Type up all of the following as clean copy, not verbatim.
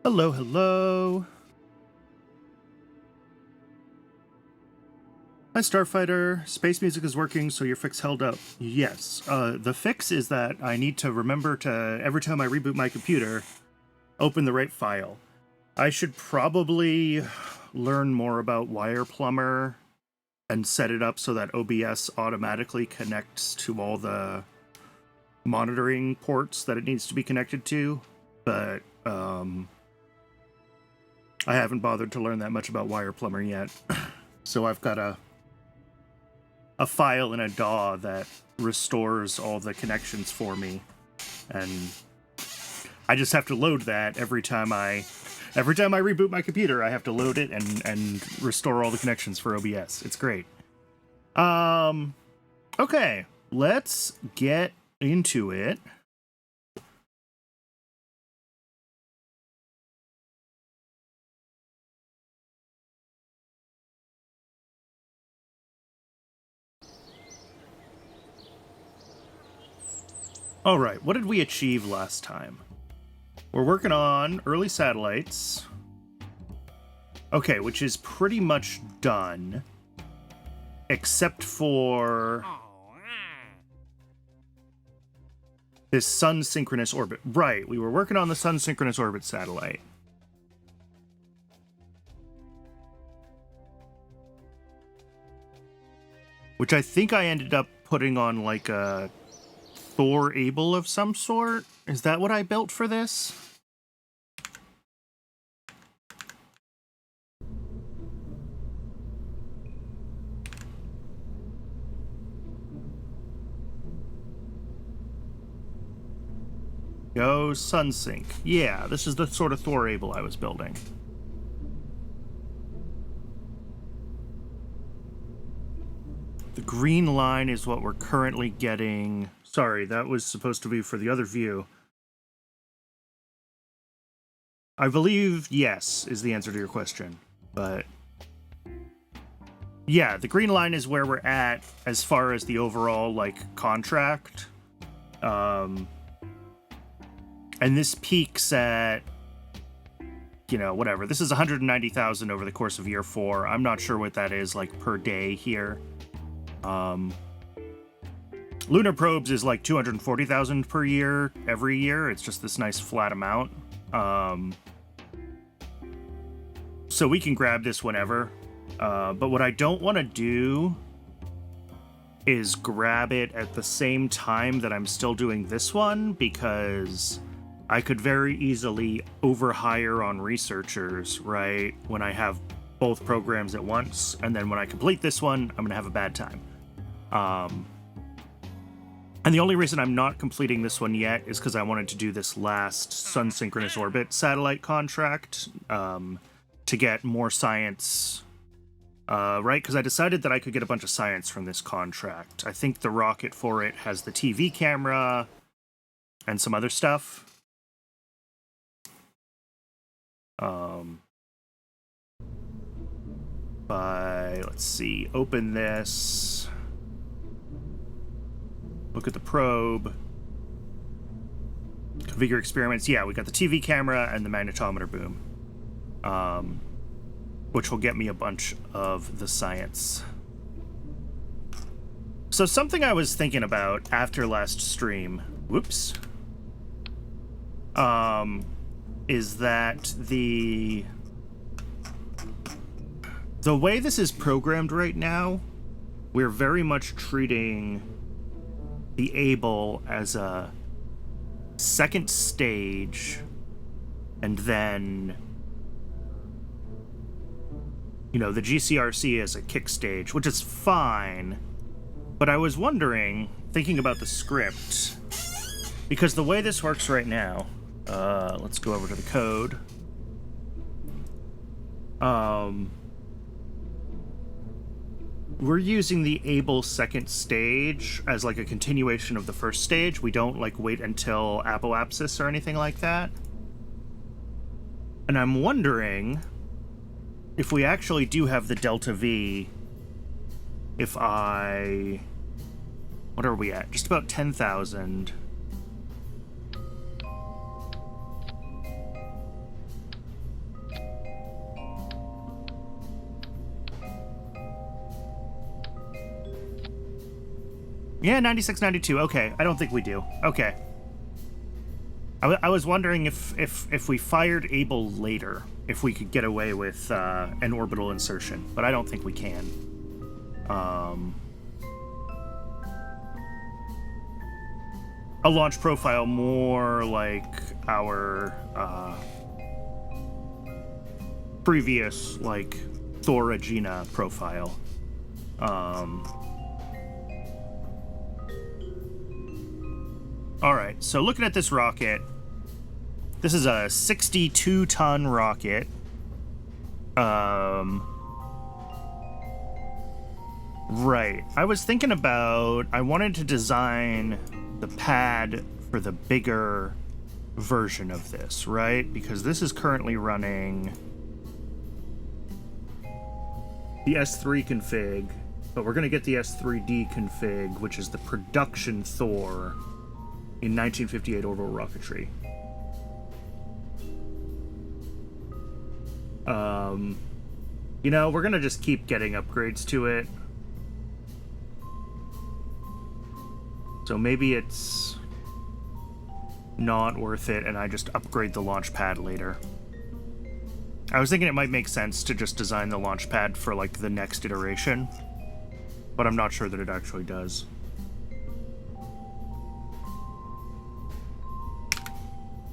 Hello, hello. Hi, Starfighter. Space music is working, so your fix held up. Yes. The fix is that I need to remember to, every time I reboot my computer, open the right file. I should probably learn more about Wire Plumber and set it up so that OBS automatically connects to all the monitoring ports that it needs to be connected to, but I haven't bothered to learn that much about Wire Plumber yet. So I've got a file in a DAW that restores all the connections for me, and I just have to load that every time I reboot my computer. I have to load it and restore all the connections for OBS. It's great. Okay, let's get into it. All right, what did we achieve last time? We're working on early satellites. Okay, which is pretty much done. Except for this Sun Synchronous Orbit. Right, we were working on the Sun Synchronous Orbit satellite. Which I think I ended up putting on like a Thor Able of some sort? Is that what I built for this? Go Sunsync. Yeah, this is the sort of Thor Able I was building. The green line is what we're currently getting. Sorry, that was supposed to be for the other view. I believe yes is the answer to your question, but yeah, the green line is where we're at as far as the overall, like, contract. And this peaks at, you know, whatever. This is 190,000 over the course of year 4. I'm not sure what that is, like, per day here. Lunar probes is like 240,000 per year, every year. It's just this nice flat amount. So we can grab this whenever. But what I don't want to do is grab it at the same time that I'm still doing this one, because I could very easily overhire on researchers, right? When I have both programs at once, and then when I complete this one, I'm gonna have a bad time. And the only reason I'm not completing this one yet is because I wanted to do this last Sun Synchronous Orbit satellite contract to get more science, right? Because I decided that I could get a bunch of science from this contract. I think the rocket for it has the TV camera and some other stuff. Let's see, open this. Look at the probe. Configure experiments. Yeah, we got the TV camera and the magnetometer boom. Which will get me a bunch of the science. So something I was thinking about after last stream, whoops, is that the way this is programmed right now, we're very much treating the Able as a second stage, and then, you know, the GCRC as a kick stage, which is fine. But I was wondering, thinking about the script, because the way this works right now, let's go over to the code. We're using the Able second stage as like a continuation of the first stage. We don't like wait until apoapsis or anything like that. And I'm wondering if we actually do have the delta V, if I... What are we at? Just about 10,000. Yeah, 96, 92. Okay, I don't think we do. Okay. I was wondering if we fired Able later, if we could get away with an orbital insertion, but I don't think we can. A launch profile more like our previous, like, Thor Regina profile. Alright, so looking at this rocket, this is a 62-ton rocket. Right. I was thinking about, I wanted to design the pad for the bigger version of this, right? Because this is currently running the S3 config, but we're going to get the S3D config, which is the production Thor in 1958 orbital rocketry. You know, we're going to just keep getting upgrades to it. So maybe it's not worth it, and I just upgrade the launch pad later. I was thinking it might make sense to just design the launch pad for, like, the next iteration, but I'm not sure that it actually does.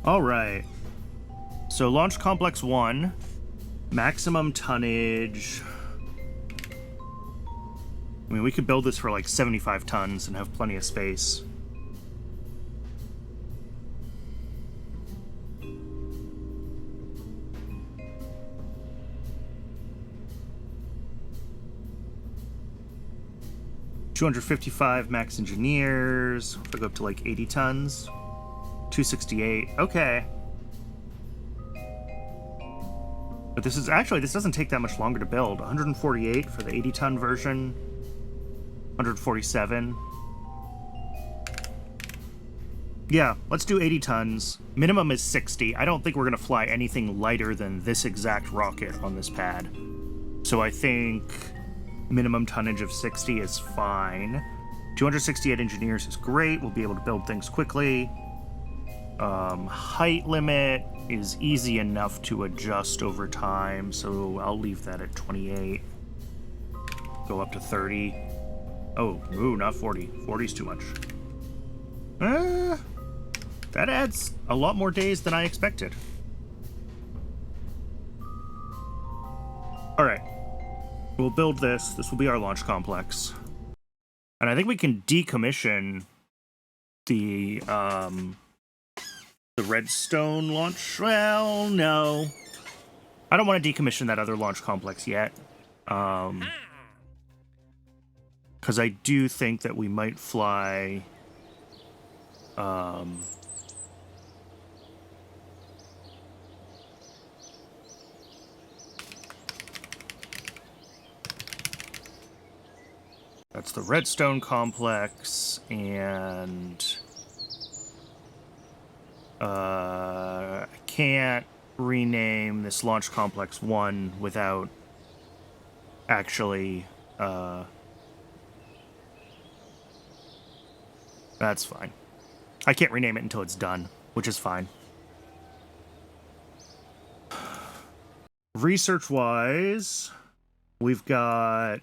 Alright. So, Launch Complex 1, maximum tonnage. I mean, we could build this for like 75 tons and have plenty of space. $255 max engineers. We'll go up to like 80 tons. 268. Okay. But this is actually, this doesn't take that much longer to build. 148 for the 80-ton version. 147. Yeah, let's do 80 tons. Minimum is 60. I don't think we're going to fly anything lighter than this exact rocket on this pad. So I think minimum tonnage of 60 is fine. 268 engineers is great. We'll be able to build things quickly. Height limit is easy enough to adjust over time, so I'll leave that at 28. Go up to 30. Oh, ooh, not 40. 40 is too much. That adds a lot more days than I expected. Alright. We'll build this. This will be our launch complex. And I think we can decommission the redstone launch. Well, no. I don't want to decommission that other launch complex yet. Because I do think that we might fly... That's the redstone complex, and... I can't rename this launch complex 1 without actually... That's fine. I can't rename it until it's done, which is fine. Research-wise, we've got...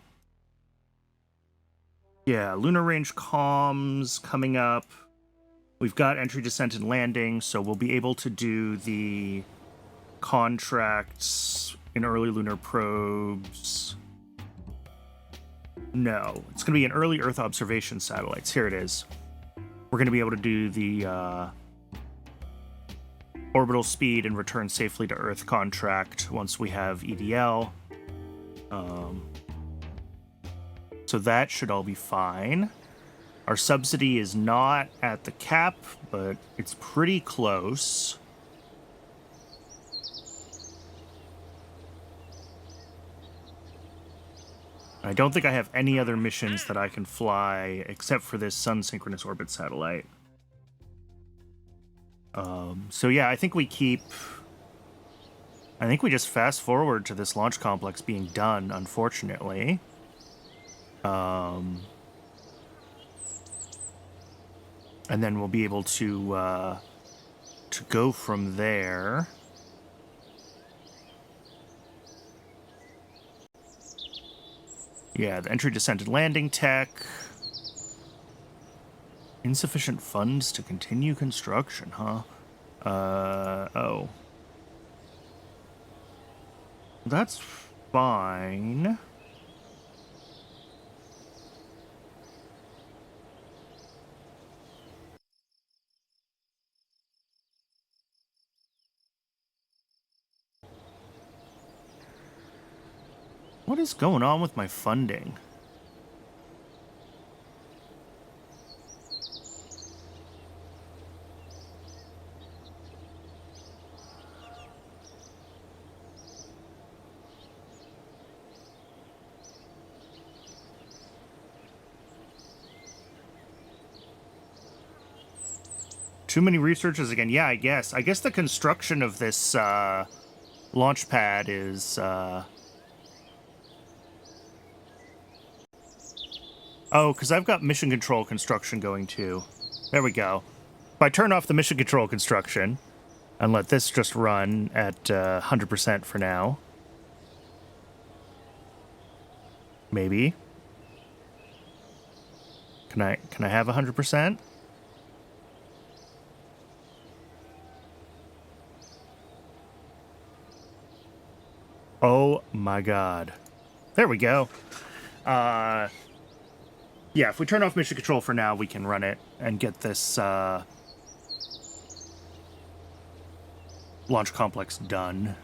Yeah, Lunar Range Comms coming up. We've got Entry, Descent, and Landing, so we'll be able to do the contracts in early lunar probes. No, it's going to be in early Earth observation satellites. Here it is. We're going to be able to do the orbital speed and return safely to Earth contract once we have EDL. So that should all be fine. Our subsidy is not at the cap, but it's pretty close. I don't think I have any other missions that I can fly except for this Sun Synchronous Orbit satellite. So yeah, I think we just fast forward to this launch complex being done, unfortunately. And then we'll be able to go from there. Yeah, the entry, descent, and landing tech. Insufficient funds to continue construction, huh? Oh. That's fine. What is going on with my funding? Too many researchers again. Yeah, I guess. I guess the construction of this launch pad is... Oh, because I've got mission control construction going too. There we go. If I turn off the mission control construction and let this just run at 100% for now. Maybe. Can I have 100%? Oh my god. There we go. Yeah, if we turn off mission control for now, we can run it and get this launch complex done.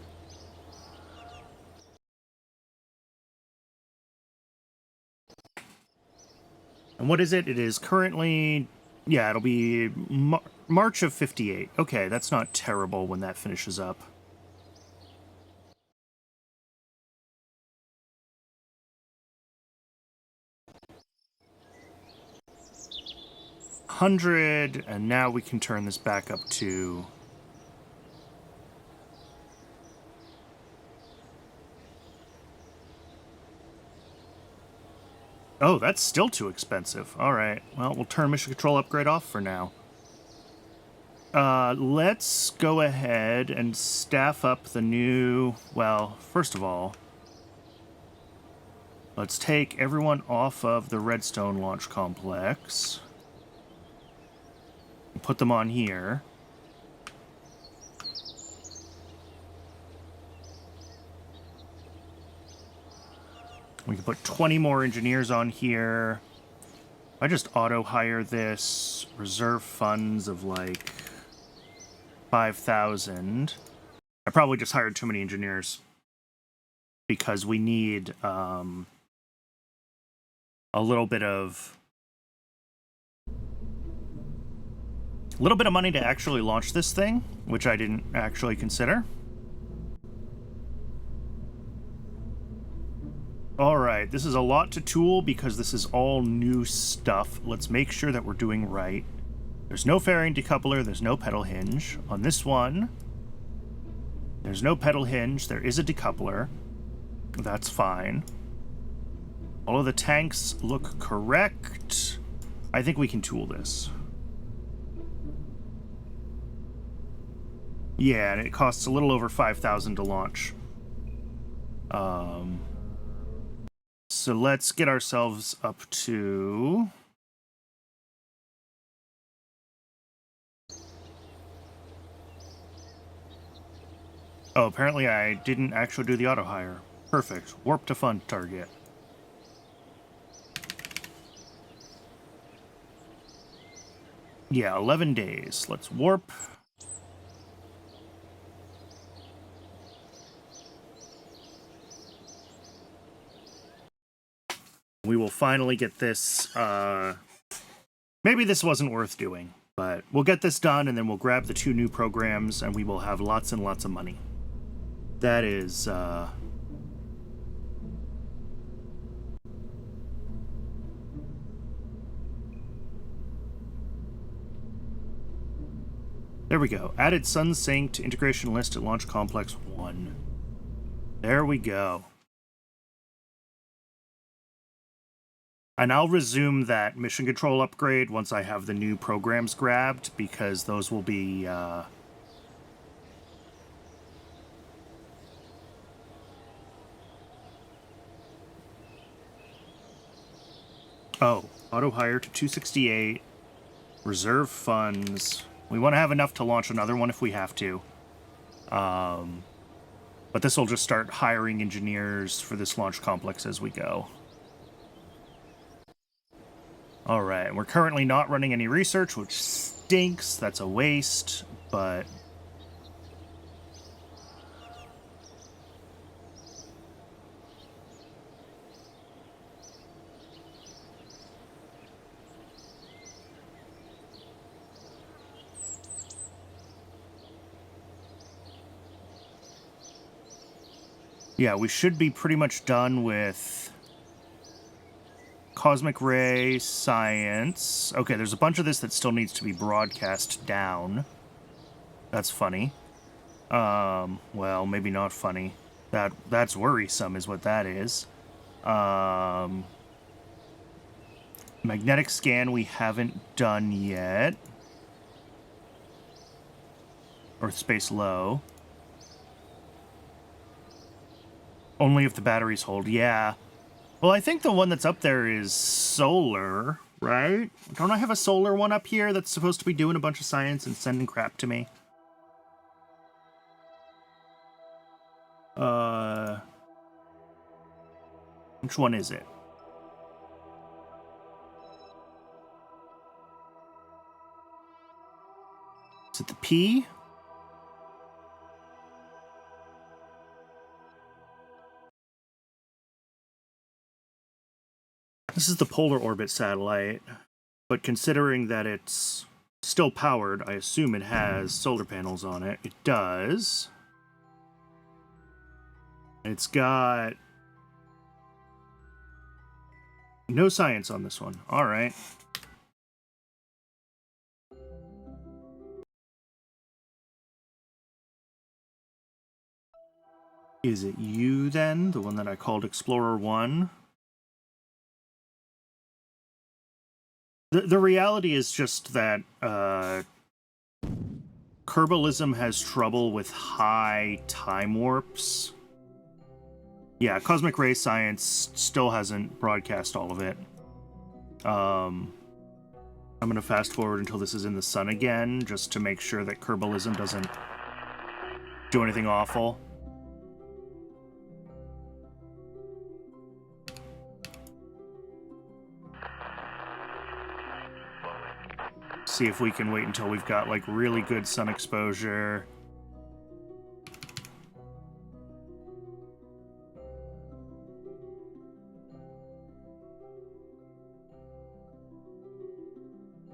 And what is it? It is currently... Yeah, it'll be March of 58. Okay, that's not terrible when that finishes up. $100, and now we can turn this back up to... Oh, that's still too expensive. Alright, well, we'll turn mission control upgrade off for now. Let's go ahead and staff up the new... Well, first of all, let's take everyone off of the Redstone launch complex. Put them on here. We can put 20 more engineers on here. I just auto-hire this. Reserve funds of like 5,000. I probably just hired too many engineers because we need a little bit of money to actually launch this thing, which I didn't actually consider. Alright, this is a lot to tool because this is all new stuff. Let's make sure that we're doing right. There's no fairing decoupler, there's no pedal hinge. On this one, there's no pedal hinge, there is a decoupler. That's fine. All of the tanks look correct. I think we can tool this. Yeah, and it costs a little over 5,000 to launch. So let's get ourselves up to... Oh, apparently I didn't actually do the auto-hire. Perfect. Warp to fund target. Yeah, 11 days. Let's warp. We will finally get this, maybe this wasn't worth doing, but we'll get this done and then we'll grab the 2 new programs and we will have lots and lots of money. That is, there we go. Added Sun Sync to integration list at Launch Complex 1. There we go. And I'll resume that mission control upgrade once I have the new programs grabbed, because those will be... Oh, auto hire to 268, reserve funds. We want to have enough to launch another one if we have to. But this will just start hiring engineers for this launch complex as we go. All right, we're currently not running any research, which stinks. That's a waste, but... yeah, we should be pretty much done with cosmic ray science. Okay, there's a bunch of this that still needs to be broadcast down. That's funny. Well, maybe not funny. That's worrisome is what that is. Magnetic scan we haven't done yet. Earth space low. Only if the batteries hold, yeah. Well, I think the one that's up there is solar, right? Don't I have a solar one up here that's supposed to be doing a bunch of science and sending crap to me? Which one is it? Is it the P? This is the polar orbit satellite, but considering that it's still powered, I assume it has solar panels on it. It does. It's got no science on this one. All right. Is it you then, the one that I called Explorer 1? The reality is just that Kerbalism has trouble with high time warps. Yeah, Cosmic Ray Science still hasn't broadcast all of it. I'm going to fast forward until this is in the sun again, just to make sure that Kerbalism doesn't do anything awful. See if we can wait until we've got, like, really good sun exposure.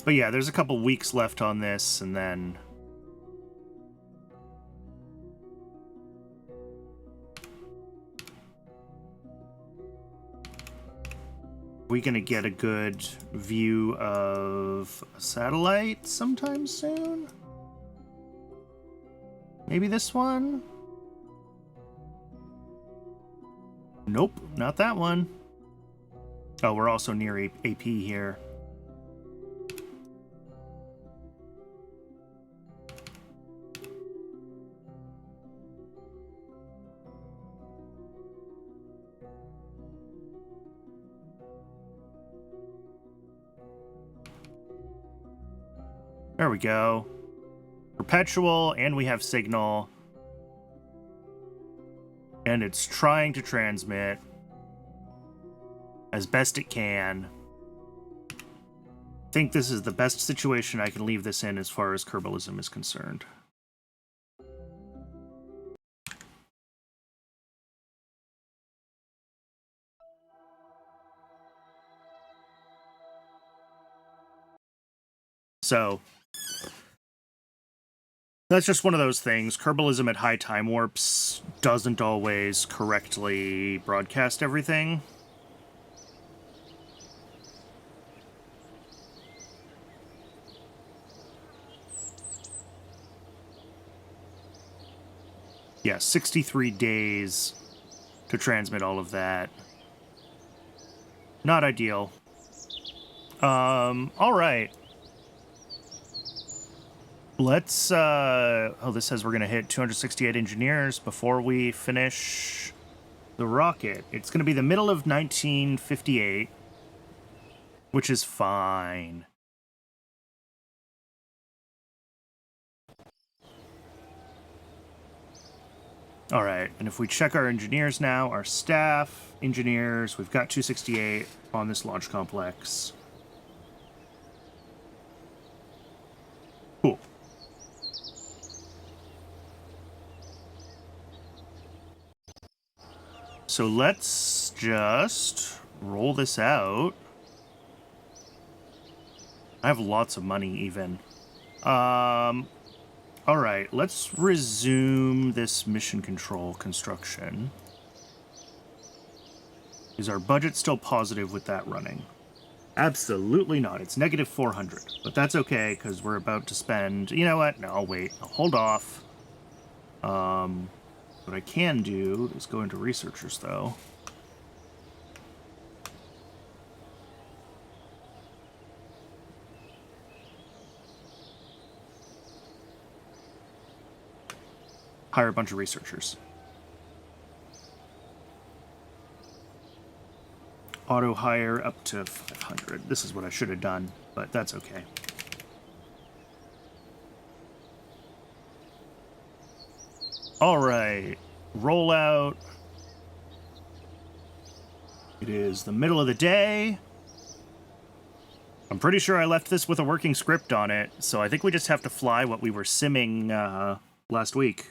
But yeah, there's a couple weeks left on this, and then... we gonna get a good view of a satellite sometime soon? Maybe this one? Nope, not that one. Oh, we're also near AP here. There we go. Perpetual, and we have signal. And it's trying to transmit as best it can. I think this is the best situation I can leave this in as far as Kerbalism is concerned. So... that's just one of those things. Kerbalism at high time warps doesn't always correctly broadcast everything. Yeah, 63 days to transmit all of that. Not ideal. All right. Let's, oh, this says we're gonna hit 268 engineers before we finish the rocket. It's gonna be the middle of 1958, which is fine. All right, and if we check our engineers now, our staff, engineers, we've got 268 on this launch complex. Cool. So let's just roll this out. I have lots of money even. All right, let's resume this mission control construction. Is our budget still positive with that running? Absolutely not. It's negative 400, but that's okay because we're about to spend, you know what? No, I'll wait. I'll hold off. What I can do is go into researchers though. Hire a bunch of researchers. Auto hire up to 500. This is what I should have done, but that's okay. All right, rollout. It is the middle of the day. I'm pretty sure I left this with a working script on it, so I think we just have to fly what we were simming last week.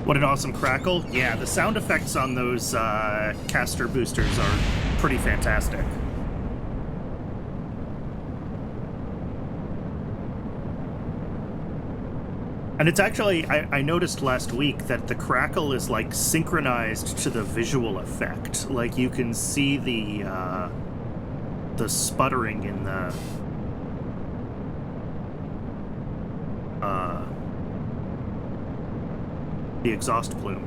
What an awesome crackle. Yeah, the sound effects on those caster boosters are pretty fantastic. And it's actually, I noticed last week that the crackle is like synchronized to the visual effect. Like you can see the sputtering in the exhaust plume.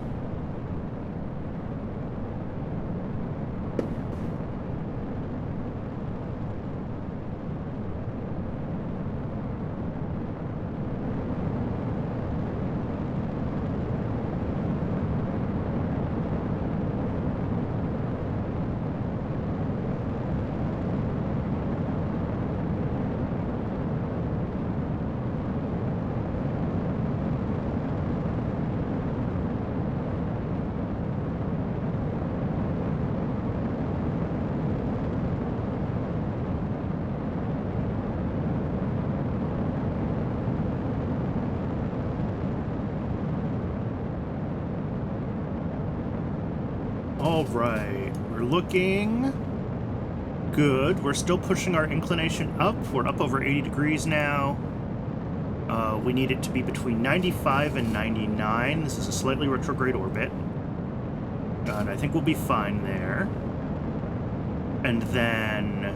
All right, we're looking good. We're still pushing our inclination up. We're up over 80 degrees now. We need it to be between 95 and 99. This is a slightly retrograde orbit. And I think we'll be fine there. And then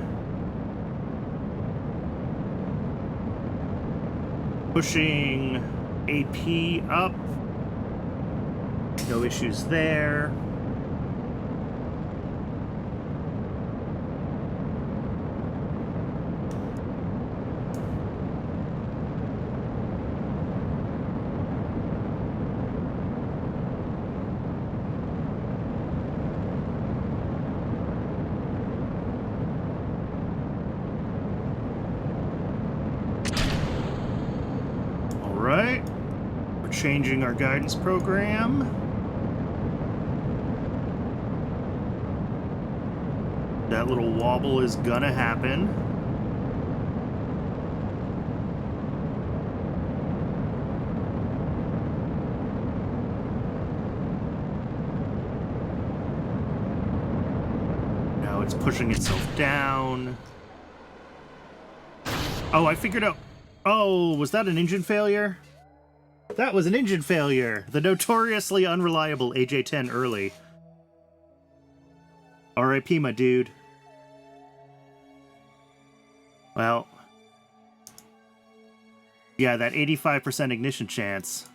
pushing AP up. No issues there. Changing our guidance program. That little wobble is gonna happen. Now it's pushing itself down. Oh, I figured out... Oh, was that an engine failure? That was an engine failure! The notoriously unreliable AJ-10 early. RIP, my dude. Well... Yeah, that 85% ignition chance.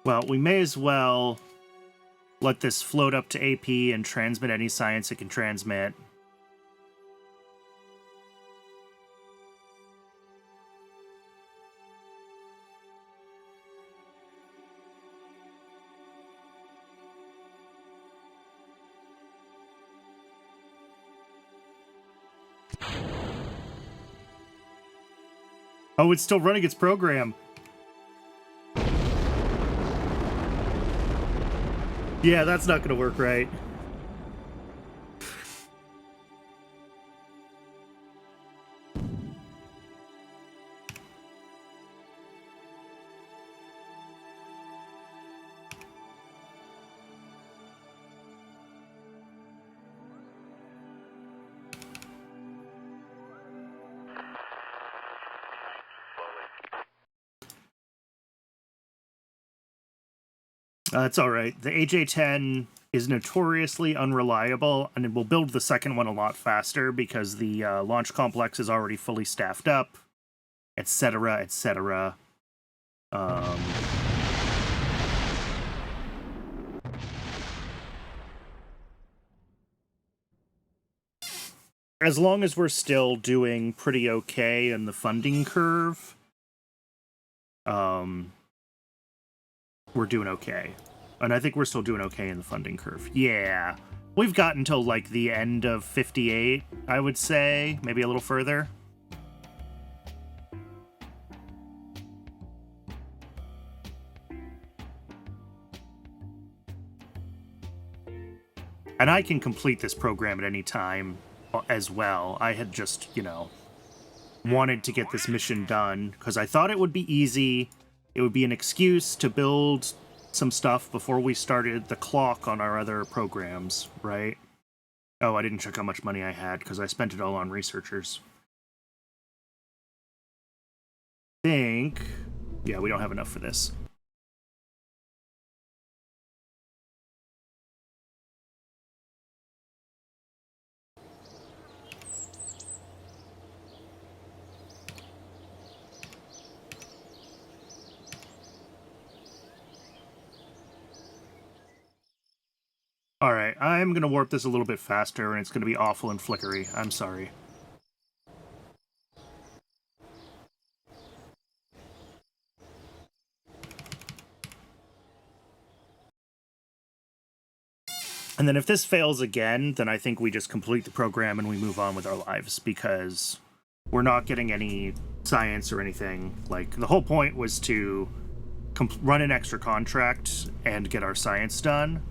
Well, we may as well let this float up to AP and transmit any science it can transmit. Oh, it's still running its program. Yeah, that's not going to work right. It's all right. The AJ-10 is notoriously unreliable, and it will build the second one a lot faster because the launch complex is already fully staffed up, etc., etc. As long as we're still doing pretty okay in the funding curve, we're doing okay. And I think we're still doing okay in the funding curve. Yeah. We've got until, like, the end of 58, I would say. Maybe a little further. And I can complete this program at any time as well. I had just, you know, wanted to get this mission done because I thought it would be easy. It would be an excuse to build some stuff before we started the clock on our other programs, right? Oh, I didn't check how much money I had because I spent it all on researchers. Yeah, we don't have enough for this. Alright, I'm going to warp this a little bit faster, and it's going to be awful and flickery. I'm sorry. And then if this fails again, then I think we just complete the program and we move on with our lives, because we're not getting any science or anything. Like, the whole point was to run an extra contract and get our science done,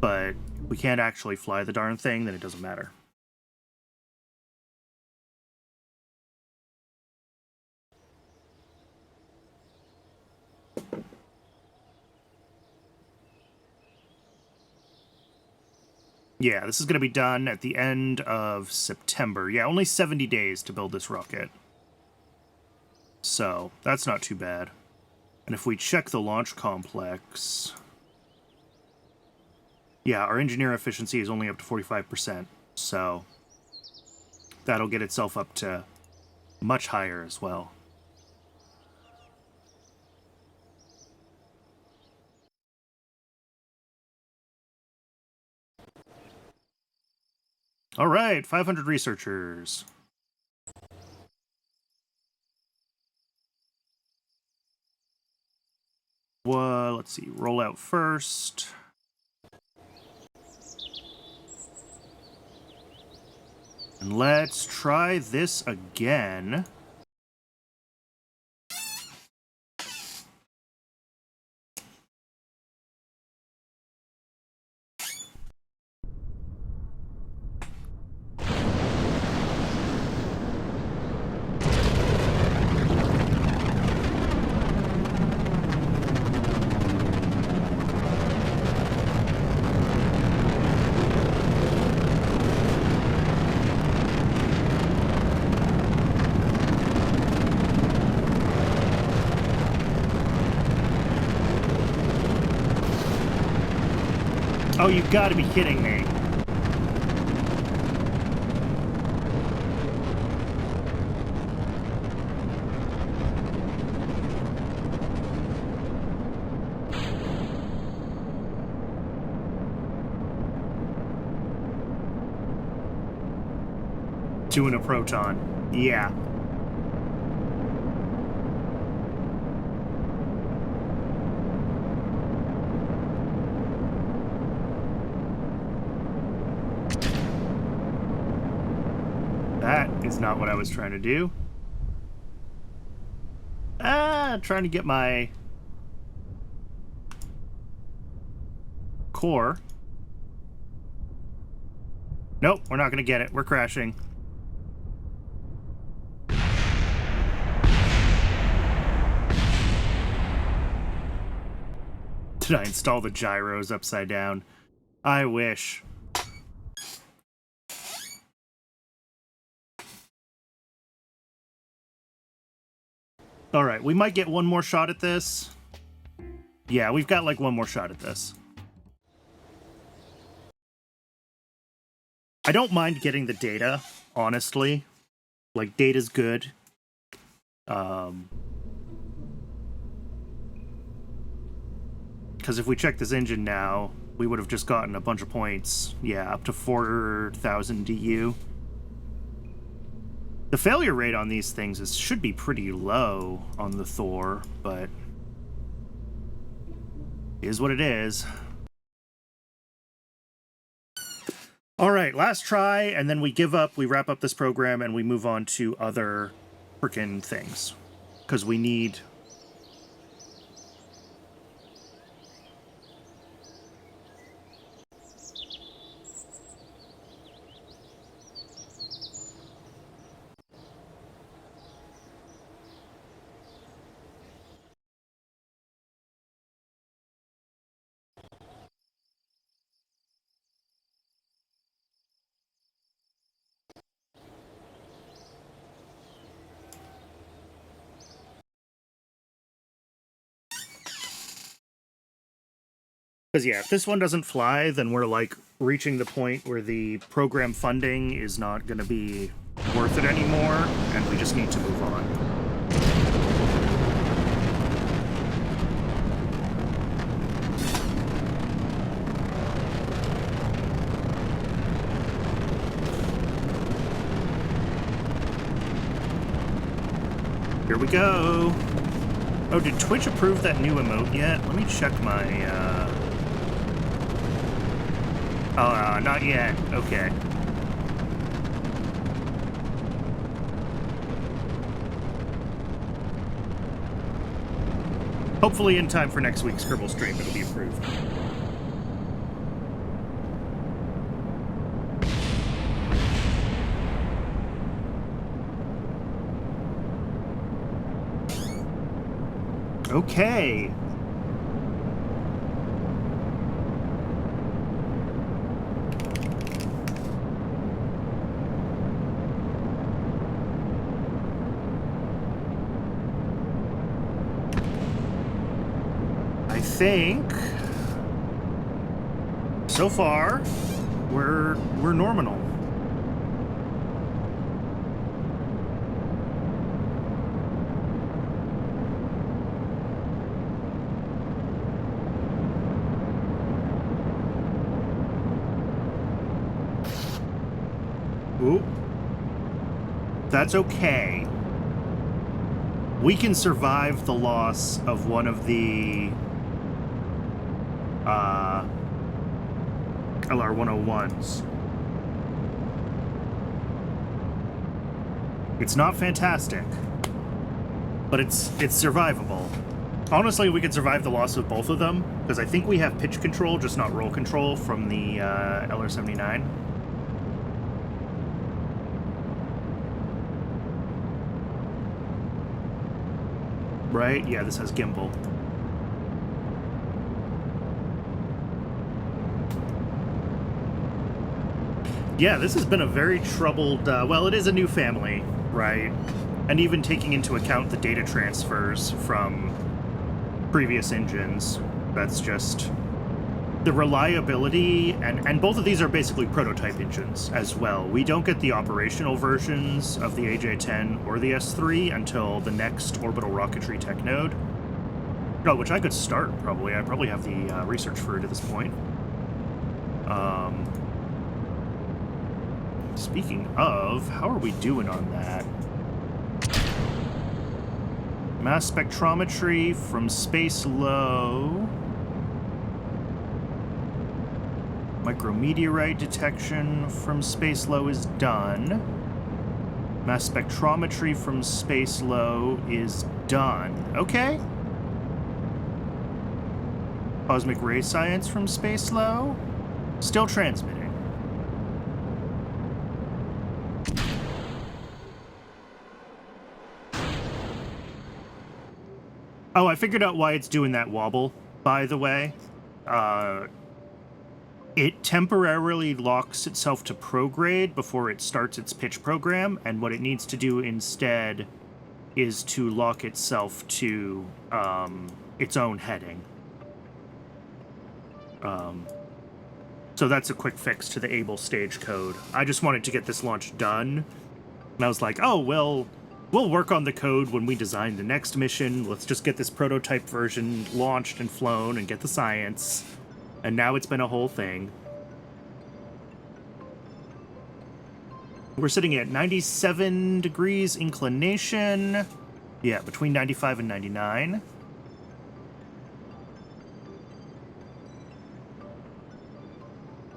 but we can't actually fly the darn thing, then it doesn't matter. Yeah, this is going to be done at the end of September. Yeah, only 70 days to build this rocket. So, that's not too bad. And if we check the launch complex... Yeah, our engineer efficiency is only up to 45%, so that'll get itself up to much higher as well. All right, 500 researchers. Well, let's see, roll out first. And let's try this again. Oh, you've got to be kidding me. Doing a proton. Yeah. That is not what I was trying to do. Trying to get my core. Nope, we're not going to get it. We're crashing. Did I install the gyros upside down? I wish. Alright, we might get one more shot at this. Yeah, we've got like one more shot at this. I don't mind getting the data, honestly. Like, data's good. Because if we check this engine now, we would have just gotten a bunch of points. Yeah, up to 4,000 DU. The failure rate on these things should be pretty low on the Thor, but it is what it is. Alright, last try, and then we give up, we wrap up this program, and we move on to other frickin' things. Because we need... Because, yeah, if this one doesn't fly, then we're, like, reaching the point where the program funding is not going to be worth it anymore, and we just need to move on. Here we go! Oh, did Twitch approve that new emote yet? Let me check my, Oh, not yet. Okay. Hopefully in time for next week's Kerbal stream, it'll be approved. Okay. I think so far we're normal. Ooh. That's okay. We can survive the loss of one of the LR-101s. It's not fantastic, but it's survivable. Honestly, we could survive the loss of both of them, because I think we have pitch control, just not roll control, from the LR-79. Right? Yeah, this has gimbal. Yeah, this has been a very troubled, well, it is a new family, right? And even taking into account the data transfers from previous engines, that's just the reliability, and both of these are basically prototype engines as well. We don't get the operational versions of the AJ-10 or the S3 until the next orbital rocketry tech node. No, which I could start, probably. I probably have the research for it at this point. Speaking of, how are we doing on that? Mass spectrometry from space low. Micrometeorite detection from space low is done. Mass spectrometry from space low is done. Okay. Cosmic ray science from space low. Still transmitting. Oh, I figured out why it's doing that wobble, by the way. It temporarily locks itself to prograde before it starts its pitch program, and what it needs to do instead is to lock itself to its own heading. So that's a quick fix to the Able stage code. I just wanted to get this launch done, and I was like, oh, well, we'll work on the code when we design the next mission. Let's just get this prototype version launched and flown and get the science. And now it's been a whole thing. We're sitting at 97 degrees inclination. Yeah, between 95 and 99.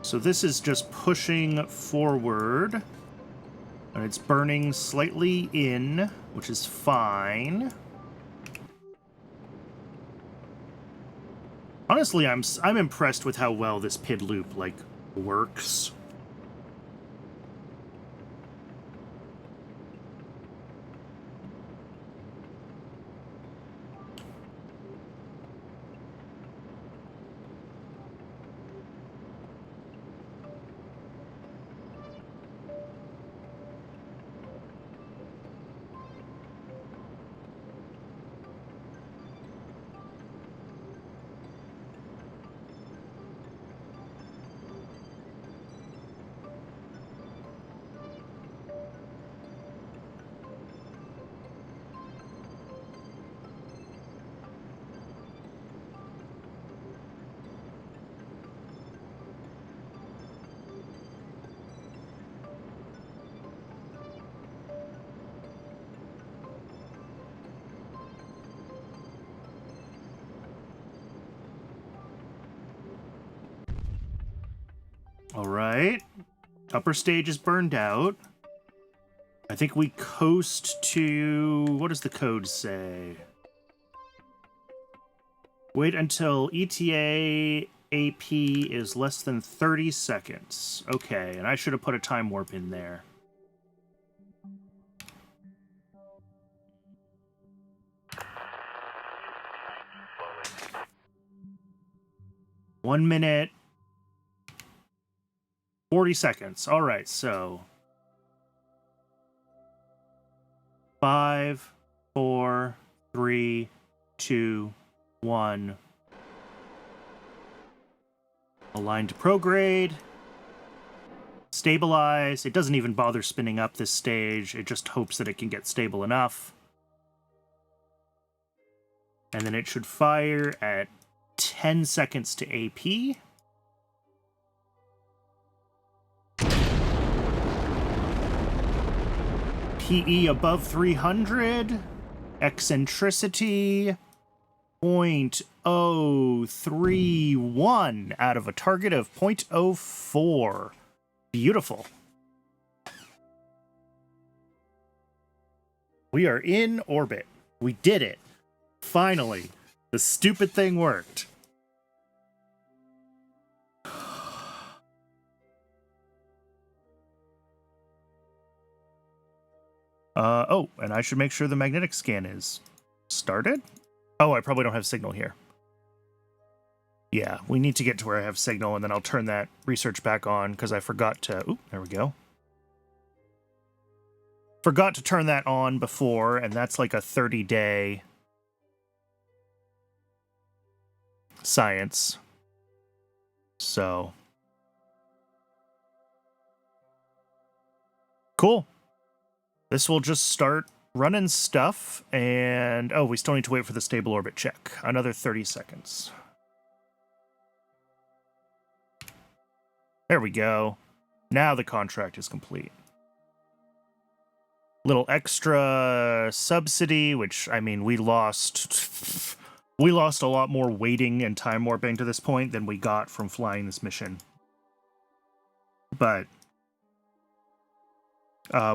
So this is just pushing forward. And it's burning slightly in, which is fine. Honestly, I'm impressed with how well this PID loop, like, works. All right. Upper stage is burned out. I think we coast to... What does the code say? Wait until ETA AP is less than 30 seconds. Okay, and I should have put a time warp in there. One minute. 40 seconds. All right, so 5, 4, 3, 2, 1. Align to prograde. Stabilize. It doesn't even bother spinning up this stage. It just hopes that it can get stable enough. And then it should fire at 10 seconds to AP. PE above 300. Eccentricity 0.031 out of a target of 0.04. Beautiful. We are in orbit. We did it. Finally. The stupid thing worked. Oh, and I should make sure the magnetic scan is started? Oh, I probably don't have signal here. Yeah, we need to get to where I have signal, and then I'll turn that research back on, because I forgot to... Oop, there we go. Forgot to turn that on before, and that's like a 30-day science. So cool. This will just start running stuff, and we still need to wait for the stable orbit check. Another 30 seconds. There we go. Now the contract is complete. Little extra subsidy, which, I mean, we lost a lot more waiting and time warping to this point than we got from flying this mission. But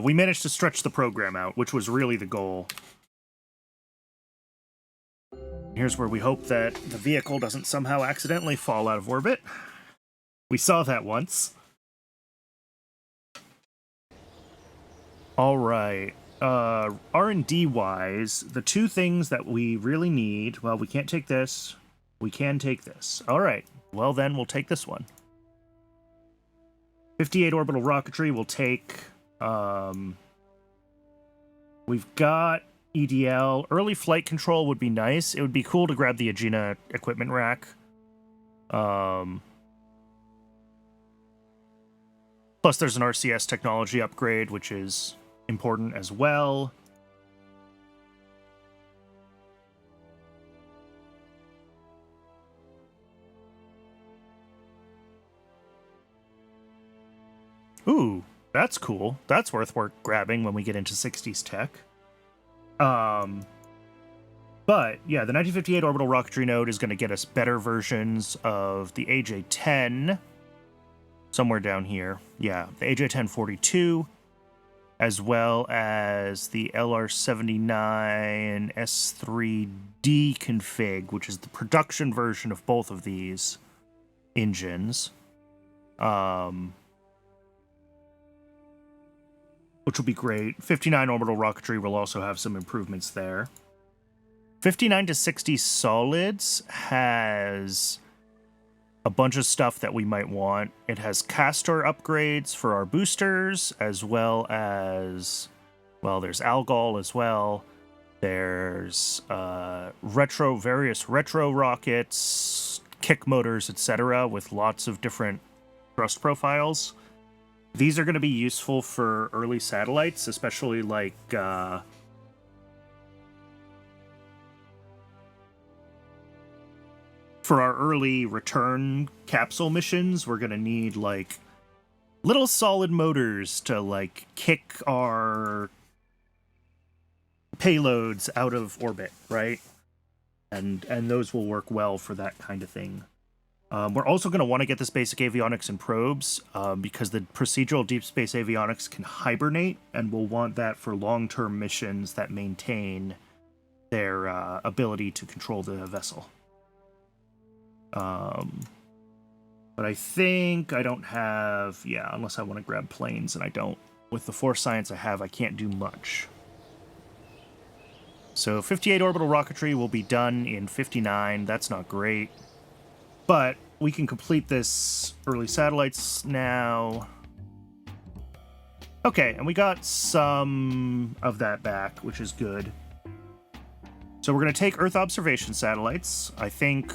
we managed to stretch the program out, which was really the goal. Here's where we hope that the vehicle doesn't somehow accidentally fall out of orbit. We saw that once. All right. R&D wise, the two things that we really need, well, we can't take this. We can take this. All right. Well, then we'll take this one. 58 orbital rocketry will take. We've got EDL. Early flight control would be nice. It would be cool to grab the Agena equipment rack. Plus, there's an RCS technology upgrade, which is important as well. Ooh, that's cool. That's worth grabbing when we get into 60s tech. But yeah, the 1958 orbital rocketry node is going to get us better versions of the AJ-10. Somewhere down here. Yeah, the AJ-1042, as well as the LR-79 S3D config, which is the production version of both of these engines. Which will be great. 59 orbital rocketry will also have some improvements there. 59 to 60 solids has a bunch of stuff that we might want. It has Castor upgrades for our boosters, as well as, well, there's Algol as well. There's various retro rockets, kick motors, etc., with lots of different thrust profiles. These are going to be useful for early satellites, especially like for our early return capsule missions. We're going to need like little solid motors to like kick our payloads out of orbit, right? And those will work well for that kind of thing. We're also going to want to get this basic avionics and probes because the procedural deep space avionics can hibernate, and we'll want that for long-term missions that maintain their ability to control the vessel. But I think I don't have, unless I want to grab planes, and I don't. With the force science I have, I can't do much. So 58 orbital rocketry will be done in 59. That's not great. But we can complete this early satellites now. Okay, and we got some of that back, which is good. So we're going to take Earth observation satellites. I think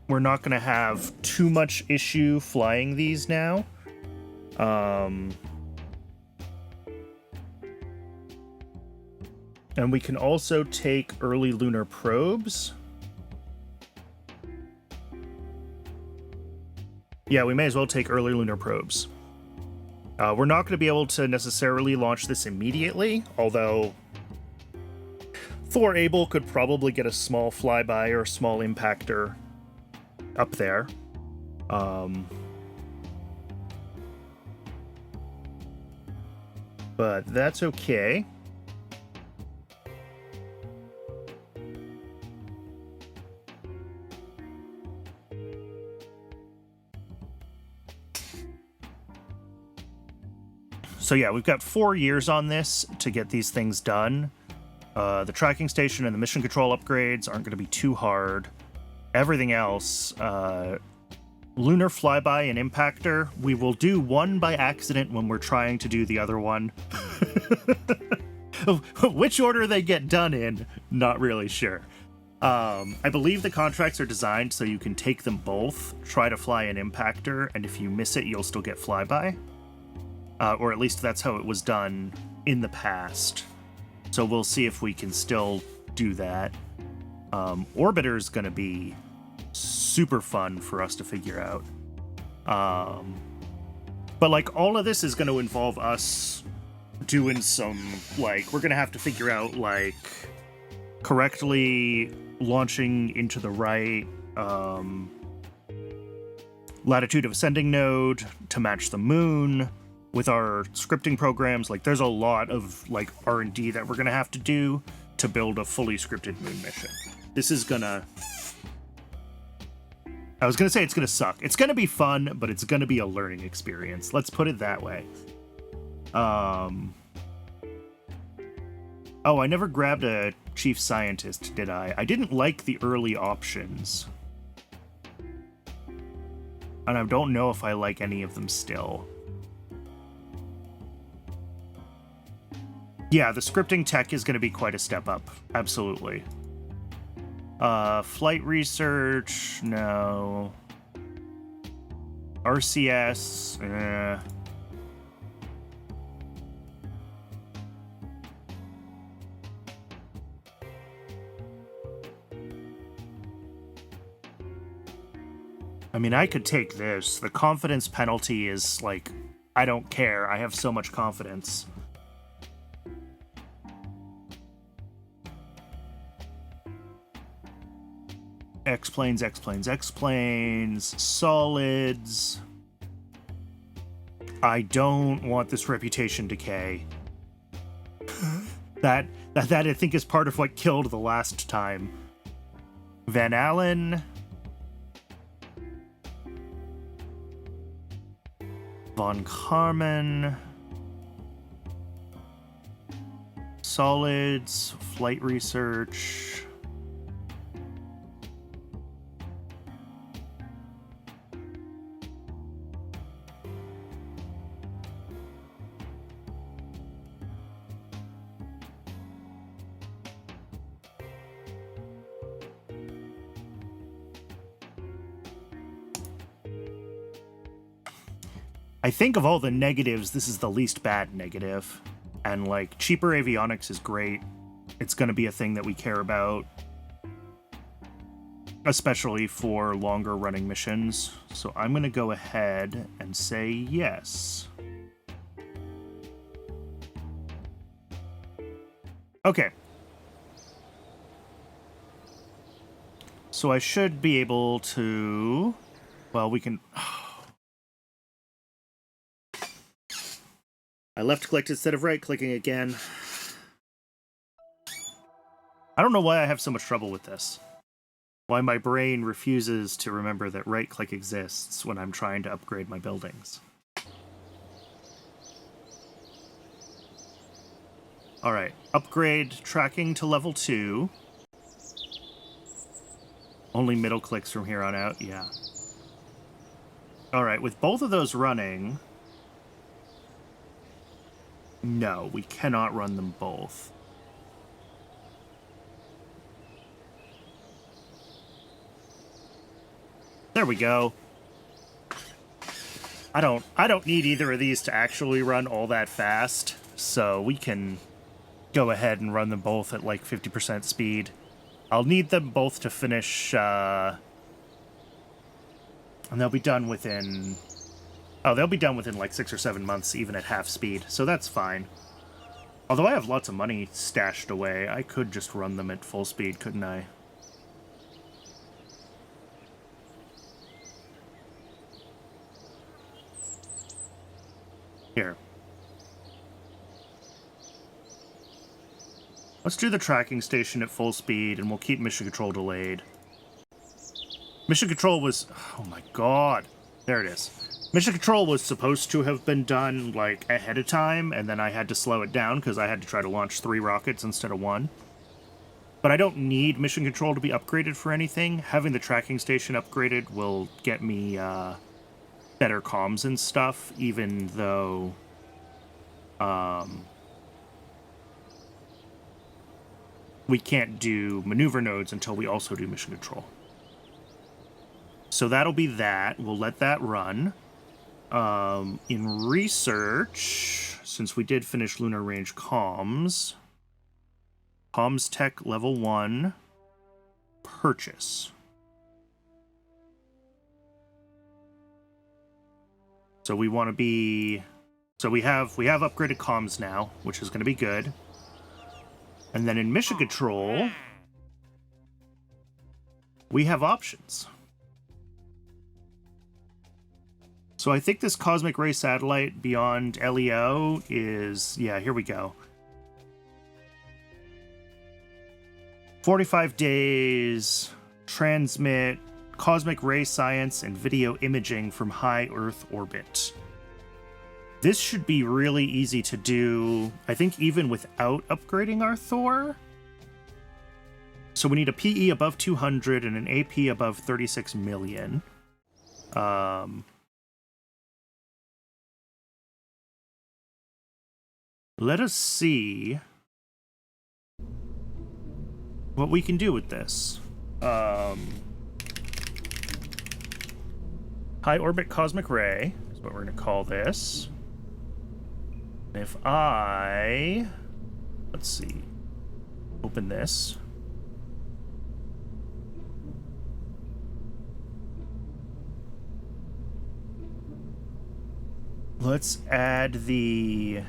we're not going to have too much issue flying these now. And we can also take early lunar probes. Yeah, we may as well take early lunar probes. We're not going to be able to necessarily launch this immediately, although Thor Able could probably get a small flyby or a small impactor up there. But that's okay. So yeah, we've got 4 years on this to get these things done. The tracking station and the mission control upgrades aren't going to be too hard. Everything else, lunar flyby and impactor, we will do one by accident when we're trying to do the other one. Which order they get done in, not really sure. I believe the contracts are designed so you can take them both, try to fly an impactor, and if you miss it, you'll still get flyby. Or at least that's how it was done in the past. So we'll see if we can still do that. Orbiter's gonna be super fun for us to figure out. But like all of this is gonna involve us doing some, like, we're gonna have to figure out like correctly launching into the right latitude of ascending node to match the moon with our scripting programs. Like there's a lot of like R&D that we're gonna have to do to build a fully scripted moon mission. This is gonna, I was gonna say it's gonna suck. It's gonna be fun, but it's gonna be a learning experience. Let's put it that way. Oh, I never grabbed a chief scientist, did I? I didn't like the early options. And I don't know if I like any of them still. Yeah, the scripting tech is going to be quite a step up. Absolutely. Flight research, no. RCS, I mean, I could take this. The confidence penalty is like, I don't care. I have so much confidence. X-planes, X-planes, X-planes, solids. I don't want this reputation decay. that I think is part of what killed the last time. Van Allen. Von Karman. Solids, flight research. I think of all the negatives, this is the least bad negative. And, like, cheaper avionics is great. It's going to be a thing that we care about. Especially for longer running missions. So I'm going to go ahead and say yes. Okay. So I should be able to... Well, we can... I left-clicked instead of right-clicking again. I don't know why I have so much trouble with this. Why my brain refuses to remember that right-click exists when I'm trying to upgrade my buildings. Alright, upgrade tracking to level 2. Only middle clicks from here on out, yeah. Alright, with both of those running... No, we cannot run them both. There we go. I don't need either of these to actually run all that fast, so we can go ahead and run them both at like 50% speed. I'll need them both to finish, and they'll be done within... Oh, they'll be done within like 6 or 7 months, even at half speed, so that's fine. Although I have lots of money stashed away, I could just run them at full speed, couldn't I? Here. Let's do the tracking station at full speed, and we'll keep mission control delayed. Mission control was... Oh my god. There it is. Mission control was supposed to have been done, like, ahead of time, and then I had to slow it down because I had to try to launch 3 rockets instead of 1. But I don't need mission control to be upgraded for anything. Having the tracking station upgraded will get me, better comms and stuff, even though, we can't do maneuver nodes until we also do mission control. So that'll be that. We'll let that run. In research, since we did finish lunar range comms, comms tech level 1, purchase. So we want to be, so we have upgraded comms now, which is going to be good. And then in mission control, we have options. So I think this cosmic ray satellite beyond LEO is, yeah, here we go. 45 days, transmit cosmic ray science and video imaging from high Earth orbit. This should be really easy to do, I think, even without upgrading our Thor. So we need a PE above 200 and an AP above 36 million. Let us see what we can do with this. High orbit cosmic ray is what we're going to call this. If I, let's see, open this. Let's add the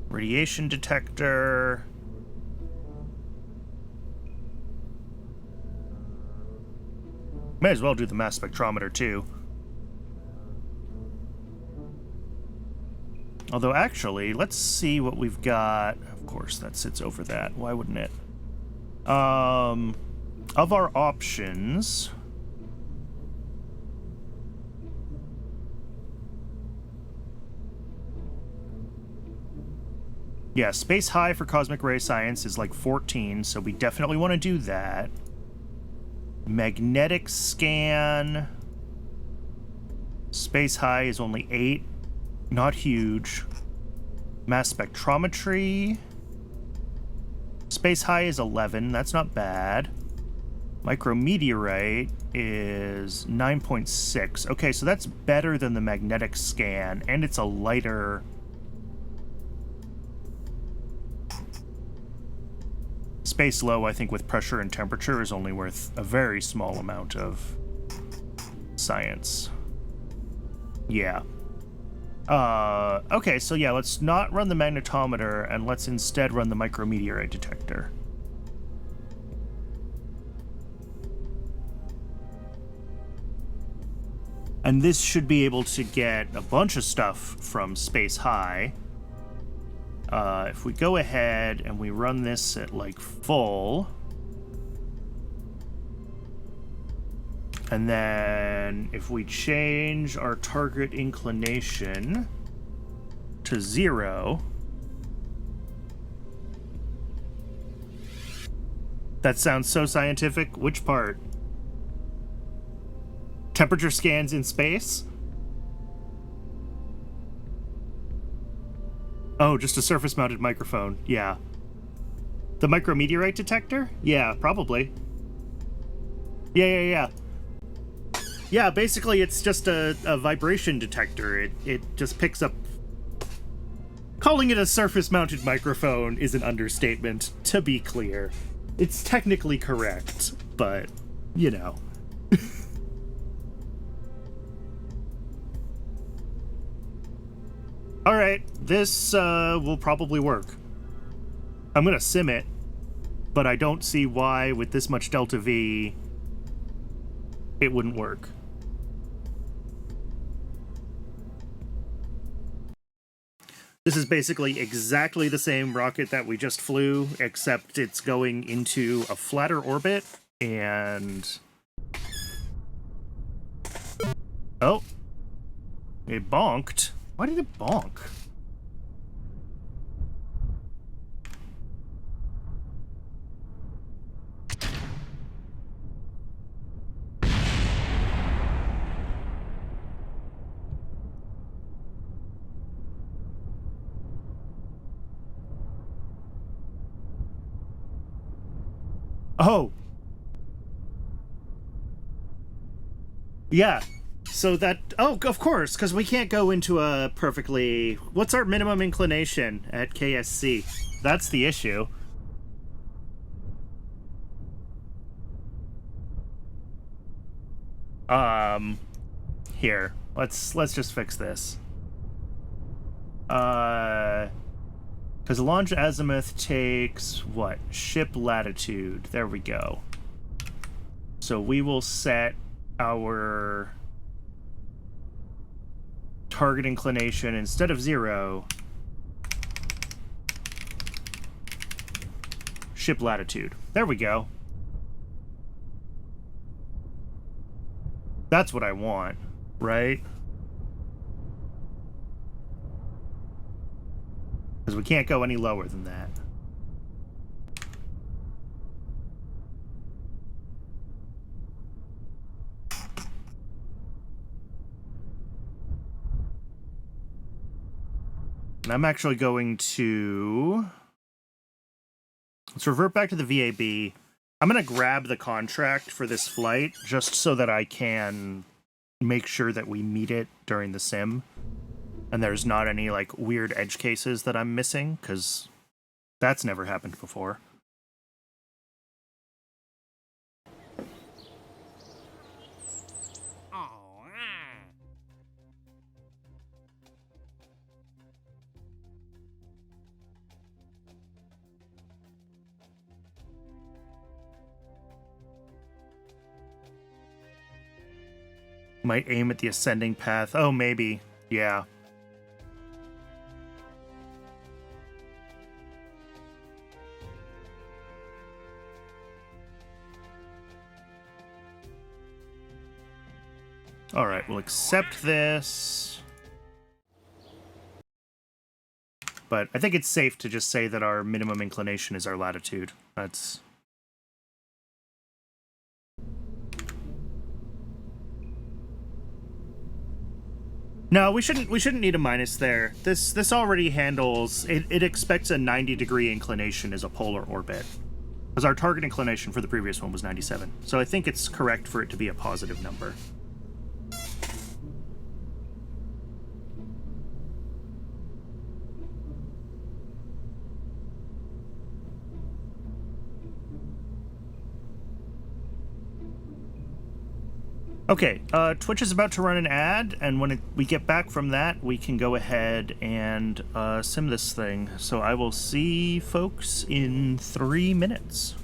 radiation detector. May as well do the mass spectrometer too. Although actually, let's see what we've got. Of course, that sits over that. Why wouldn't it? Of our options, yeah, space high for cosmic ray science is like 14, so we definitely want to do that. Magnetic scan, space high is only 8, not huge. Mass spectrometry, space high is 11, that's not bad. Micrometeorite is 9.6. Okay, so that's better than the magnetic scan, and it's a lighter. Space low, I think, with pressure and temperature is only worth a very small amount of science. Yeah. Okay, so yeah, let's not run the magnetometer, and let's instead run the micrometeorite detector. And this should be able to get a bunch of stuff from space high. If we go ahead and we run this at like full, and then if we change our target inclination to 0, that sounds so scientific. Which part? Temperature scans in space? Oh, just a surface-mounted microphone. Yeah. The micrometeorite detector? Yeah, probably. Yeah. Yeah, basically it's just a vibration detector. It just picks up... Calling it a surface-mounted microphone is an understatement, to be clear. It's technically correct, but, you know. Alright, this will probably work. I'm gonna sim it, but I don't see why, with this much delta V, it wouldn't work. This is basically exactly the same rocket that we just flew, except it's going into a flatter orbit, and... Oh. It bonked. Why did it bonk? Oh! Yeah. So that... Oh, of course, because we can't go into a perfectly... What's our minimum inclination at KSC? That's the issue. Here. Let's just fix this. Because launch azimuth takes, what? Ship latitude. There we go. So we will set our target inclination, instead of 0, ship latitude. There we go. That's what I want, right? Because we can't go any lower than that. And I'm actually going to... Let's revert back to the VAB. I'm going to grab the contract for this flight just so that I can make sure that we meet it during the sim. And there's not any, like, weird edge cases that I'm missing, because that's never happened before. Might aim at the ascending path. Oh, maybe. Yeah. All right, we'll accept this. But I think it's safe to just say that our minimum inclination is our latitude. That's... No, we shouldn't need a minus there. This already handles... It expects a 90-degree inclination as a polar orbit. Because our target inclination for the previous one was 97. So I think it's correct for it to be a positive number. Okay, Twitch is about to run an ad, and when we get back from that, we can go ahead and sim this thing. So I will see folks in 3 minutes.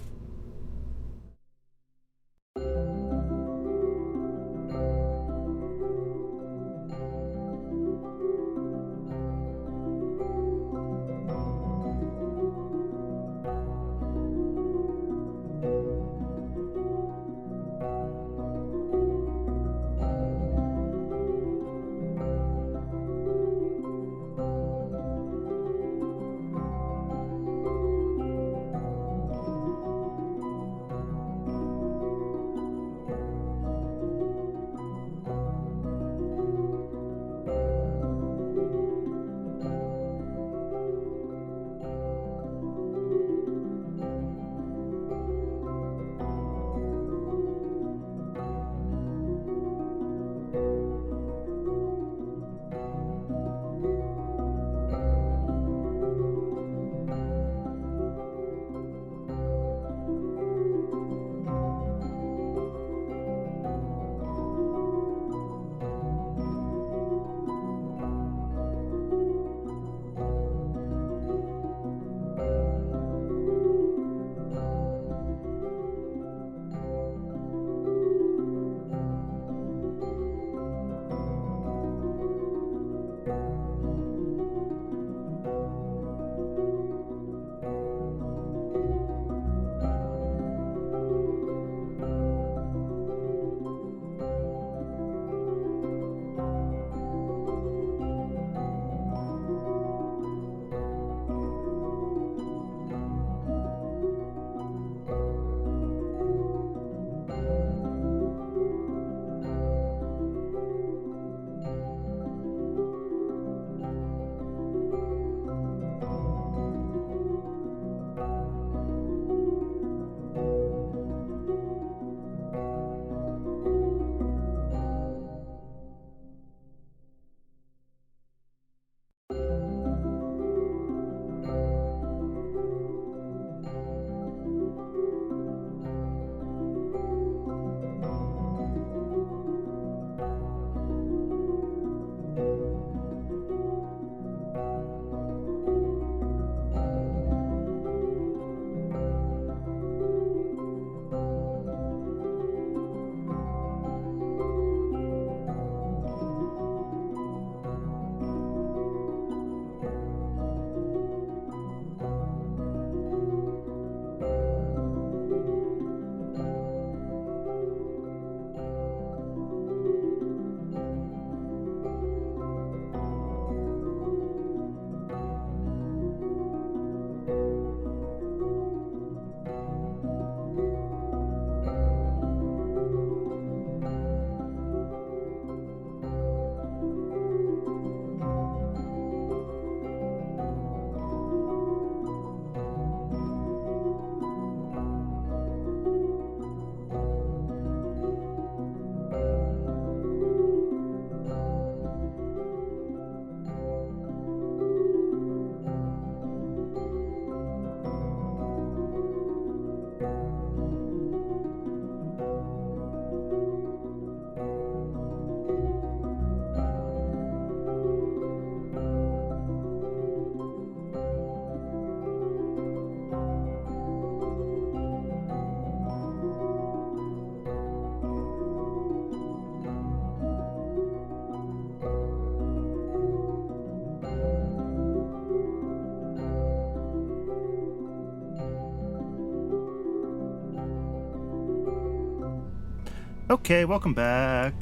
Okay, welcome back.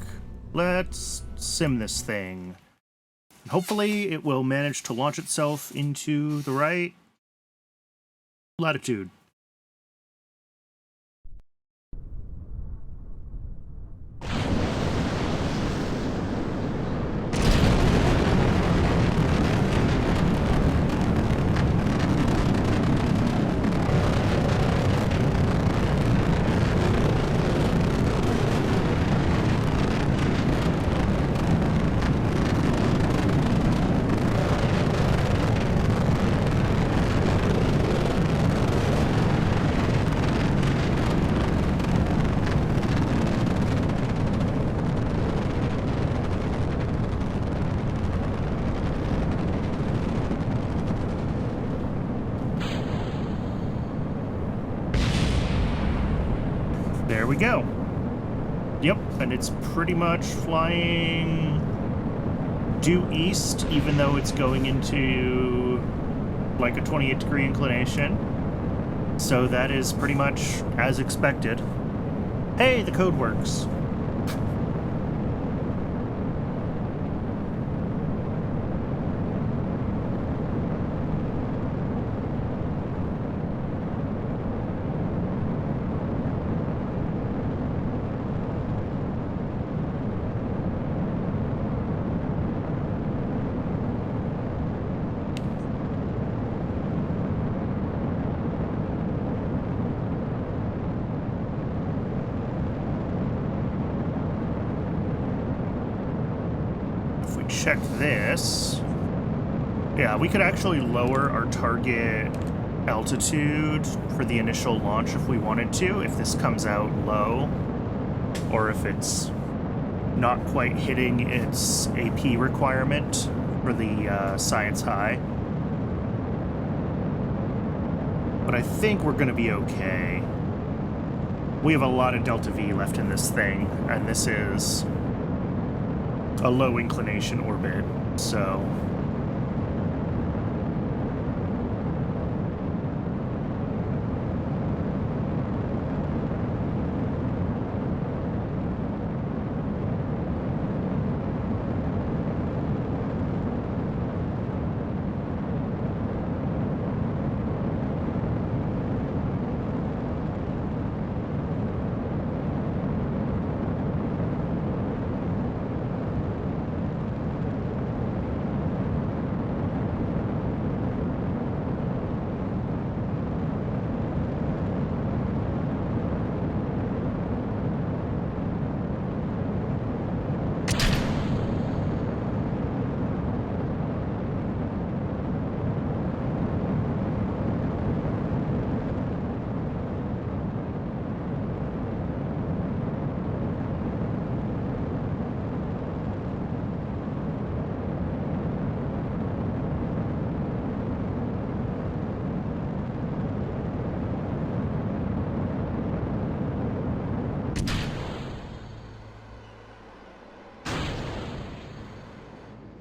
Let's sim this thing. Hopefully it will manage to launch itself into the right latitude. There we go. Yep, and it's pretty much flying due east, even though it's going into like a 28-degree inclination. So that is pretty much as expected. Hey, the code works. Check this. Yeah, we could actually lower our target altitude for the initial launch if we wanted to, if this comes out low, or if it's not quite hitting its AP requirement for the Science High. But I think we're going to be okay. We have a lot of Delta V left in this thing, and this is a low inclination orbit, so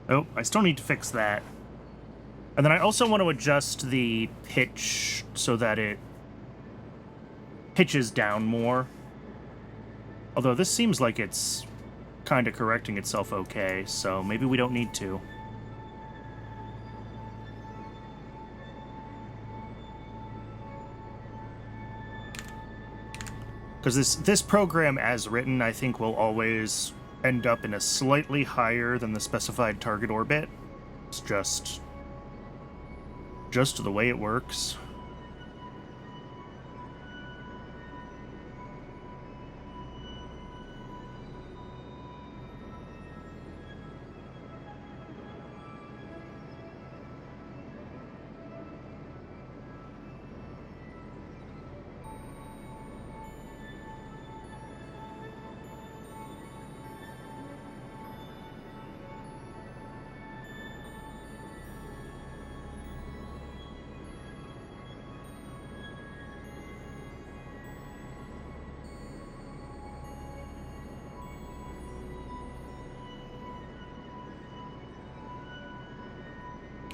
oh, I still need to fix that. And then I also want to adjust the pitch so that it pitches down more. Although this seems like it's kind of correcting itself okay, so maybe we don't need to. Because this program, as written, I think will always end up in a slightly higher than the specified target orbit. It's just the way it works.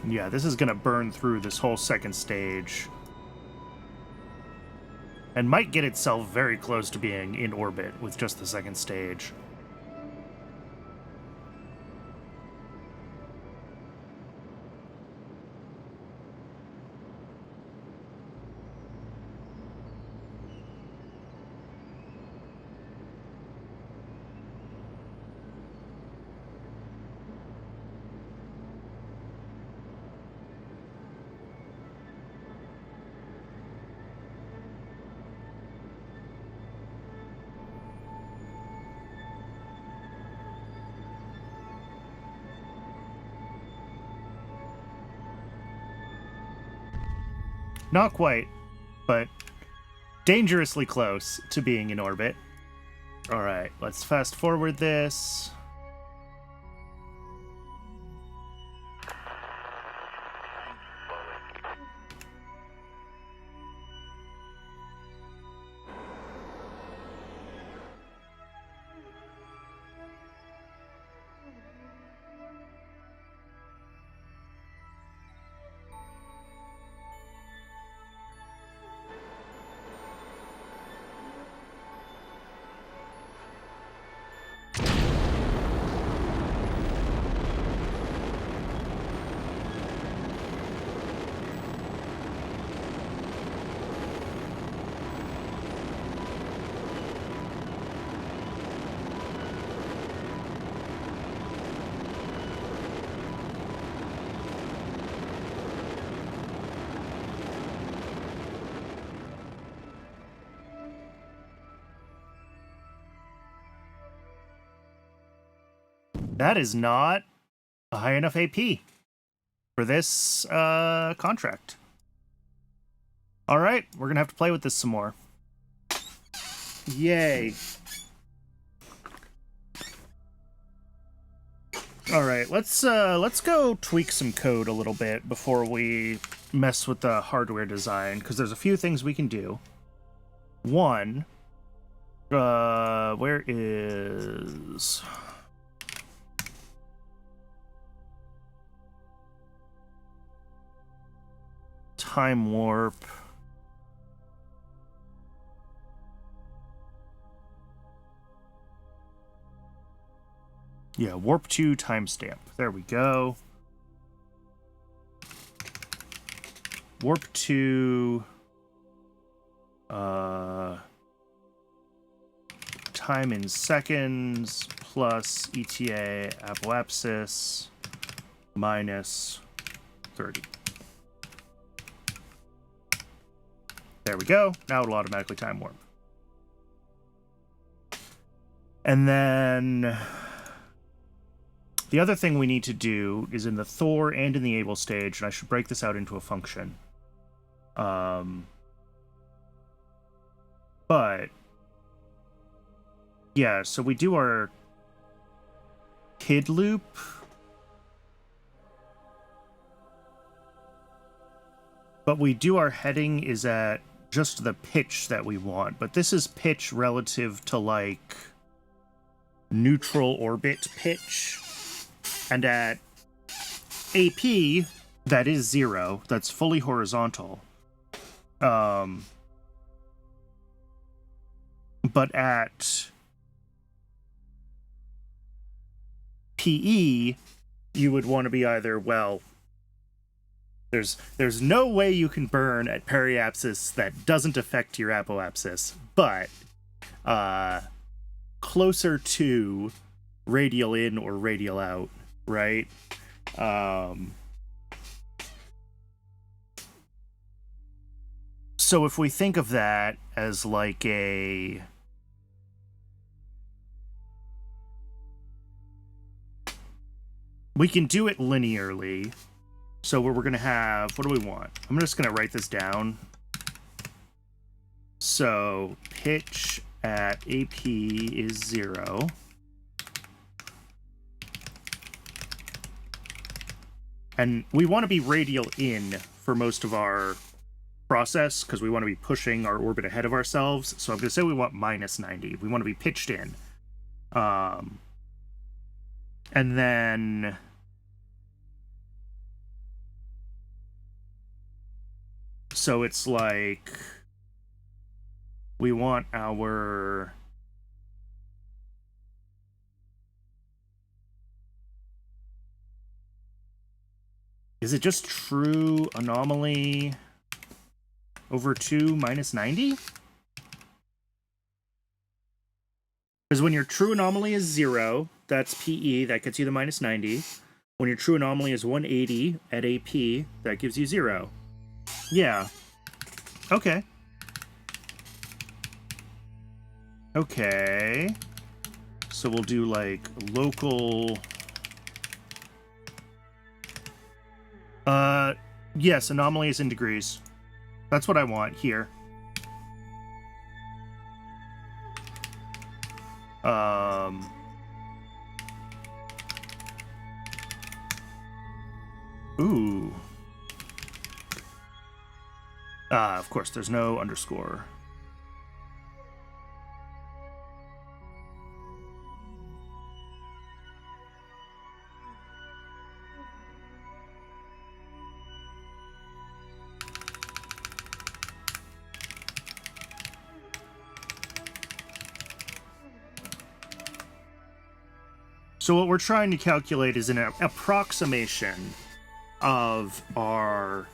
Yeah, this is going to burn through this whole second stage. and might get itself very close to being in orbit with just the second stage. Not quite, but dangerously close to being in orbit. All right, let's fast forward this. That is not a high enough AP for this contract. All right, we're gonna have to play with this some more. Yay. All right, let's go tweak some code a little bit before we mess with the hardware design, because there's a few things we can do. One, where is... time warp. Yeah, warp 2 timestamp. There we go. Warp 2 time in seconds plus ETA apoapsis minus 30. There we go. Now it'll automatically time warp. And then the other thing we need to do is in the Thor and in the Able stage, and I should break this out into a function. But yeah, so we do our kid loop. But we do our heading is at just the pitch that we want. But this is pitch relative to, like, neutral orbit pitch. And at AP, that is 0. That's fully horizontal. But at PE, you would want to be either, well... There's no way you can burn at periapsis that doesn't affect your apoapsis, but closer to radial in or radial out, right? So if we think of that as like a... we can do it linearly. So we're going to have, what do we want? I'm just going to write this down. So pitch at AP is 0. And we want to be radial in for most of our process, because we want to be pushing our orbit ahead of ourselves. So I'm going to say we want minus 90. We want to be pitched in. And then... so it's like we want our... Is it just true anomaly over 2 minus 90? Because when your true anomaly is 0, that's PE, that gets you the minus 90. When your true anomaly is 180 at AP, that gives you 0. Yeah. Okay. Okay. So we'll do, like, local... Yes, anomaly is in degrees. That's what I want here. Ooh. Of course, there's no underscore. So what we're trying to calculate is an approximation of our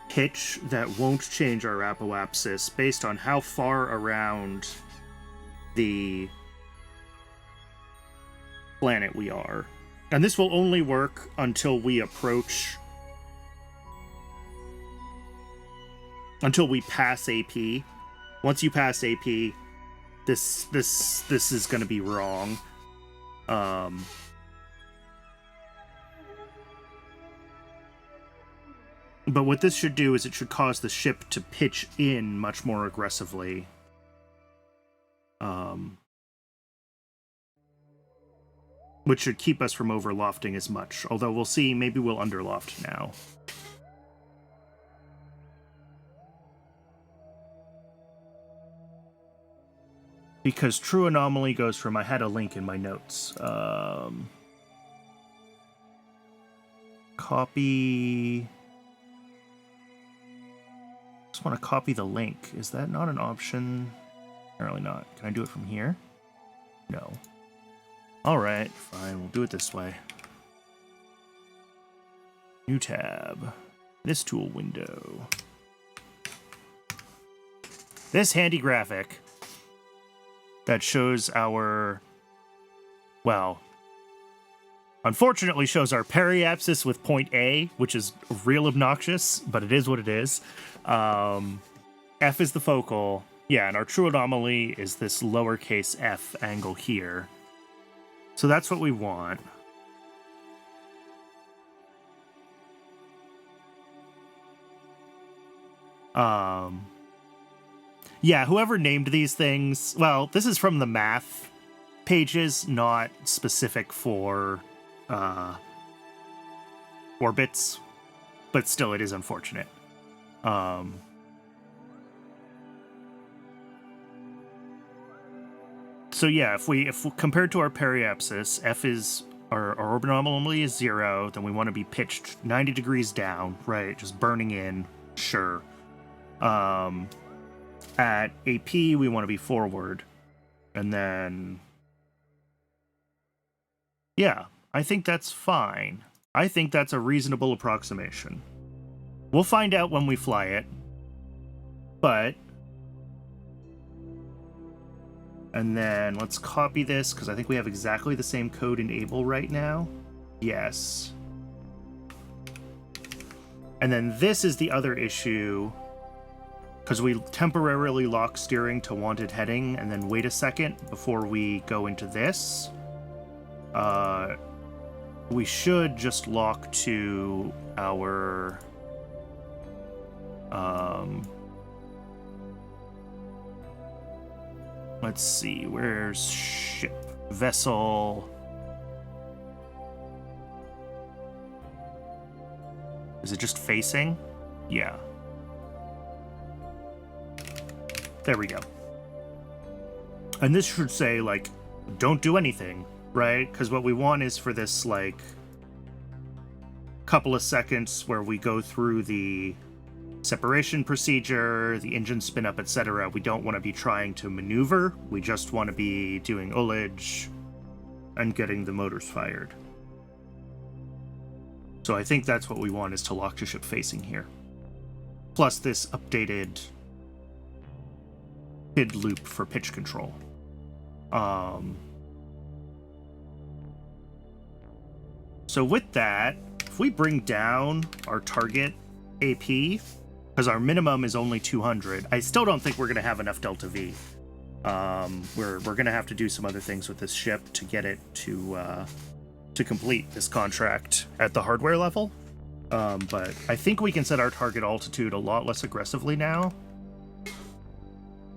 pitch that won't change our apoapsis based on how far around the planet we are. And this will only work until we approach... until we pass AP. Once you pass AP, this is going to be wrong. But what this should do is it should cause the ship to pitch in much more aggressively. Which should keep us from overlofting as much. Although we'll see, maybe we'll underloft now. Because true anomaly goes from, I had a link in my notes. Copy. Just want to copy the link. Is that not an option? Apparently not. Can I do it from here? No. Alright, fine. We'll do it this way. New tab. This tool window. This handy graphic that shows our, well, unfortunately shows our periapsis with point A, which is real obnoxious, but it is what it is. F is the focal. Yeah, and our true anomaly is this lowercase f angle here. So that's what we want. Yeah, whoever named these things, well, this is from the math pages, not specific for orbits, but still it is unfortunate. So yeah, if we compared to our periapsis, F is our orbital anomaly is 0, then we want to be pitched 90 degrees down, right? Just burning in, sure. At AP, we want to be forward. And then... yeah, I think that's fine. I think that's a reasonable approximation. We'll find out when we fly it. But... and then let's copy this, because I think we have exactly the same code in Able right now. Yes. And then this is the other issue... because we temporarily lock steering to wanted heading and then wait a second before we go into this. We should just lock to our... let's see, where's ship? Vessel... is it just facing? Yeah. There we go. And this should say, like, don't do anything, right? Because what we want is for this, like, couple of seconds where we go through the separation procedure, the engine spin up, etc. We don't want to be trying to maneuver. We just want to be doing ullage and getting the motors fired. So I think that's what we want, is to lock to ship facing here. Plus this updated PID loop for pitch control. So with that, if we bring down our target AP, because our minimum is only 200, I still don't think we're going to have enough Delta V. We're going to have to do some other things with this ship to get it to complete this contract at the hardware level. But I think we can set our target altitude a lot less aggressively now.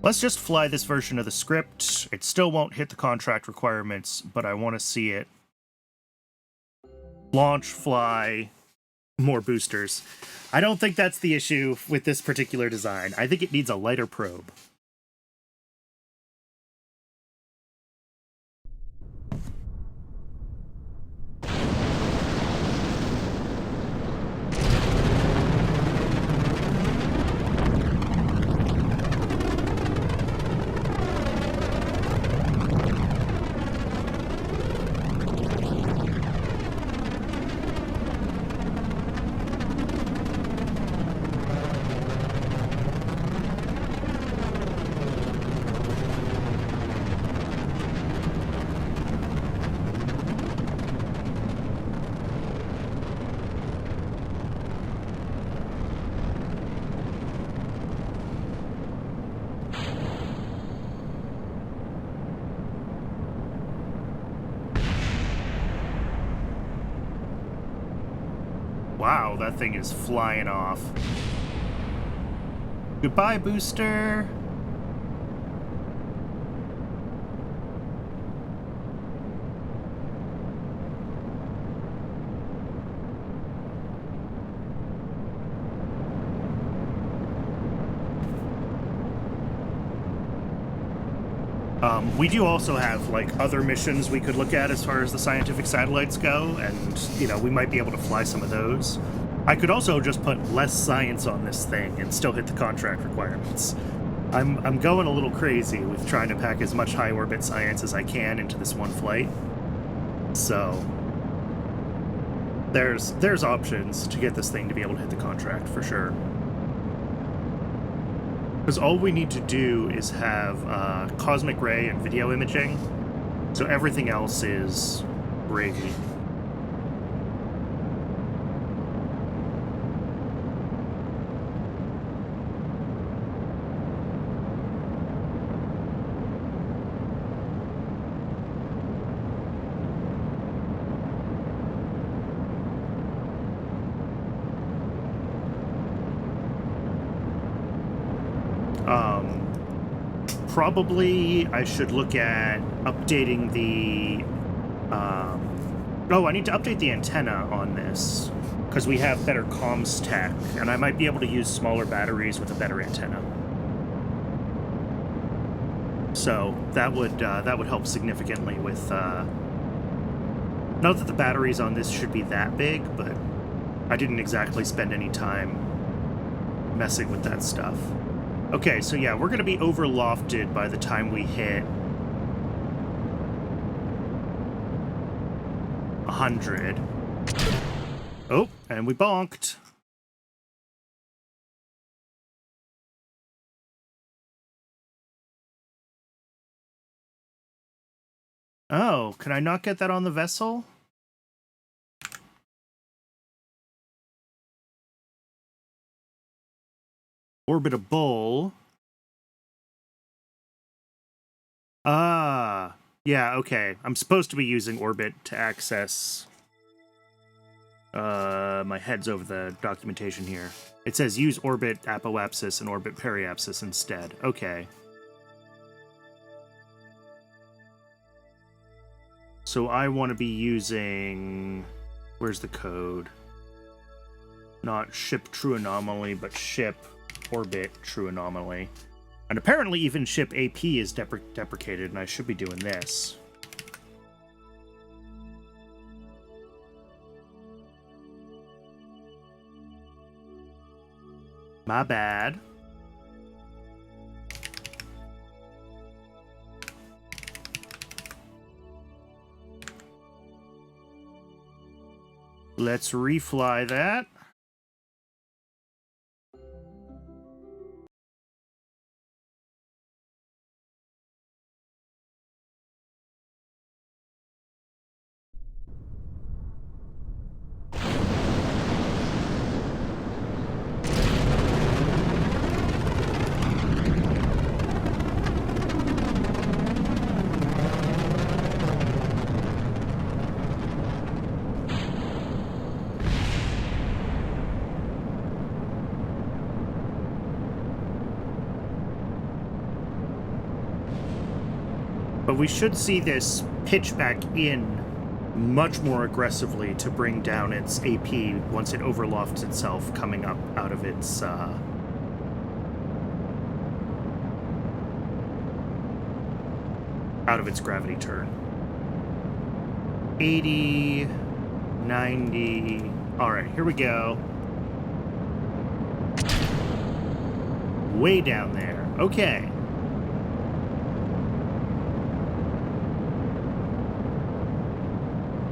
Let's just fly this version of the script. It still won't hit the contract requirements, but I want to see it launch, fly, more boosters. I don't think that's the issue with this particular design. I think it needs a lighter probe. Wow, that thing is flying off. Goodbye, booster. We do also have, like, other missions we could look at as far as the scientific satellites go, and, you know, we might be able to fly some of those. I could also just put less science on this thing and still hit the contract requirements. I'm going a little crazy with trying to pack as much high orbit science as I can into this one flight. So there's options to get this thing to be able to hit the contract for sure. Because all we need to do is have cosmic ray and video imaging, so everything else is gravy. Probably I should look at updating the... Oh, I need to update the antenna on this, because we have better comms tech, and I might be able to use smaller batteries with a better antenna. So that would help significantly with... Not that the batteries on this should be that big, but I didn't exactly spend any time messing with that stuff. Okay, so yeah, we're going to be over-lofted by the time we hit 100. Oh, and we bonked. Oh, can I not get that on the vessel? Orbitable. Ah, yeah, okay. I'm supposed to be using orbit to access... my head's over the documentation here. It says use orbit apoapsis and orbit periapsis instead. Okay. So I want to be using... Where's the code? Not ship true anomaly, but ship orbit true anomaly. And apparently even ship AP is deprecated, and I should be doing this. My bad. Let's refly that. But we should see this pitch back in much more aggressively to bring down its AP once it overlofts itself coming up out of its gravity turn. 80, 90. All right, here we go. Way down there. Okay.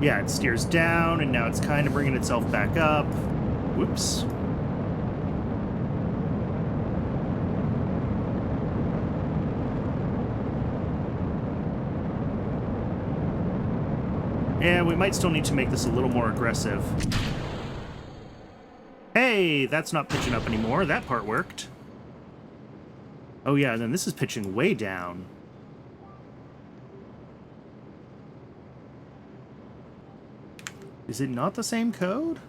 Yeah, it steers down, and now it's kind of bringing itself back up. Whoops. Yeah, we might still need to make this a little more aggressive. Hey, that's not pitching up anymore. That part worked. Oh yeah, and then this is pitching way down. Is it not the same code?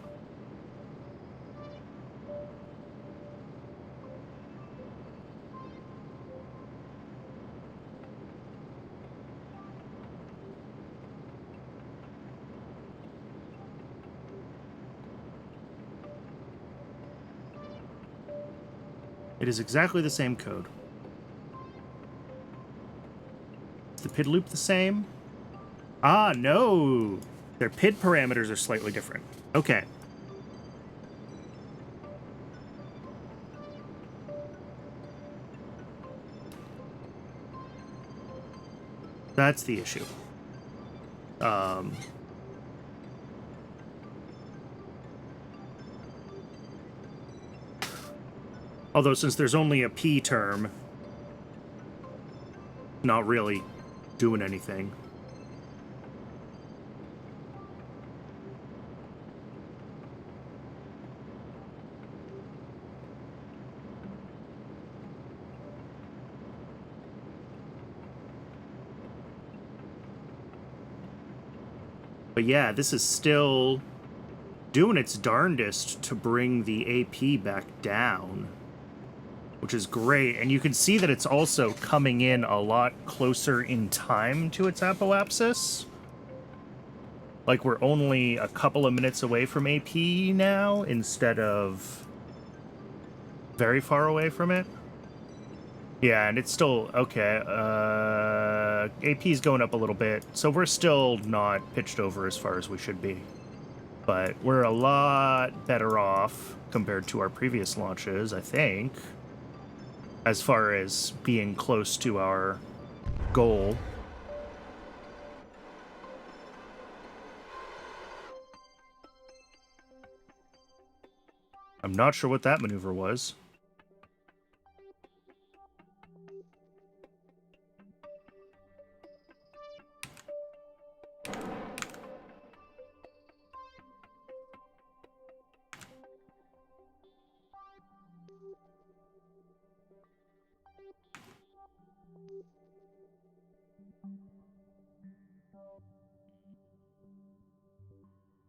It is exactly the same code. Is the PID loop the same? Ah, no! Their PID parameters are slightly different. Okay. That's the issue. Although since there's only a P term, not really doing anything. But yeah, this is still doing its darndest to bring the AP back down, which is great. And you can see that it's also coming in a lot closer in time to its apoapsis. Like, we're only a couple of minutes away from AP now, instead of very far away from it. Yeah, and it's still, okay, AP's going up a little bit, so we're still not pitched over as far as we should be. But we're a lot better off compared to our previous launches, I think, as far as being close to our goal. I'm not sure what that maneuver was.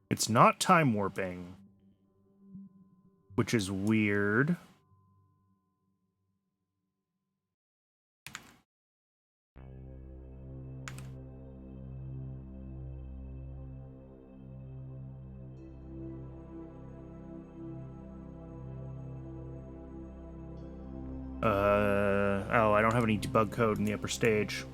It's not time warping, which is weird. Oh, I don't have any debug code in the upper stage.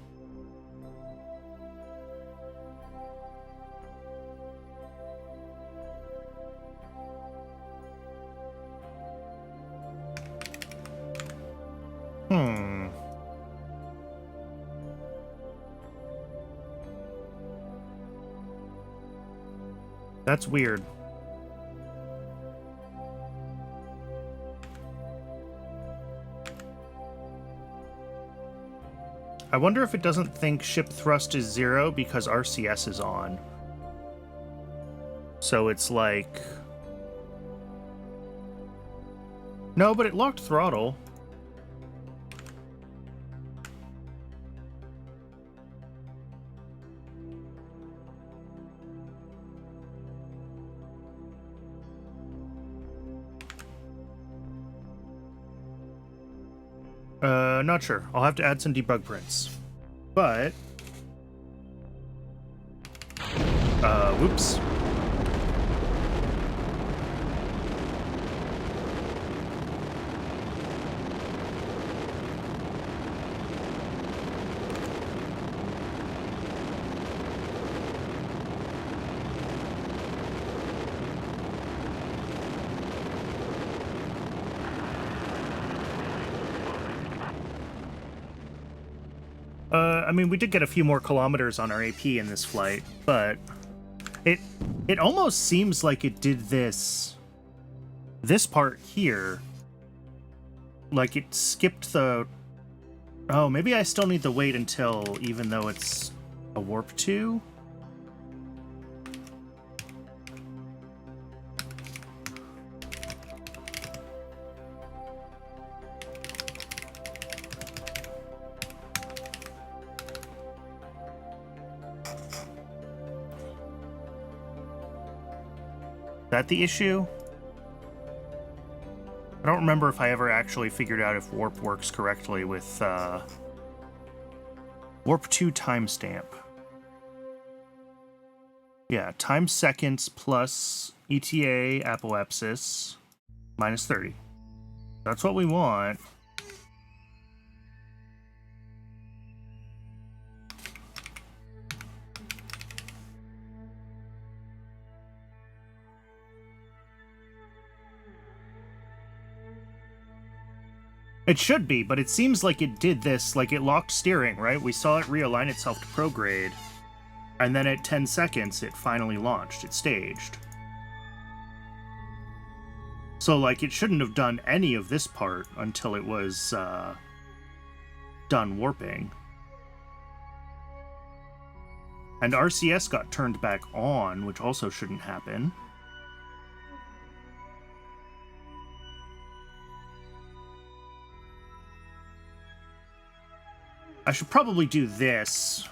That's weird. I wonder if it doesn't think ship thrust is 0 because RCS is on. So it's like... No, but it locked throttle. Not sure. I'll have to add some debug prints. But... whoops. I mean, we did get a few more kilometers on our AP in this flight, but it almost seems like it did this part here. Like it skipped the... Oh, maybe I still need to wait until, even though it's a warp 2? That the issue? I don't remember if I ever actually figured out if warp works correctly with warp 2 timestamp. Yeah, time seconds plus ETA apoapsis minus 30. That's what we want. It should be, but it seems like it did this, like it locked steering, right? We saw it realign itself to prograde, and then at 10 seconds, it finally launched. It staged. So, like, it shouldn't have done any of this part until it was, done warping. And RCS got turned back on, which also shouldn't happen. I should probably do this,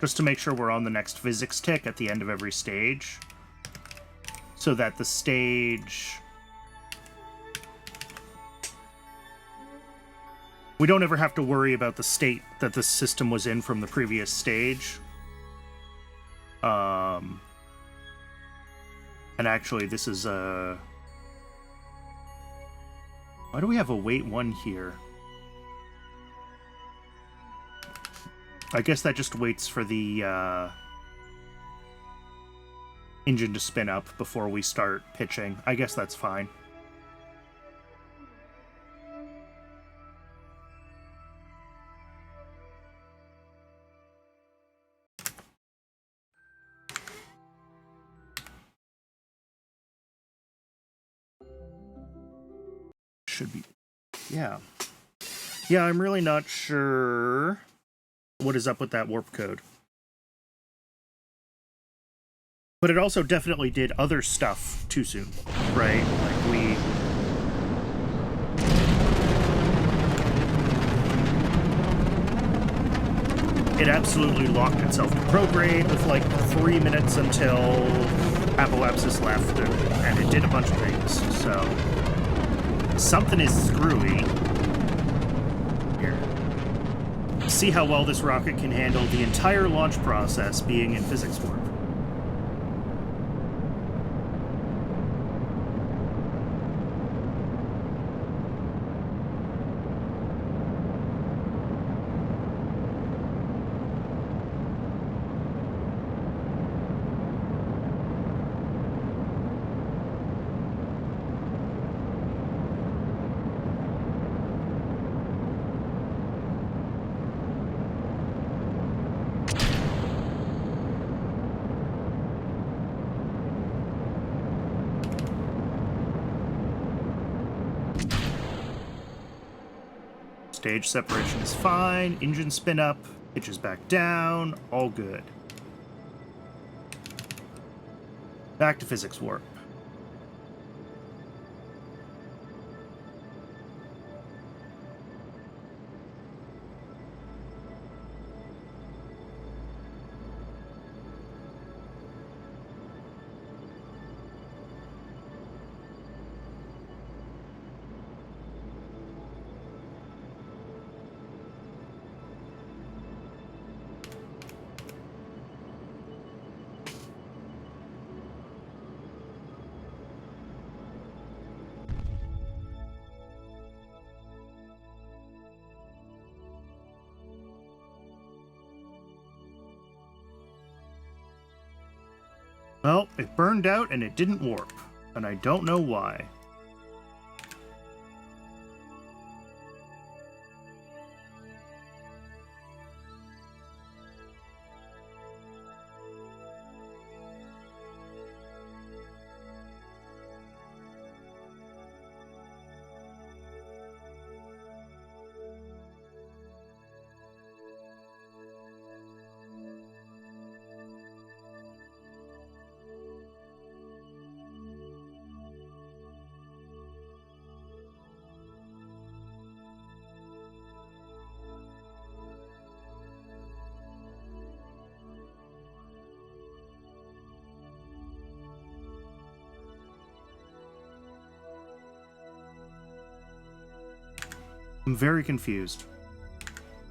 just to make sure we're on the next physics tick at the end of every stage, so that the stage... We don't ever have to worry about the state that the system was in from the previous stage. And actually, this is a... Why do we have a wait 1 here? I guess that just waits for the engine to spin up before we start pitching. I guess that's fine. Should be. Yeah. Yeah, I'm really not sure what is up with that warp code. But it also definitely did other stuff too soon, right? Like we... It absolutely locked itself to prograde with like 3 minutes until apoapsis left, and it did a bunch of things, so... Something is screwy. Here. See how well this rocket can handle the entire launch process being in physics warp. Stage separation is fine. Engine spin up. Pitches back down. All good. Back to physics warp. Well, it burned out and it didn't warp, and I don't know why. I'm very confused.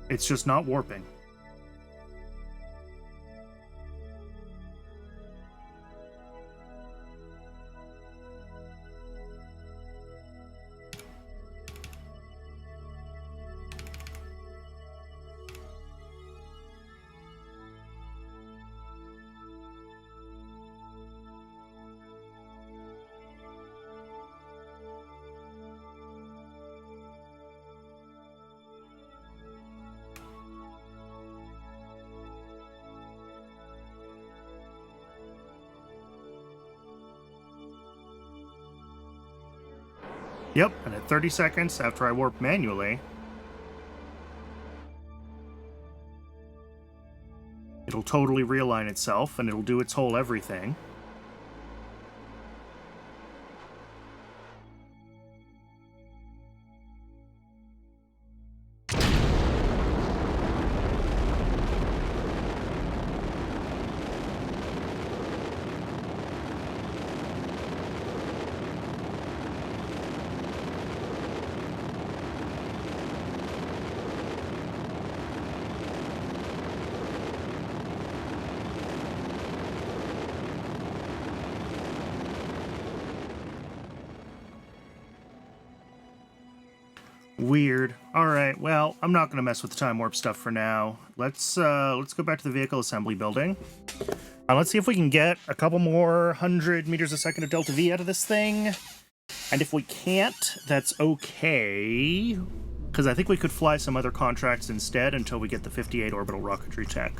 It's just not warping. Yep, and at 30 seconds after I warp manually, it'll totally realign itself and it'll do its whole everything. Weird. Alright, well, I'm not going to mess with the time warp stuff for now. Let's go back to the vehicle assembly building. Let's see if we can get a couple more 100 meters a second of delta V out of this thing. And if we can't, that's okay. Because I think we could fly some other contracts instead until we get the 58 orbital rocketry tech.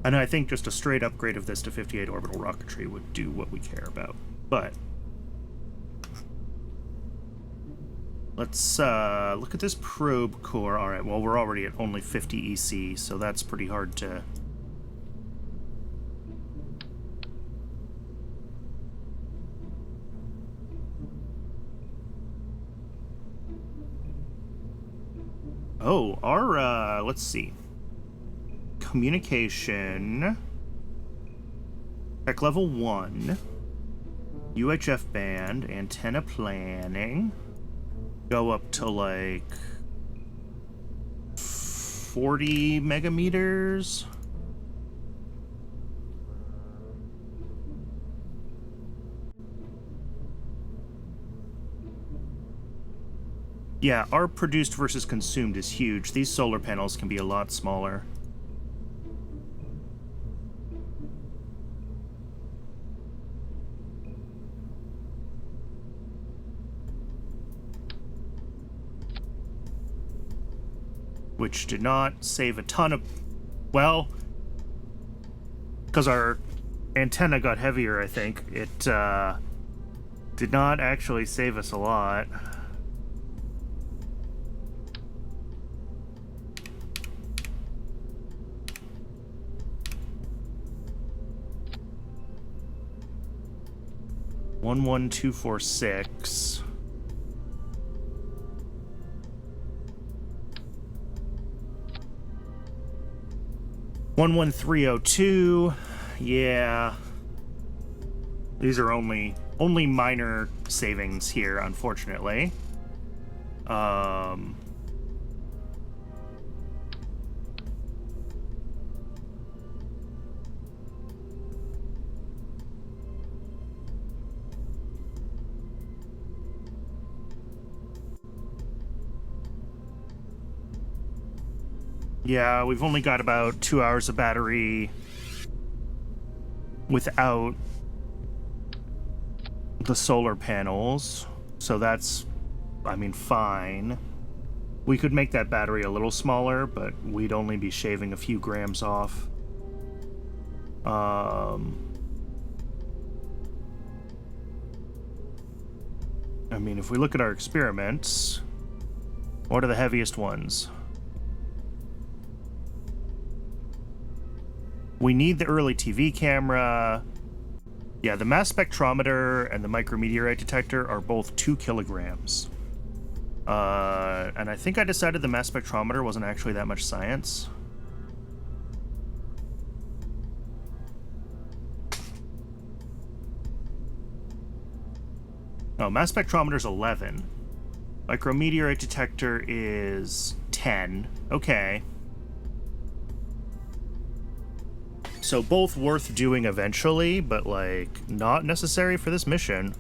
And I think just a straight upgrade of this to 58 orbital rocketry would do what we care about. But let's look at this probe core. Alright, well, we're already at only 50 EC, so that's pretty hard to... Oh, our, let's see. Communication. Tech level 1. UHF band, antenna planning. Go up to like 40 megameters. Yeah, our produced versus consumed is huge. These solar panels can be a lot smaller. Which did not save a ton of... Well, because our antenna got heavier, I think. It did not actually save us a lot. 11246. $11302. Yeah. These are only minor savings here, unfortunately. Yeah, we've only got about 2 hours of battery without the solar panels, so that's, I mean, fine. We could make that battery a little smaller, but we'd only be shaving a few grams off. I mean, if we look at our experiments, what are the heaviest ones? We need the early TV camera. Yeah, the mass spectrometer and the micrometeorite detector are both 2 kilograms. And I think I decided the mass spectrometer wasn't actually that much science. Oh, mass spectrometer's 11. Micrometeorite detector is 10. Okay. So both worth doing eventually, but, like, not necessary for this mission.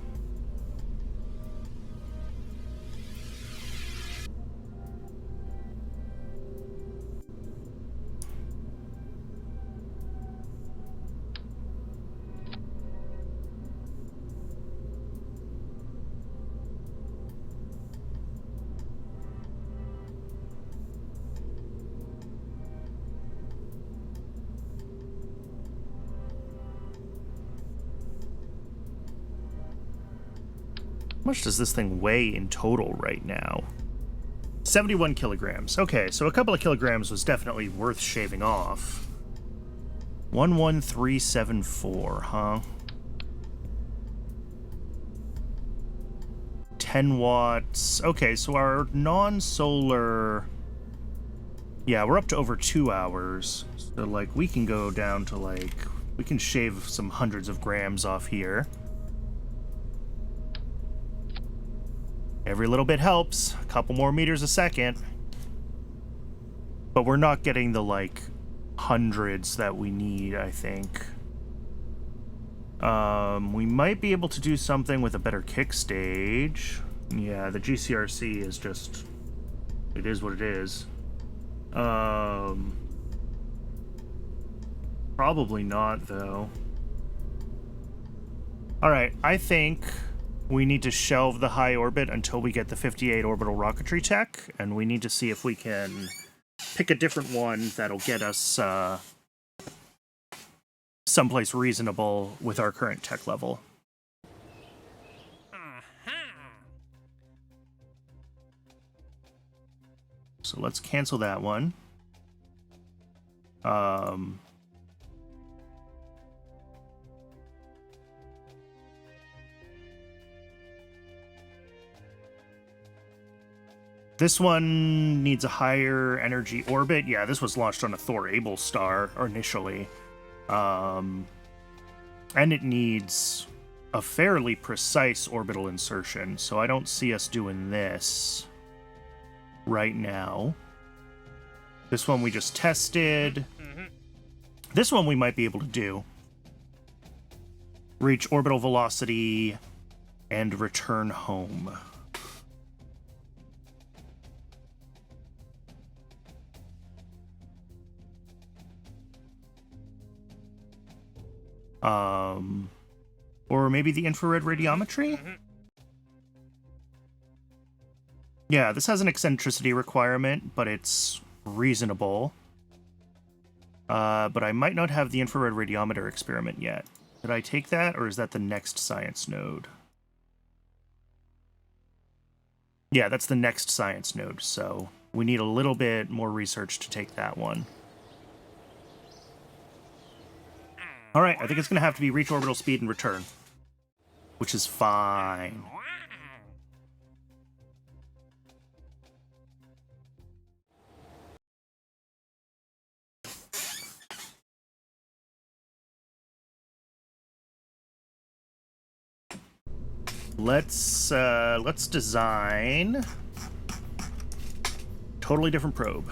How much does this thing weigh in total right now? 71 kilograms. Okay, so a couple of kilograms was definitely worth shaving off. 11374, huh? 10 watts. Okay, so our non-solar... Yeah, we're up to over 2 hours. So, like, we can go down to, like... We can shave some hundreds of grams off here. Every little bit helps. A couple more meters a second. But we're not getting the, like, hundreds that we need, I think. We might be able to do something with a better kick stage. Yeah, the GCRC is just... It is what it is. Probably not, though. Alright, I think... we need to shelve the high orbit until we get the 58 orbital rocketry tech, and we need to see if we can pick a different one that'll get us someplace reasonable with our current tech level. So let's cancel that one. This one needs a higher energy orbit. Yeah, this was launched on a Thor Able star initially. And it needs a fairly precise orbital insertion, so I don't see us doing this right now. This one we just tested. This one we might be able to do. Reach orbital velocity and return home. Or maybe the infrared radiometry? Yeah, this has an eccentricity requirement, but it's reasonable. But I might not have the infrared radiometer experiment yet. Did I take that, or is that the next science node? Yeah, that's the next science node, so we need a little bit more research to take that one. Alright, I think it's going to have to be reach orbital speed and return. which is fine. Let's design totally different probe.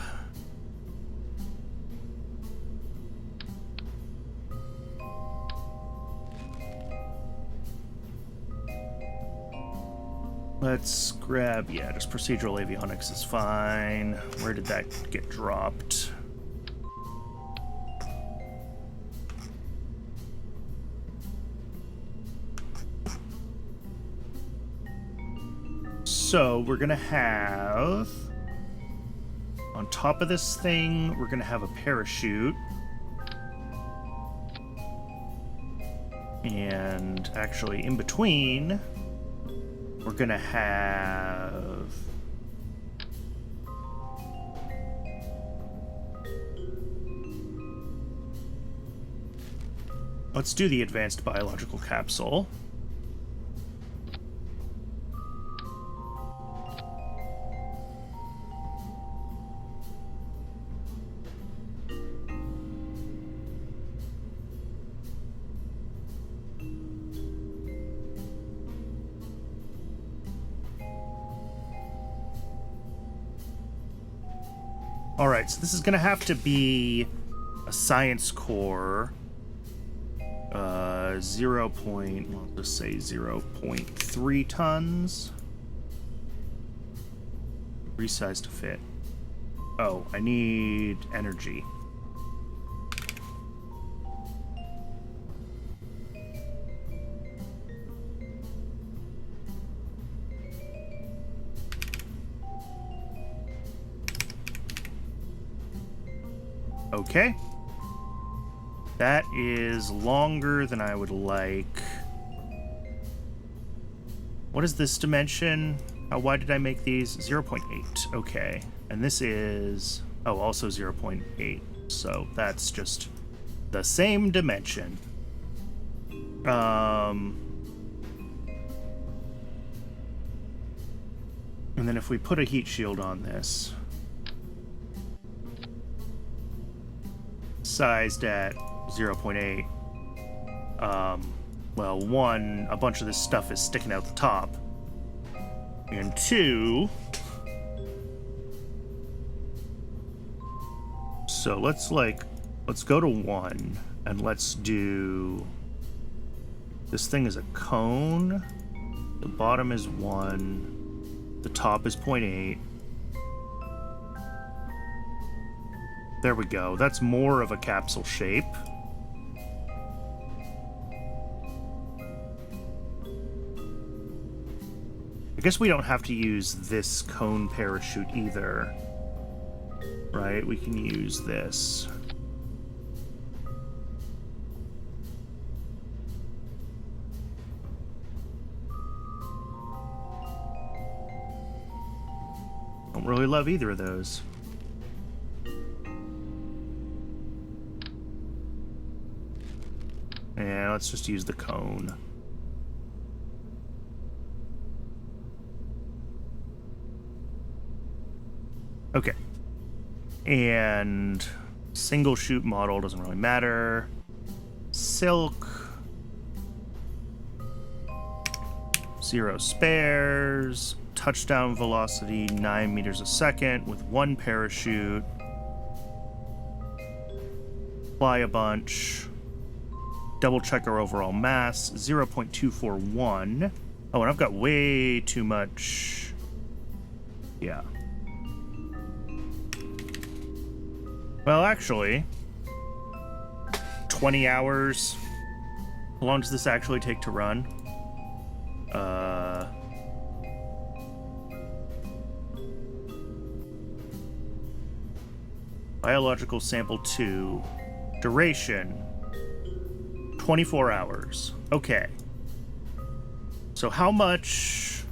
Let's grab, yeah, just procedural avionics is fine. Where did that get dropped? So we're gonna have, on top of this thing, we're gonna have a parachute. And actually in between, we're gonna have let's do the advanced biological capsule. Alright, so this is going to have to be a science core. 0.3 tons. Resize to fit. Oh, I need energy. Okay. That is longer than I would like. What is this dimension? How wide did I make these? 0.8. Okay. And this is... oh, also 0.8. So that's just the same dimension. And then if we put a heat shield on this... sized at 0.8. Well, one, a bunch of this stuff is sticking out the top. And two... so let's go to 1, and let's do... this thing is a cone. The bottom is 1. The top is 0.8. There we go. That's more of a capsule shape. I guess we don't have to use this cone parachute either. Right? We can use this. Don't really love either of those. Yeah, let's just use the cone. Okay. And single chute model doesn't really matter. Silk. 0 spares. Touchdown velocity 9 meters a second with 1 parachute. Fly a bunch. Double check our overall mass, 0.241. Oh, and I've got way too much. Yeah. Well, actually, 20 hours. How long does this actually take to run? Biological sample 2. Duration. 24 hours. Okay. So how much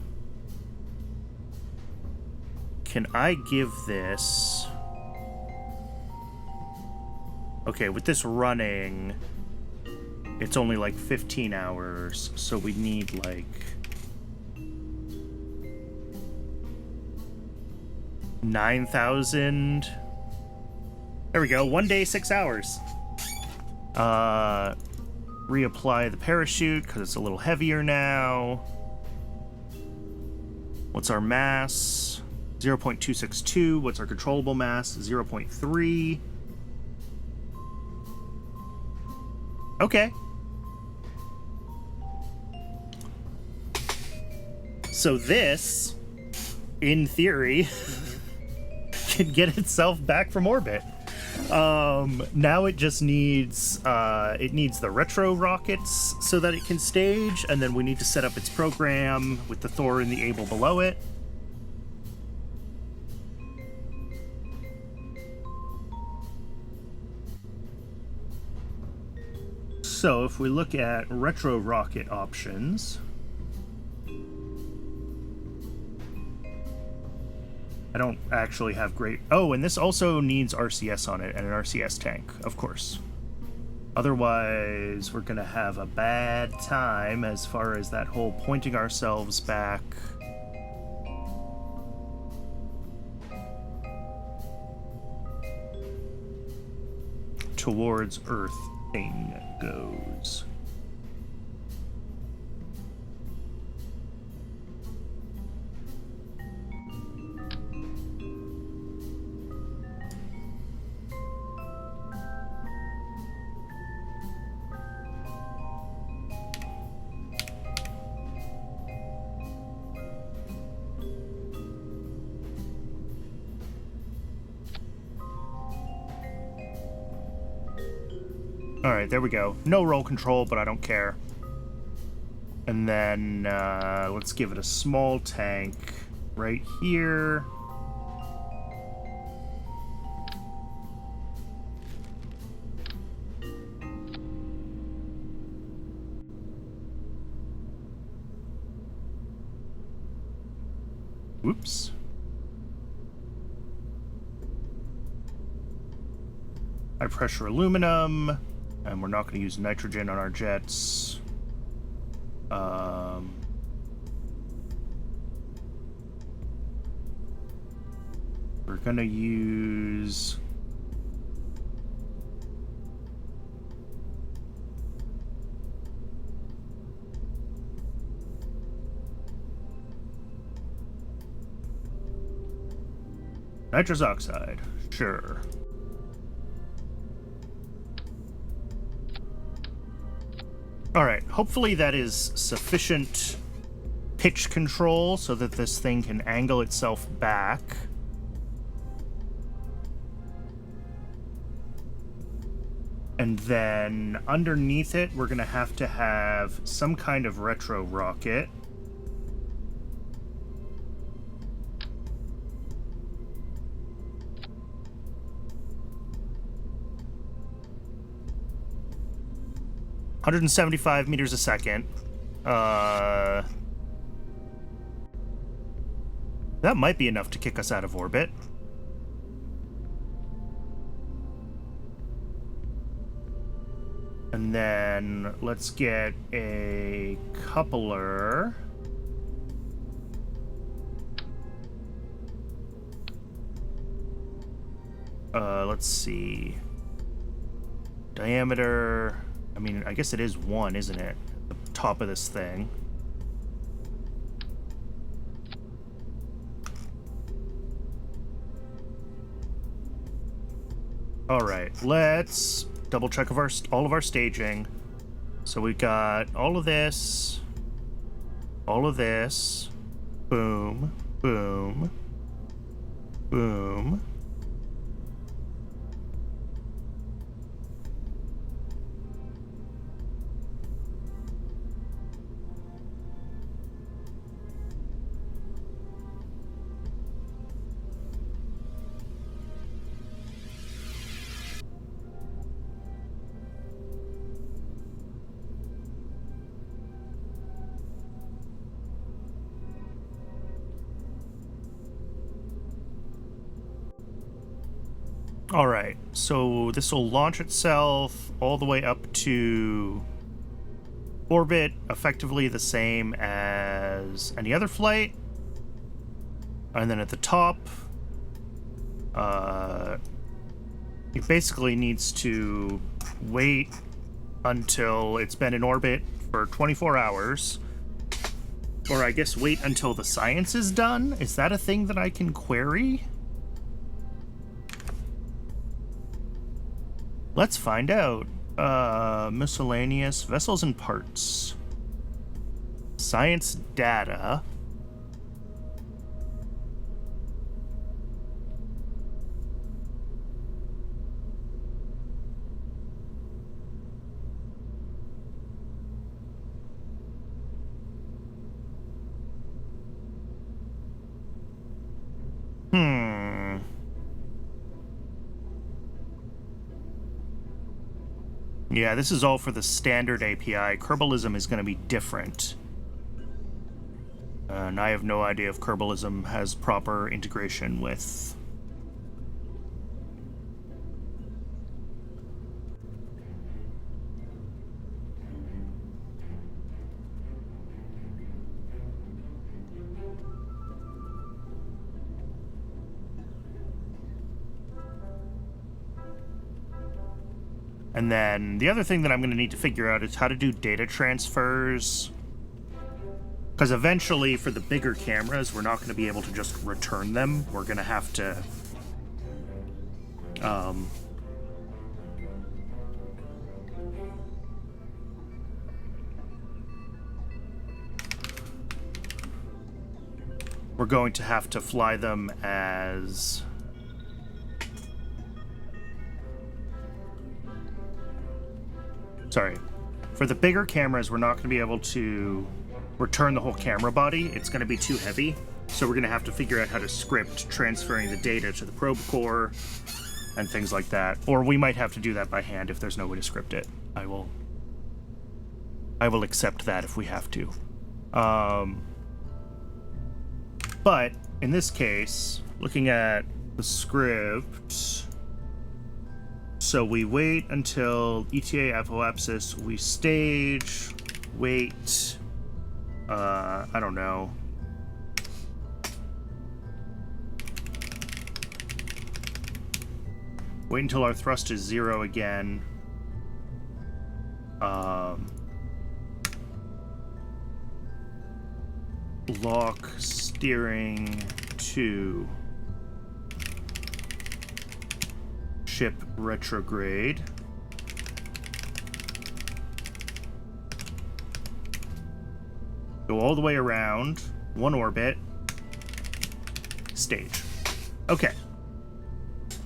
can I give this? Okay, with this running, It's only like 15 hours, so we need like 9,000. There we go. 1 day, 6 hours. Reapply the parachute because it's a little heavier now. What's our mass? 0.262. What's our controllable mass? 0.3. Okay. So this, in theory, can get itself back from orbit. Now it just needs the retro rockets so that it can stage, and then we need to set up its program with the Thor and the Able below it. So if we look at retro rocket options, I don't actually have great... Oh, and this also needs RCS on it, and an RCS tank, of course. Otherwise, we're going to have a bad time as far as that whole pointing ourselves back. Towards Earth thing goes. Alright, there we go. No roll control, but I don't care. And then, let's give it a small tank right here. Whoops. High pressure aluminum. And we're not going to use nitrogen on our jets. We're going to use... nitrous oxide. Sure. Alright, hopefully that is sufficient pitch control so that this thing can angle itself back. And then underneath it, we're going to have some kind of retro rocket. ...175 meters a second. That might be enough to kick us out of orbit. And then let's get a coupler. Let's see. Diameter... I mean, I guess it is 1, isn't it? The top of this thing. Alright, let's double check of all of our staging. So we've got all of this, boom, boom, boom. Alright, so this will launch itself all the way up to orbit effectively the same as any other flight. And then at the top, it basically needs to wait until it's been in orbit for 24 hours. Or I guess wait until the science is done? Is that a thing that I can query? Let's find out. Miscellaneous vessels and parts. Science data. Yeah, this is all for the standard API. Kerbalism is going to be different. And I have no idea if Kerbalism has proper integration with... And then the other thing that I'm going to need to figure out is how to do data transfers. Because eventually, for the bigger cameras, we're not going to be able to just return them. We're going to have to... we're going to have to fly them as... Sorry. For the bigger cameras, we're not going to be able to return the whole camera body. It's going to be too heavy. So we're going to have to figure out how to script transferring the data to the probe core and things like that. Or we might have to do that by hand if there's no way to script it. I will accept that if we have to. But in this case, looking at the script... So we wait until ETA apoapsis, we stage, wait, I don't know. Wait until our thrust is 0 again. Lock steering to ship retrograde. Go all the way around, one orbit, stage. Okay.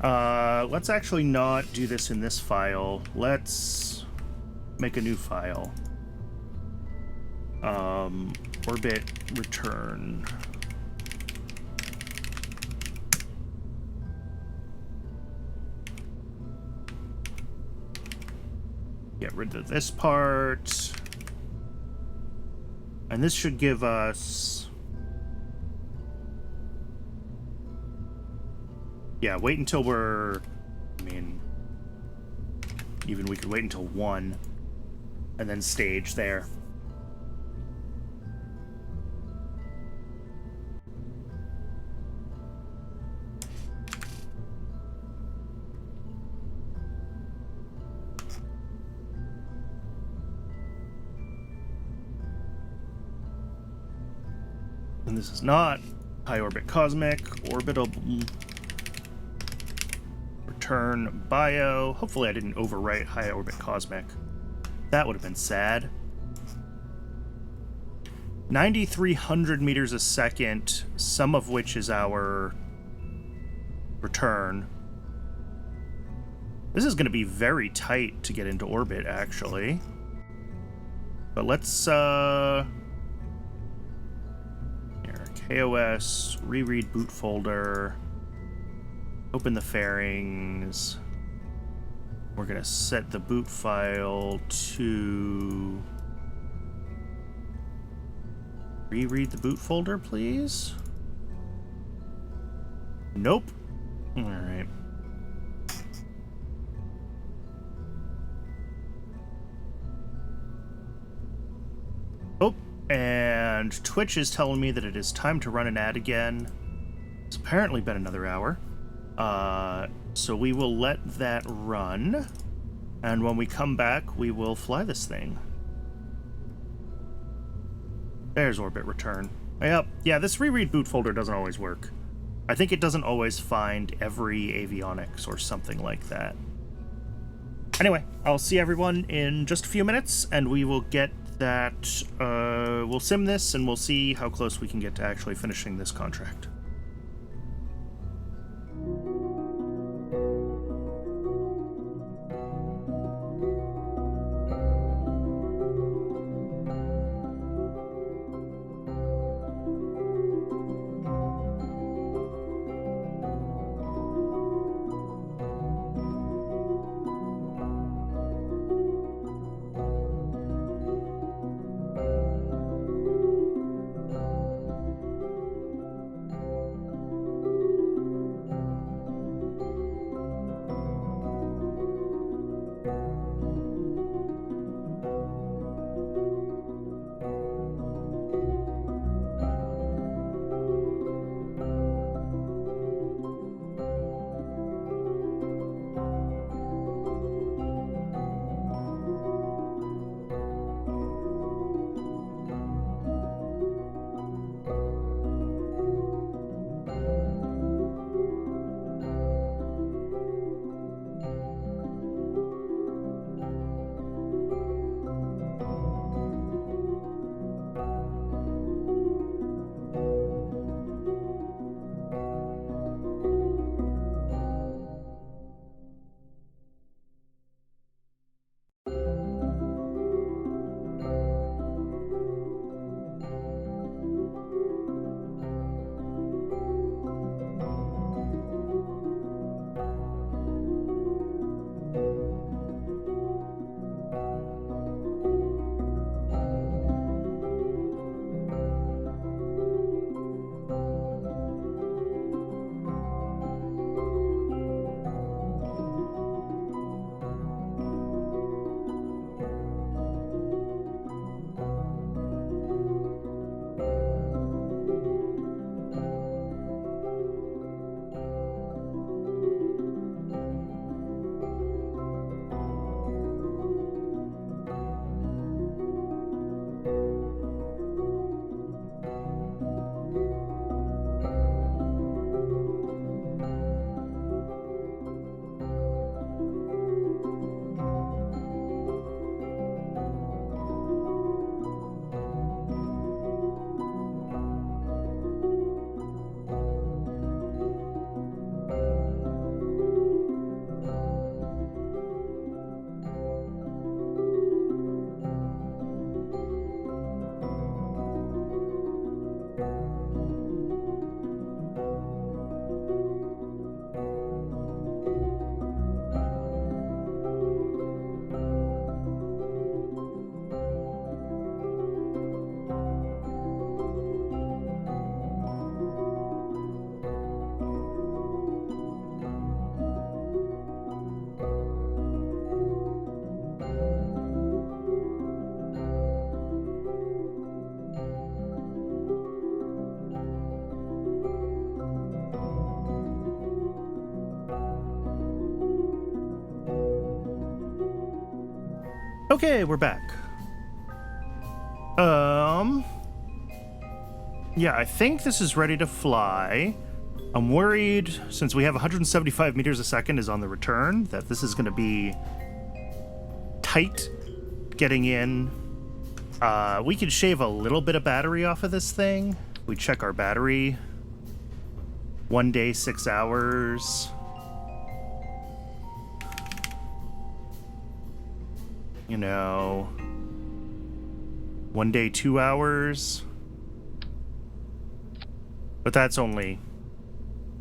Let's actually not do this in this file. Let's make a new file. Orbit return. Get rid of this part. And this should give us... Yeah, wait until we're... I mean... Even we could wait until 1. And then stage there. And this is not high orbit cosmic, orbital return bio. Hopefully I didn't overwrite high orbit cosmic. That would have been sad. 9,300 meters a second, some of which is our return. This is going to be very tight to get into orbit, actually. But let's, here, KOS, reread boot folder, open the fairings. We're going to set the boot file to... Reread the boot folder, please? Nope. Alright. And Twitch is telling me that it is time to run an ad again. It's apparently been another hour. So we will let that run. And when we come back, we will fly this thing. There's orbit return. Yep. Yeah, this reread boot folder doesn't always work. I think it doesn't always find every avionics or something like that. Anyway, I'll see everyone in just a few minutes, and we will get that, we'll sim this, and we'll see how close we can get to actually finishing this contract. Okay, we're back. Yeah, I think this is ready to fly. I'm worried, since we have 175 meters a second is on the return, that this is going to be tight getting in. We could shave a little bit of battery off of this thing. We check our battery. 1 day, 6 hours. You know, 1 day, 2 hours. But that's only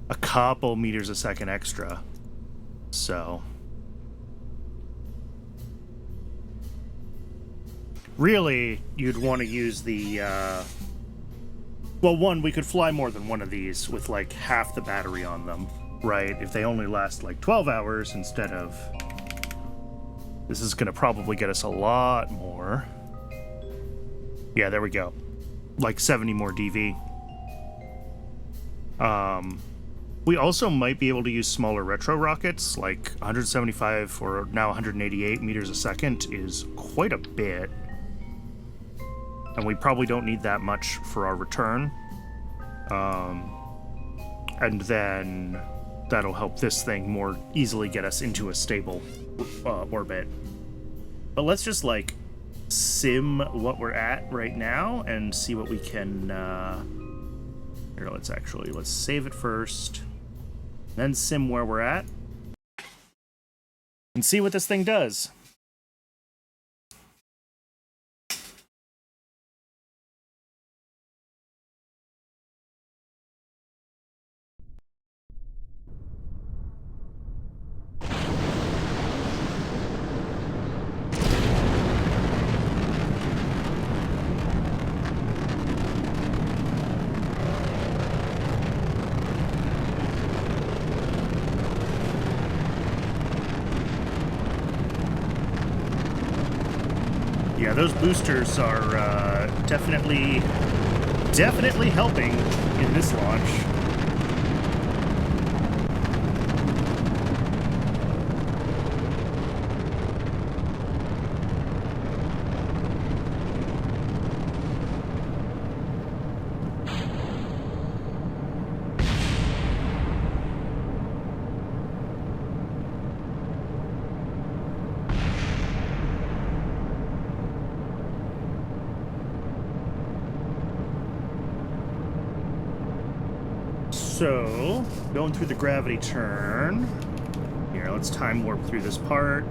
a couple meters a second extra. So really, you'd want to use the, well, one, we could fly more than one of these with like half the battery on them, right? If they only last like 12 hours instead of... This is going to probably get us a lot more. Yeah, there we go. Like 70 more DV. We also might be able to use smaller retro rockets, like 175 or now 188 meters a second is quite a bit. And we probably don't need that much for our return. And then that'll help this thing more easily get us into a stable orbit. But let's just, like, sim what we're at right now and see what we can... Here, let's save it first. Then sim where we're at. And see what this thing does. Yeah, those boosters are definitely helping in this launch. So, going through the gravity turn. Here, let's time warp through this part.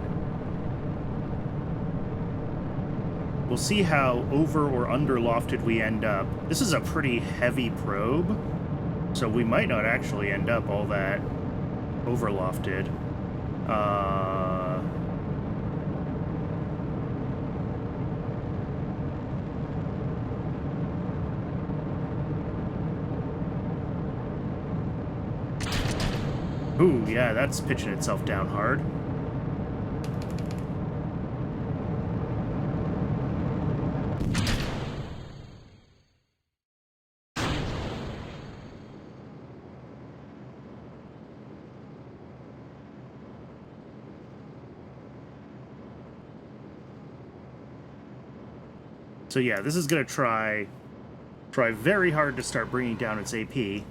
We'll see how over or under lofted we end up. This is a pretty heavy probe, so we might not actually end up all that over lofted. Ooh, yeah, that's pitching itself down hard. So yeah, this is gonna try very hard to start bringing down its AP.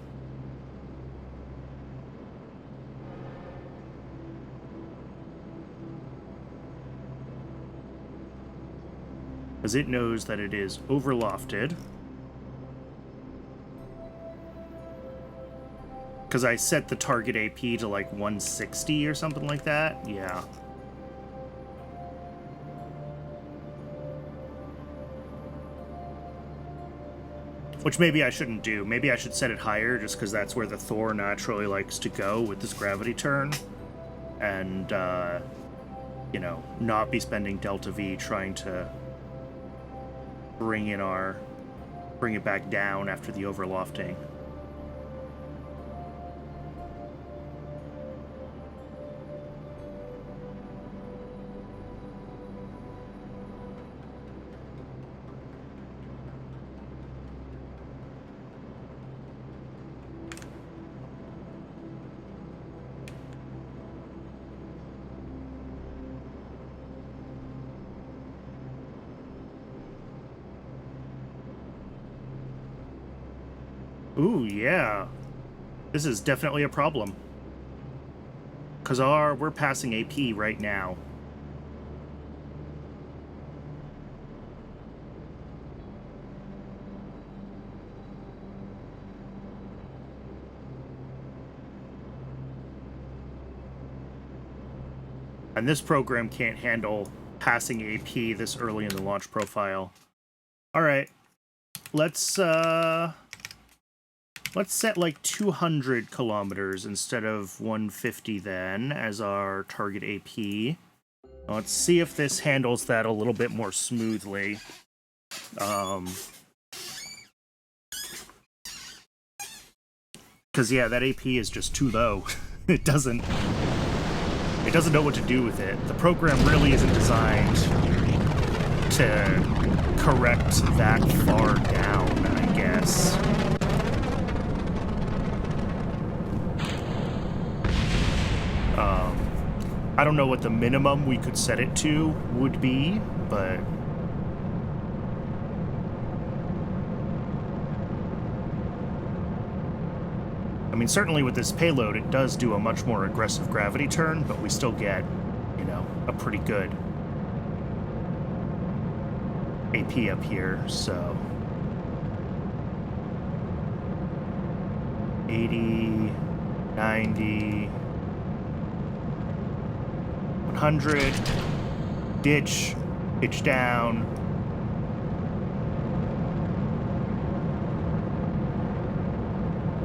As it knows that it is overlofted. Because I set the target AP to like 160 or something like that. Yeah. Which maybe I shouldn't do. Maybe I should set it higher just because that's where the Thor naturally likes to go with this gravity turn. And, you know, not be spending Delta V trying to bring it back down after the overlofting. Ooh, yeah. This is definitely a problem. Because we're passing AP right now. And this program can't handle passing AP this early in the launch profile. Alright. Let's set like 200 kilometers instead of 150 then as our target AP. Let's see if this handles that a little bit more smoothly. Because yeah, that AP is just too low. It doesn't know what to do with it. The program really isn't designed to correct that far down, I guess. I don't know what the minimum we could set it to would be, but... I mean, certainly with this payload, it does do a much more aggressive gravity turn, but we still get, you know, a pretty good AP up here, so... 80, 90... 100, ditch down.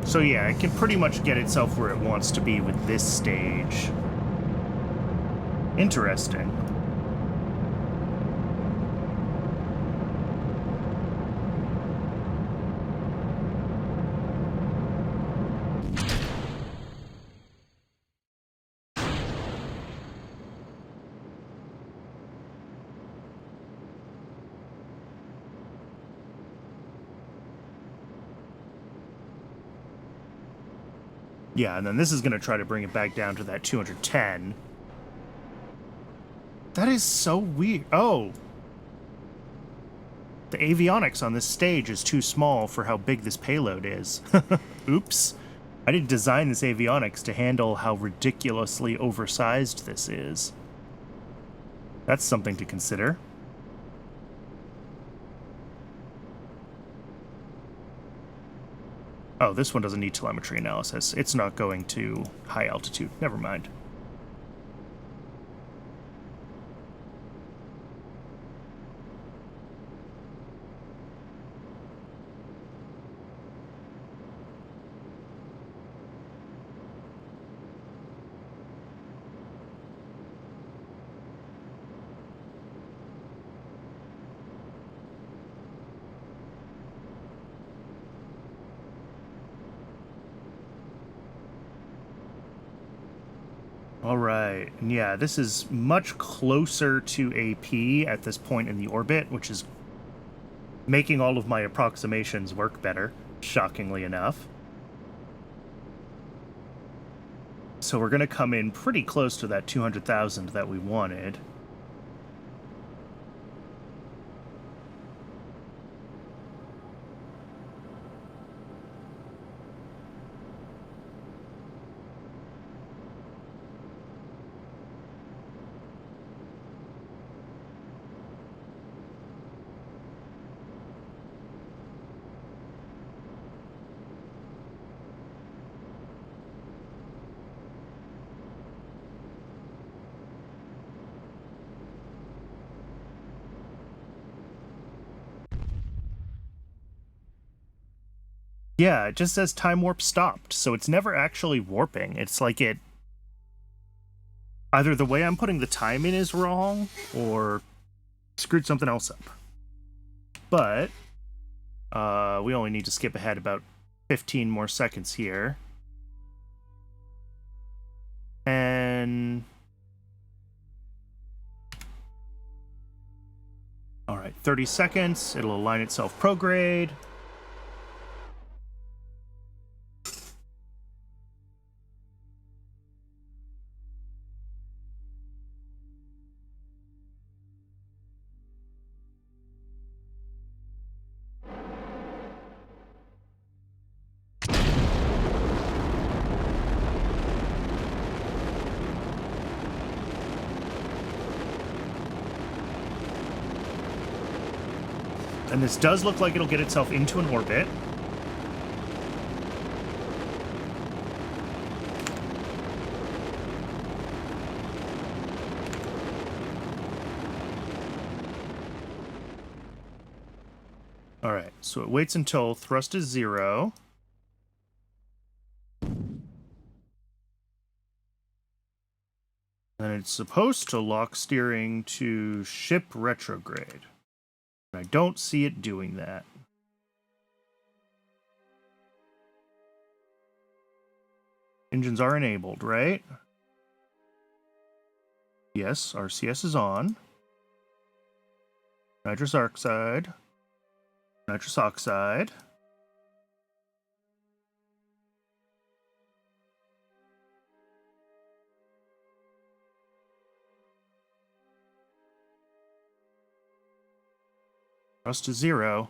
So yeah, it can pretty much get itself where it wants to be with this stage. Interesting. Yeah, and then this is going to try to bring it back down to that 210. That is so weird. Oh! The avionics on this stage is too small for how big this payload is. Oops. I didn't design this avionics to handle how ridiculously oversized this is. That's something to consider. Oh, this one doesn't need telemetry analysis. It's not going to high altitude. Never mind. All right, and yeah, this is much closer to AP at this point in the orbit, which is making all of my approximations work better, shockingly enough. So we're going to come in pretty close to that 200,000 that we wanted. Yeah, it just says time warp stopped, so it's never actually warping. It's like it... Either the way I'm putting the time in is wrong, or screwed something else up. But, we only need to skip ahead about 15 more seconds here. And... Alright, 30 seconds. It'll align itself prograde. And this does look like it'll get itself into an orbit. All right, so it waits until thrust is 0. And it's supposed to lock steering to ship retrograde. I don't see it doing that. Engines are enabled, right? Yes, RCS is on. Nitrous oxide. Nitrous oxide. Rust to 0.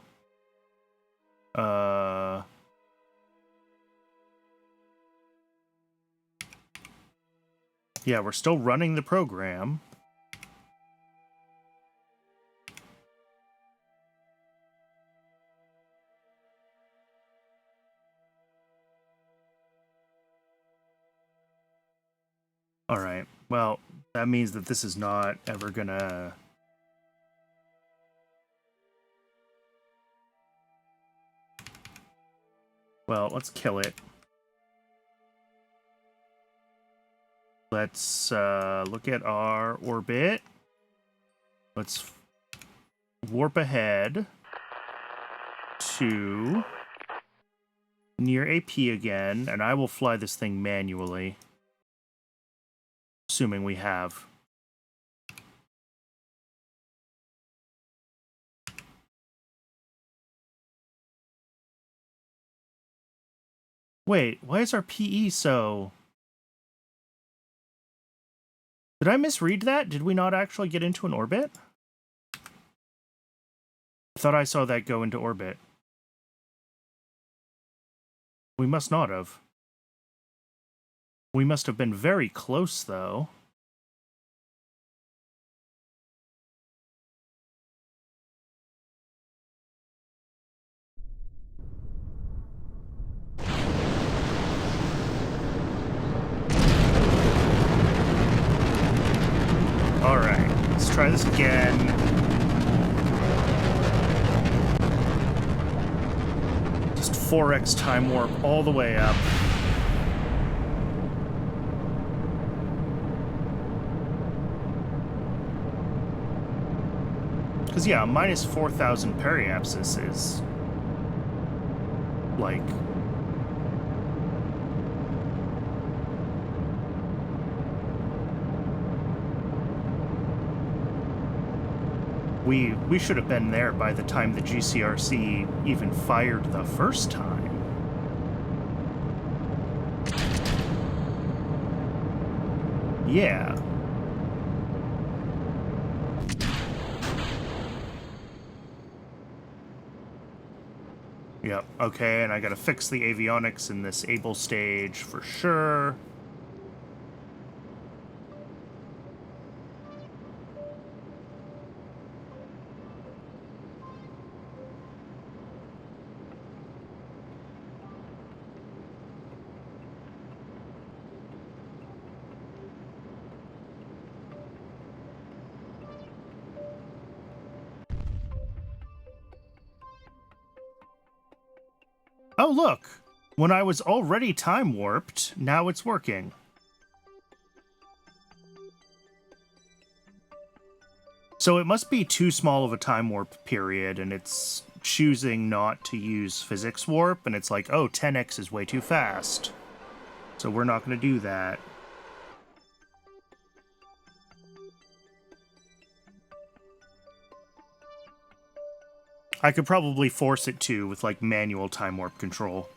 Yeah, we're still running the program. Alright, well, that means that this is not ever gonna... Well, let's kill it. Let's look at our orbit. Let's warp ahead to near AP again, and I will fly this thing manually. Assuming we have. Wait, why is our PE so... Did I misread that? Did we not actually get into an orbit? I thought I saw that go into orbit. We must not have. We must have been very close, though. Alright, let's try this again. Just 4x time warp all the way up. Because, yeah, minus 4,000 periapsis is... like... We should have been there by the time the GCRC even fired the first time. Yeah. Yep, okay, and I gotta fix the avionics in this able stage for sure. Oh, look! When I was already time warped, now it's working. So it must be too small of a time warp period, and it's choosing not to use physics warp, and it's like, oh, 10x is way too fast. So we're not going to do that. I could probably force it to with, like, manual time warp control.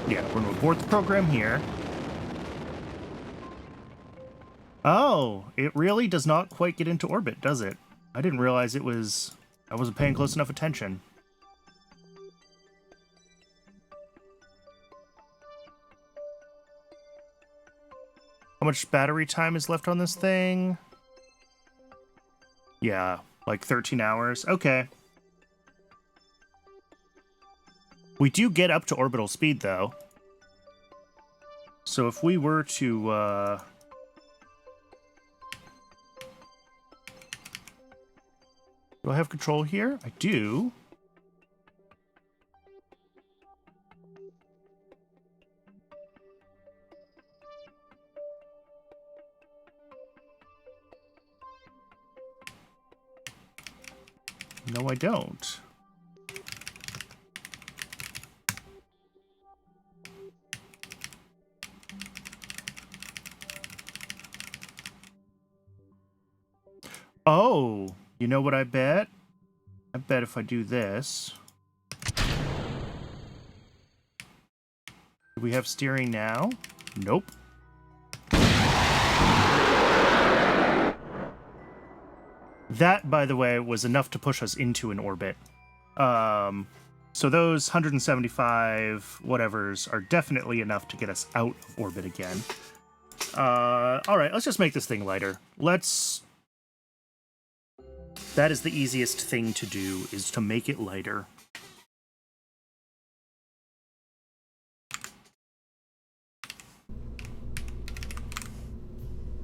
Yeah, we're going to abort the program here. Oh, it really does not quite get into orbit, does it? I didn't realize it was... I wasn't paying close enough attention. How much battery time is left on this thing? Yeah, like 13 hours. Okay. We do get up to orbital speed, though. So if we were to, do I have control here? I do. No, I don't. Oh, you know what I bet? I bet if I do this... Do we have steering now? Nope. That, by the way, was enough to push us into an orbit. So those 175 whatevers are definitely enough to get us out of orbit again. All right, let's just make this thing lighter. That is the easiest thing to do, is to make it lighter.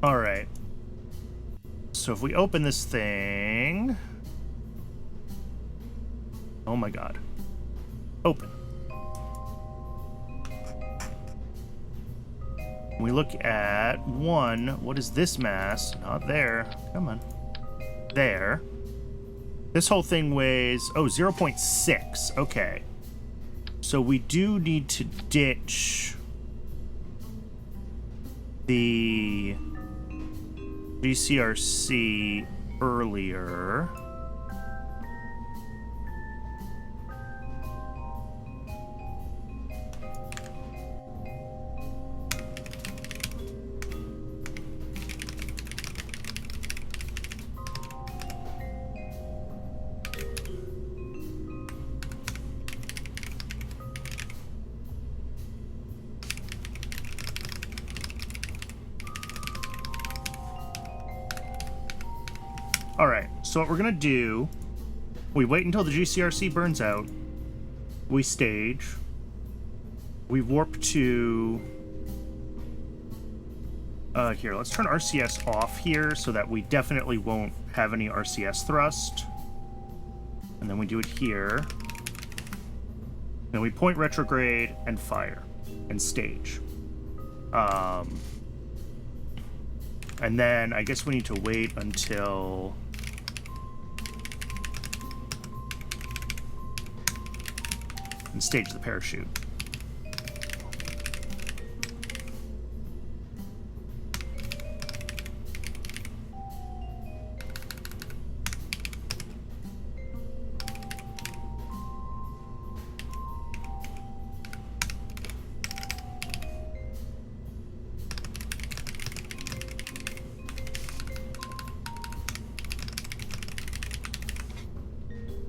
All right. So if we open this thing... Oh my god. Open. We look at 1. What is this mass? Not there. Come on. There. This whole thing weighs... Oh, 0.6. Okay. So we do need to ditch the GCRC earlier. Alright, so what we're gonna do, we wait until the GCRC burns out, we stage, we warp to... here, let's turn RCS off here so that we definitely won't have any RCS thrust. And then we do it here. Then we point retrograde and fire and stage. And then I guess we need to wait until... and stage the parachute.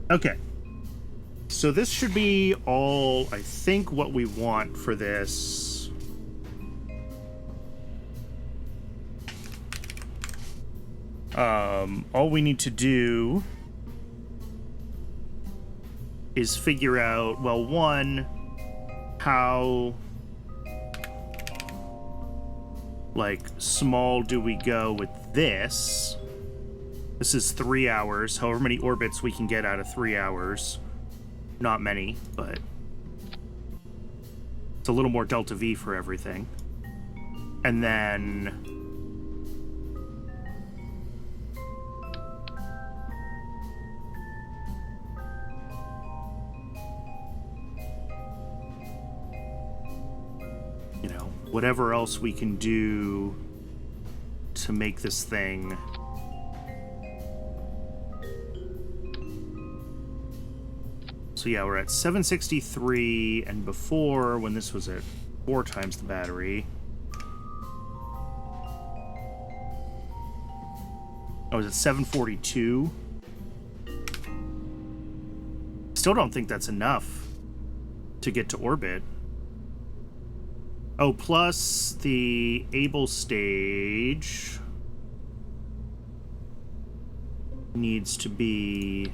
Okay. So this should be all, I think, what we want for this. All we need to do is figure out, well, one, how, like, small do we go with this? This is 3 hours, however many orbits we can get out of 3 hours. Not many, but it's a little more delta V for everything. And then you know, whatever else we can do to make this thing So yeah, we're at 763, and before, when this was at 4 times the battery, I was at 742. Still don't think that's enough to get to orbit. Oh, plus the able stage needs to be...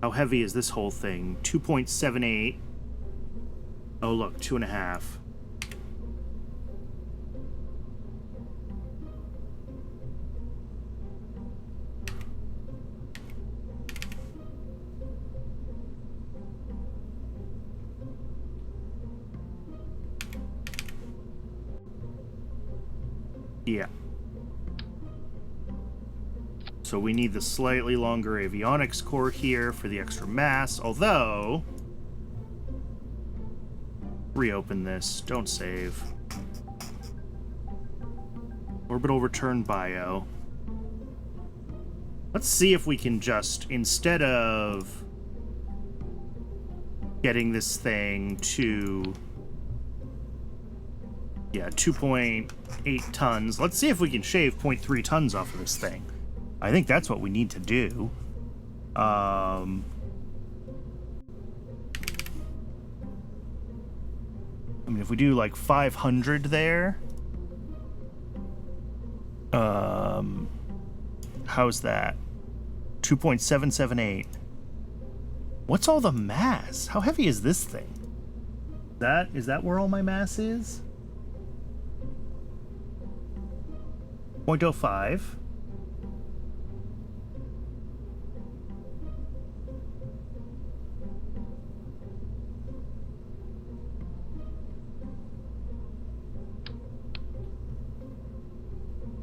How heavy is this whole thing? 2.78. Oh, look, 2.5. So So we need the slightly longer avionics core here for the extra mass, although... Reopen this. Don't save. Orbital return bio. Let's see if we can just, instead of getting this thing to... Yeah, 2.8 tons. Let's see if we can shave 0.3 tons off of this thing. I think that's what we need to do. I mean, if we do like 500 there... how's that? 2.778. What's all the mass? How heavy is this thing? Is that where all my mass is? 0.05.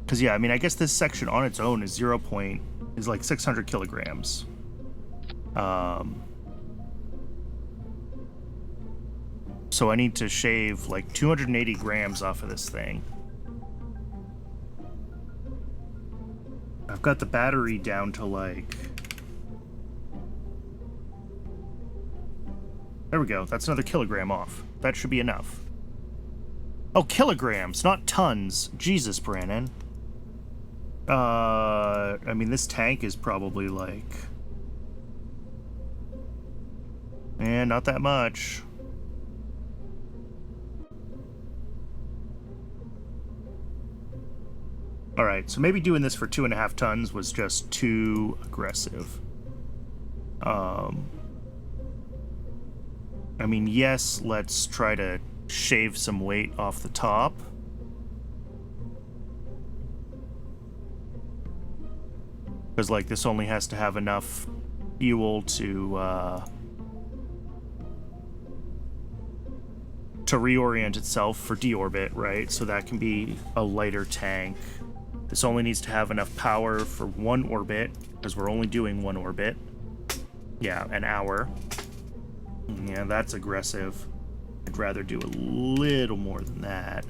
Because, yeah, I mean, I guess this section on its own is is like 600 kilograms. So I need to shave like 280 grams off of this thing. I've got the battery down to like... There we go. That's another kilogram off. That should be enough. Oh, kilograms, not tons. Jesus, Brandon. I mean, this tank is probably like... not that much. Alright, so maybe doing this for 2.5 tons was just too aggressive. I mean, yes, let's try to shave some weight off the top. Because, like, this only has to have enough fuel to reorient itself for deorbit, right? So that can be a lighter tank. This only needs to have enough power for one orbit, because we're only doing one orbit. Yeah, an hour. Yeah, that's aggressive. I'd rather do a little more than that.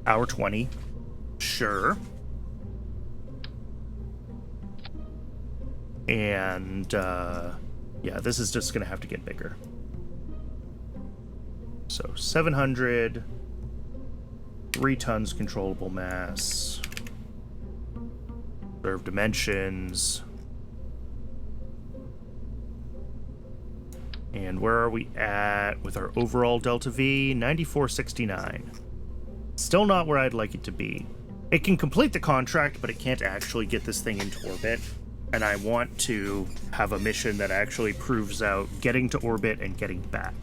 Hour 20. Sure. And, yeah, this is just going to have to get bigger. So, 700, 3 tons controllable mass, reserve dimensions, and where are we at with our overall delta V? 9469. Still not where I'd like it to be. It can complete the contract, but it can't actually get this thing into orbit. And I want to have a mission that actually proves out getting to orbit and getting back.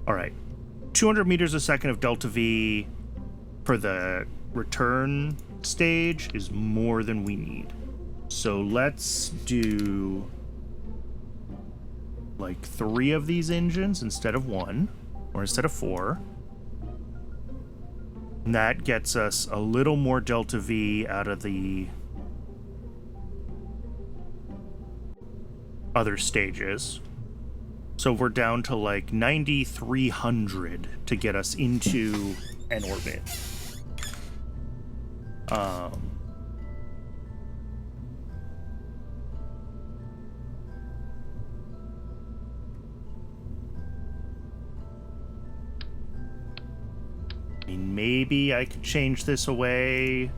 Alright. 200 meters a second of delta V for the return stage is more than we need. So let's do like 3 of these engines instead of 1, or instead of 4. And that gets us a little more delta V out of the other stages. So we're down to like 9,300 to get us into an orbit. I mean, maybe I could change this away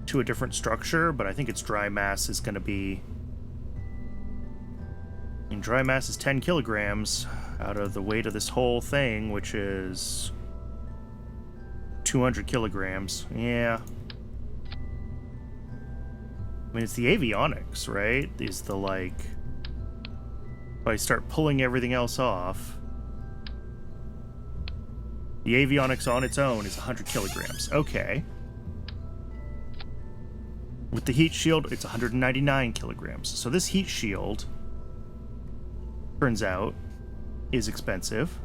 to a different structure, but I think its dry mass is going to be... I mean, dry mass is 10 kilograms out of the weight of this whole thing, which is 200 kilograms. Yeah. I mean, it's the avionics, right? Is the, like... If I start pulling everything else off... The avionics on its own is 100 kilograms. Okay. With the heat shield, it's 199 kilograms. So this heat shield, turns out, is expensive.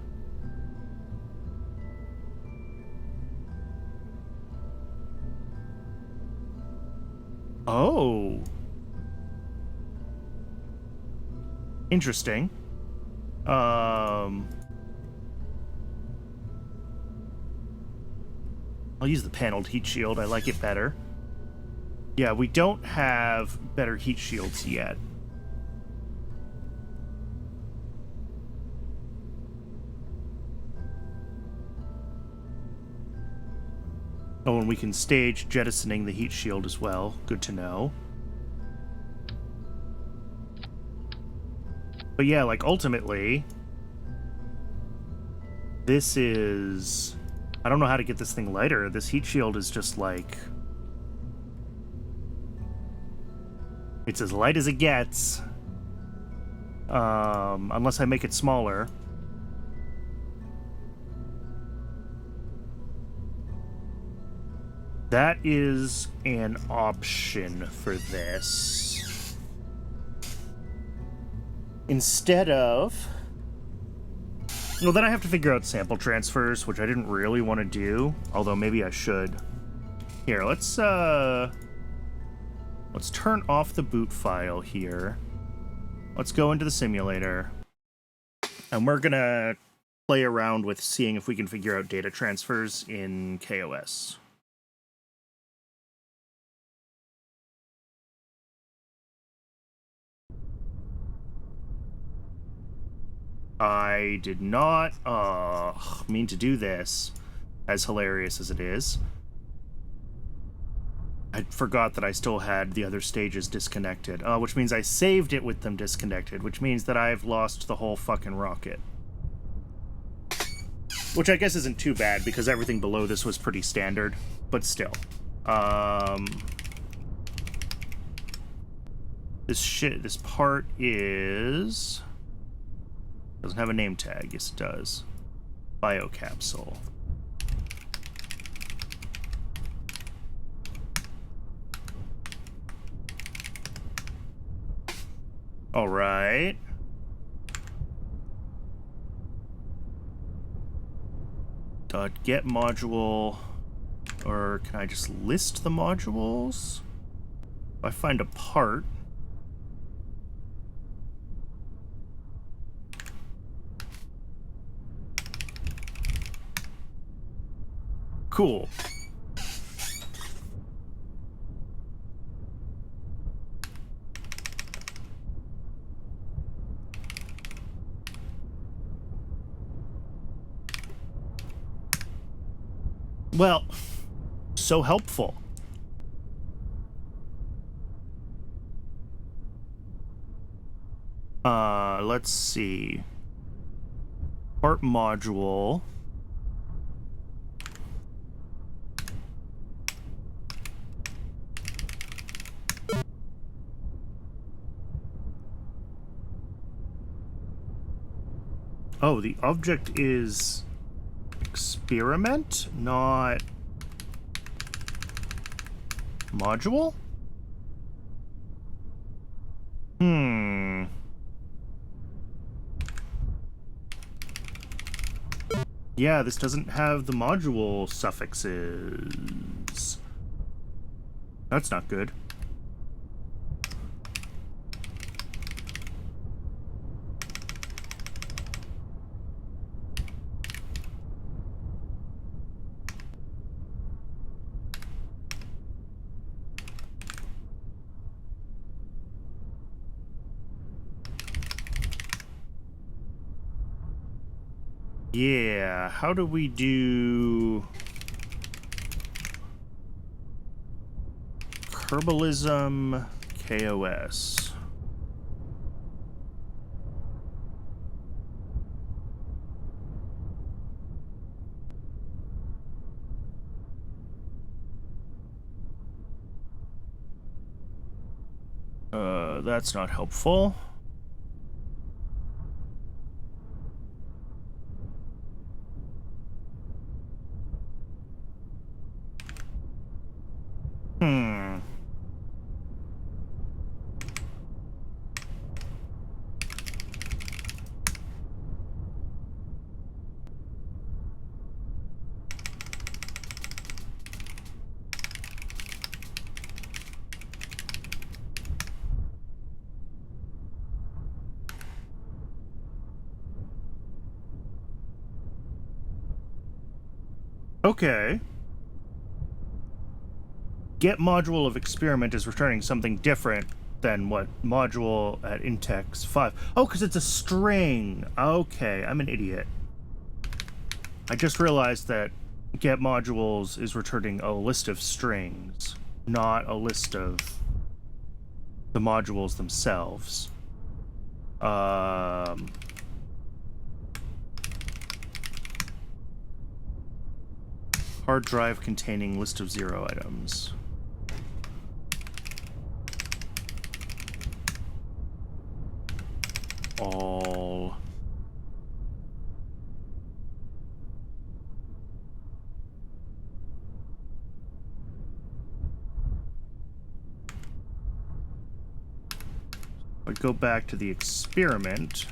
Oh. Interesting. I'll use the paneled heat shield. I like it better. Yeah, we don't have better heat shields yet. Oh, and we can stage jettisoning the heat shield as well. Good to know. But yeah, like, ultimately, this is... I don't know how to get this thing lighter. This heat shield is just, like... It's as light as it gets. Unless I make it smaller. That is an option for this. Instead of... Well, then I have to figure out sample transfers, which I didn't really want to do, although maybe I should. Here, let's turn off the boot file here. Let's go into the simulator. And we're gonna play around with seeing if we can figure out data transfers in kOS. I did not mean to do this, as hilarious as it is. I forgot that I still had the other stages disconnected, which means I saved it with them disconnected, which means that I've lost the whole fucking rocket. Which I guess isn't too bad, because everything below this was pretty standard, but still. This part is... Doesn't have a name tag. Yes, it does. Biocapsule. All right. .get module, or can I just list the modules? If I find a part. Cool. Well, so helpful. Let's see. Part module. Oh, the object is experiment, not module? Yeah, this doesn't have the module suffixes. That's not good. Yeah, how do we do Kerbalism KOS? That's not helpful. Okay. Get module of experiment is returning something different than what module at index 5. Oh, because it's a string. Okay, I'm an idiot. I just realized that get modules is returning a list of strings, not a list of the modules themselves. Hard drive containing list of 0 items. All but go back to the experiment.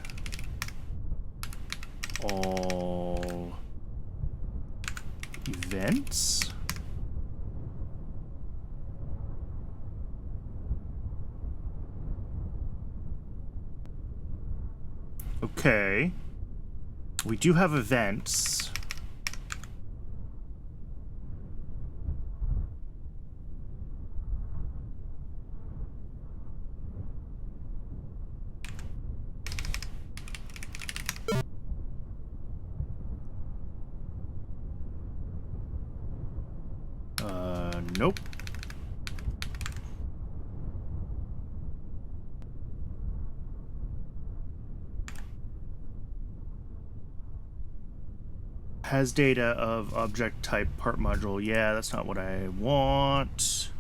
All events. Okay. We do have events. Nope. Has data of object type part module. Yeah, that's not what I want.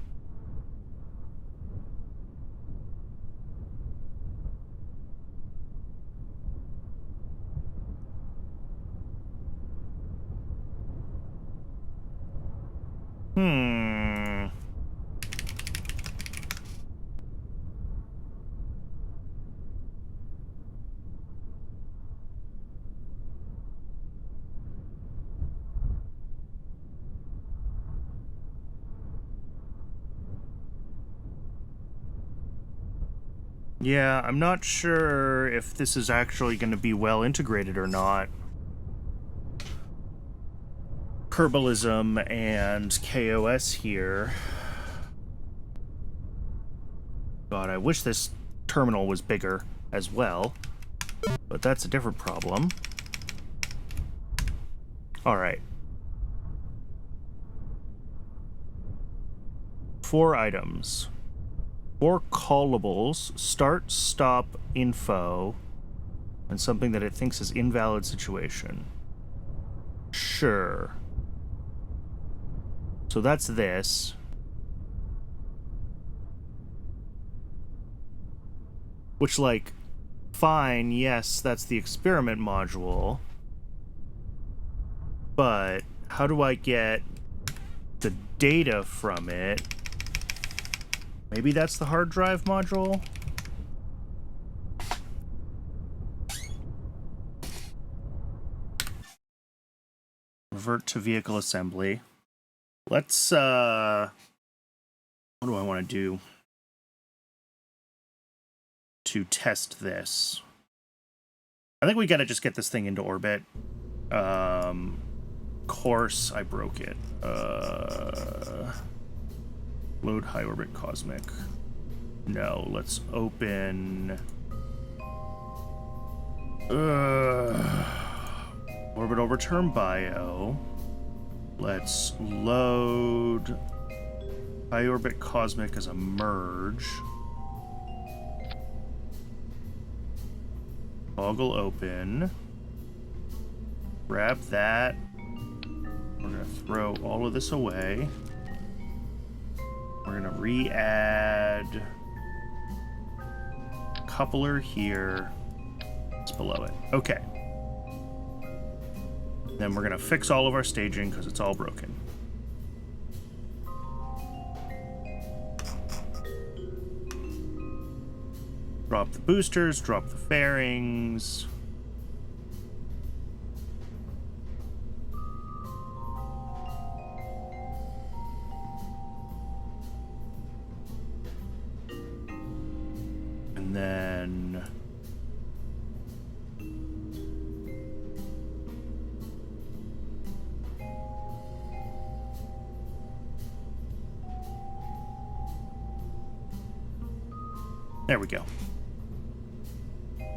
Yeah, I'm not sure if this is actually going to be well integrated or not. Kerbalism and KOS here. God, I wish this terminal was bigger as well, but that's a different problem. All right. 4 items. 4 callables, start, stop, info, and something that it thinks is invalid situation. Sure. So that's this. Which, like, fine, yes, that's the experiment module. But how do I get the data from it? Maybe that's the hard drive module? Revert to vehicle assembly. Let's, what do I want to do to test this? I think we gotta just get this thing into orbit. Course, I broke it. Load high orbit cosmic. No, let's open... orbital return bio. Let's load high orbit cosmic as a merge. Toggle open. Grab that. We're gonna throw all of this away. We're gonna re-add coupler here. It's below it. Okay. Then we're gonna fix all of our staging because it's all broken. Drop the boosters, drop the fairings. And then There we go.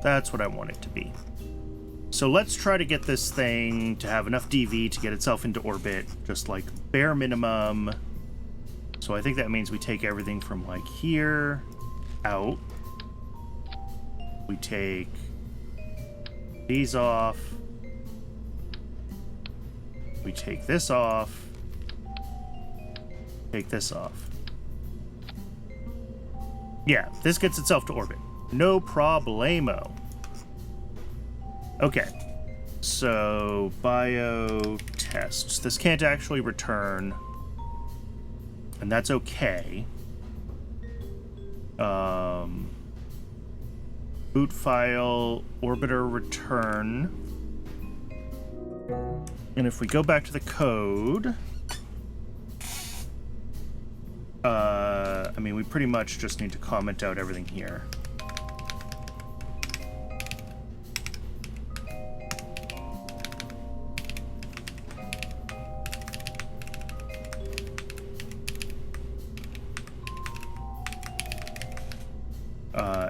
That's what I want it to be. So let's try to get this thing to have enough DV to get itself into orbit, just like bare minimum. So I think that means we take everything from like here out. We take these off. We take this off. Take this off. Yeah, this gets itself to orbit. No problemo. Okay. So, bio tests. This can't actually return. And that's okay. Boot file, orbiter return. And if we go back to the code, I mean, we pretty much just need to comment out everything here.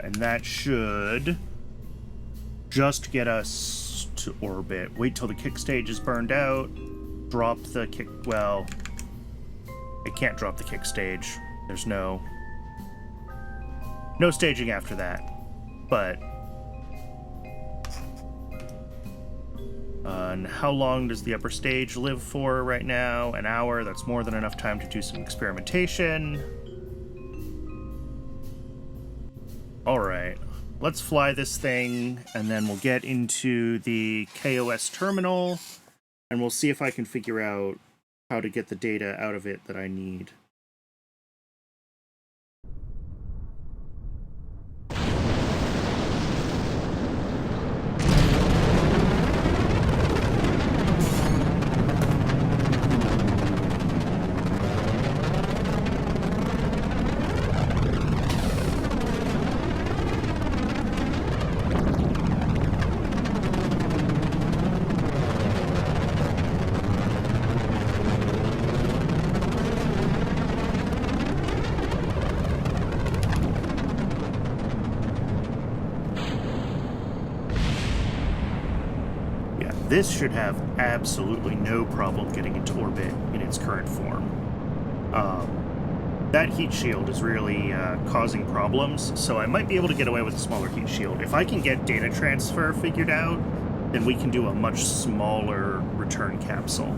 And that should just get us to orbit. Wait till the kick stage is burned out. Drop the kick... Well, it can't drop the kick stage. There's no staging after that. But... and how long does the upper stage live for right now? An hour. That's more than enough time to do some experimentation. Alright, let's fly this thing, and then we'll get into the KOS terminal, and we'll see if I can figure out how to get the data out of it that I need. This should have absolutely no problem getting into orbit in its current form. That heat shield is really causing problems, so I might be able to get away with a smaller heat shield. If I can get data transfer figured out, then we can do a much smaller return capsule,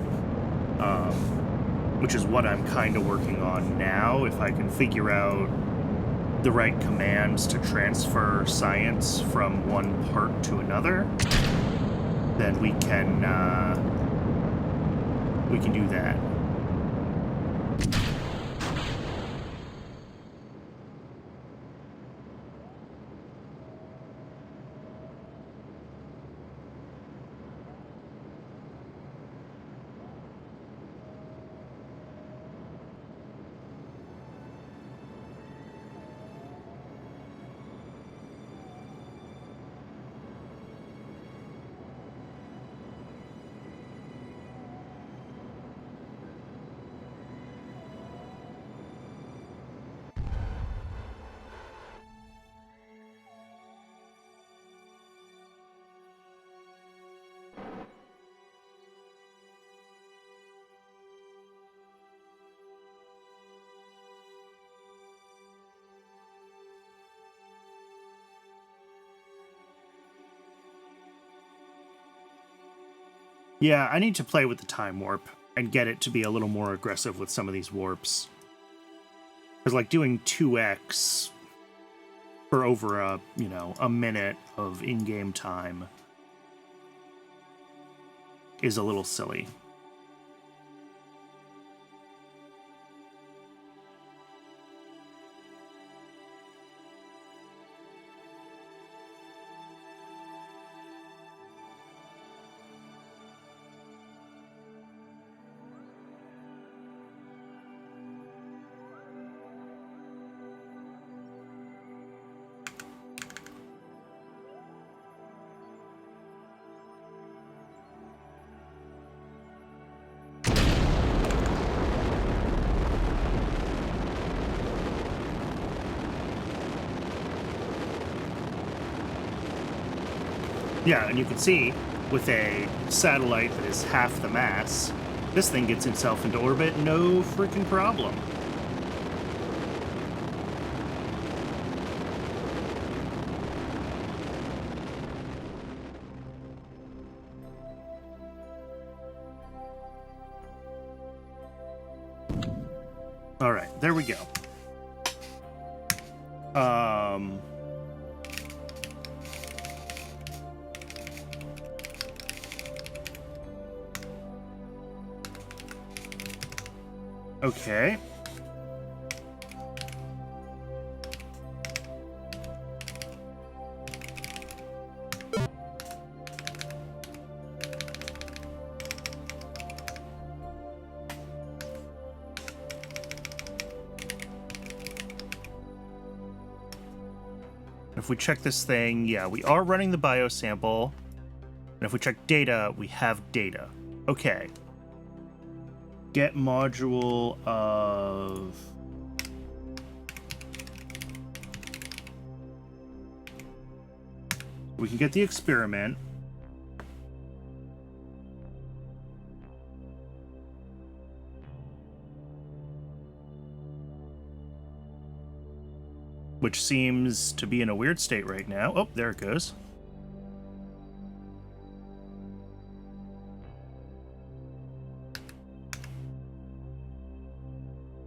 which is what I'm kind of working on now. If I can figure out the right commands to transfer science from one part to another, then we can do that. Yeah, I need to play with the time warp and get it to be a little more aggressive with some of these warps. Because, like, doing 2x for over a minute of in-game time is a little silly. Yeah, and you can see, with a satellite that is half the mass, this thing gets itself into orbit no freaking problem. All right, there we go. Okay. If we check this thing, yeah, we are running the biosample. And if we check data, we have data. Okay. Get module of... We can get the experiment. Which seems to be in a weird state right now. Oh, there it goes.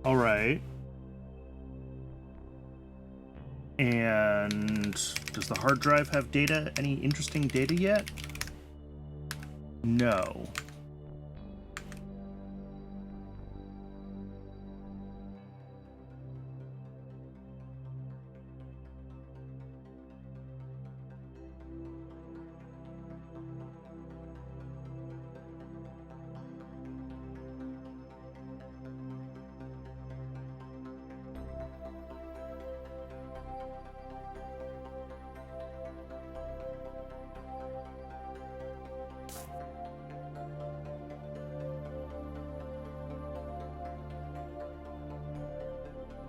All right. And does the hard drive have data? Any interesting data yet? No.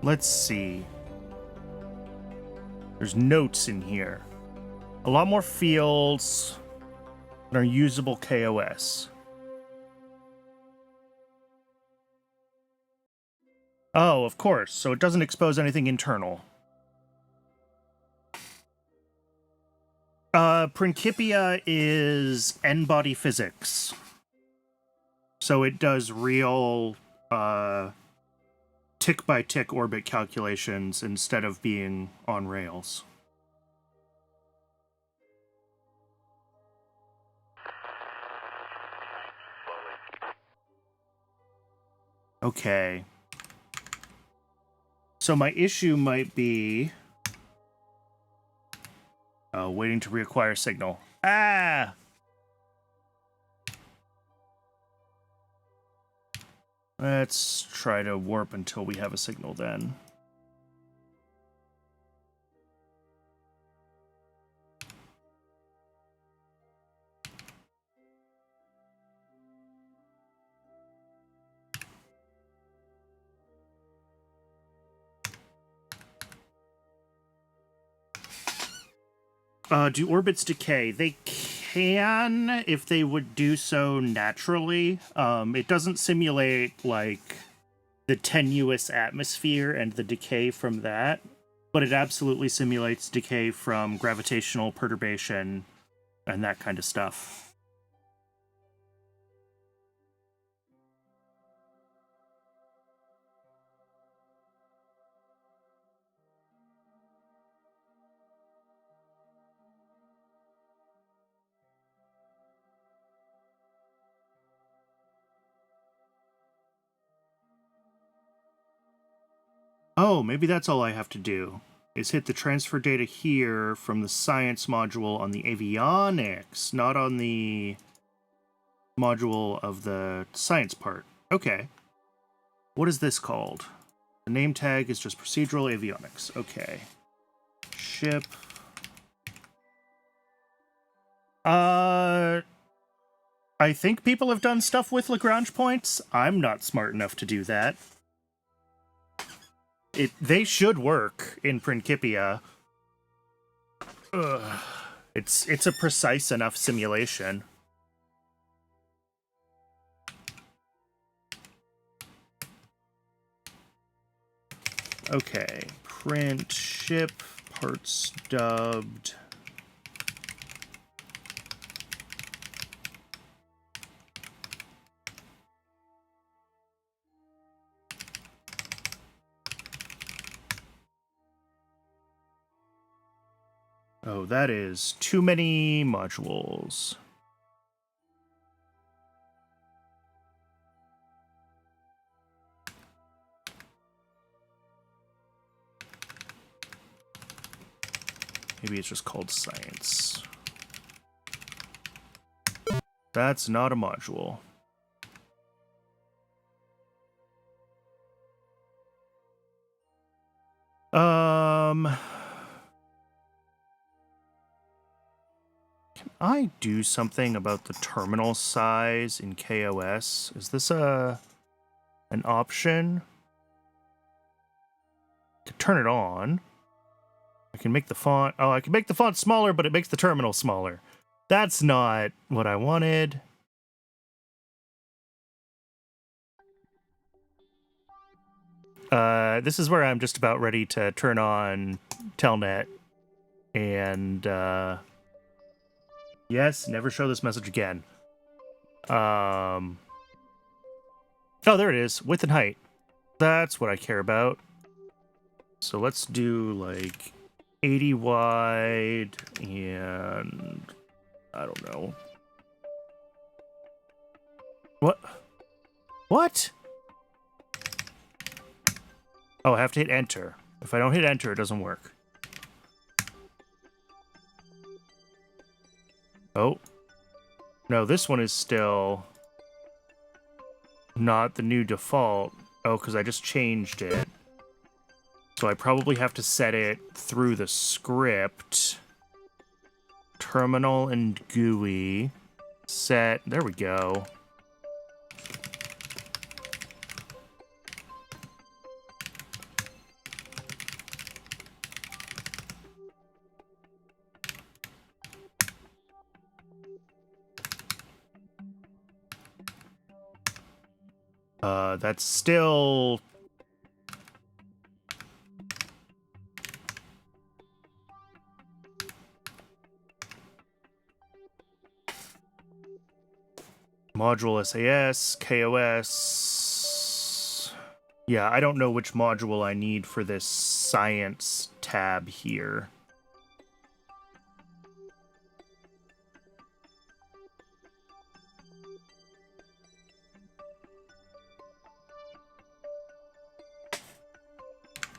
Let's see. There's notes in here. A lot more fields that are usable KOS. Oh, of course. So it doesn't expose anything internal. Principia is n-body physics. So it does real tick-by-tick orbit calculations instead of being on rails. Okay. So my issue might be... waiting to reacquire signal. Ah! Let's try to warp until we have a signal then. Do orbits decay? They can, if they would do so naturally. It doesn't simulate, like, the tenuous atmosphere and the decay from that, but it absolutely simulates decay from gravitational perturbation and that kind of stuff. Oh, maybe that's all I have to do, is hit the transfer data here from the science module on the avionics, not on the module of the science part. Okay. What is this called? The name tag is just procedural avionics. Okay. Ship. I think people have done stuff with Lagrange points. I'm not smart enough to do that. They should work in Principia. It's a precise enough simulation. Okay, print, ship, parts dubbed. Oh, that is too many modules. Maybe it's just called science. That's not a module. Can I do something about the terminal size in kOS? Is this an option? To turn it on. I can make the font... Oh, I can make the font smaller, but it makes the terminal smaller. That's not what I wanted. This is where I'm just about ready to turn on Telnet. And, yes, never show this message again. Oh, there it is. Width and height. That's what I care about. So let's do, like, 80 wide and... I don't know. What? What? Oh, I have to hit enter. If I don't hit enter, it doesn't work. Oh. No, this one is still not the new default. Oh, because I just changed it. So I probably have to set it through the script. Terminal and GUI. Set. There we go. That's still... Module SAS, kOS... Yeah, I don't know which module I need for this science tab here.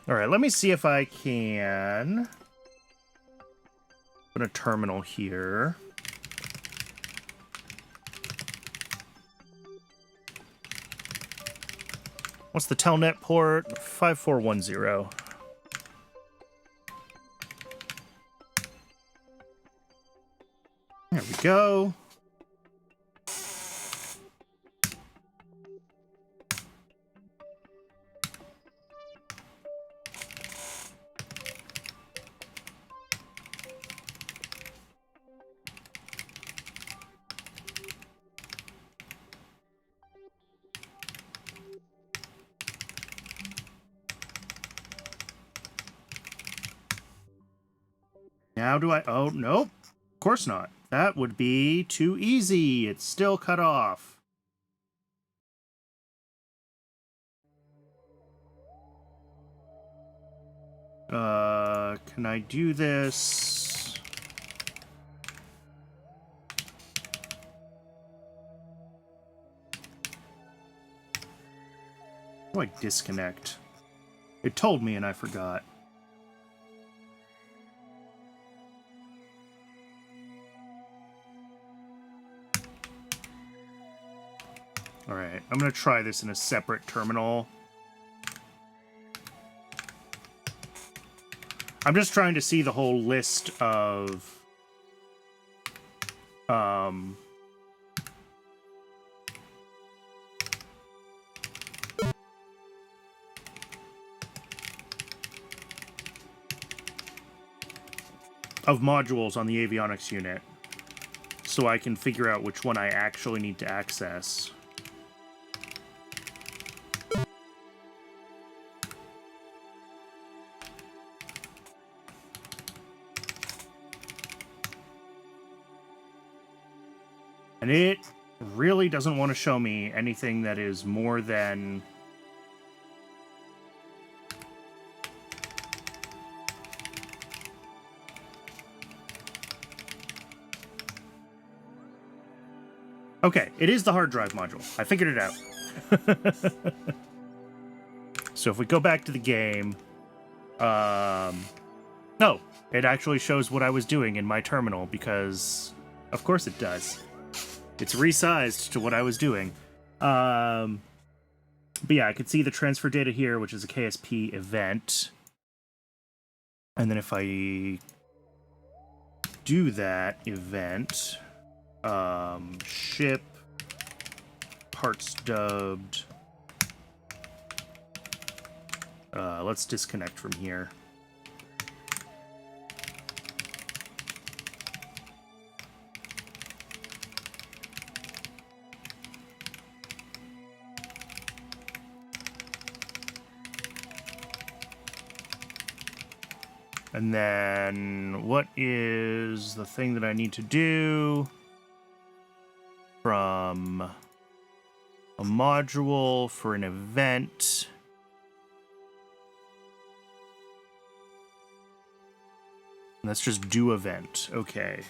All right, let me see if I can put a terminal here. What's the telnet port? 5410. There we go. Now do I... Oh, nope. Of course not. That would be too easy. It's still cut off. Can I do this? How do I disconnect? It told me and I forgot. Alright, I'm going to try this in a separate terminal. I'm just trying to see the whole list of... of modules on the avionics unit, so I can figure out which one I actually need to access. And it really doesn't want to show me anything that is more than... Okay, it is the hard drive module. I figured it out. So if we go back to the game... No, it actually shows what I was doing in my terminal, because of course it does. It's resized to what I was doing. But yeah, I could see the transfer data here, which is a KSP event. And then if I do that event, ship, parts dubbed. Let's disconnect from here. And then what is the thing that I need to do from a module for an event? And let's just do event. Okay.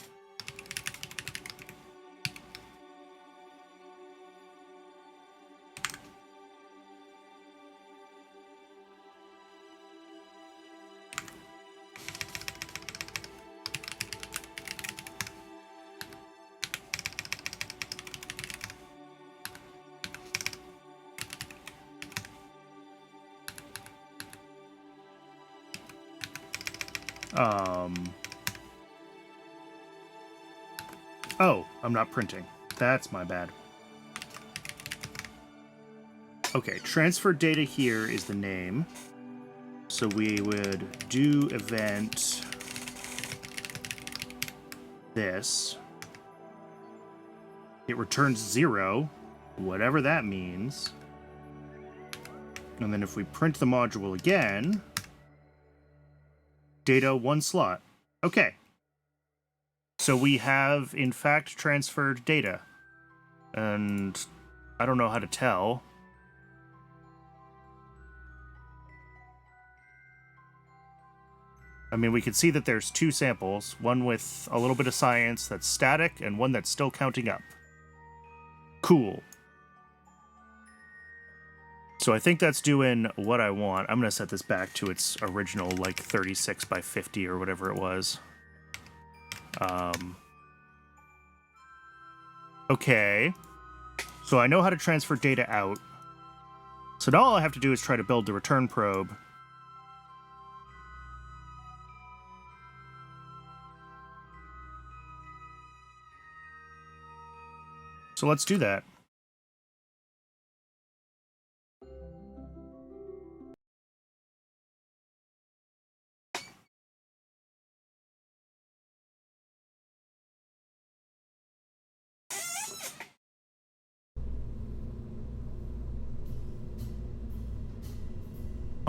Oh, I'm not printing. That's my bad. Okay, transfer data here is the name. So we would do event this. It returns 0, whatever that means. And then if we print the module again, data 1 slot. Okay. So we have, in fact, transferred data. And I don't know how to tell. I mean, we can see that there's 2 samples, one with a little bit of science that's static, and one that's still counting up. Cool. So I think that's doing what I want. I'm going to set this back to its original, like, 36 by 50 or whatever it was. Okay. So I know how to transfer data out. So now all I have to do is try to build the return probe. So let's do that.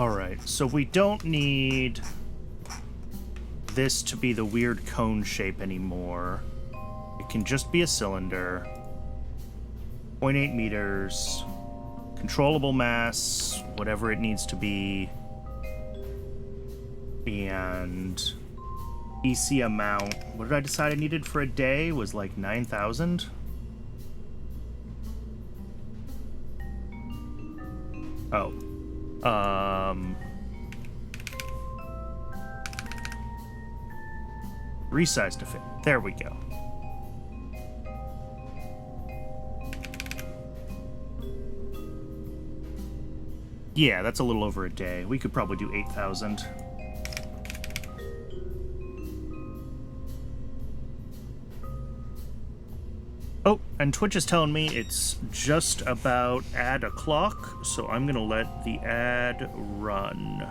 Alright, so we don't need this to be the weird cone shape anymore. It can just be a cylinder. 0.8 meters. Controllable mass, whatever it needs to be. And EC amount. What did I decide I needed for a day? Was like 9,000? Oh. Resize to fit. There we go. Yeah, that's a little over a day. We could probably do 8,000. Oh, and Twitch is telling me it's just about ad o'clock, so I'm gonna let the ad run.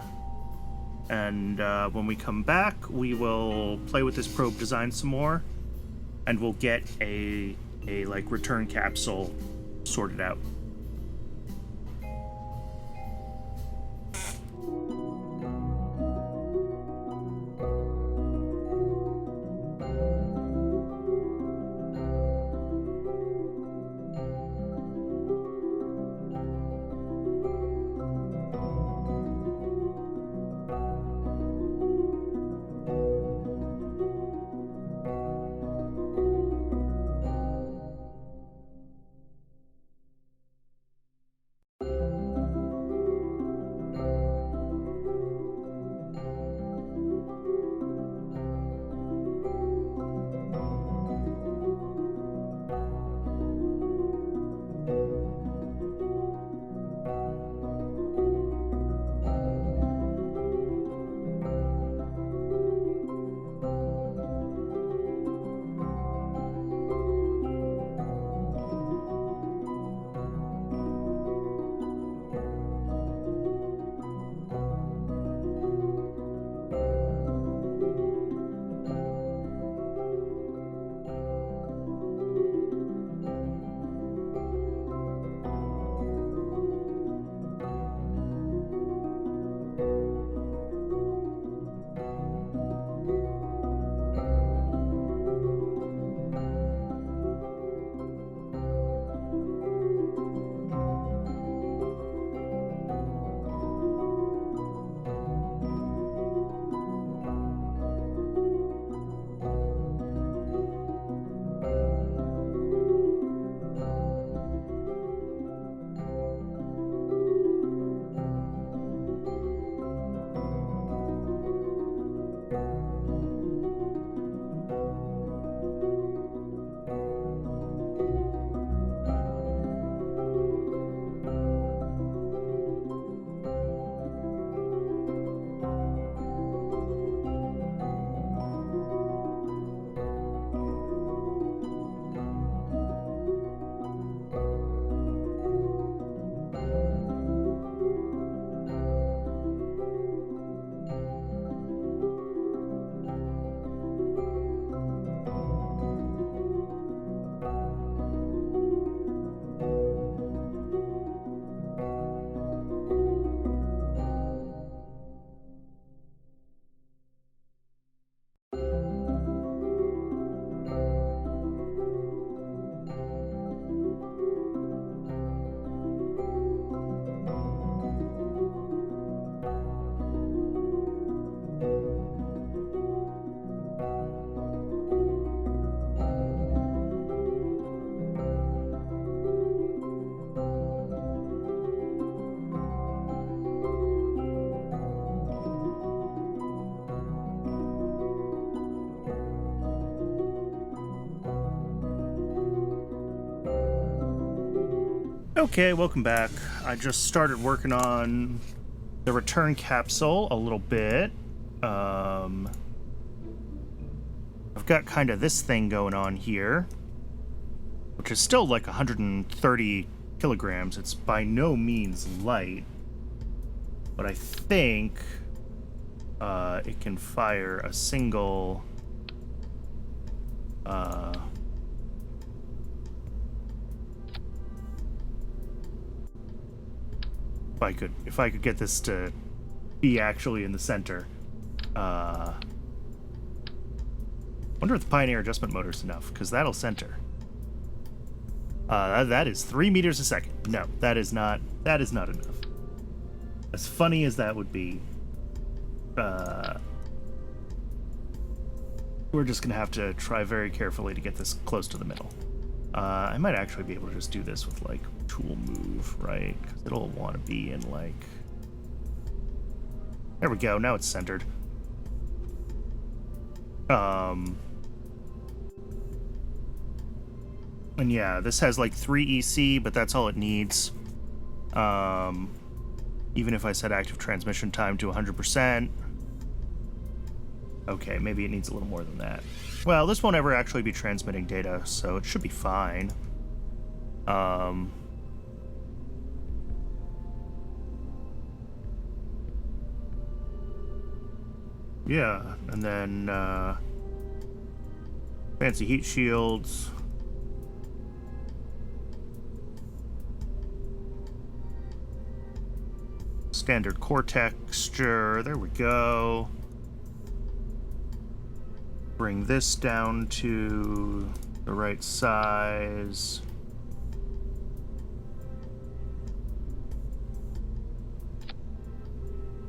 And when we come back, we will play with this probe design some more, and we'll get a like return capsule sorted out. Okay, welcome back. I just started working on the return capsule a little bit. I've got kind of this thing going on here, which is still like 130 kilograms. It's by no means light, but I think it can fire a single if I could get this to be actually in the center. Wonder if the Pioneer adjustment motor's enough, because that'll center. That is 3 meters a second. No, that is not enough. As funny as that would be, we're just gonna have to try very carefully to get this close to the middle. I might actually be able to just do this with, like, tool move, right? Because it'll want to be in, like... There we go, now it's centered. And yeah, this has, like, 3 EC, but that's all it needs. Even if I set active transmission time to 100%. Okay, maybe it needs a little more than that. Well, this won't ever actually be transmitting data, so it should be fine. Yeah, and then fancy heat shields. Standard core texture. There we go. Bring this down to the right size.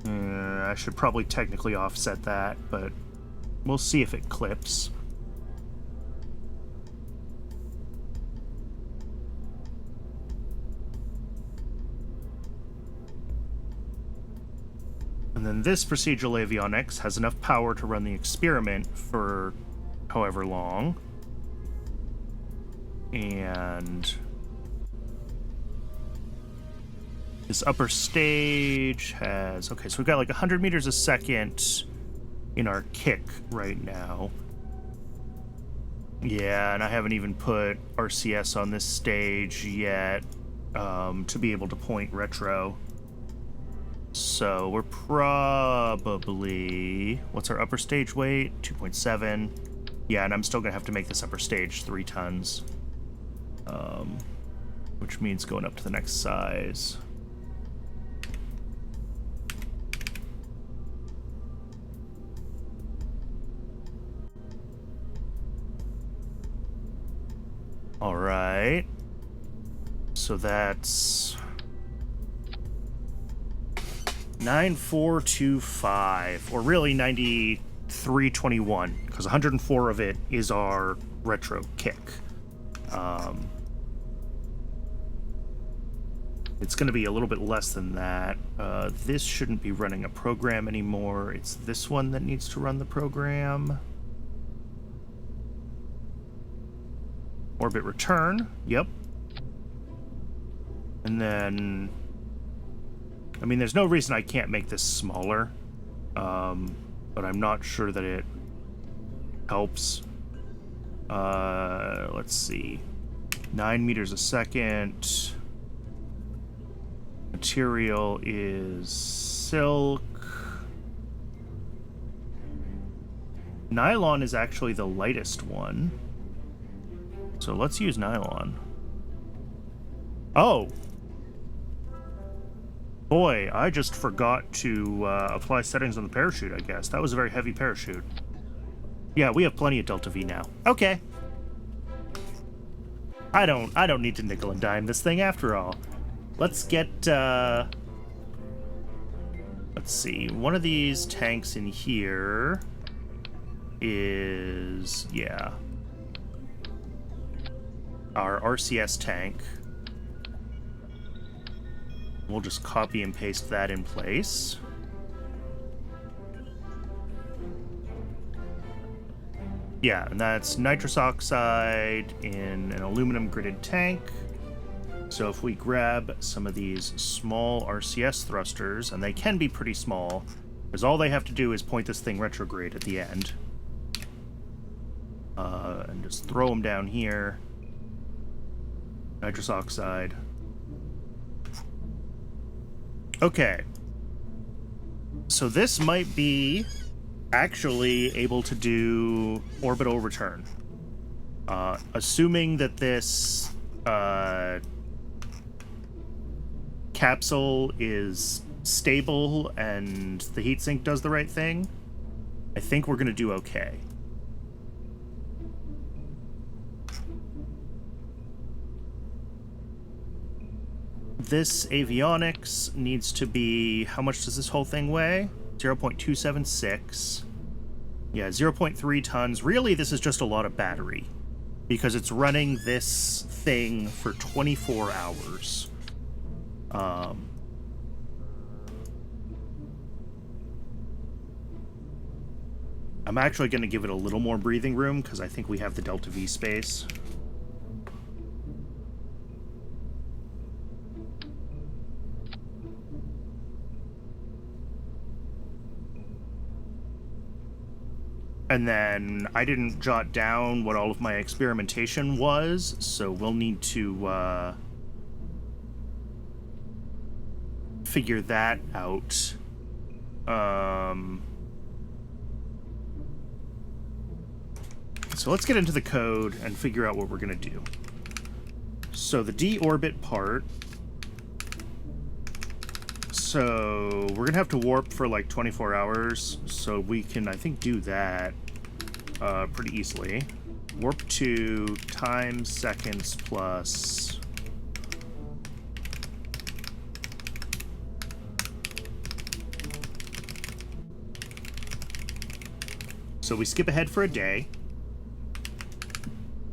I should probably technically offset that, but we'll see if it clips. And then this procedural avionics has enough power to run the experiment for however long. And this upper stage has... Okay, so we've got like 100 meters a second in our kick right now. Yeah, and I haven't even put RCS on this stage yet to be able to point retro. So we're probably... What's our upper stage weight? 2.7. Yeah, and I'm still going to have to make this upper stage 3 tons. Which means going up to the next size. All right. So that's 9425, or really 9321, because 104 of it is our retro kick. It's going to be a little bit less than that. This shouldn't be running a program anymore. It's this one that needs to run the program. Orbit return, yep. And then, I mean, there's no reason I can't make this smaller, but I'm not sure that it helps. Let's see, 9 meters a second. Material is silk. Nylon is actually the lightest one. So let's use nylon. Oh! Boy, I just forgot to apply settings on the parachute, I guess. That was a very heavy parachute. Yeah, we have plenty of Delta V now. Okay. I don't need to nickel and dime this thing after all. Let's get, let's see, one of these tanks in here is, yeah, our RCS tank. We'll just copy and paste that in place. Yeah, and that's nitrous oxide in an aluminum gridded tank. So if we grab some of these small RCS thrusters, and they can be pretty small, because all they have to do is point this thing retrograde at the end. And just throw them down here. Nitrous oxide. Okay. So this might be actually able to do orbital return. Assuming that this capsule is stable and the heatsink does the right thing, I think we're going to do okay. This avionics needs to be... How much does this whole thing weigh? 0.276. Yeah, 0.3 tons. Really, this is just a lot of battery, because it's running this thing for 24 hours. I'm actually going to give it a little more breathing room, because I think we have the Delta V space. And then I didn't jot down what all of my experimentation was, so we'll need to figure that out. so let's get into the code and figure out what we're going to do. So the deorbit part. So we're going to have to warp for like 24 hours. So we can, I think, do that pretty easily. Warp to time seconds plus... So we skip ahead for a day.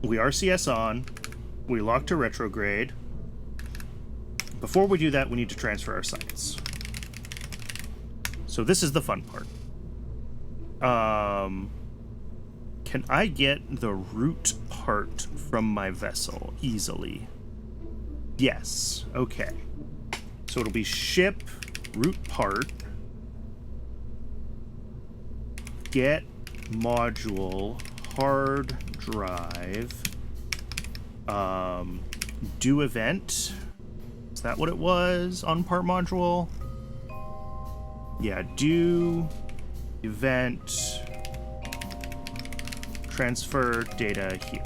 We RCS on. We lock to retrograde. Before we do that, we need to transfer our sites. So this is the fun part. Can I get the root part from my vessel easily? Yes. Okay. So it'll be ship root part. Get module hard drive. Do event. Is that what it was on part module? Yeah, do event transfer data here.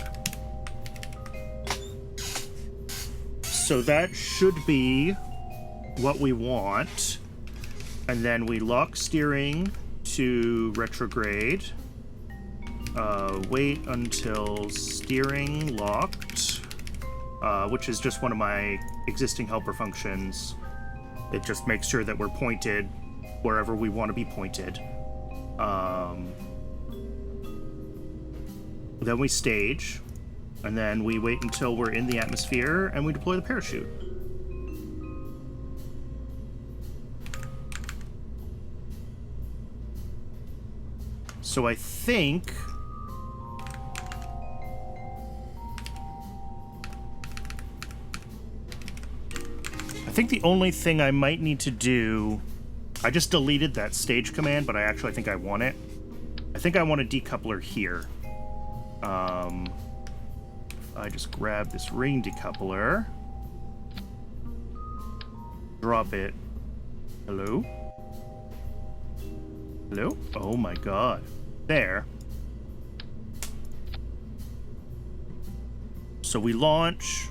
So that should be what we want. And then we lock steering to retrograde. Wait until steering locked, which is just one of my existing helper functions. It just makes sure that we're pointed wherever we want to be pointed. Then we stage, and then we wait until we're in the atmosphere, and we deploy the parachute. So I think... the only thing I might need to do... I just deleted that stage command, but I actually think I want it. I think I want a decoupler here. I just grab this ring decoupler. Drop it. Hello? Hello? Oh my god. There. So we launch...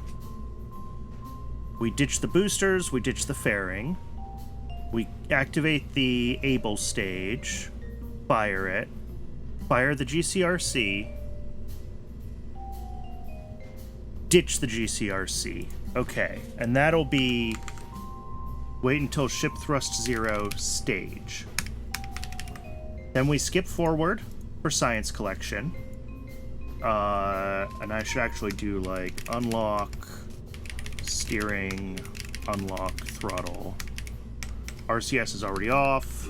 We ditch the boosters, we ditch the fairing. We activate the Able stage, fire it, fire the GCRC, ditch the GCRC. Okay, and that'll be wait until ship thrust 0 stage. Then we skip forward for science collection. And I should actually do like unlock... steering, unlock, throttle. RCS is already off.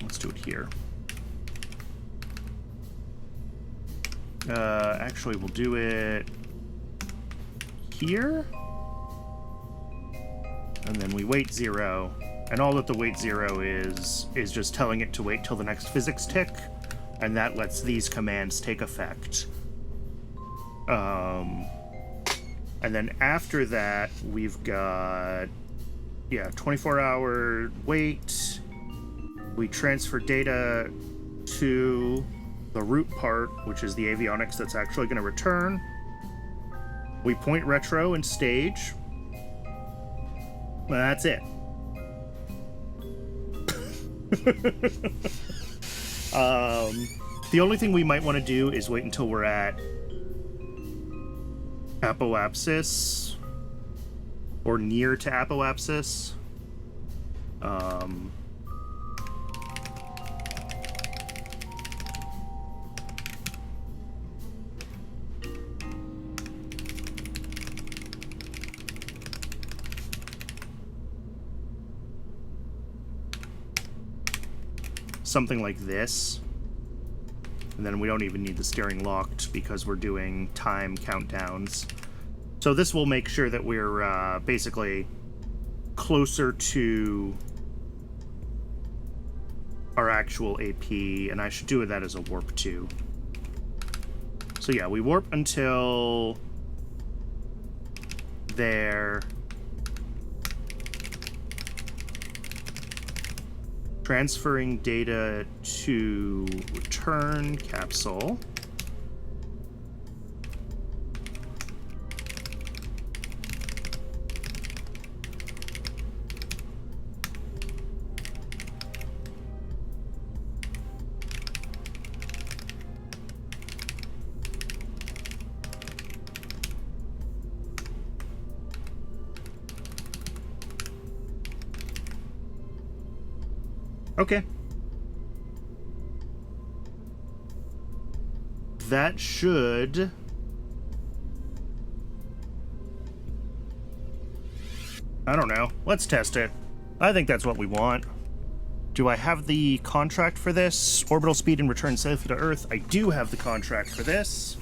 Let's do it here. Actually, we'll do it here. And then we wait 0. And all that the wait 0 is just telling it to wait till the next physics tick. And that lets these commands take effect. And then after that, we've got, 24-hour wait. We transfer data to the root part, which is the avionics that's actually going to return. We point retro and stage. Well, that's it. The only thing we might want to do is wait until we're at apoapsis or near to apoapsis. Something like this. And then we don't even need the steering locked because we're doing time countdowns. So this will make sure that we're basically closer to our actual AP, and I should do that as a warp 2. So yeah, we warp until there. Transferring data to return capsule. Okay. That should... I don't know. Let's test it. I think that's what we want. Do I have the contract for this? Orbital speed and return safely to Earth. I do have the contract for this.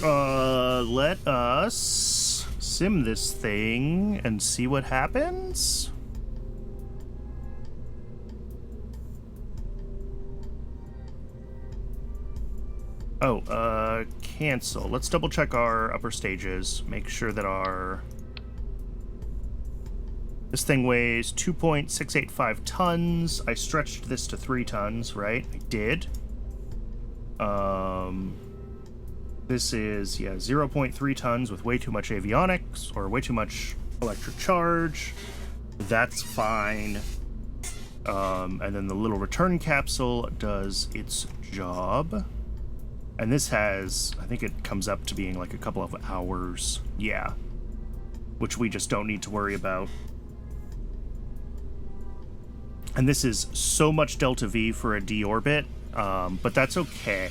Let us sim this thing and see what happens. Oh, cancel. Let's double check our upper stages. Make sure that our... This thing weighs 2.685 tons. I stretched this to 3 tons, right? I did. This is, yeah, 0.3 tons with way too much avionics, or way too much electric charge. That's fine. And then the little return capsule does its job. And this has, I think it comes up to being like a couple of hours. Yeah. Which we just don't need to worry about. And this is so much delta V for a deorbit, but that's okay.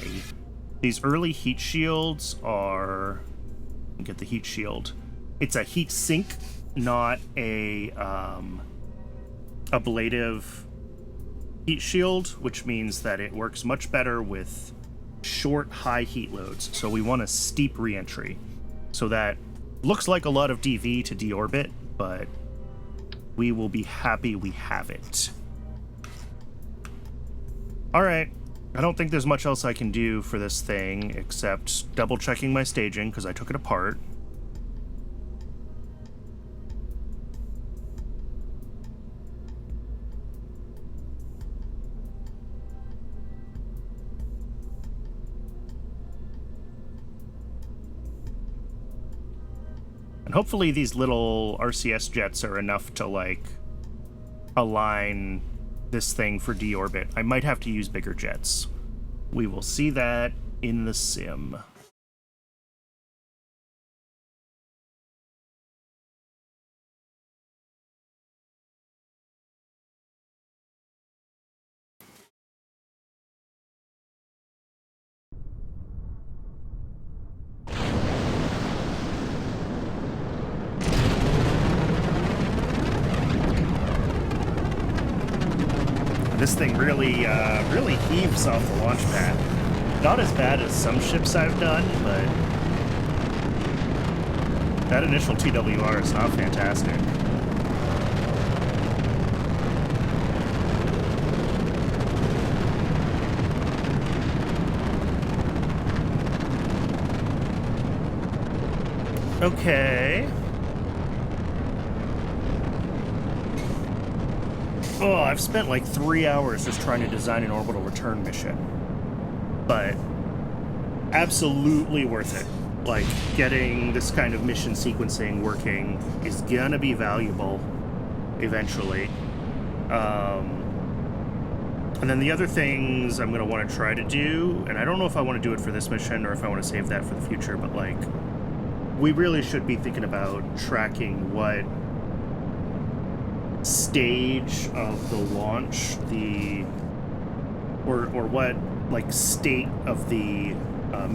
These early heat shields are... Get the heat shield. It's a heat sink, not a ablative heat shield, which means that it works much better with short, high heat loads. So we want a steep reentry. So that looks like a lot of DV to deorbit, but we will be happy we have it. Alright, I don't think there's much else I can do for this thing except double checking my staging because I took it apart. And hopefully these little RCS jets are enough to, like, align this thing for deorbit. I might have to use bigger jets. We will see that in the sim. This thing really heaves off the launch pad. Not as bad as some ships I've done, but that initial TWR is not fantastic. Okay. Oh, I've spent like 3 hours just trying to design an orbital return mission. But absolutely worth it. Like, getting this kind of mission sequencing working is gonna be valuable eventually. And then the other things I'm gonna want to try to do, and I don't know if I want to do it for this mission or if I want to save that for the future, but like, we really should be thinking about tracking what stage of the launch or what like state of the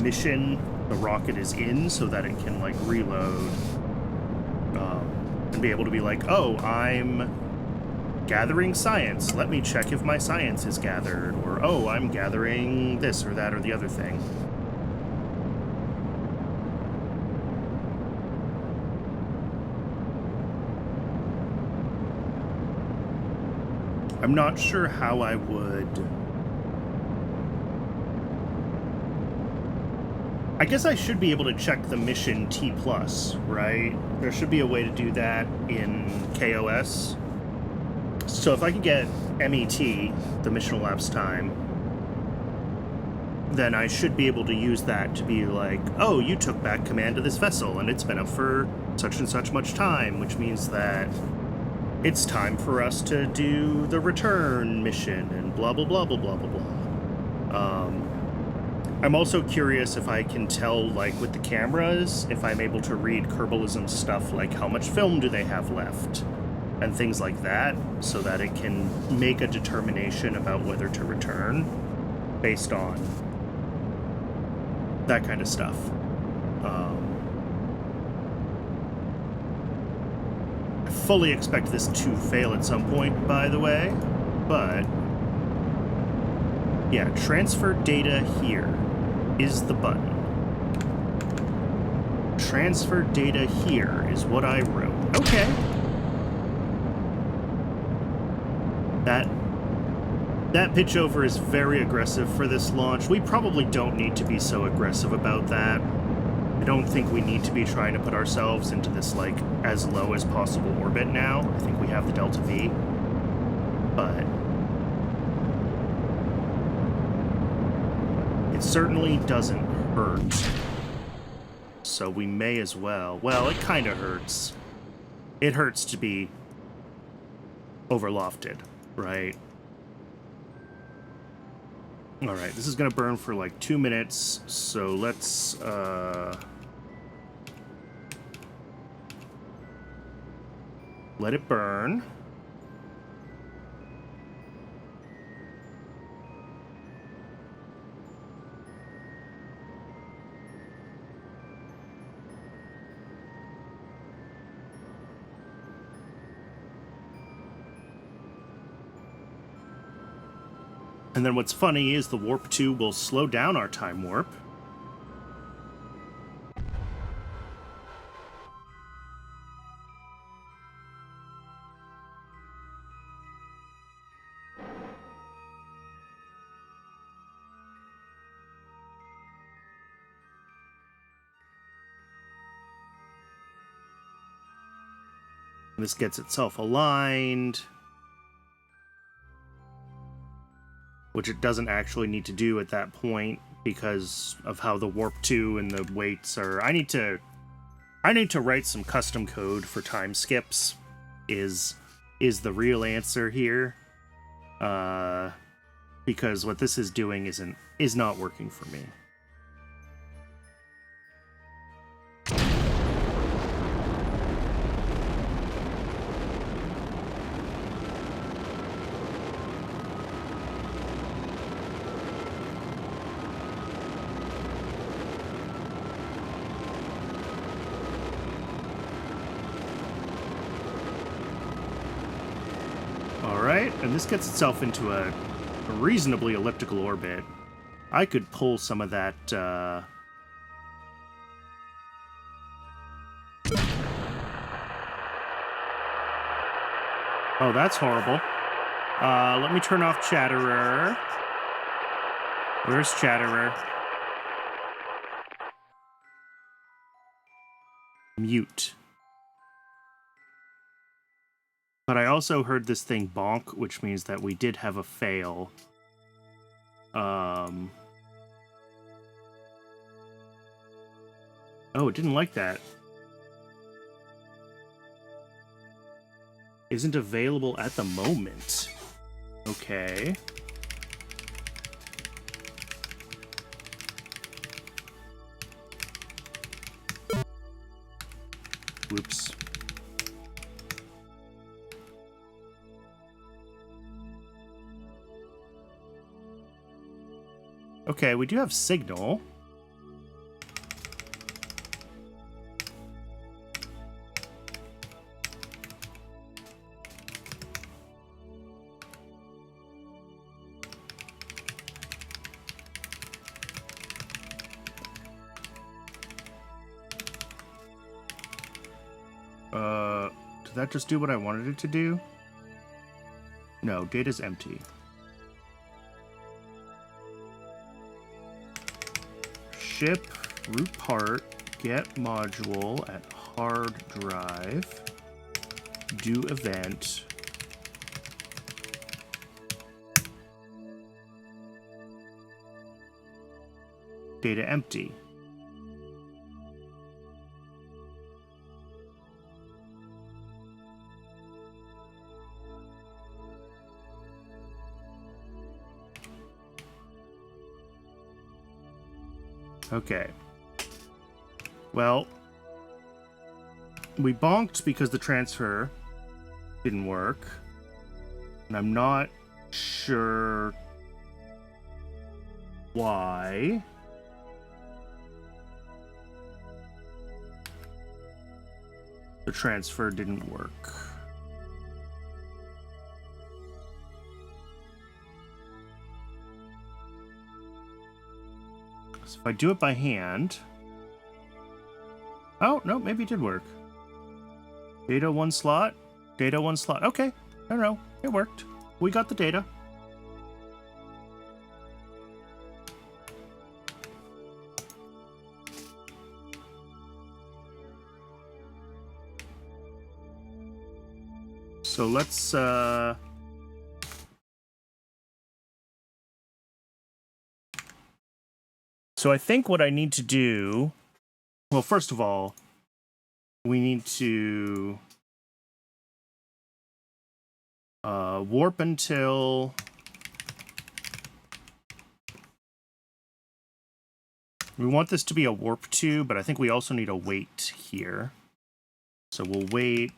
mission the rocket is in, so that it can like reload and be able to be like, oh, I'm gathering science, let me check if my science is gathered, or oh, I'm gathering this or that or the other thing. I'm not sure how I would... I guess I should be able to check the mission T+, right? There should be a way to do that in KOS. So if I can get MET, the mission elapsed time, then I should be able to use that to be like, oh, you took back command of this vessel, and it's been up for such and such much time, which means that it's time for us to do the return mission, and blah, blah, blah, blah, blah, blah, blah. I'm also curious if I can tell, like, with the cameras, if I'm able to read Kerbalism stuff, like how much film do they have left, and things like that, so that it can make a determination about whether to return based on that kind of stuff. I fully expect this to fail at some point, by the way, but yeah, transfer data here is the button. Transfer data here is what I wrote. Okay. That pitch over is very aggressive for this launch. We probably don't need to be so aggressive about that. I don't think we need to be trying to put ourselves into this, like, as low as possible orbit now. I think we have the Delta V. But it certainly doesn't hurt. So we may as well. Well, it kind of hurts. It hurts to be overlofted, right? Alright, this is going to burn for like 2 minutes, so let's, let it burn. And then what's funny is the warp 2 will slow down our time warp. And this gets itself aligned, which it doesn't actually need to do at that point because of how the warp 2 and the weights are. I need to write some custom code for time skips is the real answer here. Because what this is doing is not working for me. And this gets itself into a reasonably elliptical orbit. I could pull some of that, Oh, that's horrible. Let me turn off Chatterer. Where's Chatterer? Mute. But I also heard this thing bonk, which means that we did have a fail. Oh, it didn't like that. Isn't available at the moment. Okay. Whoops. Okay, we do have signal. Did that just do what I wanted it to do? No, data's empty. Ship, root part, get module at hard drive, do event, Data empty. Okay. Well, we bonked because the transfer didn't work. And I'm not sure why. The transfer didn't work. So if I do it by hand... Oh, no, maybe it did work. Data one slot. Data one slot. Okay. I don't know. It worked. We got the data. So let's, So I think what I need to do... Well, first of all, we need to warp until... We want this to be a warp 2, but I think we also need a wait here. So we'll wait...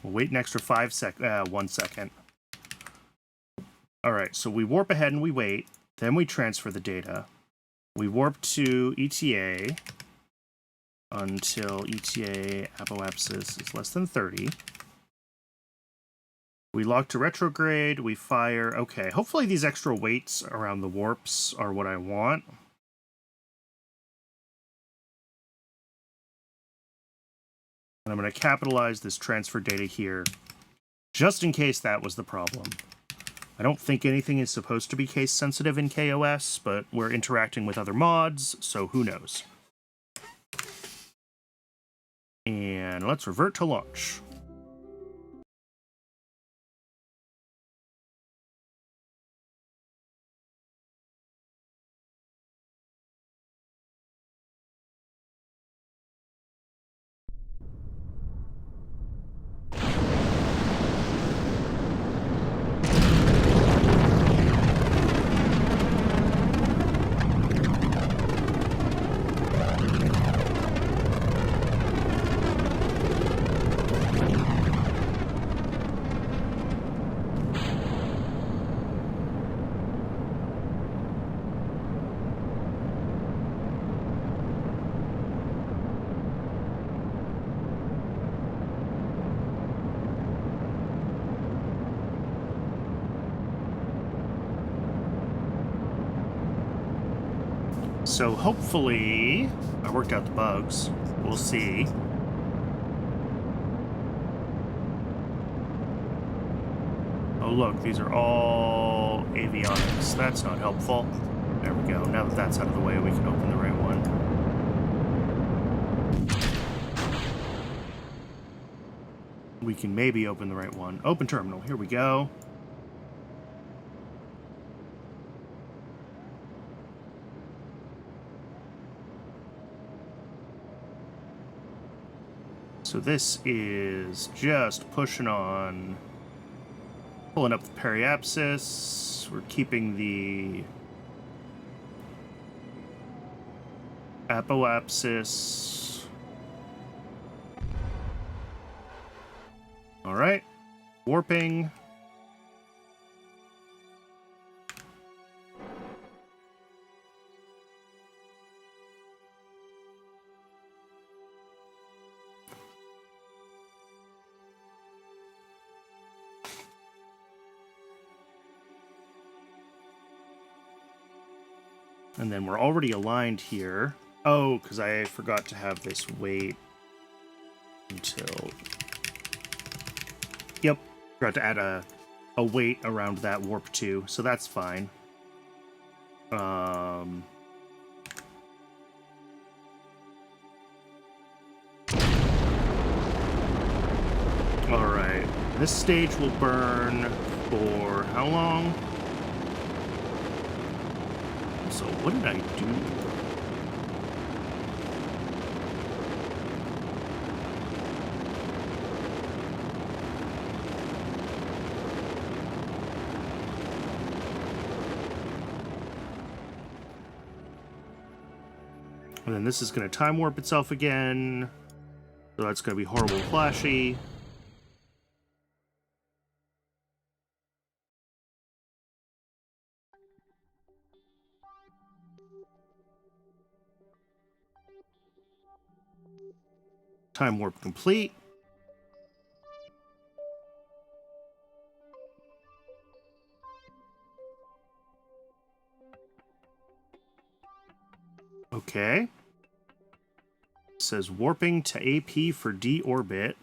We'll wait an extra 1 second. All right, so we warp ahead and we wait. Then we transfer the data. We warp to ETA until ETA apoapsis is less than 30. We lock to retrograde. We fire. Okay, hopefully these extra waits around the warps are what I want. And I'm going to capitalize this transfer data here, just in case that was the problem. I don't think anything is supposed to be case sensitive in kOS, but we're interacting with other mods, so who knows. And let's revert to launch. So hopefully, I worked out the bugs. We'll see. Oh look, these are all avionics. That's not helpful. There we go. Now that that's out of the way, we can open the right one. We can maybe open the right one. Open terminal. Here we go. So this is just pushing on, pulling up the periapsis. We're keeping the apoapsis. All right, warping. And then we're already aligned here. Oh, because I forgot to have this wait until... Yep, forgot to add a wait around that warp 2, so that's fine. Alright, this stage will burn for how long? So what did I do? And then this is going to time warp itself again. So that's going to be horrible flashy. Time warp complete. Okay. It says warping to AP for deorbit.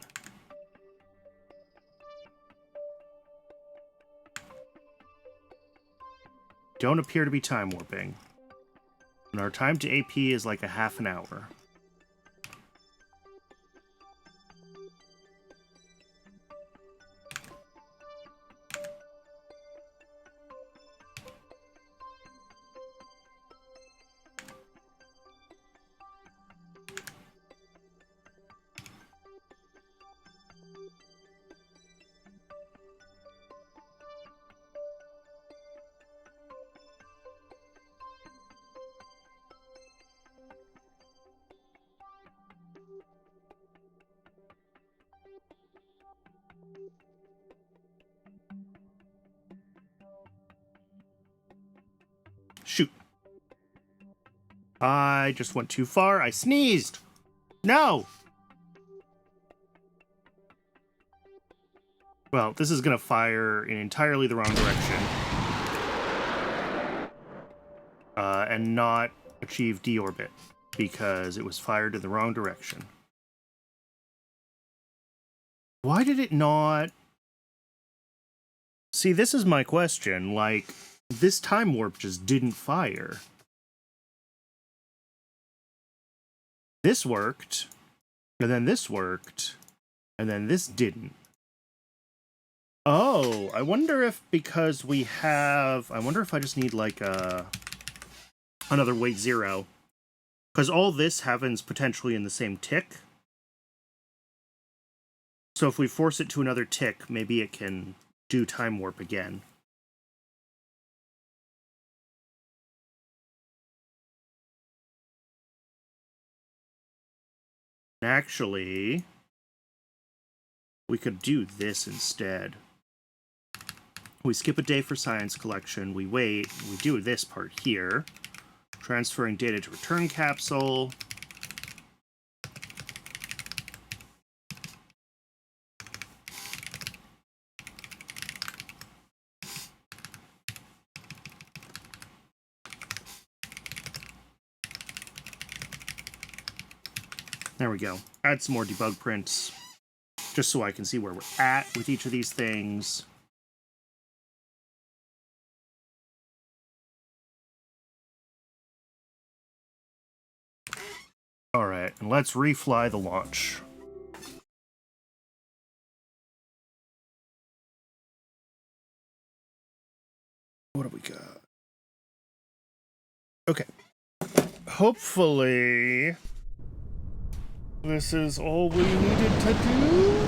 Don't appear to be time warping. And our time to AP is like a half an hour. Shoot. I just went too far. I sneezed. No. Well, this is going to fire in entirely the wrong direction. And not achieve deorbit because it was fired in the wrong direction. Why did it not? See, this is my question. Like, this time warp just didn't fire. This worked, and then this worked, and then this didn't. Oh, I wonder if because we have... I wonder if I just need, like, another wait 0. Because all this happens potentially in the same tick. So if we force it to another tick, maybe it can do time warp again. Actually, we could do this instead. We skip a day for science collection, we wait, we do this part here. Transferring data to return capsule. There we go. Add some more debug prints, just so I can see where we're at with each of these things. All right, and let's refly the launch. What do we got? Okay. Hopefully, this is all we needed to do.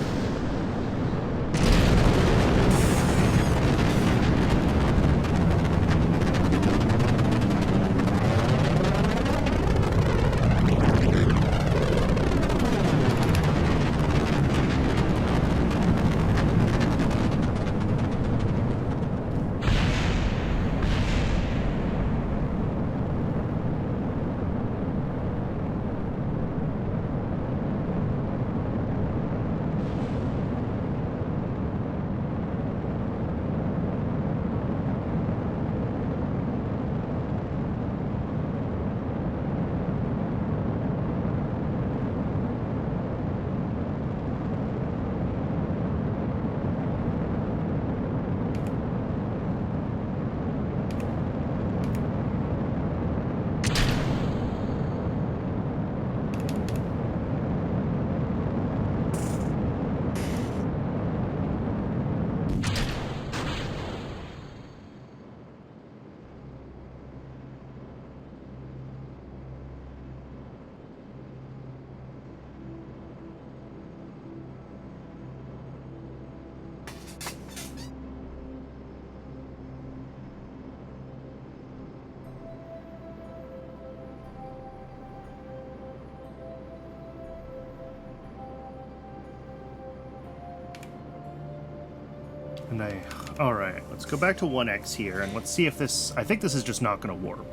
And alright, let's go back to 1x here, and let's see if this... I think this is just not going to warp.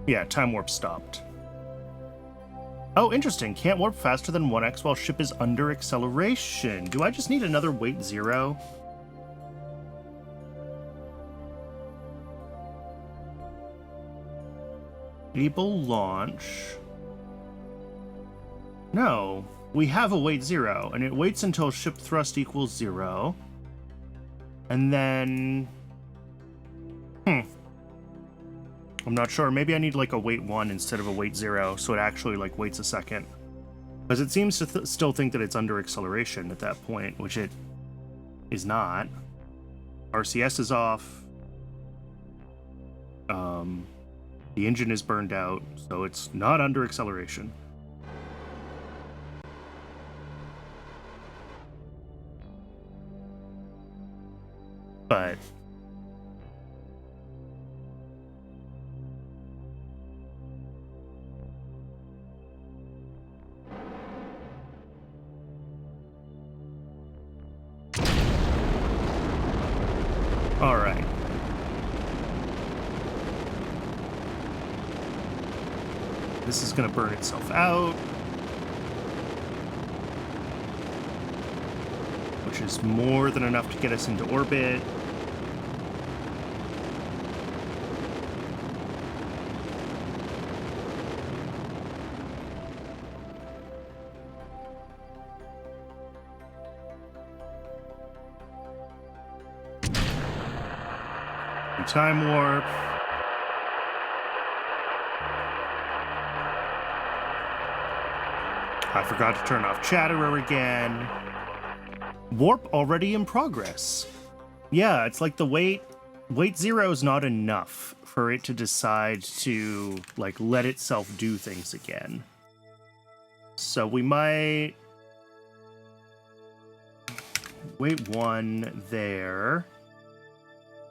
Yeah, time warp stopped. Oh, interesting. Can't warp faster than 1x while ship is under acceleration. Do I just need another weight 0? Able launch. No, we have a weight 0, and it waits until ship thrust equals 0. And then... I'm not sure. Maybe I need like a weight 1 instead of a weight 0, so it actually like waits a second. Because it seems to still think that it's under acceleration at that point, which it is not. RCS is off. The engine is burned out, so it's not under acceleration. But... Alright. This is going to burn itself out. Which is more than enough to get us into orbit. Time warp. I forgot to turn off Chatterer again. Warp already in progress. Yeah, it's like the weight 0 is not enough for it to decide to like let itself do things again. So we might weight 1 there.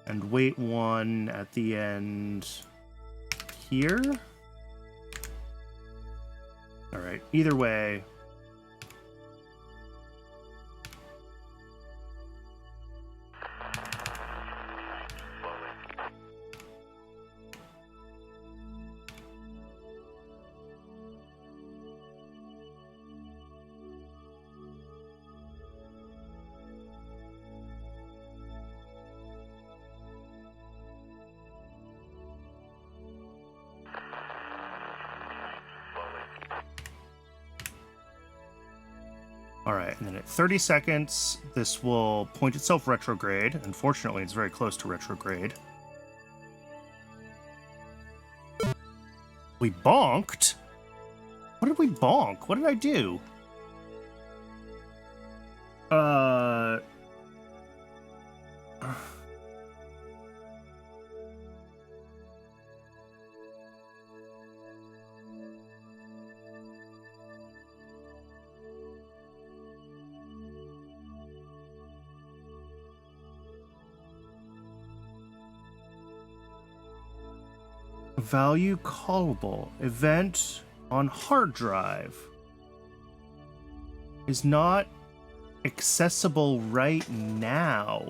And weight 1 at the end here. All right, either way. Alright, and then at 30 seconds, this will point itself retrograde. Unfortunately, it's very close to retrograde. We bonked? What did we bonk? What did I do? Value callable. Event on hard drive is not accessible right now.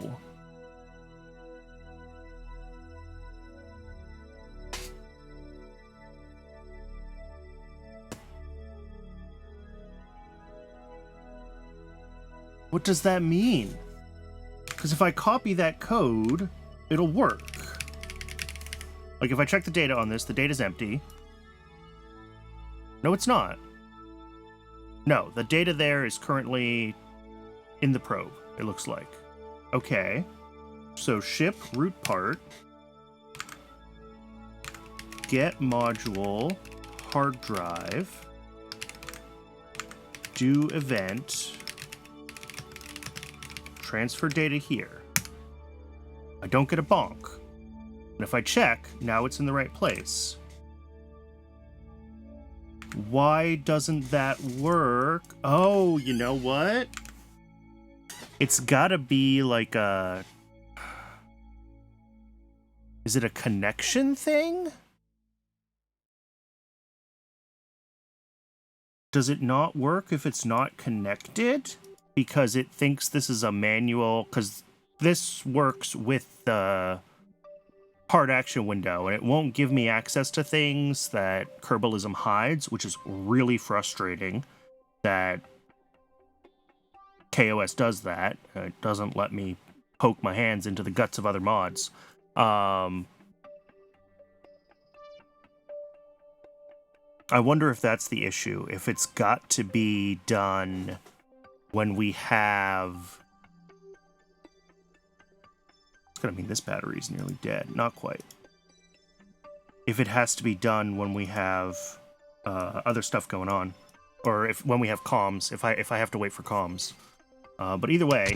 What does that mean? Because if I copy that code, it'll work. Like, if I check the data on this, the data's empty. No, it's not. No, the data there is currently in the probe, it looks like. Okay. So, ship root part. Get module hard drive. Do event. Transfer data here. I don't get a bonk. And if I check, now it's in the right place. Why doesn't that work? Oh, you know what? It's gotta be like a... Is it a connection thing? does it not work if it's not connected? Because it thinks this is a manual, because this works with the hard action window, and it won't give me access to things that Kerbalism hides, which is really frustrating that KOS does that. It doesn't let me poke my hands into the guts of other mods. I wonder if that's the issue, if it's got to be done when we have... It's gonna mean this battery is nearly dead. Not quite. If it has to be done when we have other stuff going on, or when we have comms, if I have to wait for comms. But either way,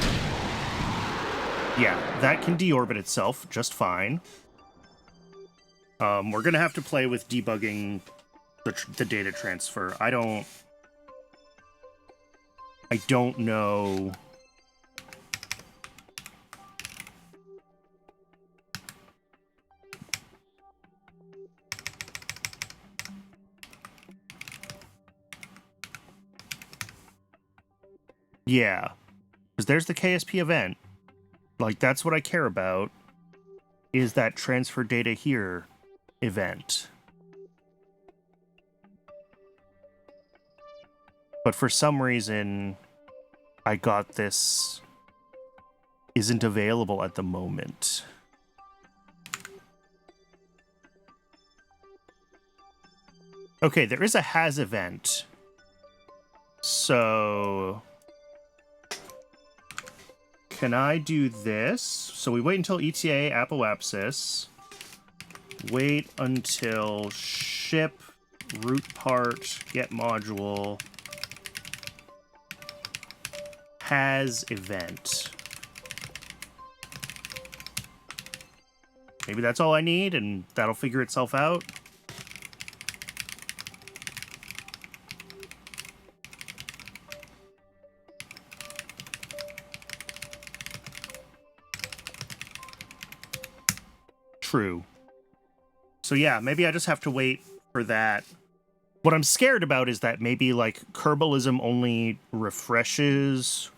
yeah, that can deorbit itself just fine. We're gonna have to play with debugging the data transfer. I don't know. Yeah, because there's the KSP event. Like, that's what I care about, is that transfer data here event. But for some reason, I got this isn't available at the moment. Okay, there is a has event. So... can I do this? So we wait until ETA apoapsis. Wait until ship root part get module has event. Maybe that's all I need and that'll figure itself out. True. So yeah, maybe I just have to wait for that. What I'm scared about is that maybe, like, Kerbalism only refreshes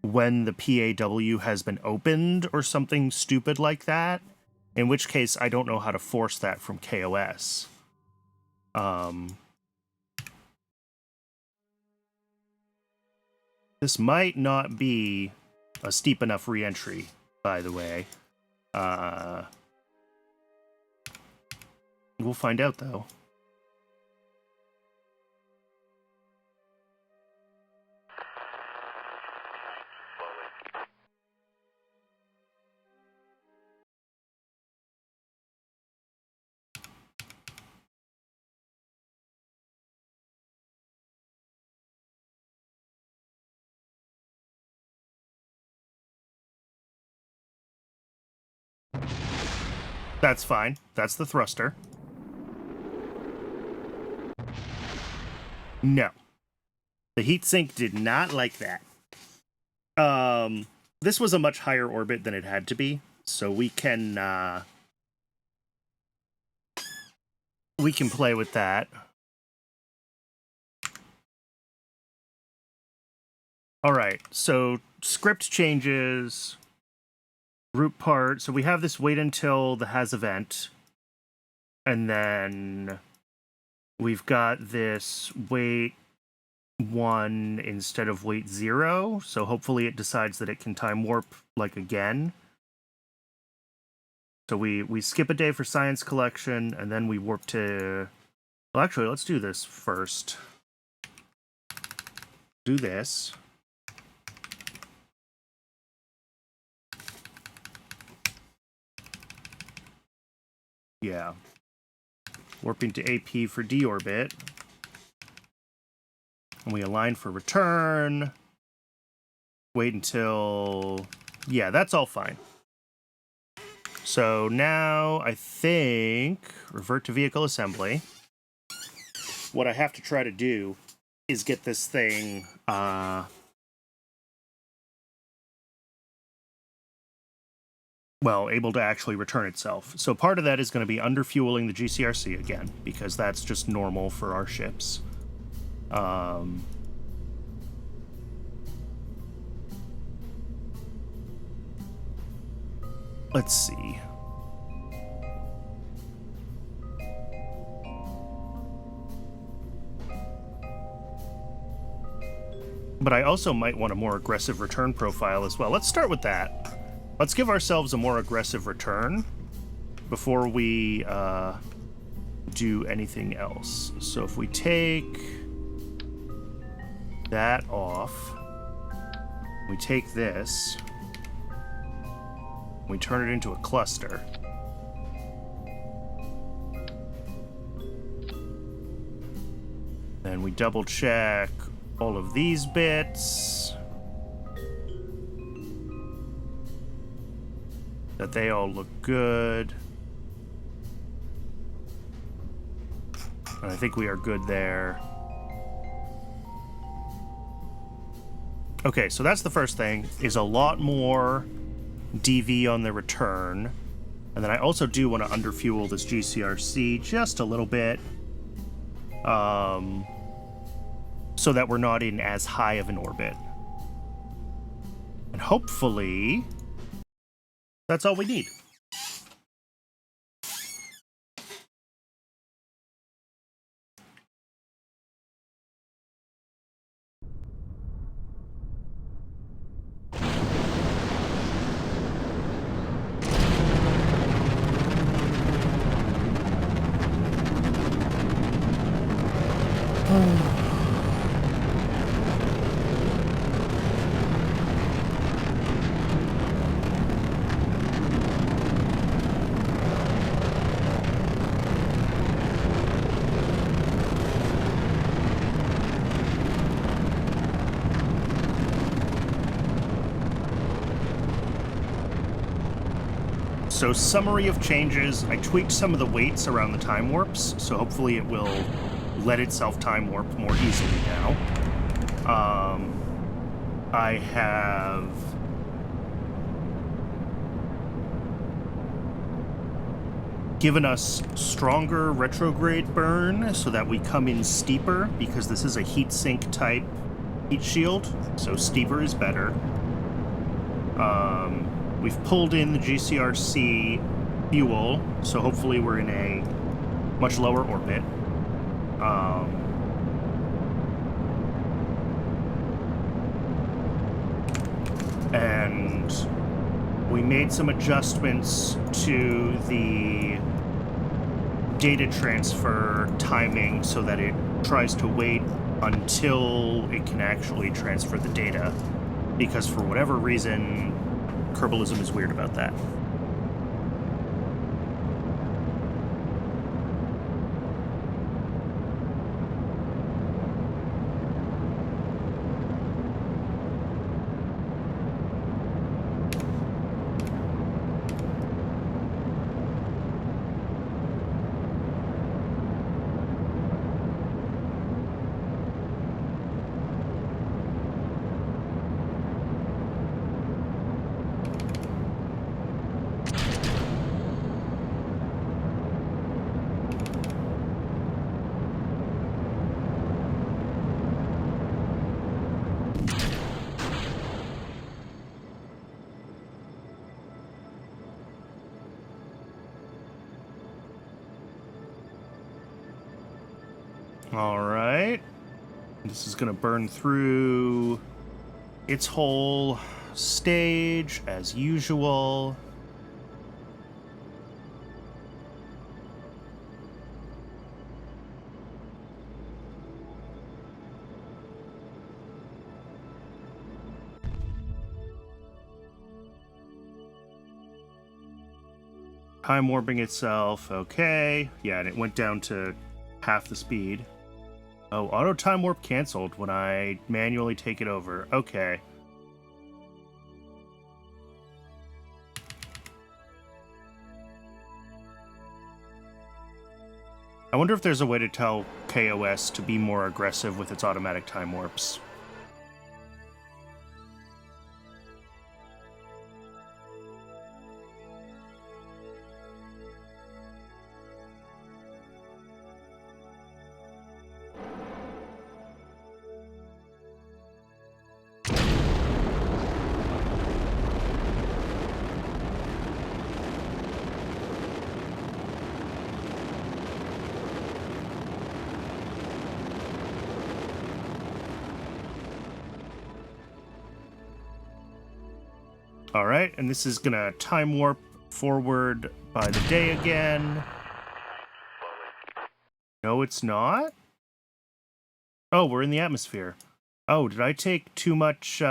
when the PAW has been opened or something stupid like that, in which case I don't know how to force that from KOS. This might not be a steep enough re-entry, by the way. We'll find out, though. That's fine. That's the thruster. No. The heatsink did not like that. This was a much higher orbit than it had to be, so we can play with that. Alright, so script changes, root part, so we have this wait until the has event, and then we've got this wait 1 instead of wait 0, so hopefully it decides that it can time warp, like, again. So we skip a day for science collection, and then we warp to... Well, actually, let's do this first. Do this. Yeah. Warping to AP for deorbit. And we align for return. Wait until... Yeah, that's all fine. So now I think revert to vehicle assembly. What I have to try to do is get this thing well, able to actually return itself. So part of that is going to be underfueling the GCRC again, because that's just normal for our ships. Let's see. But I also might want a more aggressive return profile as well. Let's start with that. Let's give ourselves a more aggressive return before we do anything else. So if we take that off, we take this, we turn it into a cluster. Then we double check all of these bits, that they all look good. And I think we are good there. Okay, so that's the first thing, is a lot more DV on the return. And then I also do want to underfuel this GCRC just a little bit, so that we're not in as high of an orbit. And hopefully, that's all we need. So summary of changes, I tweaked some of the weights around the time warps, so hopefully it will let itself time warp more easily now. I have given us stronger retrograde burn so that we come in steeper, because this is a heat sink type heat shield, so steeper is better. We've pulled in the GCRC fuel, so hopefully we're in a much lower orbit. And we made some adjustments to the data transfer timing so that it tries to wait until it can actually transfer the data, because for whatever reason, Kerbalism is weird about that. All right. This is going to burn through its whole stage as usual. Time warping itself. Okay. Yeah, and it went down to half the speed. Oh, auto time warp canceled when I manually take it over. Okay. I wonder if there's a way to tell KOS to be more aggressive with its automatic time warps. Alright, and this is gonna time warp forward by the day again. No, it's not? Oh, we're in the atmosphere. Oh, did I take too much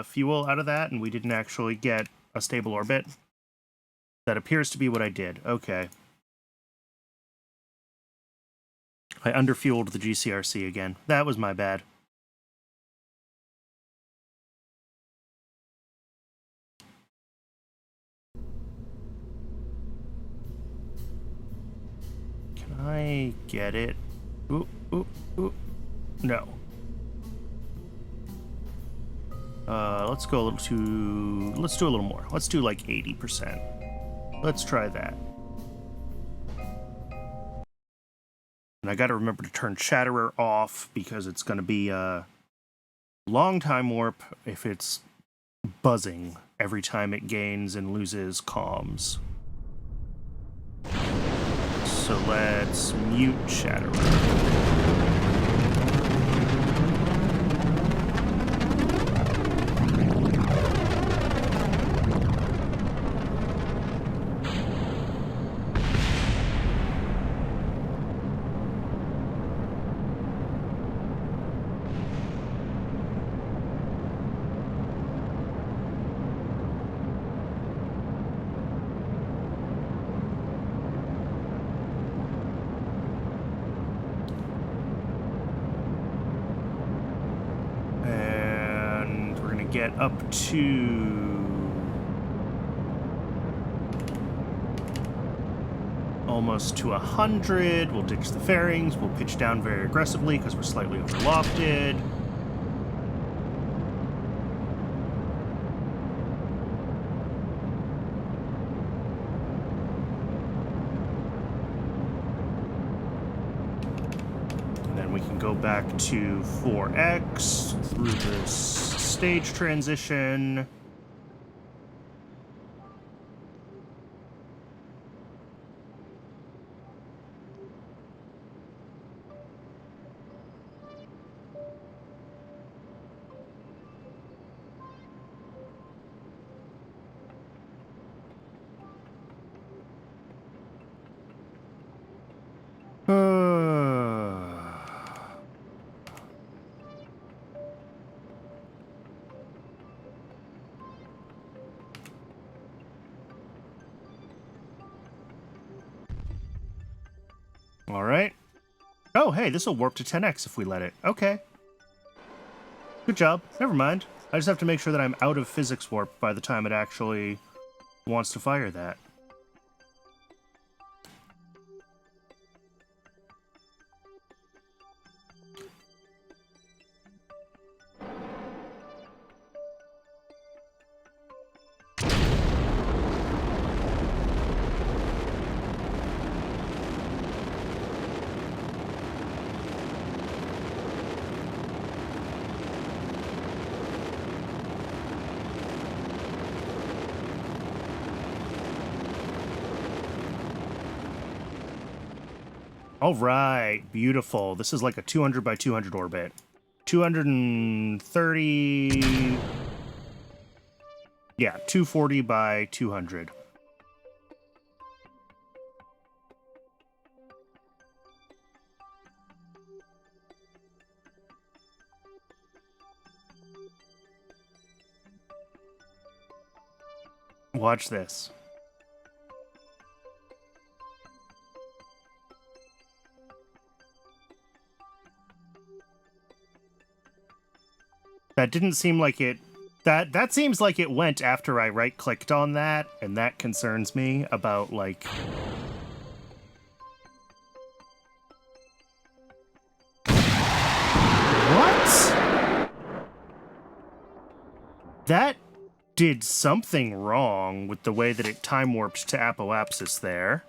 fuel out of that and we didn't actually get a stable orbit? That appears to be what I did. Okay. I underfueled the GCRC again. That was my bad. Can I get it? Ooh, ooh, ooh. No. Let's go a little too... Let's do a little more. Let's do like 80%. Let's try that. And I gotta remember to turn Chatterer off because it's gonna be a long time warp if it's buzzing every time it gains and loses comms. So let's mute Chatterer. Get up to almost to 100. We'll ditch the fairings. We'll pitch down very aggressively because we're slightly overlofted. And then we can go back to 4X through this stage transition. All right. Oh, hey, this will warp to 10x if we let it. Okay. Good job. Never mind. I just have to make sure that I'm out of physics warp by the time it actually wants to fire that. All right, beautiful. This is like a 200 by 200 orbit. 230... Yeah, 240 by 200. Watch this. That didn't seem like it... That seems like it went after I right-clicked on that, and that concerns me about, like... What? That did something wrong with the way that it time warped to Apoapsis there.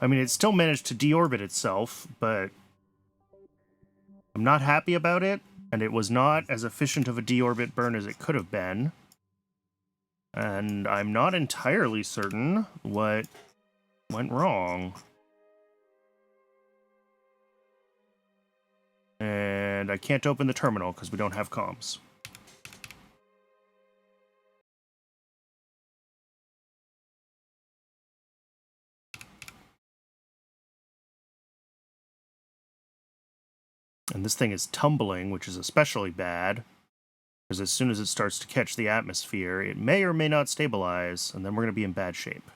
I mean, it still managed to deorbit itself, but I'm not happy about it, and it was not as efficient of a deorbit burn as it could have been. And I'm not entirely certain what went wrong. And I can't open the terminal because we don't have comms. And this thing is tumbling, which is especially bad, because as soon as it starts to catch the atmosphere, it may or may not stabilize, and then we're going to be in bad shape.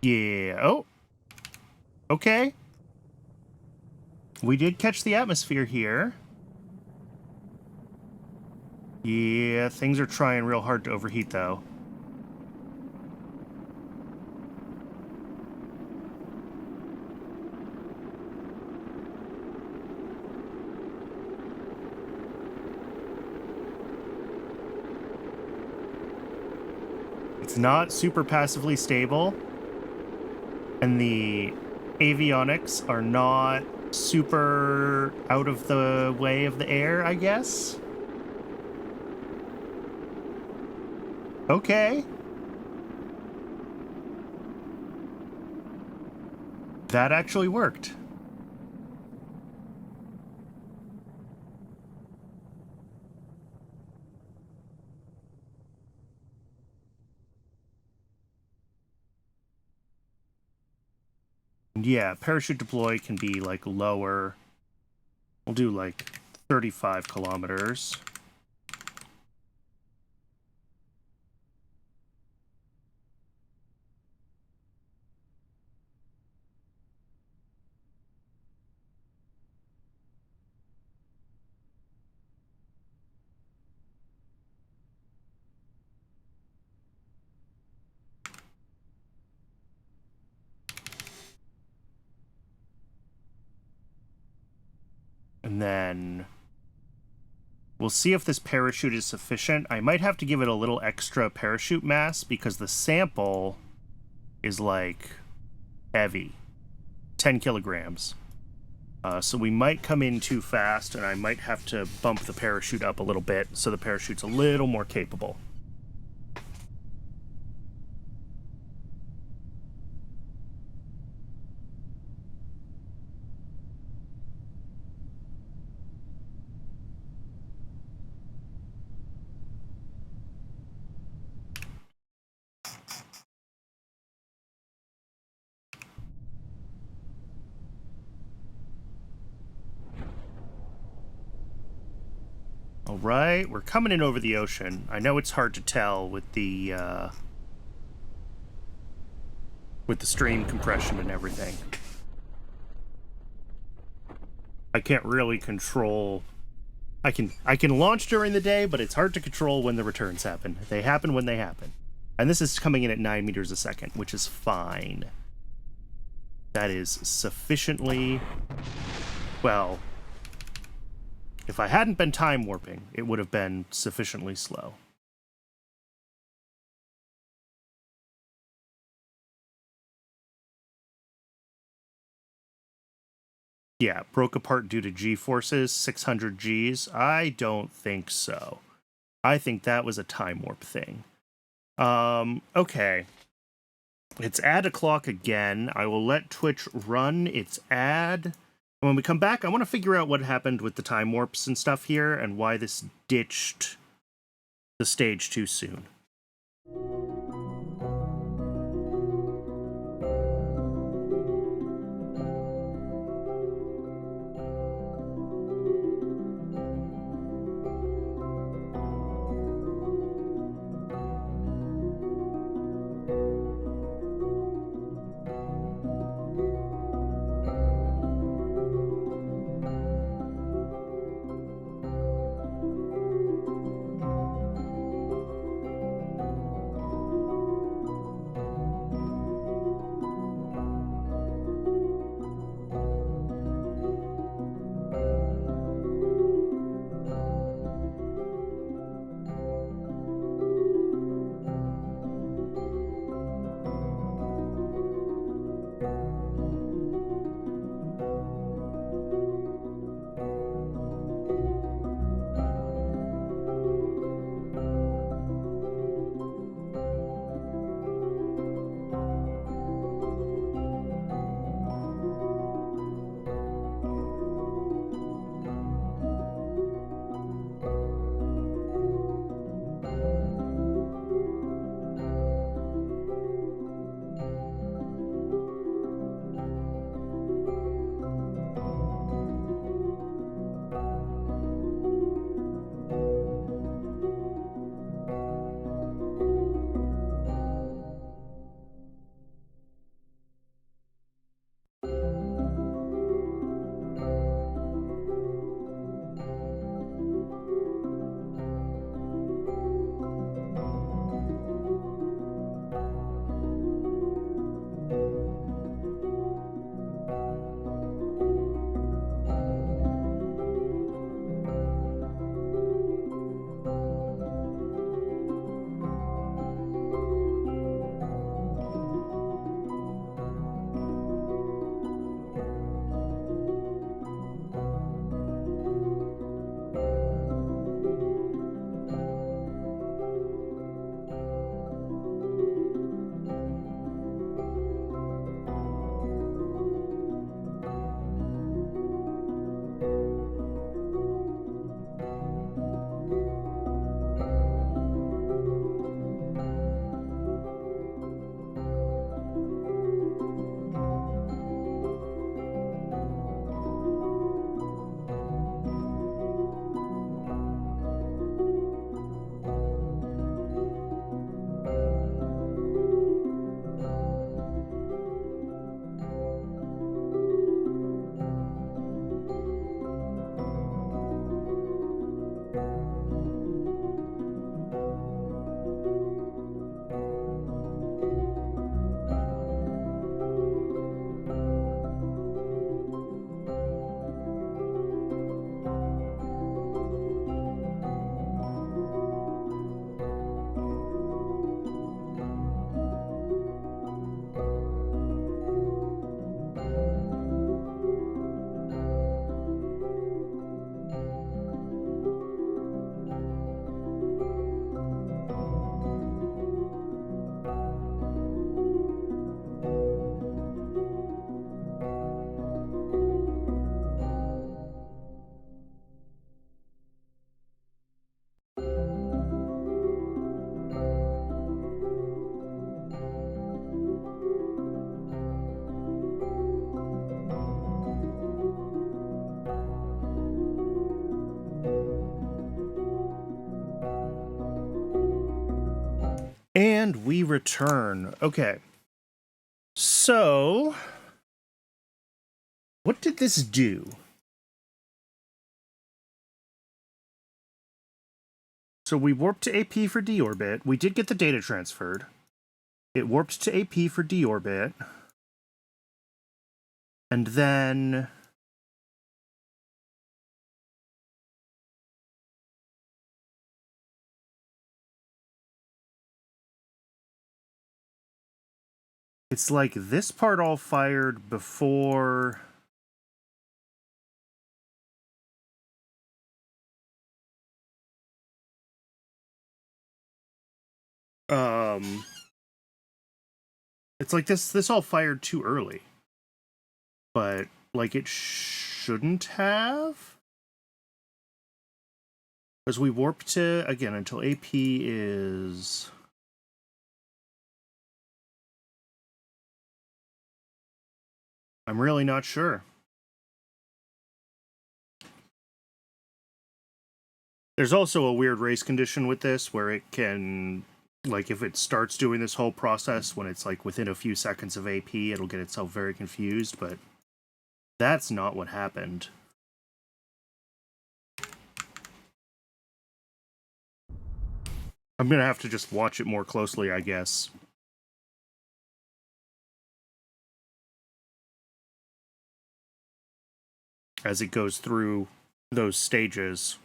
Yeah, oh. Okay. We did catch the atmosphere here. Yeah, things are trying real hard to overheat, though. It's not super passively stable, and the avionics are not super out of the way of the air, I guess. Okay. That actually worked. Yeah, parachute deploy can be, like, lower. We'll do, like, 35 kilometers. And then we'll see if this parachute is sufficient. I might have to give it a little extra parachute mass because the sample is, like, heavy. 10 kilograms. So we might come in too fast, and I might have to bump the parachute up a little bit so the parachute's a little more capable. All right, we're coming in over the ocean. I know it's hard to tell with the stream compression and everything. I can't really control. I can launch during the day, but it's hard to control when the returns happen. They happen when they happen. And this is coming in at 9 meters a second, which is fine. That is sufficiently, well, if I hadn't been time warping, it would have been sufficiently slow. Yeah, broke apart due to G-forces, 600 Gs. I don't think so. I think that was a time warp thing. Okay. It's ad o'clock again. I will let Twitch run its ad. And when we come back, I want to figure out what happened with the time warps and stuff here and why this ditched the stage too soon. And we return. Okay. So, what did this do? So we warped to AP for deorbit. We did get the data transferred. It warped to AP for deorbit. And then... it's like this part all fired before... it's like this all fired too early. But, like, it shouldn't have? As we warp to, again, until AP is... I'm really not sure. There's also a weird race condition with this where it can, like, if it starts doing this whole process when it's, like, within a few seconds of AP, it'll get itself very confused, but that's not what happened. I'm gonna have to just watch it more closely, I guess. As it goes through those stages.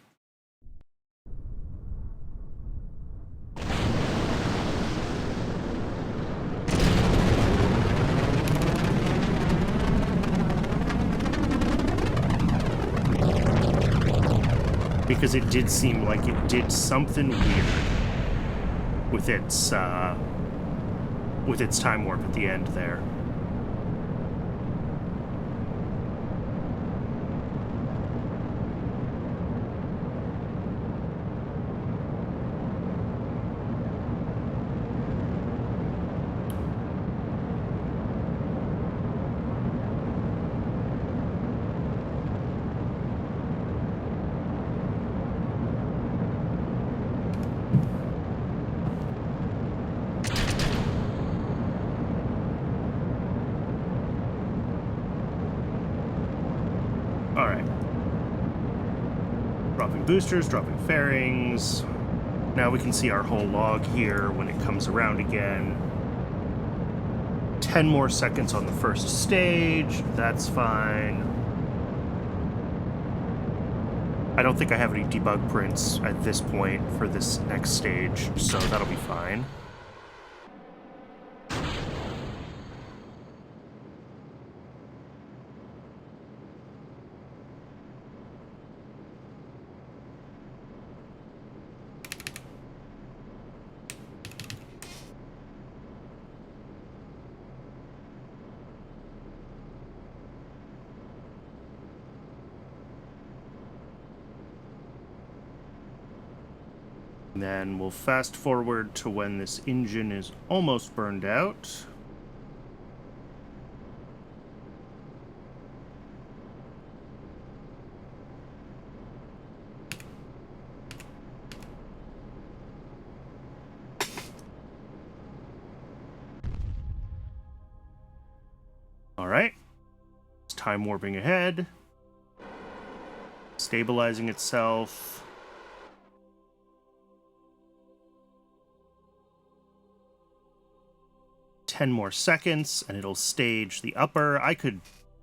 Because it did seem like it did something weird with its time warp at the end there. Boosters, dropping fairings. Now we can see our whole log here when it comes around again. 10 more seconds on the first stage. That's fine. I don't think I have any debug prints at this point for this next stage, so that'll be fine. Then we'll fast forward to when this engine is almost burned out. All right. It's time warping ahead. Stabilizing itself. 10 more seconds, and it'll stage the upper. I could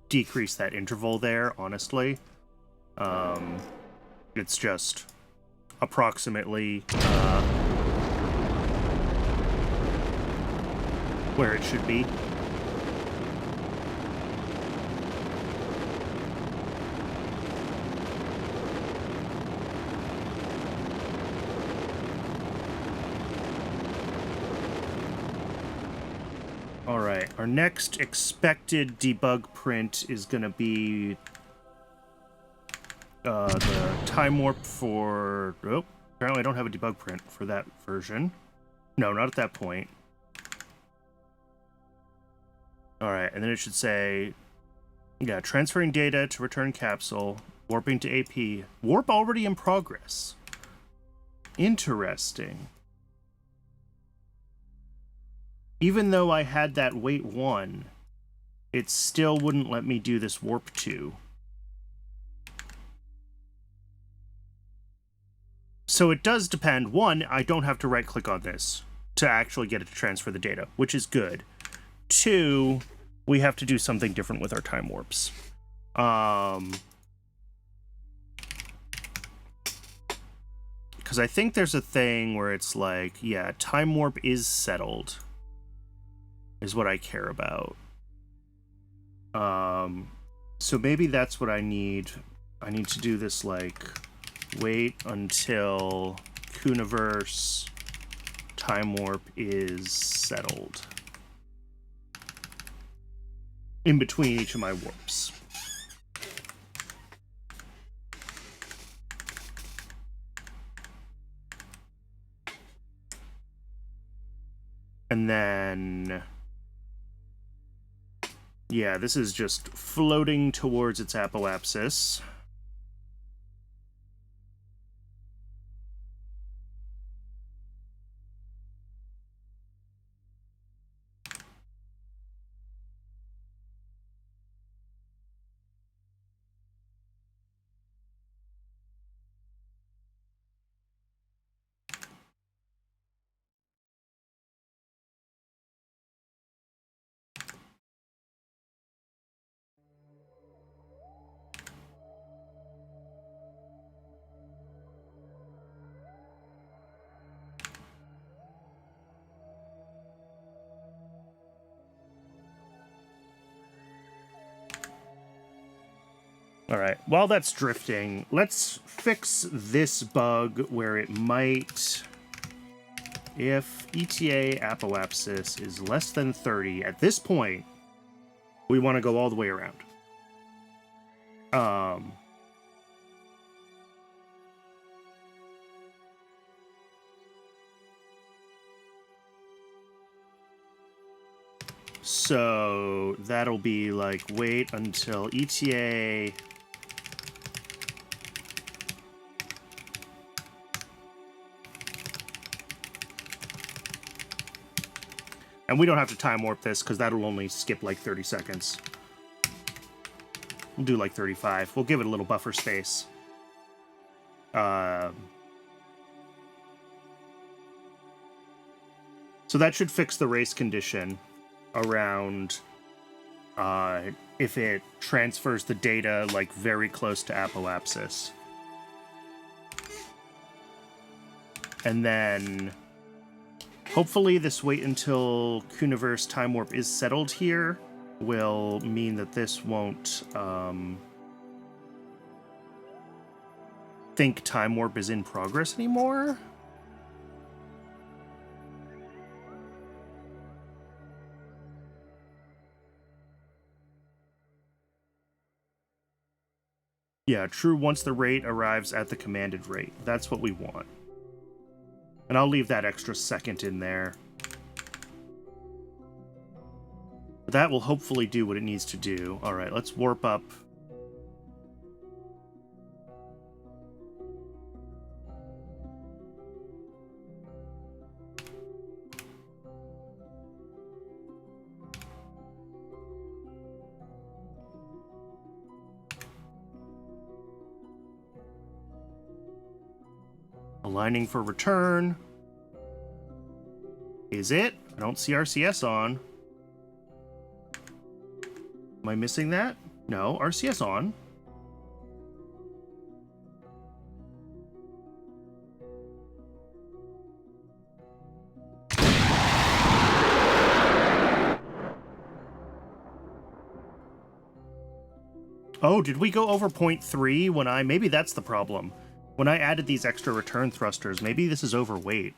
decrease that interval there, honestly. It's just approximately where it should be. Alright, our next expected debug print is going to be the time warp for... Oh, apparently I don't have a debug print for that version. No, not at that point. Alright, and then it should say, yeah, transferring data to return capsule, warping to AP. Warp already in progress. Interesting. even though I had that wait 1, it still wouldn't let me do this warp 2. So it does depend. 1, I don't have to right-click on this to actually get it to transfer the data, which is good. 2, we have to do something different with our time warps. Because I think there's a thing where it's like, yeah, time warp is settled, is what I care about. So maybe that's what I need. I need to do this, like, wait until Kuniverse time warp is settled in between each of my warps. And then, yeah, this is just floating towards its apoapsis. All right, while that's drifting, let's fix this bug where it might, if ETA apoapsis is less than 30, at this point, we want to go all the way around. So that'll be like, wait until ETA and we don't have to time warp this because that'll only skip like 30 seconds. We'll do like 35. We'll give it a little buffer space. So that should fix the race condition around if it transfers the data like very close to apoapsis. And then hopefully this wait until Kuniverse time warp is settled here will mean that this won't think time warp is in progress anymore. Yeah, true once the rate arrives at the commanded rate. That's what we want. And I'll leave that extra second in there. That will hopefully do what it needs to do. All right, let's warp up. Aligning for return. Is it? I don't see RCS on. Am I missing that? No, RCS on. Oh, did we go over 0.3 when I... Maybe that's the problem. When I added these extra return thrusters, maybe this is overweight.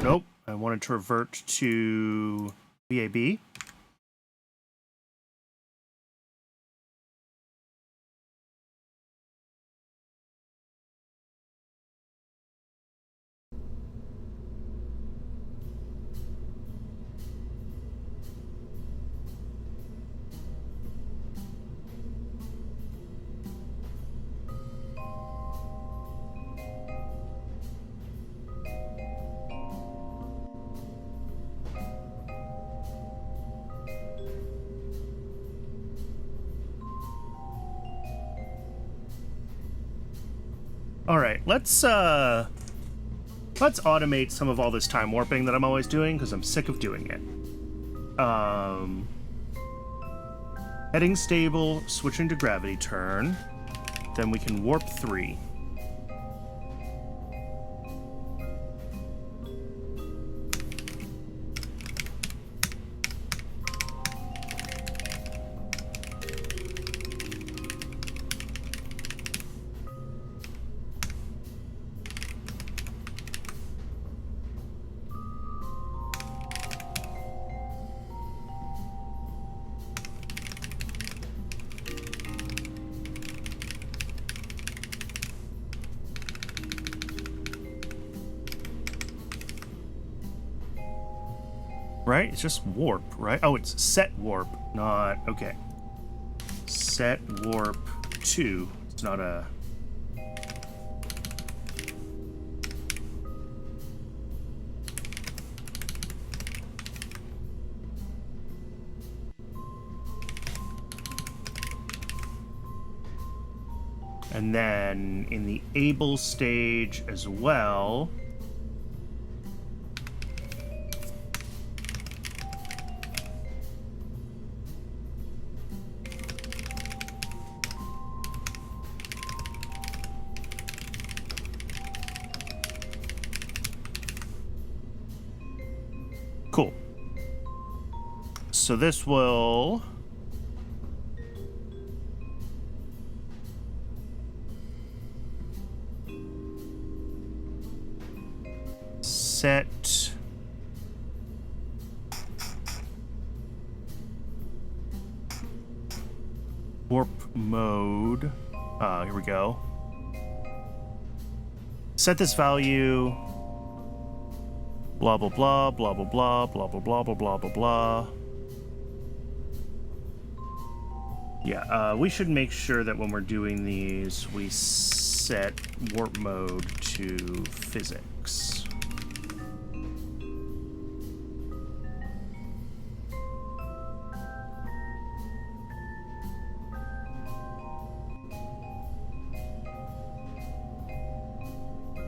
Nope. I wanted to revert to VAB. All right, let's automate some of all this time warping that I'm always doing because I'm sick of doing it. Heading stable, switching to gravity turn. Then we can warp 3. Right? It's just warp, right? Oh, it's set warp, not... Okay. Set warp 2. It's not a... And then in the able stage as well... Cool. So this will... set... warp mode. Here we go. Set this value... Blah, blah, blah, blah, blah, blah, blah, blah, blah, blah, blah, blah, blah. Yeah, we should make sure that when we're doing these, we set warp mode to physics.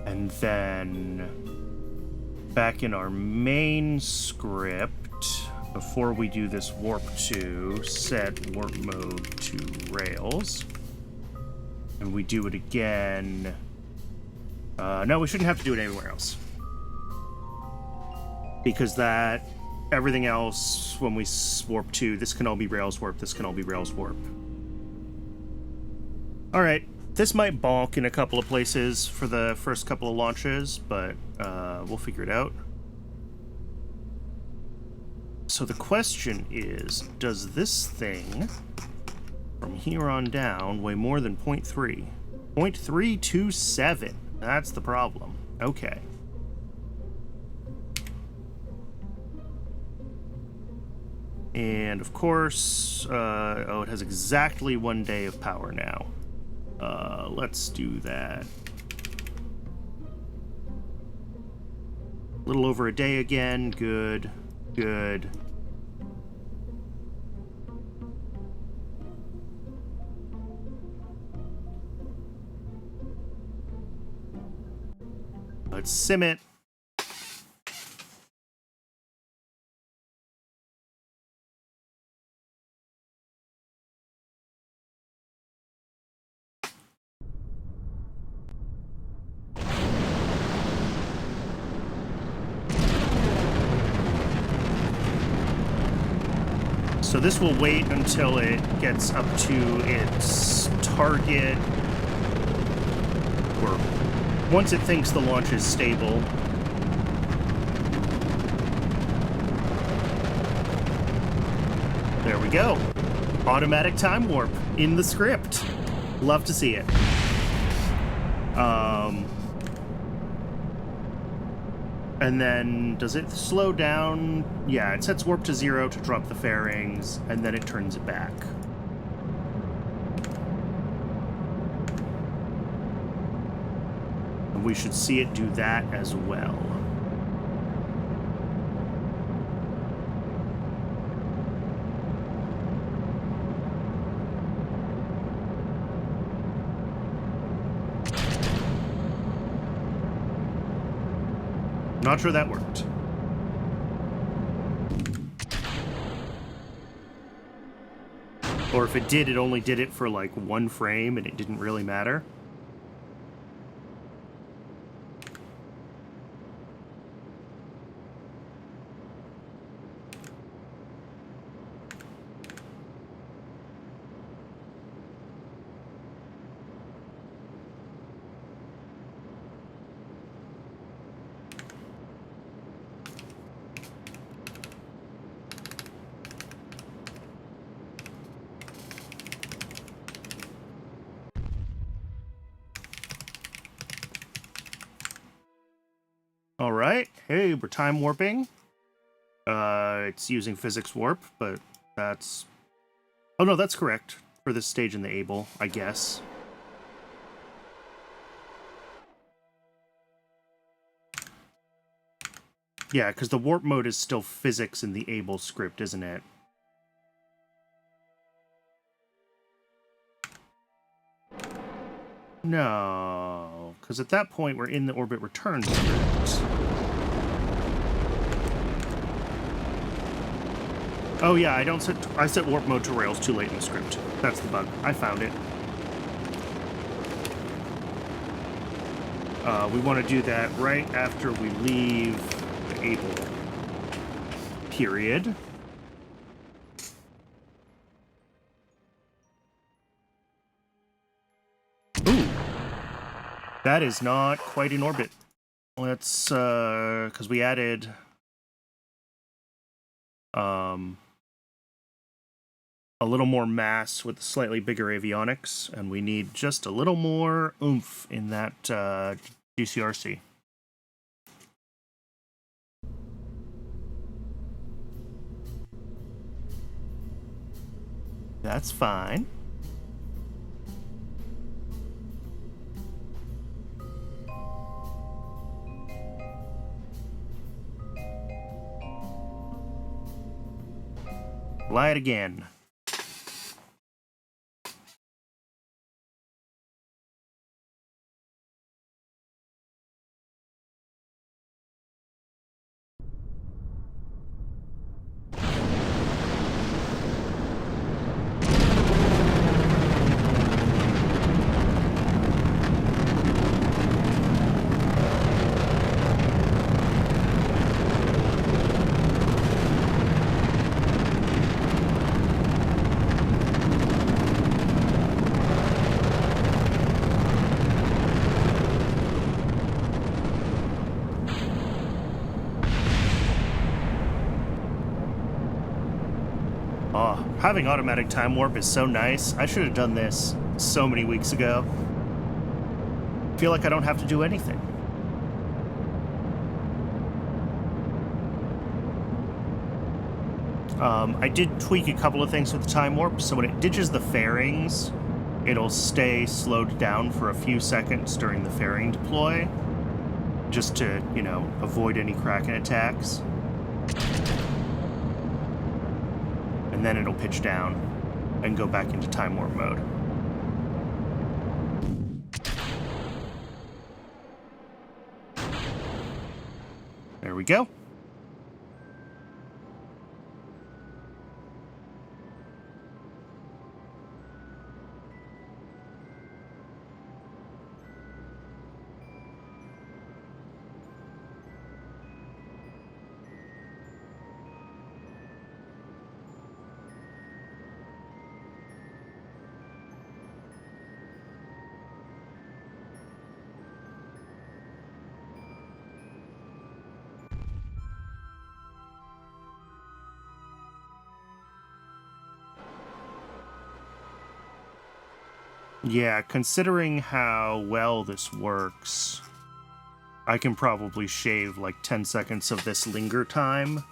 And then... back in our main script, before we do this warp 2, set warp mode to rails. And we do it again. No, we shouldn't have to do it anywhere else. Because that, everything else, when we warp 2, this can all be rails warp, this can all be rails warp. Alright, this might bonk in a couple of places for the first couple of launches, but we'll figure it out. So the question is, does this thing, from here on down, weigh more than 0.3? 0.327. That's the problem. Okay. And of course, oh, it has exactly 1 day of power now. Let's do that. A little over a day again. Good. Good. Let's sim it. So this will wait until it gets up to its target, or once it thinks the launch is stable. There we go. Automatic time warp in the script. Love to see it. And then, does it slow down? Yeah, it sets warp to 0 to drop the fairings, and then it turns it back. And we should see it do that as well. Not sure that worked. Or if it did, it only did it for like 1 frame and it didn't really matter. All right. Hey, we're time warping. It's using physics warp, but that's... Oh, no, that's correct for this stage in the Able, I guess. Yeah, because the warp mode is still physics in the Able script, isn't it? No, because at that point we're in the orbit return script. Oh yeah, I set warp mode to Rails too late in the script. That's the bug. I found it. We want to do that right after we leave the Able period. Ooh. That is not quite in orbit. Let's, because we added, a little more mass with slightly bigger avionics, and we need just a little more oomph in that, GCRC. That's fine. Fly it again. Having automatic time warp is so nice. I should have done this so many weeks ago. I feel like I don't have to do anything. I did tweak a couple of things with the time warp, so when it ditches the fairings, it'll stay slowed down for a few seconds during the fairing deploy, just to, you know, avoid any Kraken attacks. And then it'll pitch down and go back into time warp mode. There we go. Yeah, considering how well this works, I can probably shave like 10 seconds of this linger time.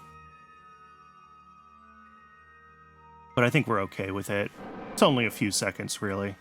But I think we're okay with it. It's only a few seconds, really.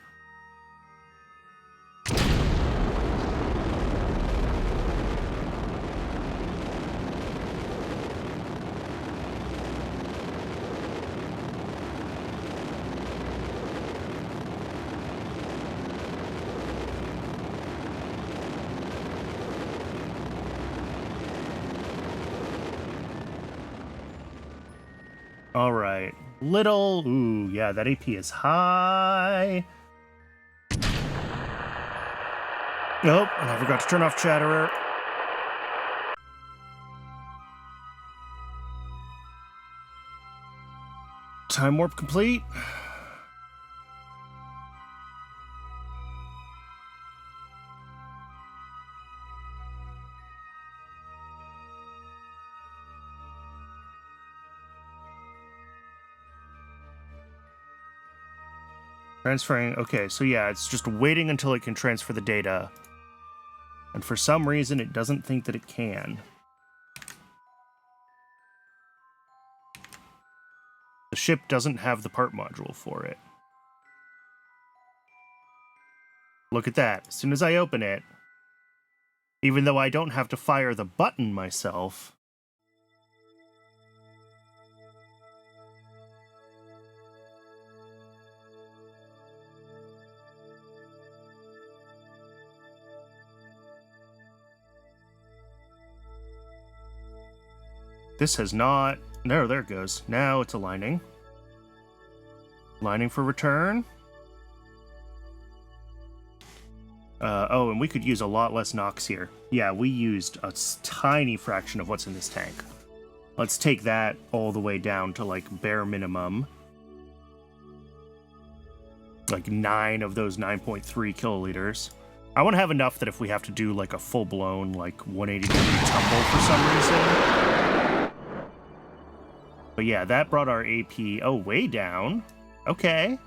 Alright. Little... Ooh, yeah, that AP is high. Nope, and I forgot to turn off Chatterer. Time warp complete. Transferring, okay, so yeah, it's just waiting until it can transfer the data. And for some reason, it doesn't think that it can. The ship doesn't have the part module for it. Look at that. As soon as I open it, even though I don't have to fire the button myself, this has not... No, there it goes. Now it's aligning. Aligning for return. Oh, and we could use a lot less NOx here. Yeah, we used a tiny fraction of what's in this tank. Let's take that all the way down to, like, bare minimum. Like 9 of those 9.3 kiloliters. I want to have enough that if we have to do, like, a full-blown, like, 180-degree tumble for some reason. But yeah, that brought our AP, oh, way down. Okay.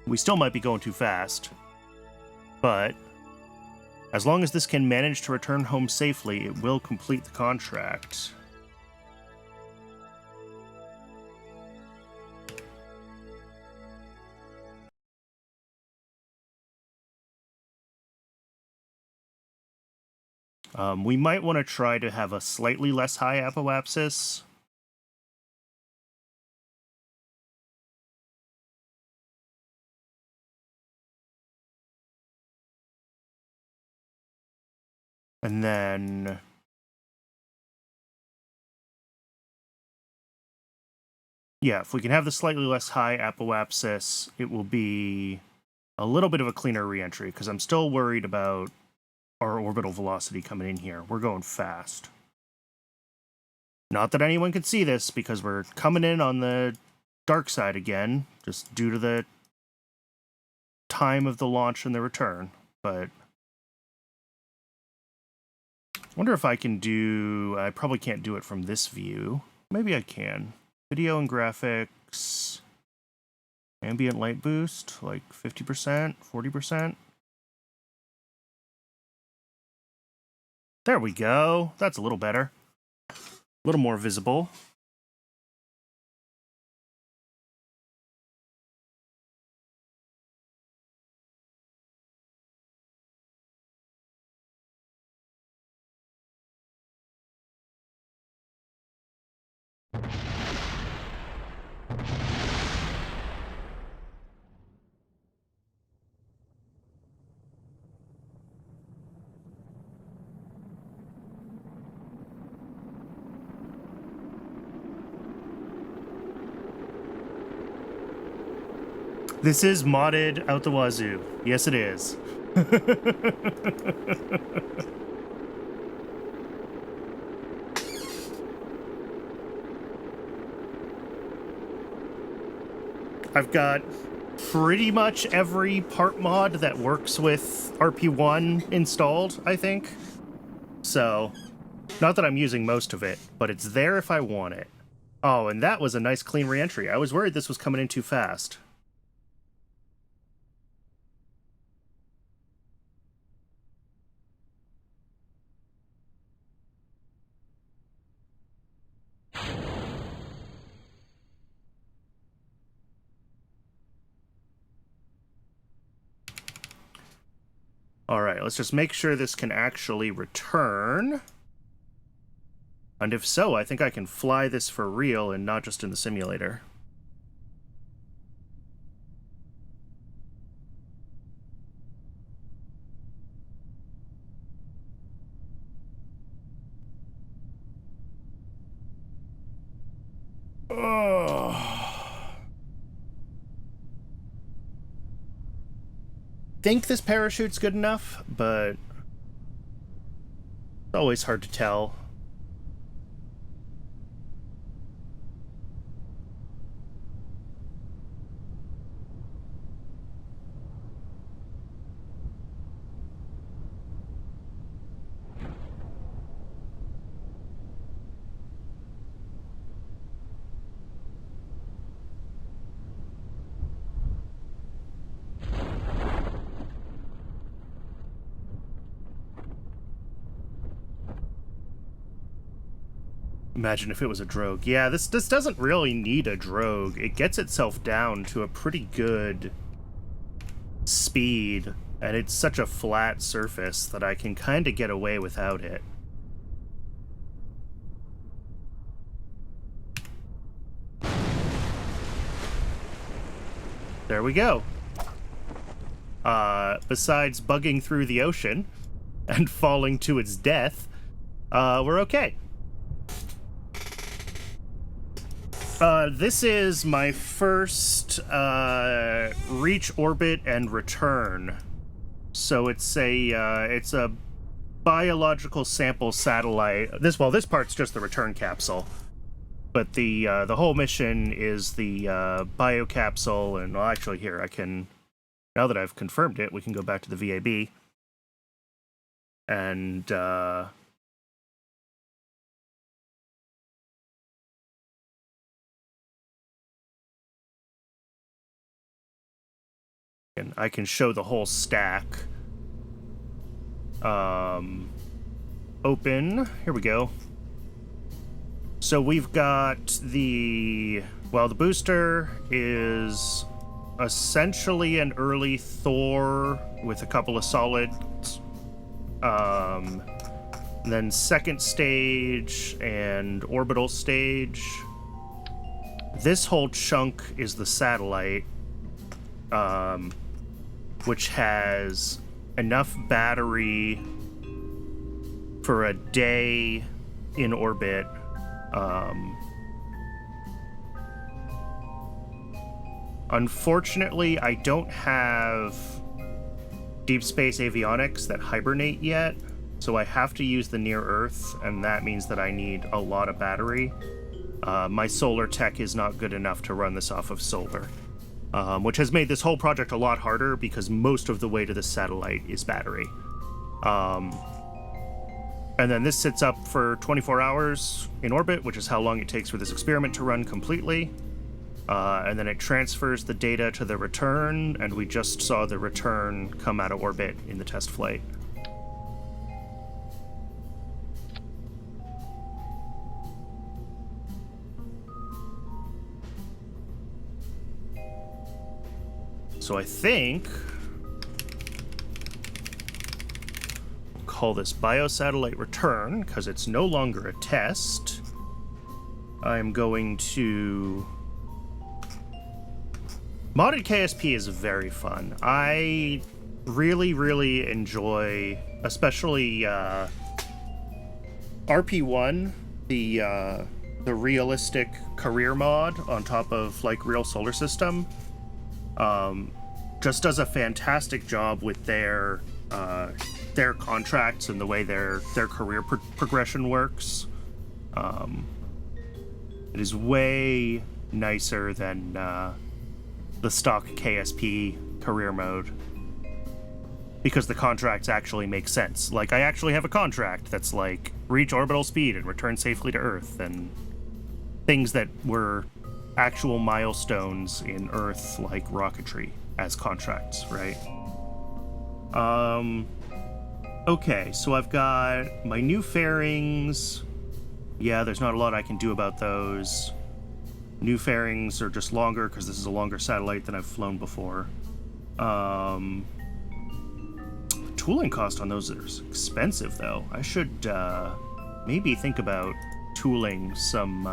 We still might be going too fast. But as long as this can manage to return home safely, it will complete the contract. We might want to try to have a slightly less high apoapsis. And then... yeah, if we can have the slightly less high apoapsis, it will be a little bit of a cleaner reentry, because I'm still worried about our orbital velocity coming in here. We're going fast. Not that anyone can see this, because we're coming in on the dark side again, just due to the time of the launch and the return, but... I wonder if I can do... I probably can't do it from this view. Maybe I can. Video and graphics... ambient light boost, like 50%, 40%. There we go. That's a little better. A little more visible. This is modded out the wazoo. Yes, it is. I've got pretty much every part mod that works with RP-1 installed, I think. So, not that I'm using most of it, but it's there if I want it. Oh, and that was a nice clean reentry. I was worried this was coming in too fast. Alright, let's just make sure this can actually return. And if so, I think I can fly this for real and not just in the simulator. Think this parachute's good enough, but it's always hard to tell. Imagine if it was a drogue. Yeah, this doesn't really need a drogue. It gets itself down to a pretty good speed, and it's such a flat surface that I can kind of get away without it. There we go. Besides bugging through the ocean and falling to its death, we're okay. This is my first reach orbit and return. So it's a biological sample satellite. This part's just the return capsule, but the whole mission is the biocapsule. And well, actually, here I can, now that I've confirmed it, we can go back to the VAB and I can show the whole stack. Open. Here we go. So we've got the booster is essentially an early Thor with a couple of solids. Then second stage and orbital stage. This whole chunk is the satellite. Which has enough battery for a day in orbit. Unfortunately, I don't have deep space avionics that hibernate yet, so I have to use the near Earth, and that means that I need a lot of battery. My solar tech is not good enough to run this off of solar. Which has made this whole project a lot harder because most of the way to the satellite is battery. And then this sits up for 24 hours in orbit, which is how long it takes for this experiment to run completely. And then it transfers the data to the return, and we just saw the return come out of orbit in the test flight. So I think we'll call this biosatellite return because it's no longer a test. I'm going to... Modded KSP is very fun. I really, really enjoy, especially RP-1, the realistic career mod on top of like real solar system. Just does a fantastic job with their contracts and the way their career progression works. It is way nicer than the stock KSP career mode because the contracts actually make sense. Like, I actually have a contract that's like reach orbital speed and return safely to Earth, and things that were actual milestones in Earth, like rocketry, as contracts, right? Okay, so I've got my new fairings. Yeah, there's not a lot I can do about those. New fairings are just longer because this is a longer satellite than I've flown before. Tooling cost on those is expensive, though. I should maybe think about tooling some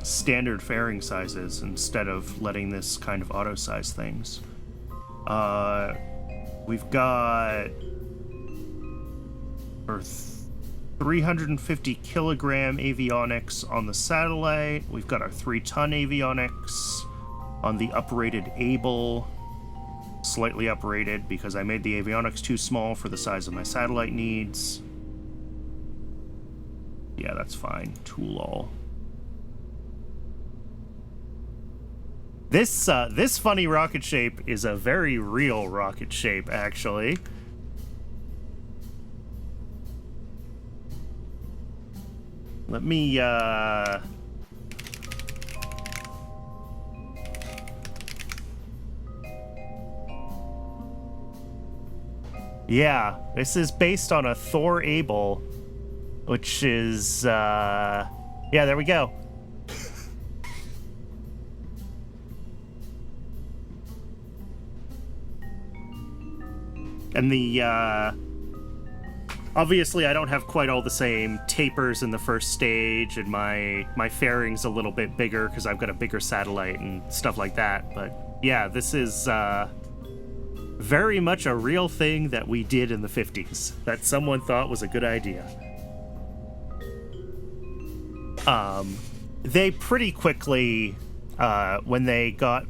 standard fairing sizes instead of letting this kind of auto size things. We've got Earth 350 kilogram avionics on the satellite. We've got our 3-ton avionics on the uprated Able. Slightly uprated because I made the avionics too small for the size of my satellite needs. Yeah, that's fine. Tool all. This funny rocket shape is a very real rocket shape, actually. Let me, yeah, this is based on a Thor Able, which is, yeah, there we go. And the, obviously I don't have quite all the same tapers in the first stage, and my fairing's a little bit bigger because I've got a bigger satellite and stuff like that, but yeah, this is, very much a real thing that we did in the 50s, that someone thought was a good idea. They pretty quickly, when they got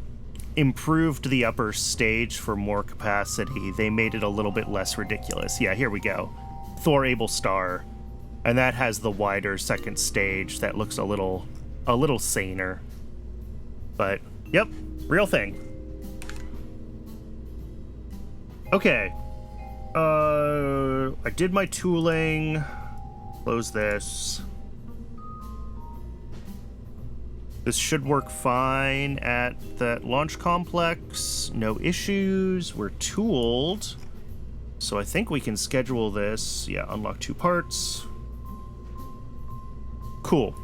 improved the upper stage for more capacity, they made it a little bit less ridiculous. Yeah, here we go. Thor Able Star. And that has the wider second stage that looks a little saner. But, yep, real thing. Okay. I did my tooling. Close this. This should work fine at that launch complex. No issues. We're tooled. So I think we can schedule this. Yeah, unlock 2 parts. Cool.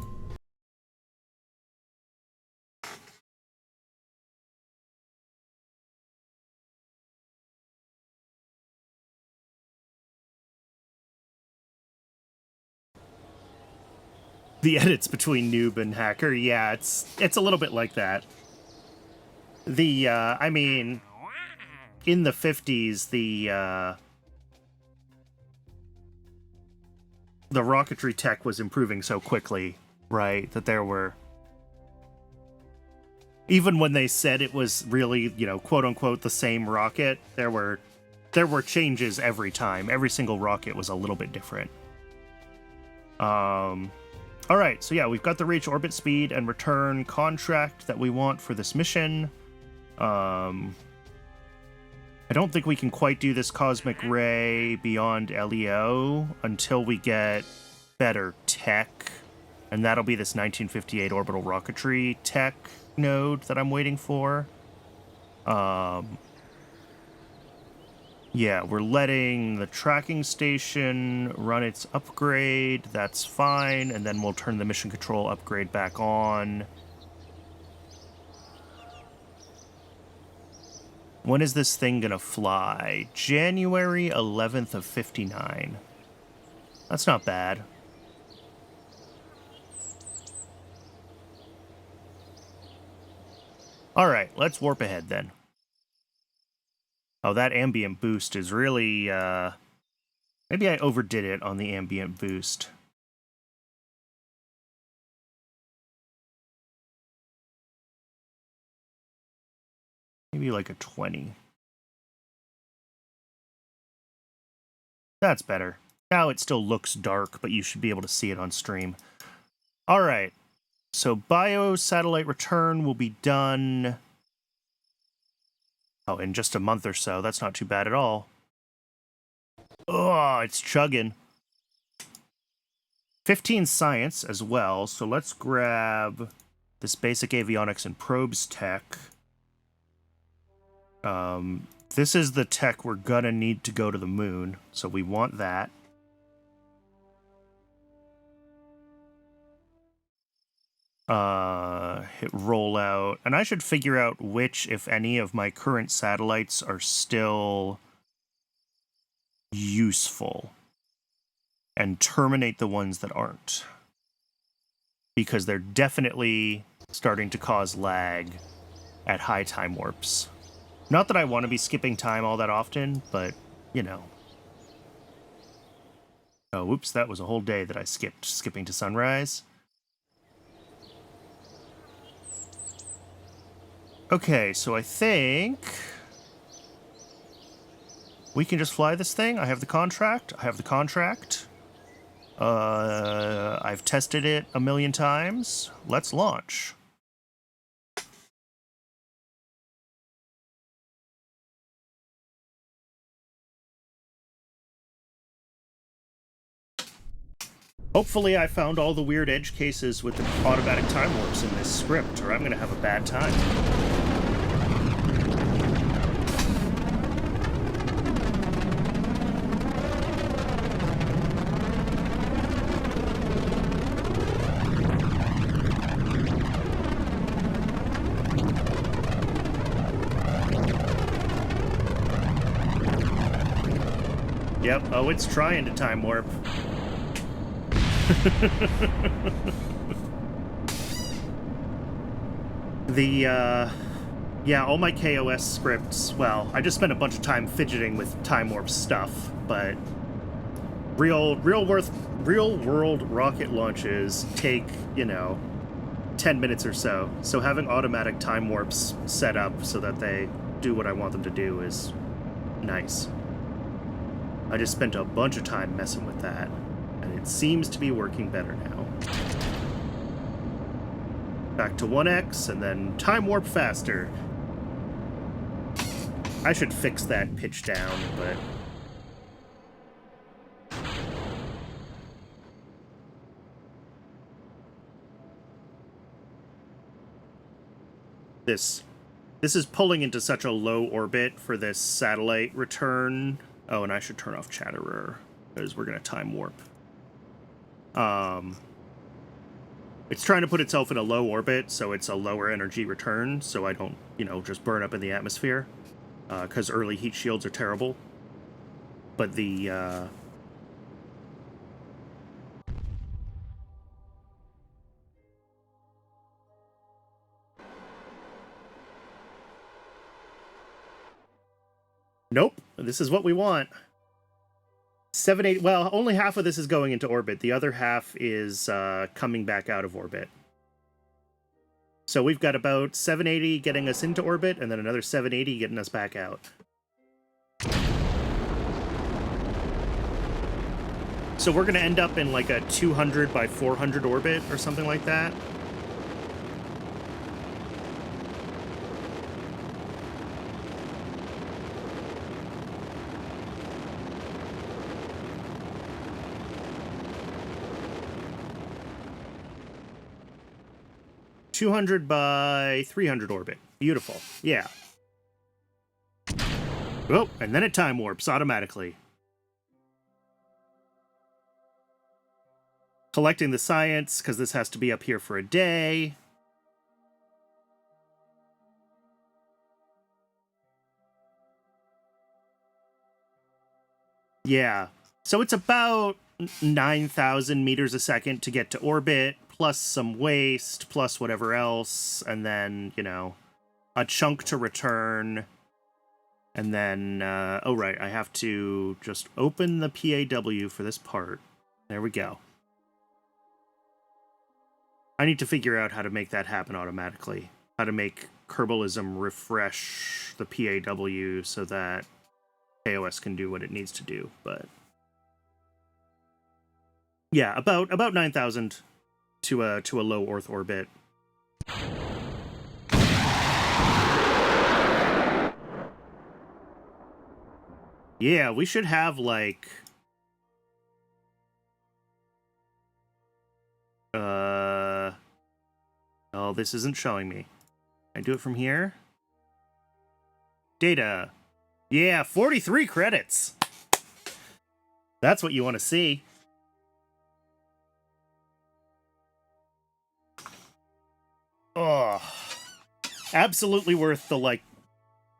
The edits between noob and hacker, yeah, it's a little bit like that. The, I mean, in the 50s, the rocketry tech was improving so quickly, right, that there were... Even when they said it was really, you know, quote-unquote the same rocket, there were changes every time. Every single rocket was a little bit different. Alright, so yeah, we've got the reach, orbit speed, and return contract that we want for this mission. I don't think we can quite do this cosmic ray beyond LEO until we get better tech. And that'll be this 1958 orbital rocketry tech node that I'm waiting for. Yeah, we're letting the tracking station run its upgrade. That's fine. And then we'll turn the mission control upgrade back on. When is this thing gonna fly? January 11th of 59. That's not bad. Alright, let's warp ahead then. Oh, that ambient boost is really, maybe I overdid it on the ambient boost. Maybe like a 20. That's better. Now it still looks dark, but you should be able to see it on stream. Alright, so bio-satellite return will be done... Oh, in just a month or so. That's not too bad at all. Oh, it's chugging. 15 science as well, so let's grab this basic avionics and probes tech. This is the tech we're gonna need to go to the moon, so we want that. Hit rollout, and I should figure out which, if any, of my current satellites are still useful, and terminate the ones that aren't, because they're definitely starting to cause lag at high time warps. Not that I want to be skipping time all that often, but, you know. Oh, whoops, that was a whole day that I skipped, skipping to sunrise. Okay, so I think we can just fly this thing. I have the contract. I've tested it a million times. Let's launch. Hopefully I found all the weird edge cases with the automatic time warps in this script, or I'm going to have a bad time. Yep, oh, it's trying to time warp. Yeah, all my KOS scripts, well, I just spent a bunch of time fidgeting with time warp stuff, but real world rocket launches take, 10 minutes or so. So having automatic time warps set up so that they do what I want them to do is nice. I just spent a bunch of time messing with that, and it seems to be working better now. Back to 1x, and then time warp faster. I should fix that pitch down, but... This is pulling into such a low orbit for this satellite return. Oh, and I should turn off Chatterer, because we're going to time warp. It's trying to put itself in a low orbit, so it's a lower energy return, so I don't, just burn up in the atmosphere, because early heat shields are terrible. But the, Nope, this is what we want. 780, well, only half of this is going into orbit. The other half is coming back out of orbit. So we've got about 780 getting us into orbit, and then another 780 getting us back out. So we're going to end up in like a 200 by 400 orbit or something like that. $200 by 300 orbit. Beautiful. Yeah. Oh, and then it time warps automatically. Collecting the science, because this has to be up here for a day. Yeah. So it's about 9,000 meters a second to get to orbit, plus some waste, plus whatever else, and then, a chunk to return. And then, oh right, I have to just open the PAW for this part. There we go. I need to figure out how to make that happen automatically. How to make Kerbalism refresh the PAW so that KOS can do what it needs to do, but... Yeah, about 9,000 to a low Earth orbit. Yeah, we should have like oh, this isn't showing me. Can I do it from here? Data. Yeah, 43 credits. That's what you want to see. Oh, absolutely worth the, like,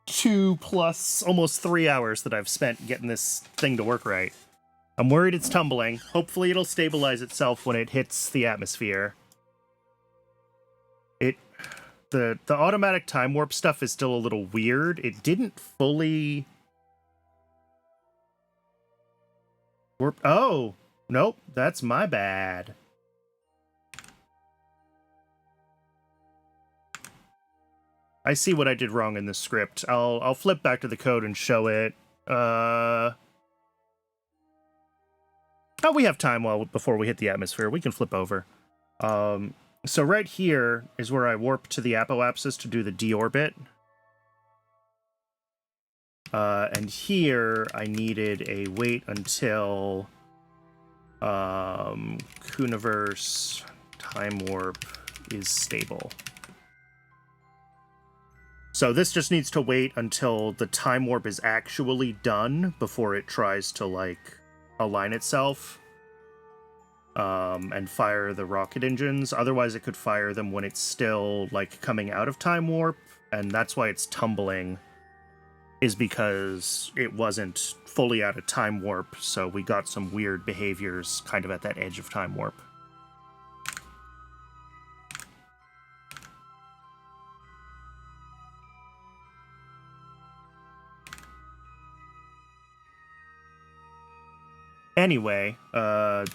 2+ almost 3 hours that I've spent getting this thing to work right. I'm worried it's tumbling. Hopefully it'll stabilize itself when it hits the atmosphere. The automatic time warp stuff is still a little weird. It didn't fully... warp... Oh! Nope, that's my bad. I see what I did wrong in this script. I'll flip back to the code and show it. Oh, we have time before we hit the atmosphere. We can flip over. So right here is where I warp to the apoapsis to do the deorbit. And here I needed a wait until Kuniverse time warp is stable. So this just needs to wait until the time warp is actually done before it tries to, like, align itself and fire the rocket engines. Otherwise, it could fire them when it's still, like, coming out of time warp, and that's why it's tumbling, is because it wasn't fully out of time warp, so we got some weird behaviors kind of at that edge of time warp. Anyway,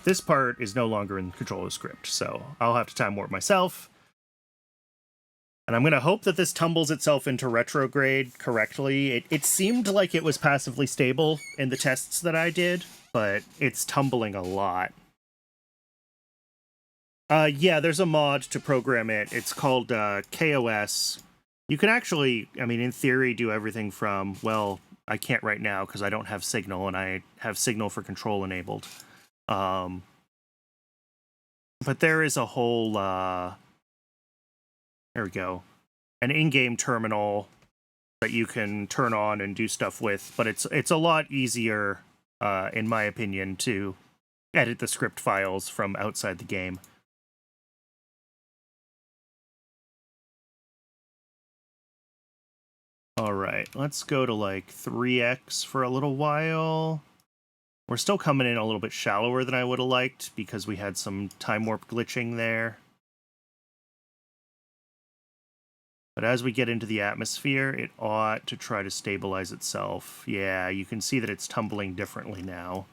this part is no longer in control of the script, so I'll have to time warp myself. And I'm going to hope that this tumbles itself into retrograde correctly. It seemed like it was passively stable in the tests that I did, but it's tumbling a lot. Yeah, there's a mod to program it. It's called kOS. You can actually, I mean, in theory, do everything from, well, I can't right now because I don't have signal, and I have signal for control enabled. But there is a whole, there we go, an in-game terminal that you can turn on and do stuff with, but it's a lot easier, in my opinion, to edit the script files from outside the game. Alright, let's go to like 3x for a little while. We're still coming in a little bit shallower than I would have liked because we had some time warp glitching there. But as we get into the atmosphere, it ought to try to stabilize itself. Yeah, you can see that it's tumbling differently now.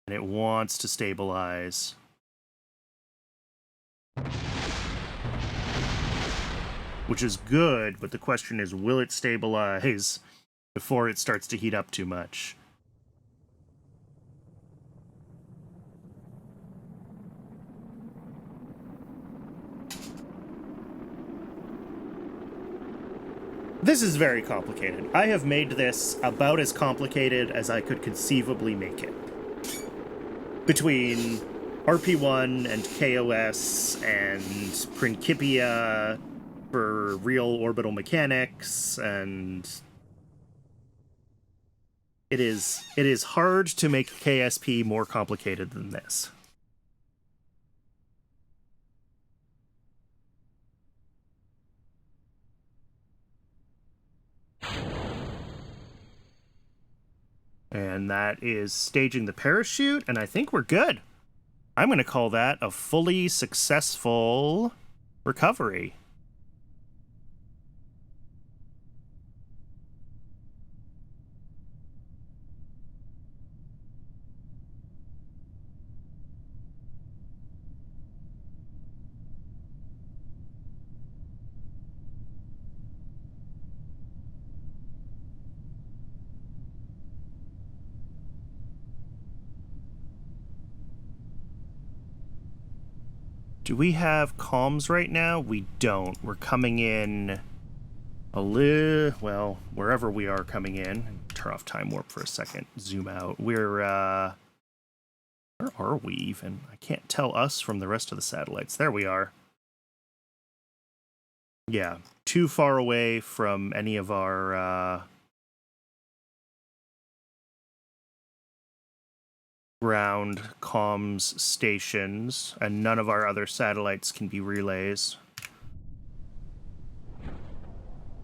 And it wants to stabilize. Which is good, but the question is, will it stabilize before it starts to heat up too much? This is very complicated. I have made this about as complicated as I could conceivably make it. Between RP-1 and kOS and Principia for real orbital mechanics, and it is hard to make KSP more complicated than this. And that is staging the parachute, and I think we're good. I'm going to call that a fully successful recovery. Do we have comms right now? We don't. We're coming in a little, well, wherever we are coming in. Turn off time warp for a second. Zoom out. We're, where are we even? I can't tell us from the rest of the satellites. There we are. Yeah, too far away from any of our, ground comms stations, and none of our other satellites can be relays.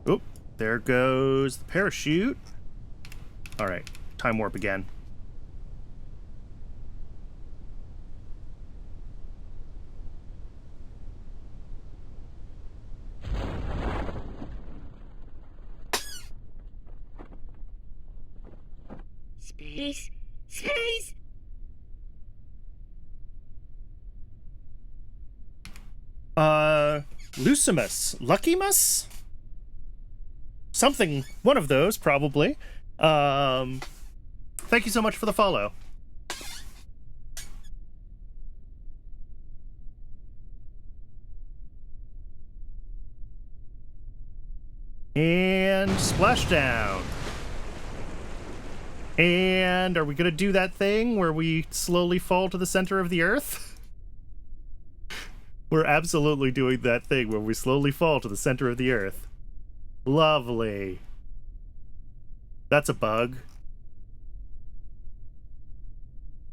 Oop, there goes the parachute. Alright, time warp again. Space! Space! Lucimus. Luckymus? Something, one of those, probably. Thank you so much for the follow. And splashdown. And are we gonna do that thing where we slowly fall to the center of the earth? We're absolutely doing that thing where we slowly fall to the center of the earth. Lovely. That's a bug.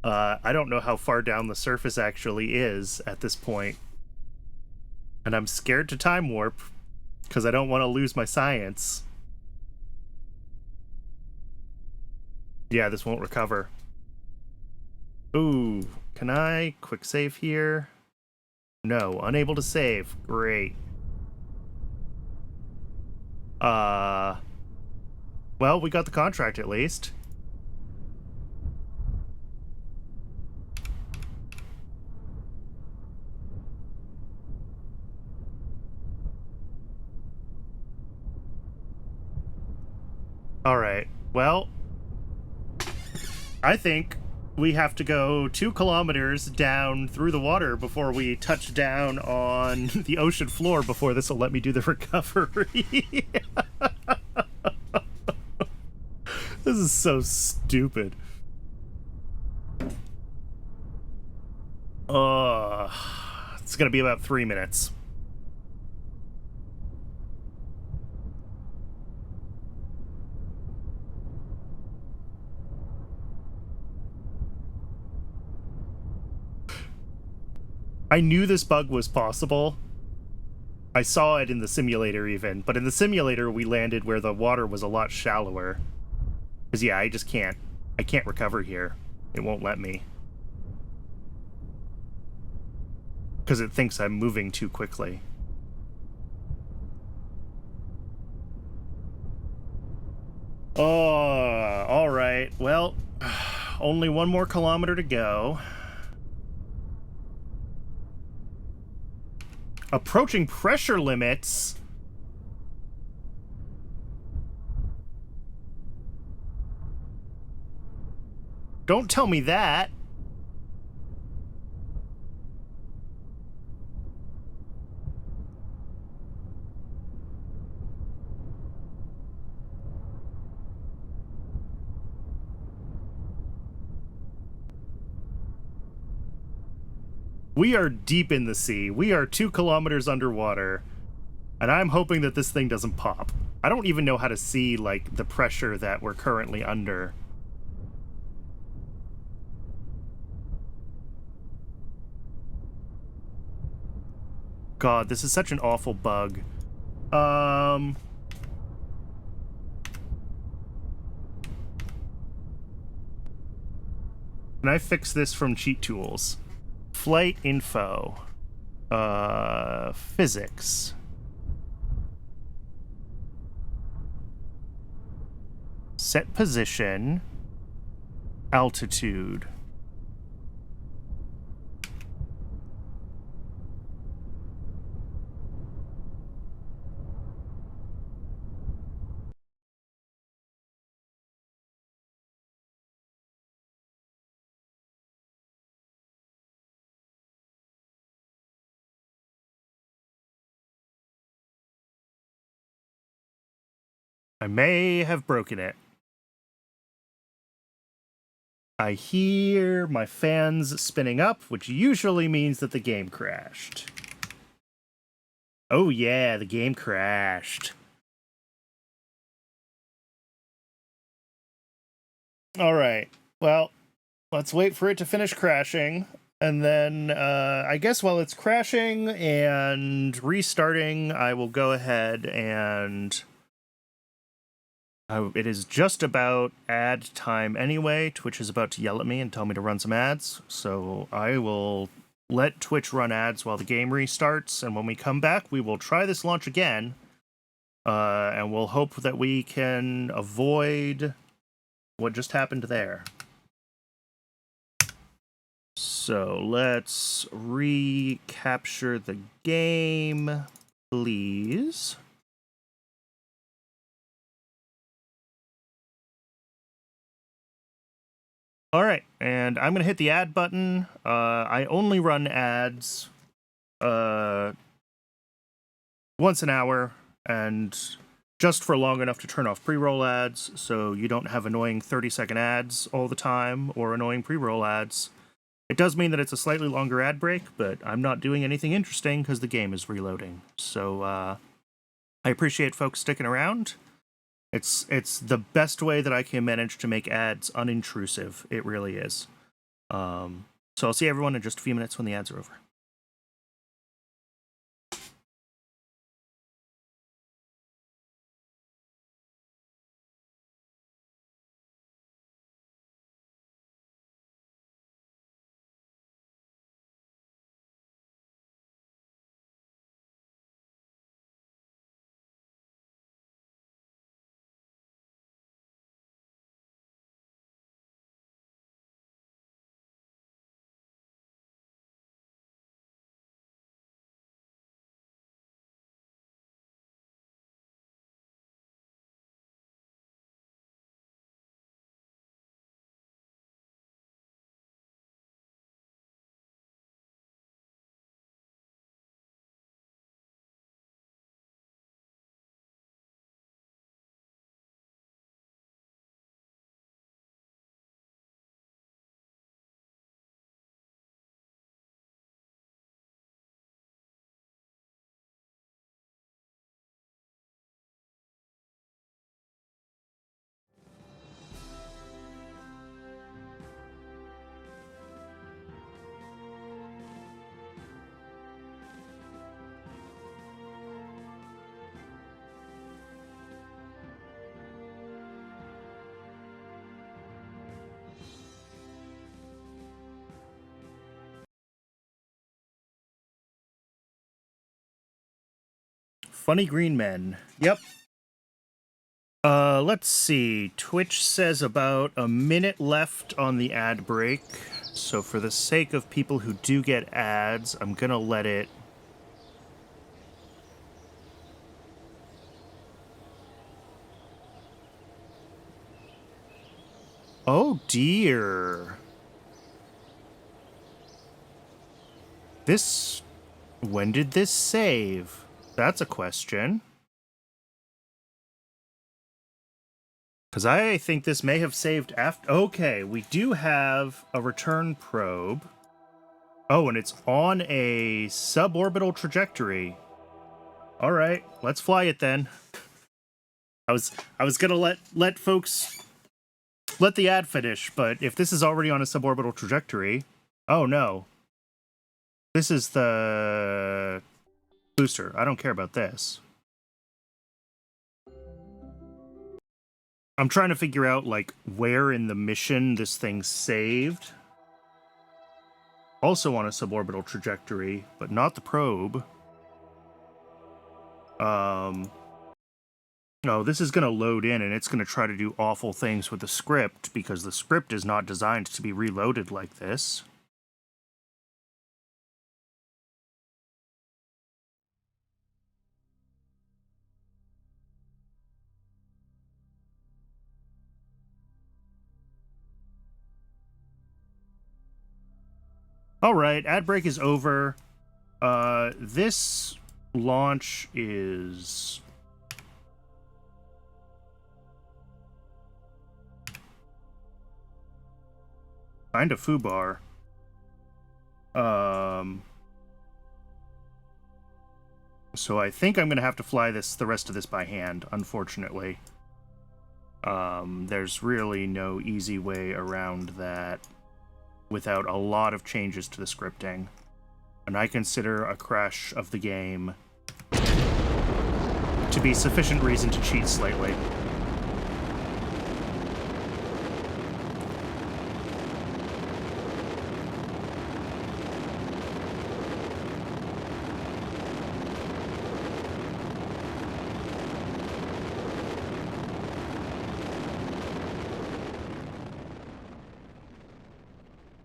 I don't know how far down the surface actually is at this point. And I'm scared to time warp because I don't want to lose my science. Yeah, this won't recover. Ooh, can I quick save here? No, unable to save. Great. Well, we got the contract at least. Alright, well, I think we have to go 2 kilometers down through the water before we touch down on the ocean floor before this will let me do the recovery. This is so stupid. It's gonna be about 3 minutes. I knew this bug was possible. I saw it in the simulator even, but in the simulator we landed where the water was a lot shallower. Because yeah, I can't recover here. It won't let me. Because it thinks I'm moving too quickly. Oh, alright. Well, only 1 more kilometer to go. Approaching pressure limits. Don't tell me that. We are deep in the sea. We are 2 kilometers underwater. And I'm hoping that this thing doesn't pop. I don't even know how to see, like, the pressure that we're currently under. God, this is such an awful bug. Can I fix this from cheat tools? Flight info. Physics. Set position. Altitude. I may have broken it. I hear my fans spinning up, which usually means that the game crashed. Oh yeah, the game crashed. Alright, well, let's wait for it to finish crashing, and then, I guess while it's crashing and restarting, I will go ahead and... it is just about ad time anyway. Twitch is about to yell at me and tell me to run some ads, so I will let Twitch run ads while the game restarts, and when we come back, we will try this launch again, and we'll hope that we can avoid what just happened there. So let's recapture the game. please. All right, and I'm going to hit the add button. I only run ads once an hour, and just for long enough to turn off pre-roll ads, so you don't have annoying 30-second ads all the time, or annoying pre-roll ads. It does mean that it's a slightly longer ad break, but I'm not doing anything interesting because the game is reloading. So I appreciate folks sticking around. It's the best way that I can manage to make ads unintrusive. It really is. So I'll see everyone in just a few minutes when the ads are over. Funny Green Men. Yep. Let's see. Twitch says about a minute left on the ad break. So for the sake of people who do get ads, I'm gonna let it... Oh dear. This... When did this save? That's a question. Because I think this may have saved after... Okay, we do have a return probe. Oh, and it's on a suborbital trajectory. All right, let's fly it then. I was gonna let folks let the ad finish, but if this is already on a suborbital trajectory, oh no. This is the booster. I don't care about this. I'm trying to figure out, like, where in the mission this thing's saved. Also on a suborbital trajectory, but not the probe. Oh, this is going to load in, and it's going to try to do awful things with the script, because the script is not designed to be reloaded like this. All right, ad break is over. This launch is... kind of foobar. So I think I'm going to have to fly the rest of this by hand, unfortunately. There's really no easy way around that without a lot of changes to the scripting. And I consider a crash of the game to be sufficient reason to cheat slightly.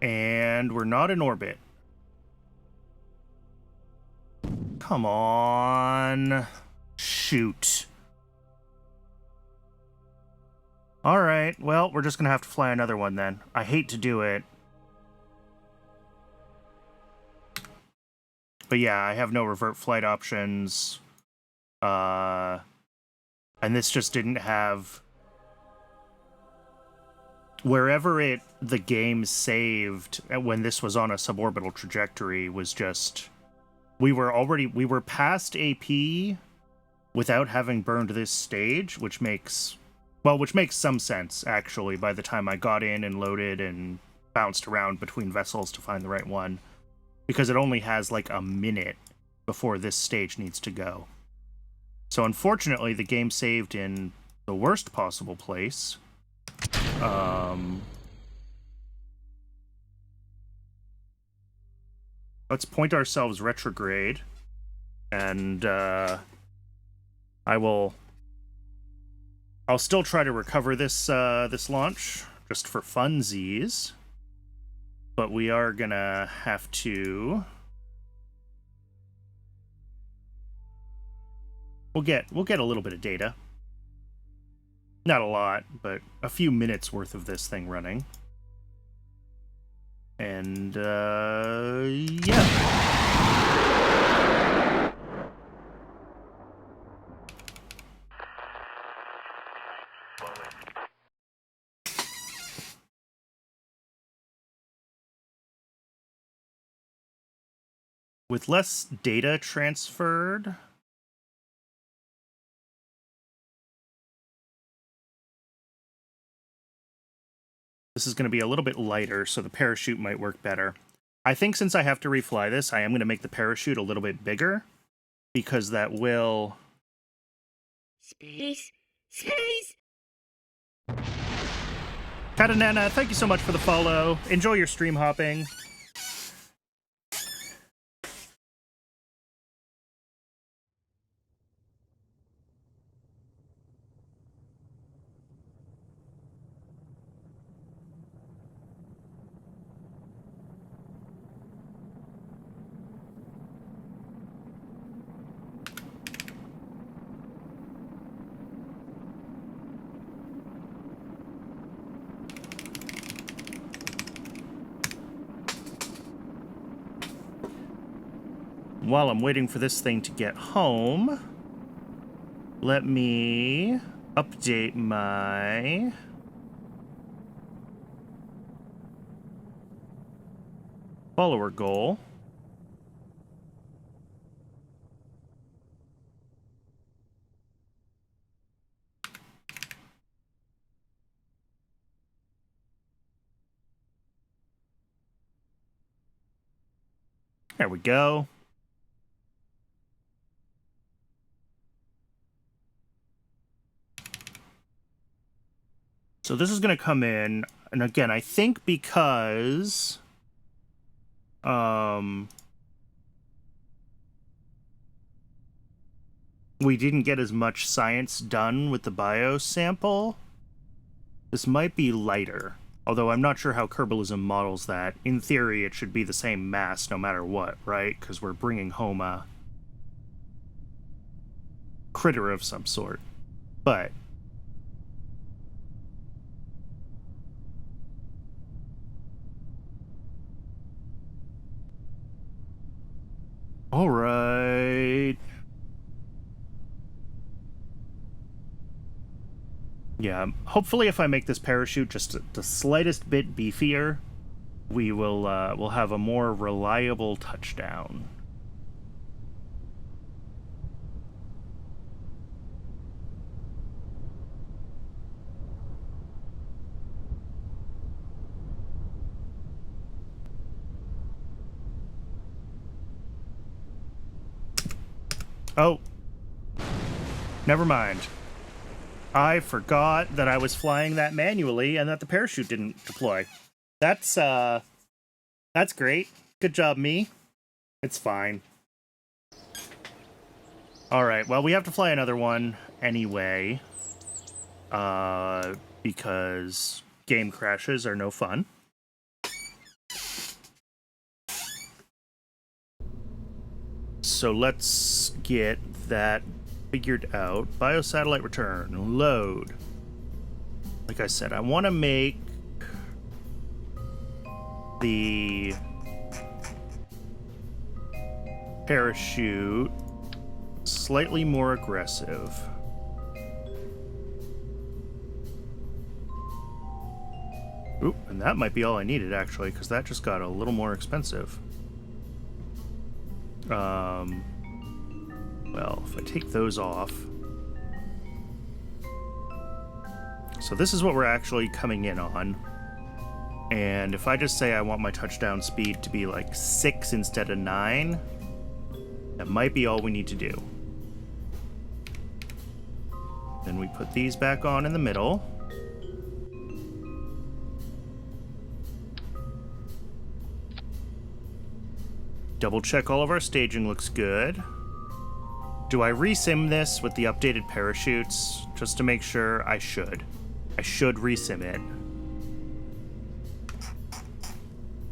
And we're not in orbit. come on. Shoot. Alright, well, we're just gonna have to fly another one then. I hate to do it. But yeah, I have no revert flight options. And this just didn't have... Wherever the game saved when this was on a suborbital trajectory was just... We were past AP without having burned this stage, which makes some sense, actually, by the time I got in and loaded and bounced around between vessels to find the right one. Because it only has, like, a minute before this stage needs to go. So, unfortunately, the game saved in the worst possible place. Let's point ourselves retrograde, and I'll still try to recover this this launch just for funsies, but we are gonna have to. We'll get a little bit of data, not a lot, but a few minutes worth of this thing running. And, yeah. With less data transferred... This is going to be a little bit lighter, so the parachute might work better. I think since I have to refly this, I am going to make the parachute a little bit bigger, because that will... Space! Space! Katanana, thank you so much for the follow. Enjoy your stream hopping. While I'm waiting for this thing to get home, let me update my follower goal. There we go. So this is going to come in, and again, I think because we didn't get as much science done with the bio sample, this might be lighter. Although I'm not sure how Kerbalism models that. In theory, it should be the same mass no matter what, right? Because we're bringing home a critter of some sort. But... Alright. Yeah, hopefully if I make this parachute just the slightest bit beefier, we'll have a more reliable touchdown. Oh. Never mind. I forgot that I was flying that manually and that the parachute didn't deploy. That's great. Good job, me. It's fine. Alright, well, we have to fly another one anyway. Because game crashes are no fun. so let's get that figured out. Biosatellite return. Load. Like I said, I want to make the parachute slightly more aggressive. Oop, and that might be all I needed, actually, because that just got a little more expensive. Well, if I take those off... So this is what we're actually coming in on. And if I just say I want my touchdown speed to be like 6 instead of 9, that might be all we need to do. Then we put these back on in the middle. Double check all of our staging looks good. Do I resim this with the updated parachutes just to make sure? I should. I should resim it.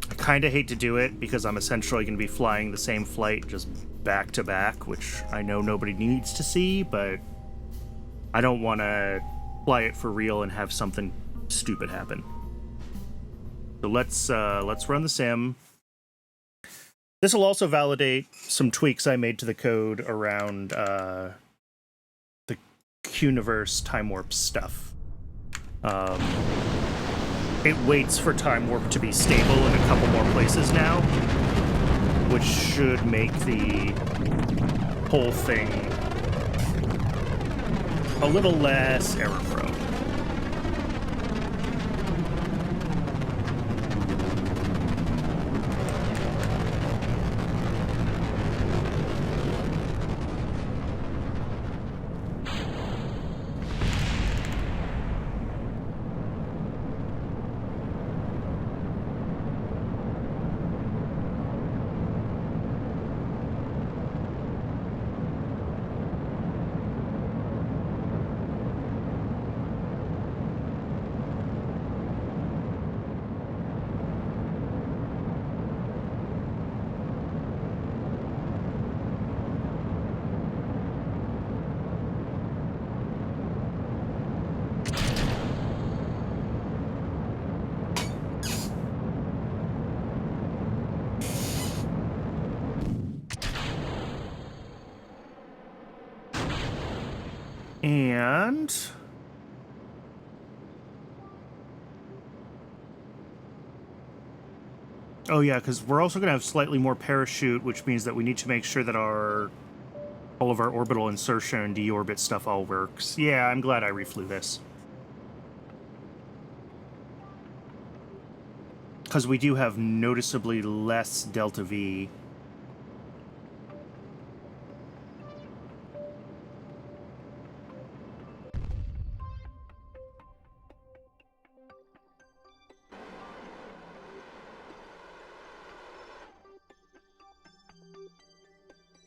I kind of hate to do it because I'm essentially going to be flying the same flight just back to back, which I know nobody needs to see, but I don't want to fly it for real and have something stupid happen. So let's run the sim. This will also validate some tweaks I made to the code around the Quniverse time warp stuff. It waits for time warp to be stable in a couple more places now, which should make the whole thing a little less error-prone. And oh yeah, because we're also going to have slightly more parachute, which means that we need to make sure that all of our orbital insertion and deorbit stuff all works. Yeah, I'm glad I reflew this. Because we do have noticeably less delta V.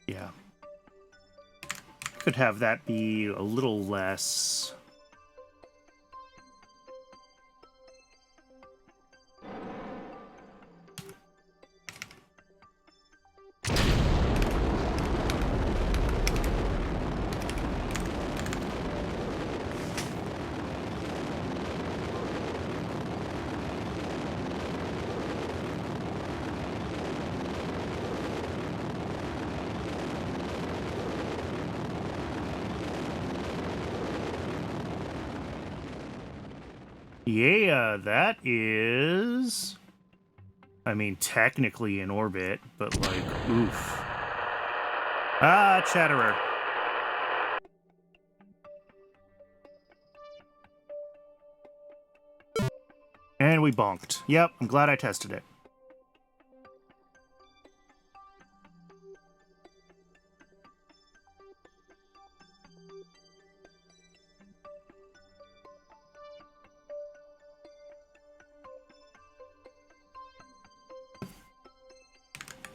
Yeah. Could have that be a little less. Yeah, that is... I mean, technically in orbit, but like, oof. Ah, Chatterer. And we bonked. Yep, I'm glad I tested it.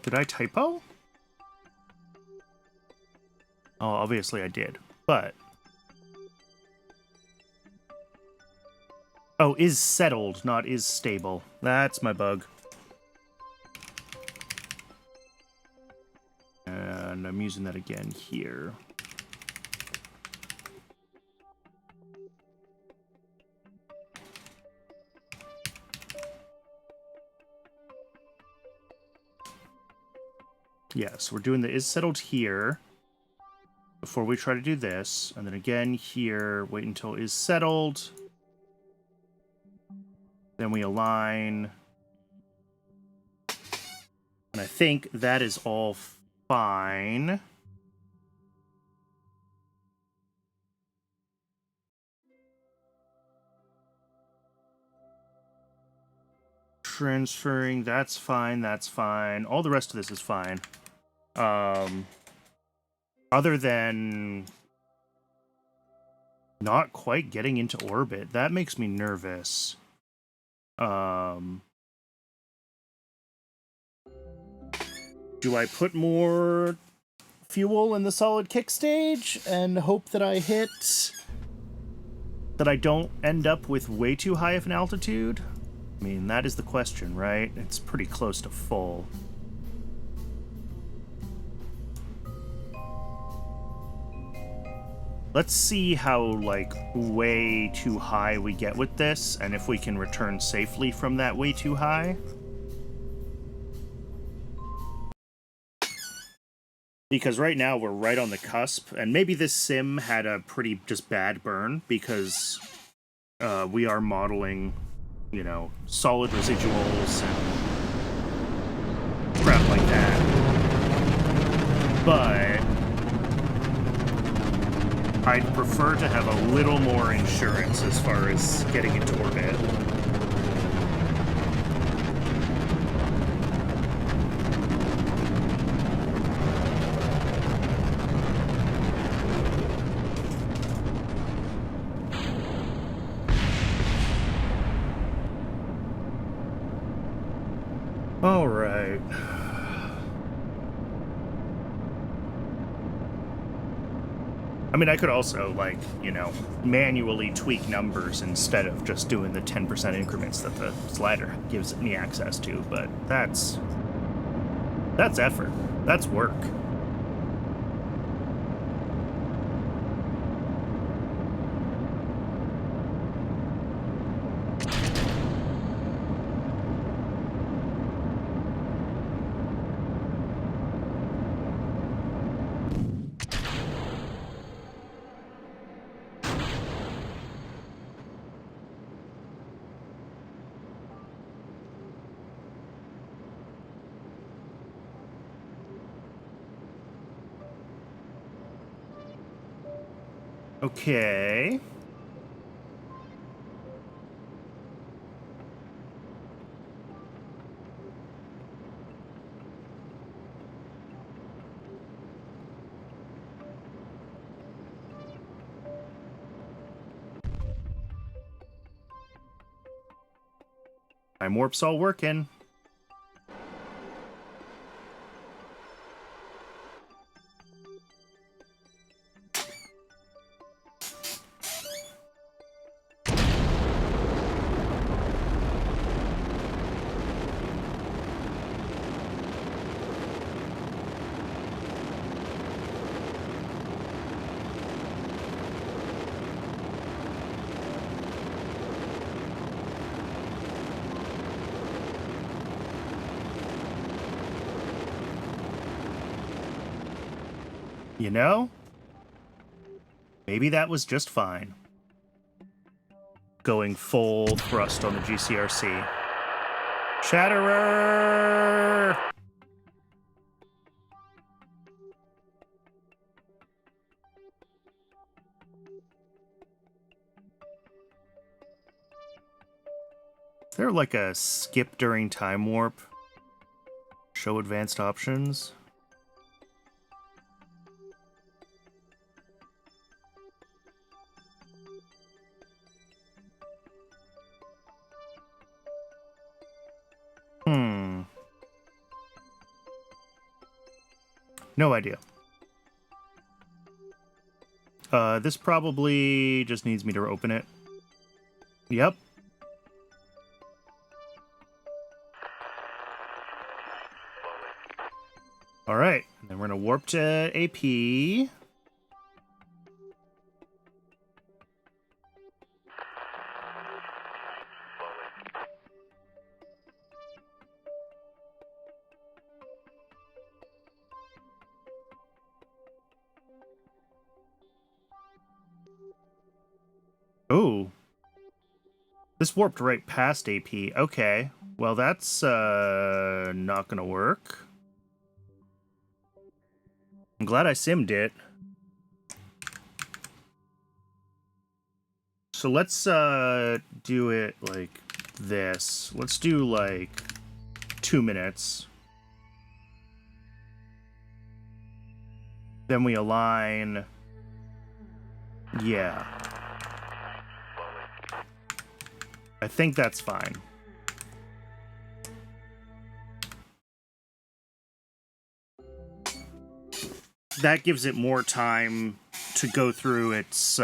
Did I typo? Oh, obviously I did, but... Oh, is settled, not is stable. That's my bug. And I'm using using that again here. Yes, we're doing the is settled here before we try to do this. And then again here, wait until is settled. Then we align. And I think that is all fine. Transferring, that's fine, that's fine. All the rest of this is fine. Other than not quite getting into orbit. That makes me nervous. Do I put more fuel in the solid kick stage and hope that I hit... that I don't end up with way too high of an altitude? I mean, that is the question, right? It's pretty close to full. Let's see how, like, way too high we get with this, and if we can return safely from that way too high. Because right now we're right on the cusp, and maybe this sim had a pretty just bad burn, because we are modeling, you know, solid residuals and crap like that. But I'd prefer to have a little more insurance as far as getting into orbit. All right. I mean, I could also, like, you know, manually tweak numbers instead of just doing the 10% increments that the slider gives me access to, but that's effort. That's work. Okay. Time warp's all working. You know, maybe that was just fine. Going full thrust on the GCRC. Chatterer! Is there like a skip during time warp? Show advanced options? No idea. This probably just needs me to open it. Yep. All right, and then we're gonna warp to AP. Oh, this warped right past AP. Okay, well that's not gonna work. I'm glad I simmed it. So let's do it like this. Let's do like 2 minutes. Then we align. Yeah. I think that's fine. That gives it more time to go through its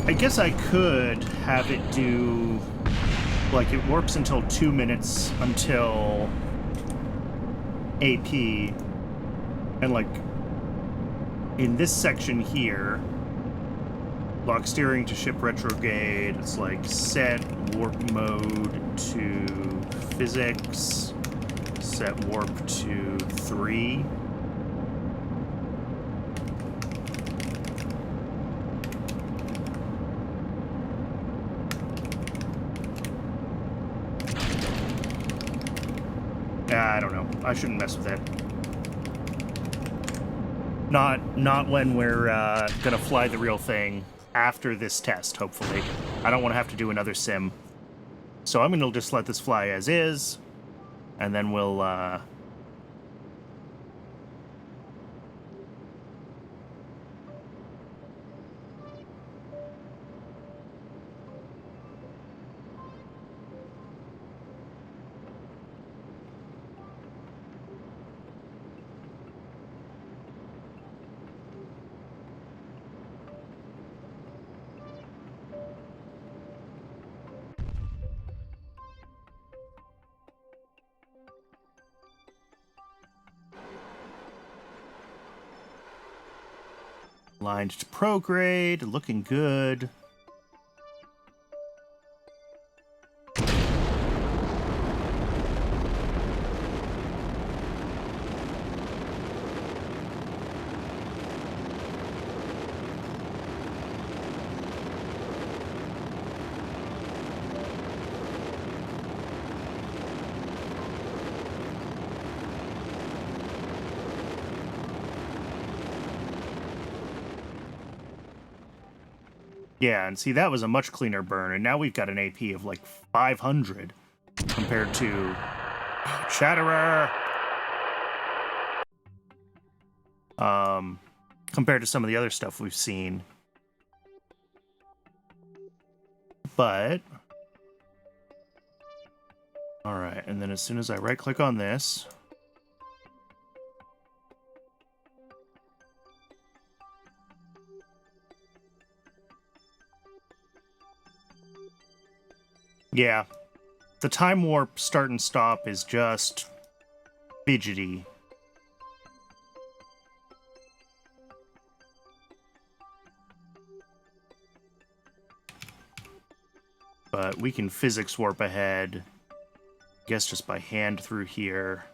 I guess I could have it do, like, it warps until 2 minutes until AP, and, like, in this section here, lock steering to ship retrograde, it's like set warp mode to physics, set warp to 3. I don't know. I shouldn't mess with it. Not when we're gonna fly the real thing after this test, hopefully. I don't want to have to do another sim. So I'm gonna just let this fly as is, and then we'll aligned to prograde, looking good. Yeah, and see, that was a much cleaner burn, and now we've got an AP of like 500 compared to Chatterer. Compared to some of the other stuff we've seen. But all right, and then as soon as I right-click on this, yeah, the time warp start and stop is just fidgety. But we can physics warp ahead, I guess just by hand through here.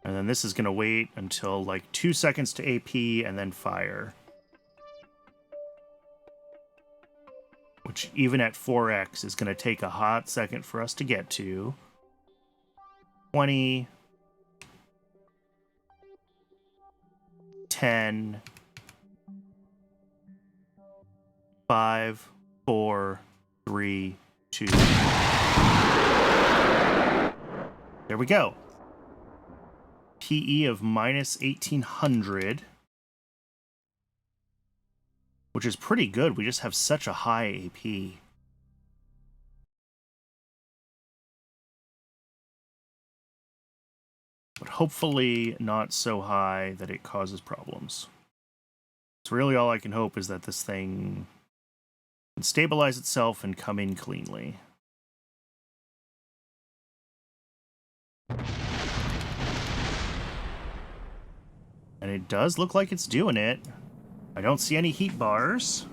And then this is going to wait until like 2 seconds to AP and then fire. Which even at 4x is going to take a hot second for us to get to. 20. 10. 5. 4, 3, 2. There we go. PE of minus 1800. Which is pretty good. We just have such a high AP. But hopefully not so high that it causes problems. So really all I can hope is that this thing can stabilize itself and come in cleanly. And it does look like it's doing it. I don't see any heat bars.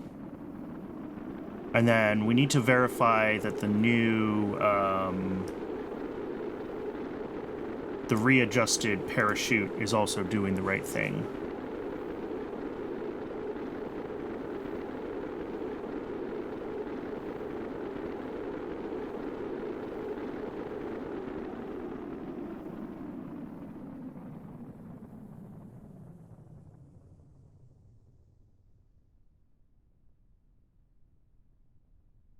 And then we need to verify that the new, the readjusted parachute is also doing the right thing.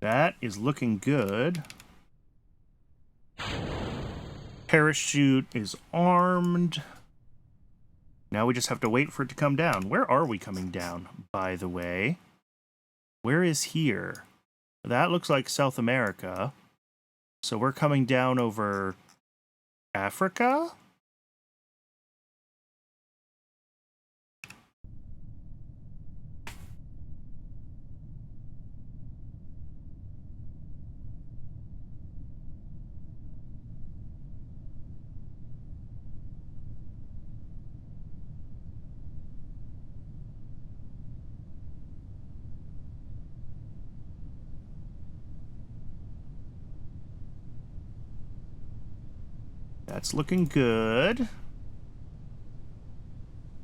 That is looking good. Parachute is armed. Now we just have to wait for it to come down. Where are we coming down, by the way? Where is here? That looks like South America. So we're coming down over Africa? That's looking good.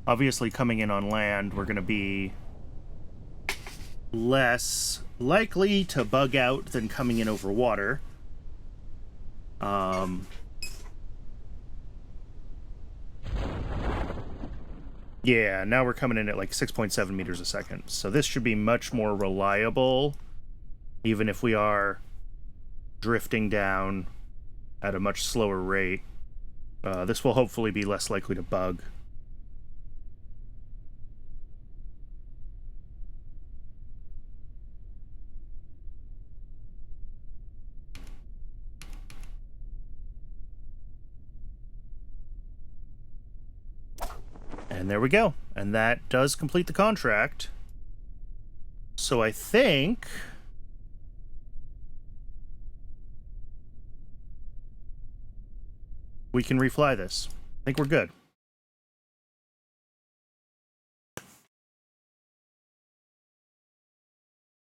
Obviously, coming in on land, we're going to be less likely to bug out than coming in over water. Yeah, now we're coming in at like 6.7 meters a second. So this should be much more reliable, even if we are drifting down at a much slower rate. This will hopefully be less likely to bug. And there we go. And that does complete the contract. So I think we can refly this. I think we're good.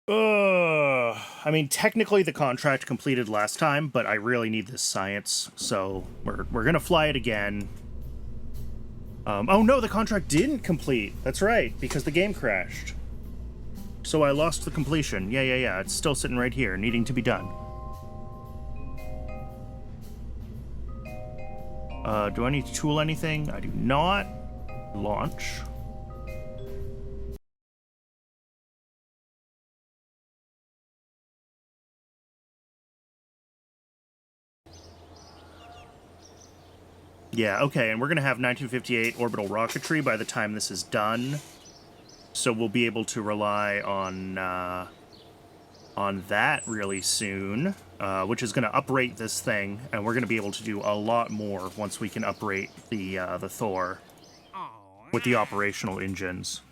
I mean, technically the contract completed last time, but I really need this science, so we're gonna fly it again. Oh no, the contract didn't complete. That's right, because the game crashed. So I lost the completion. Yeah. It's still sitting right here, needing to be done. Do I need to tool anything? I do not. Launch. Yeah, okay, and we're going to have 1958 orbital rocketry by the time this is done. So we'll be able to rely on that really soon, which is going to uprate this thing, and we're going to be able to do a lot more once we can uprate the Thor with the operational engines.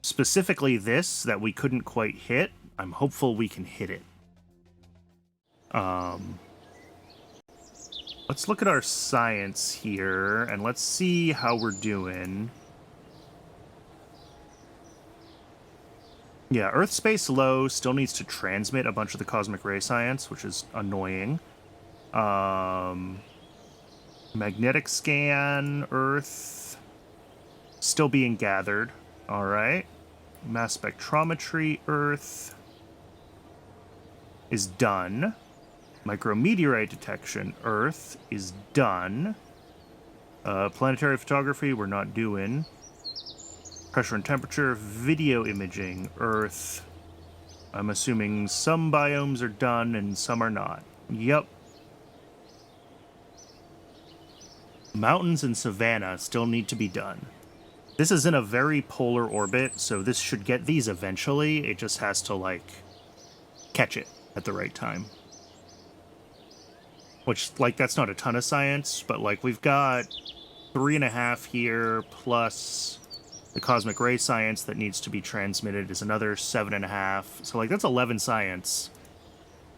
Specifically this, that we couldn't quite hit, I'm hopeful we can hit it. Let's look at our science here, and let's see how we're doing. Yeah, Earth space low still needs to transmit a bunch of the cosmic ray science, which is annoying. Magnetic scan, Earth, still being gathered. All right. Mass spectrometry, Earth is done. Micrometeorite detection, Earth is done. Planetary photography, we're not doing. Pressure and temperature, video imaging, Earth I'm assuming some biomes are done and some are not. Yep. Mountains and savanna still need to be done. This is in a very polar orbit, so this should get these eventually. It just has to, like, catch it at the right time. Which, like, that's not a ton of science, but, like, we've got 3.5 here, plus the cosmic ray science that needs to be transmitted is another 7.5. So, like, that's 11 science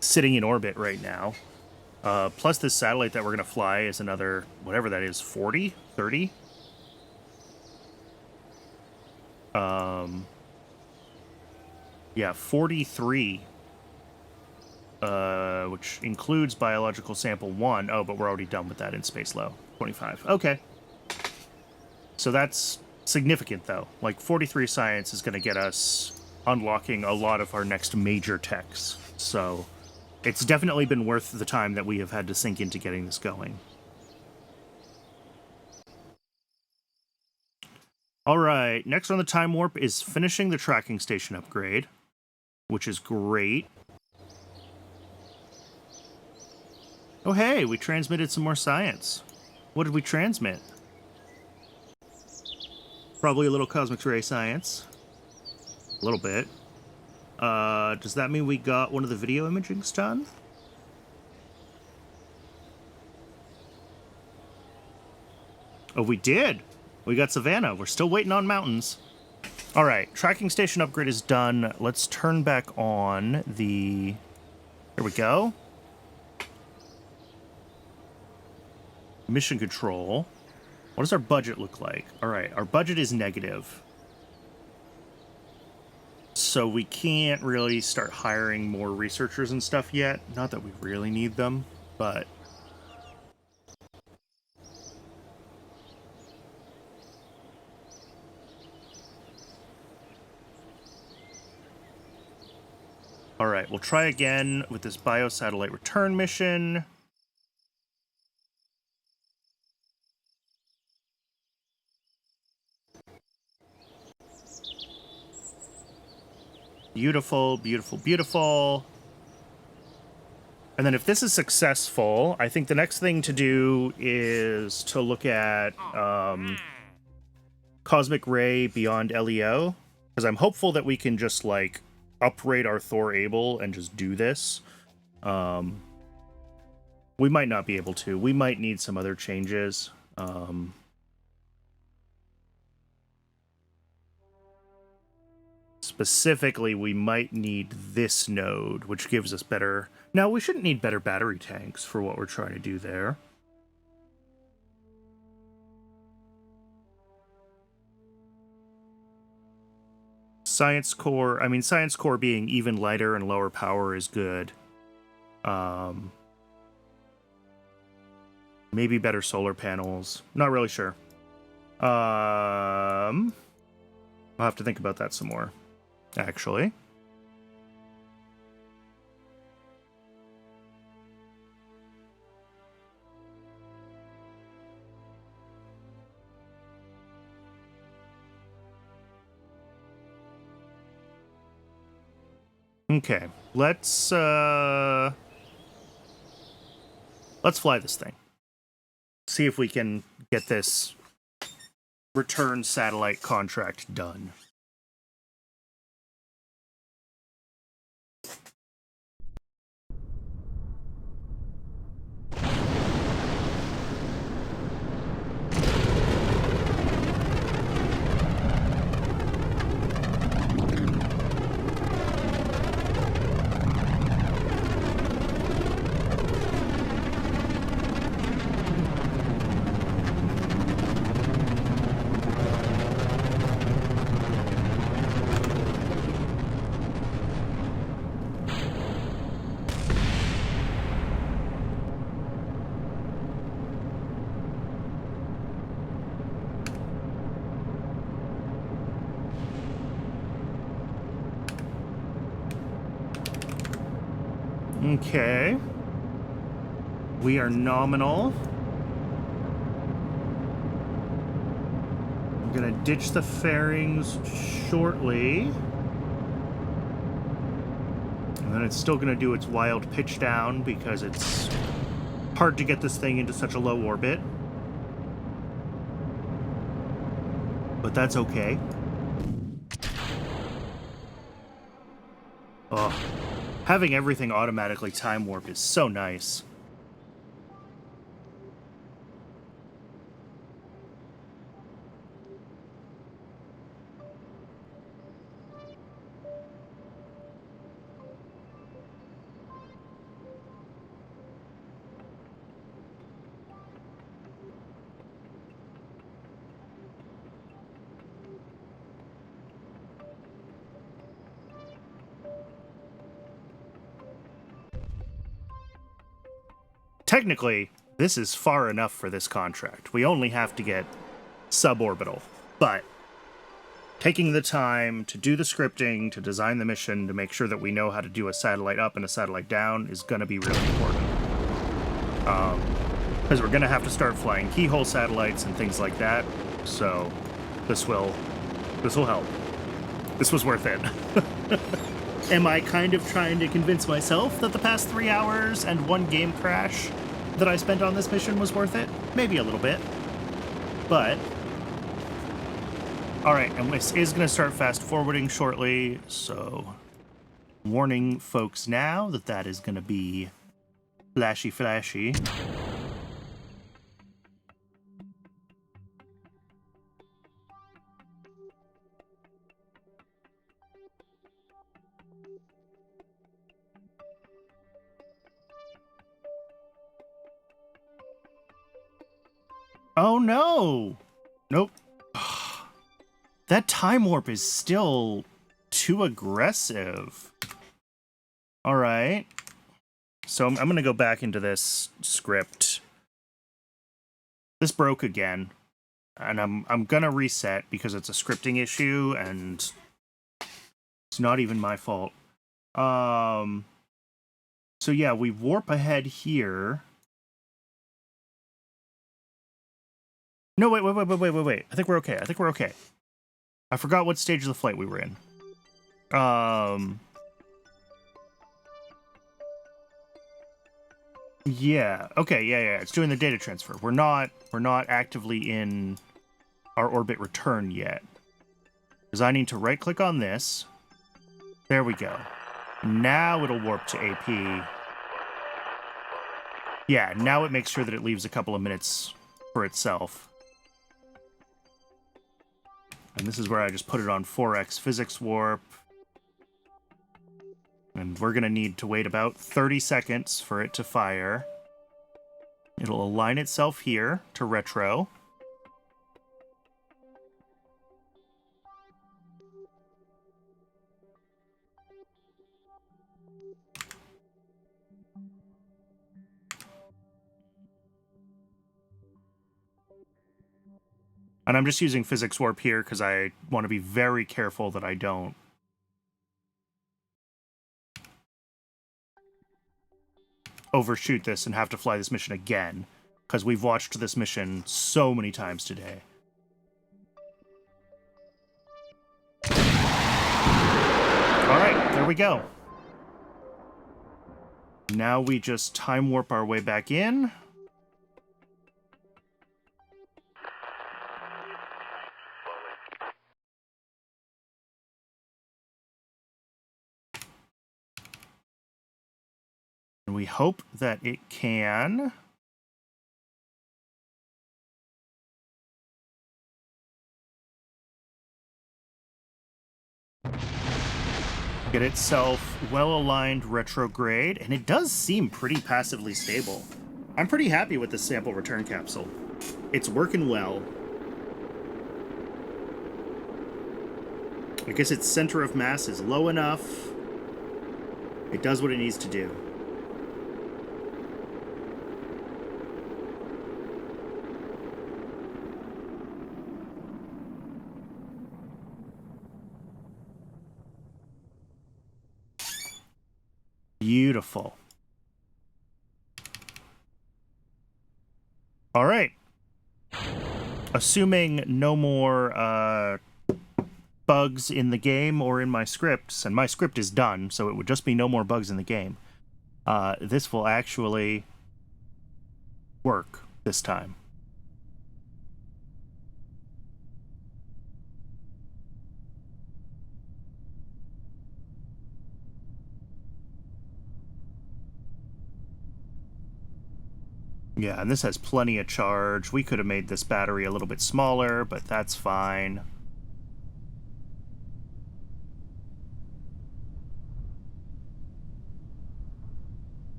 sitting in orbit right now. Plus this satellite that we're going to fly is another, whatever that is, 40? 30? Yeah, 43. Which includes biological sample 1. Oh, but we're already done with that in space low. 25. Okay. So that's significant, though. Like, 43 science is going to get us unlocking a lot of our next major techs. So it's definitely been worth the time that we have had to sink into getting this going. All right, next on the time warp is finishing the tracking station upgrade, which is great. Oh, hey, we transmitted some more science. What did we transmit? Probably a little cosmic ray science. A little bit. Does that mean we got one of the video imagings done? Oh, we did! We got Savannah. We're still waiting on mountains. Alright, tracking station upgrade is done. Let's turn back on the... There we go. Mission control. What does our budget look like? Alright, our budget is negative. So we can't really start hiring more researchers and stuff yet. Not that we really need them, but... Alright, we'll try again with this biosatellite return mission. Beautiful, beautiful, beautiful. And then if this is successful, I think the next thing to do is to look at Cosmic Ray beyond LEO. Because I'm hopeful that we can just, like, uprate our Thor Able and just do this. We might not be able to. We might need some other changes. Specifically, we might need this node, which gives us better... Now, we shouldn't need better battery tanks for what we're trying to do there. Science core... I mean, science core being even lighter and lower power is good. Maybe better solar panels. Not really sure. I'll have to think about that some more, actually. Okay, let's fly this thing. See if we can get this return satellite contract done. Okay. We are nominal. I'm gonna ditch the fairings shortly. And it's still going to do its wild pitch down because it's hard to get this thing into such a low orbit. But that's okay. Oh, having everything automatically time warp is so nice. Technically, this is far enough for this contract. We only have to get suborbital. But taking the time to do the scripting, to design the mission, to make sure that we know how to do a satellite up and a satellite down is going to be really important. Because we're going to have to start flying keyhole satellites and things like that. So this will help. This was worth it. Am I kind of trying to convince myself that the past 3 hours and 1 game crash that I spent on this mission was worth it? Maybe a little bit. But alright, and this is going to start fast forwarding shortly, so warning folks now that that is going to be flashy. Oh no! Nope. That time warp is still too aggressive. Alright. So I'm going to go back into this script. This broke again. And I'm going to reset because it's a scripting issue and it's not even my fault. So yeah, we warp ahead here. No, wait. I think we're okay. I forgot what stage of the flight we were in. Yeah. Okay, yeah. It's doing the data transfer. We're not actively in our orbit return yet. Because I need to right-click on this. There we go. Now it'll warp to AP. Yeah, now it makes sure that it leaves a couple of minutes for itself. And this is where I just put it on 4x physics warp. And we're going to need to wait about 30 seconds for it to fire. It'll align itself here to retro. And I'm just using physics warp here because I want to be very careful that I don't overshoot this and have to fly this mission again, because we've watched this mission so many times today. Alright, there we go. Now we just time warp our way back in. And we hope that it can get itself well-aligned retrograde, and it does seem pretty passively stable. I'm pretty happy with this sample return capsule. It's working well. I guess its center of mass is low enough. It does what it needs to do. Beautiful. All right. Assuming no more bugs in the game or in my scripts, and my script is done, so it would just be no more bugs in the game, this will actually work this time. Yeah, and this has plenty of charge. We could have made this battery a little bit smaller, but that's fine.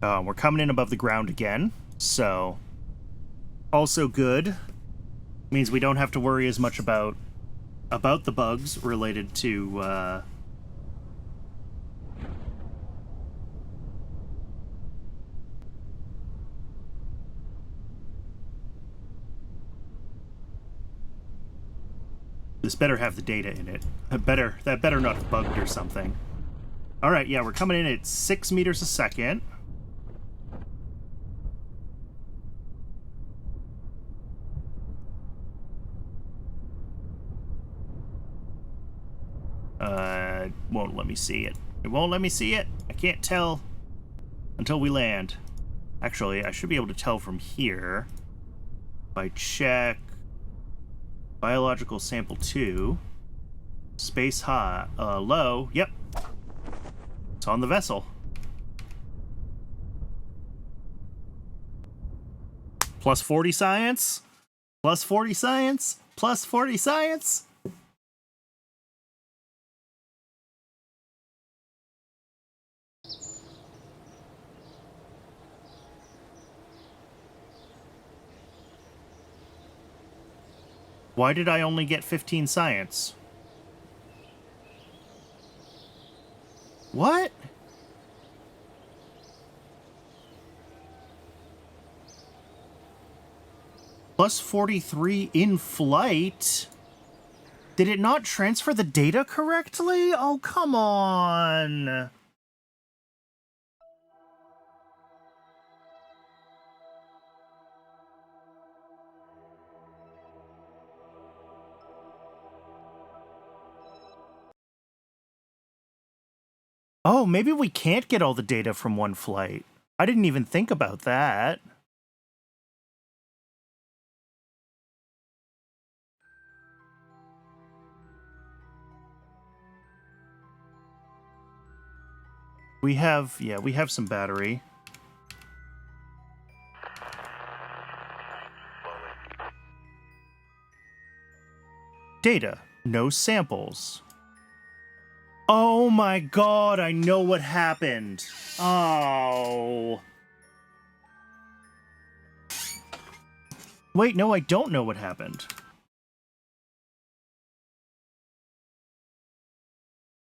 We're coming in above the ground again, so also good. Means we don't have to worry as much about the bugs related to this better have the data in it. That better not have bugged or something. All right, yeah, we're coming in at 6 meters a second. Won't let me see it. It won't let me see it. I can't tell until we land. Actually, I should be able to tell from here. If I check biological sample 2, space high, low. Yep, it's on the vessel. Plus 40 science. Plus 40 science. Plus 40 science. Why did I only get 15 science? What? Plus 43 in flight? Did it not transfer the data correctly? Oh, come on. Oh, maybe we can't get all the data from one flight. I didn't even think about that. We have some battery. Data, no samples. Oh my god, I know what happened. Oh. Wait, no, I don't know what happened.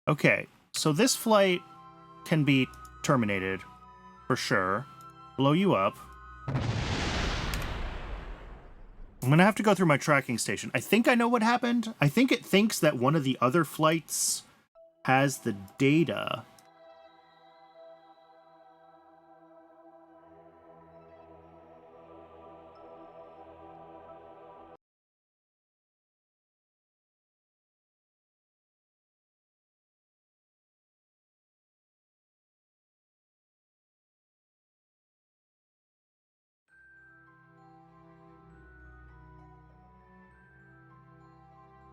Okay, so this flight can be terminated, for sure. Blow you up. I'm gonna have to go through my tracking station. I think I know what happened. I think it thinks that one of the other flights has the data.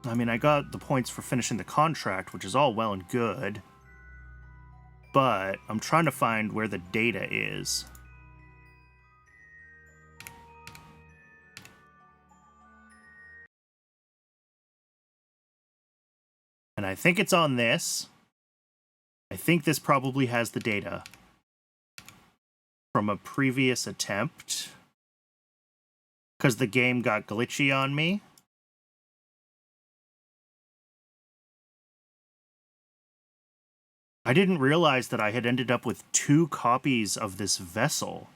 I mean, I got the points for finishing the contract, which is all well and good. But I'm trying to find where the data is. And I think it's on this. I think this probably has the data from a previous attempt. Because the game got glitchy on me. I didn't realize that I had ended up with 2 copies of this vessel.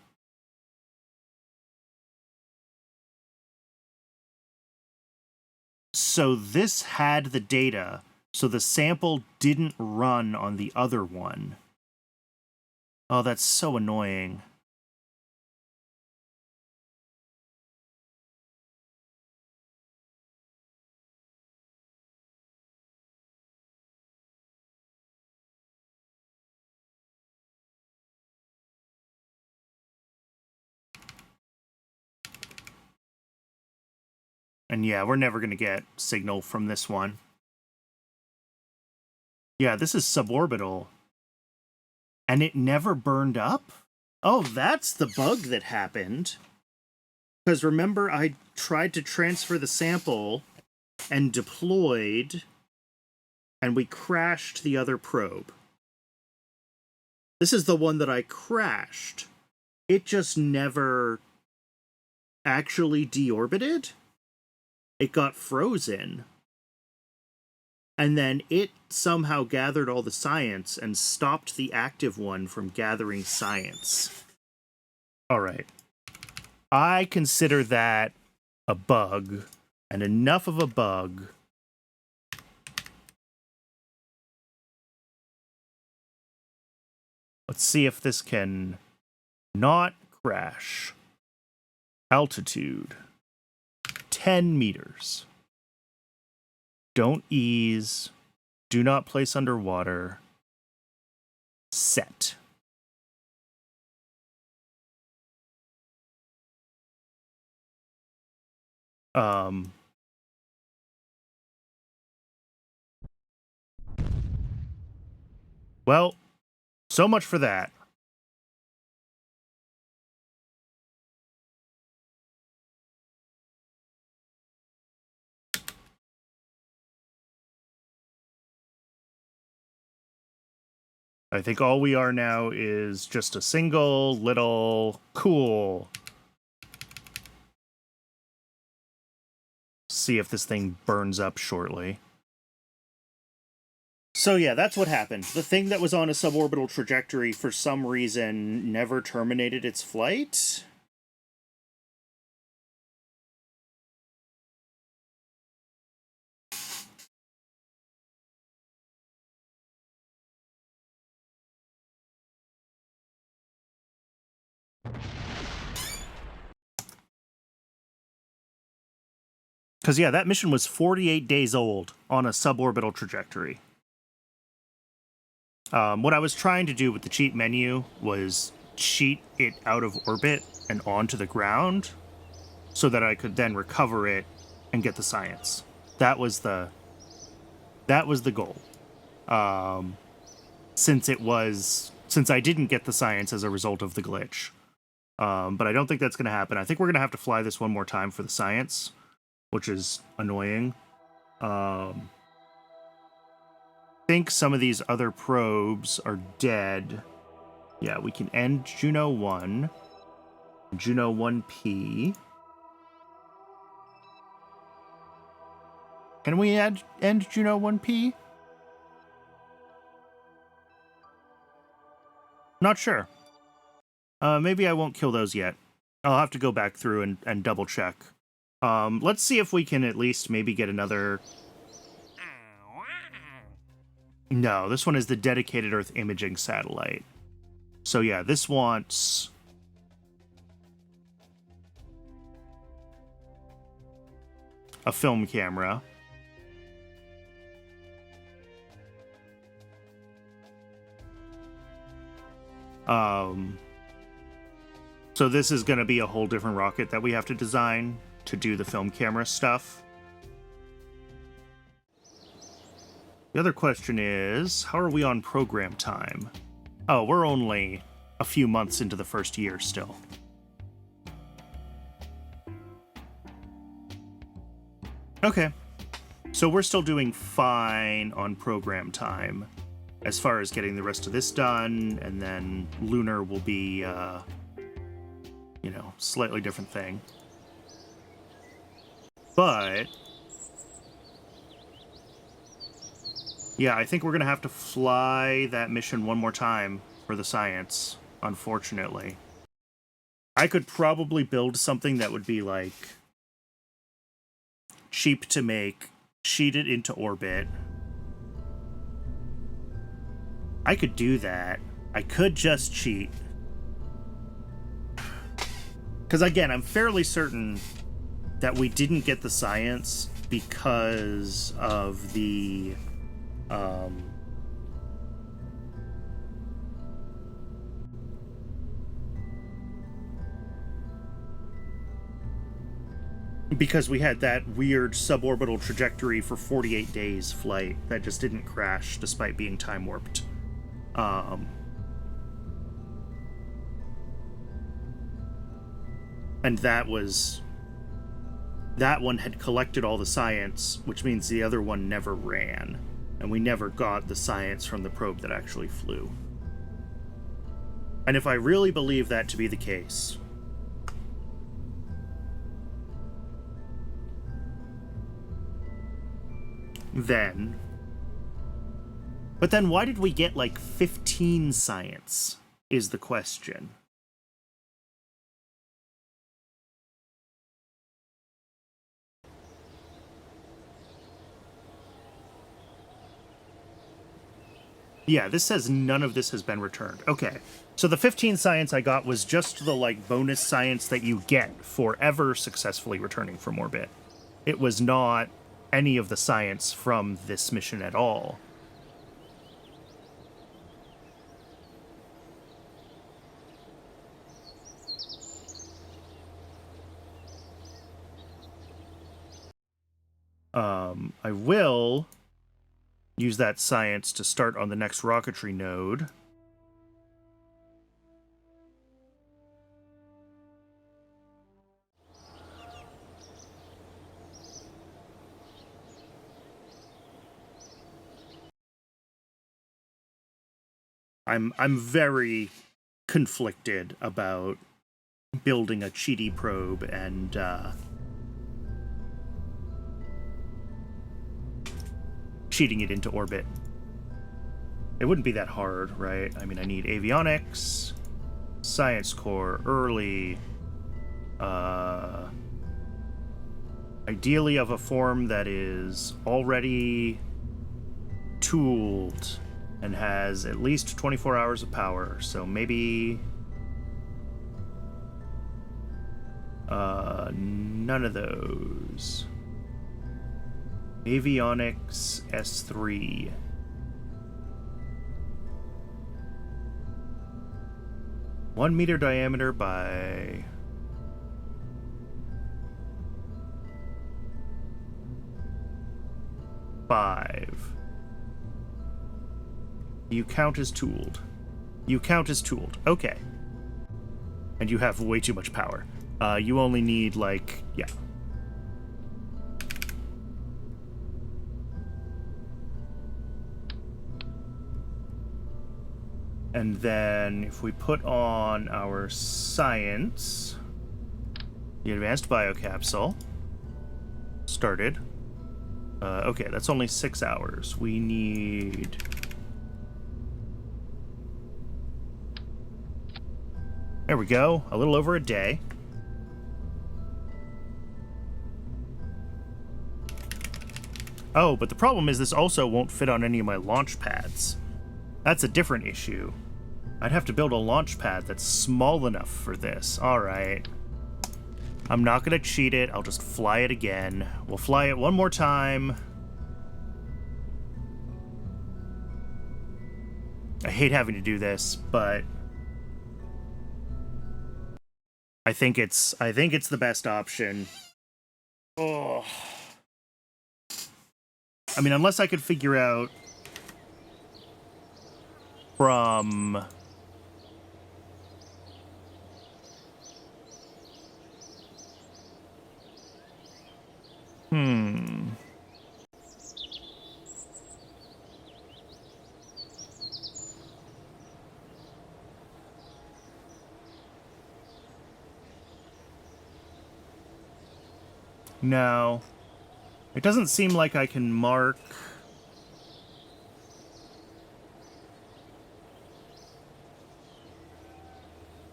So this had the data, so the sample didn't run on the other one. Oh, that's so annoying. And yeah, we're never going to get signal from this one. Yeah, this is suborbital. And it never burned up? Oh, that's the bug that happened. Because remember, I tried to transfer the sample and deployed, and we crashed the other probe. This is the one that I crashed. It just never actually deorbited. It got frozen. And then it somehow gathered all the science and stopped the active one from gathering science. All right. I consider that a bug, and enough of a bug. Let's see if this can not crash. Altitude, 10 meters. Don't ease. Do not place underwater. Set. Well, so much for that. I think all we are now is just a single little cool. See if this thing burns up shortly. So yeah, that's what happened. The thing that was on a suborbital trajectory for some reason never terminated its flight. Because yeah, that mission was 48 days old on a suborbital trajectory. What I was trying to do with the cheat menu was cheat it out of orbit and onto the ground so that I could then recover it and get the science. That was the goal. Since I didn't get the science as a result of the glitch. But I don't think that's going to happen. I think we're going to have to fly this one more time for the science, which is annoying. I think some of these other probes are dead. Yeah, we can end Juno 1. Juno 1P. Can we end Juno 1P? Not sure. Maybe I won't kill those yet. I'll have to go back through and double check. Let's see if we can at least maybe get another... No, this one is the dedicated Earth imaging satellite. So yeah, this wants... a film camera. So this is going to be a whole different rocket that we have to design to do the film camera stuff. The other question is, how are we on program time? Oh, we're only a few months into the first year still. Okay. So we're still doing fine on program time as far as getting the rest of this done, and then lunar will be, you know, slightly different thing. But yeah, I think we're going to have to fly that mission one more time for the science, unfortunately. I could probably build something that would be, like, cheap to make, cheat it into orbit. I could do that. I could just cheat. Because, again, I'm fairly certain that we didn't get the science because of the... Because we had that weird suborbital trajectory for 48 days flight that just didn't crash despite being time warped. And that one had collected all the science, which means the other one never ran. And we never got the science from the probe that actually flew. And if I really believe that to be the case, then... But then why did we get, like, 15 science, is the question. Yeah, this says none of this has been returned. Okay. So the 15 science I got was just the, like, bonus science that you get for ever successfully returning from orbit. It was not any of the science from this mission at all. I will use that science to start on the next rocketry node. I'm very conflicted about building a cheaty probe and cheating it into orbit. It wouldn't be that hard, right? I mean, I need avionics, science core, early, ideally of a form that is already tooled and has at least 24 hours of power, so maybe none of those. Avionics S3. One meter diameter by 5. You count as tooled. You count as tooled. Okay. And you have way too much power. You only need, like, yeah. And then if we put on our science, the advanced biocapsule started. Okay, that's only 6 hours. We need... There we go. A little over a day. Oh, but the problem is this also won't fit on any of my launch pads. That's a different issue. I'd have to build a launch pad that's small enough for this. Alright. I'm not gonna cheat it. I'll just fly it again. We'll fly it one more time. I hate having to do this, but I think it's the best option. Oh. I mean, unless I could figure out from No. It doesn't seem like I can mark...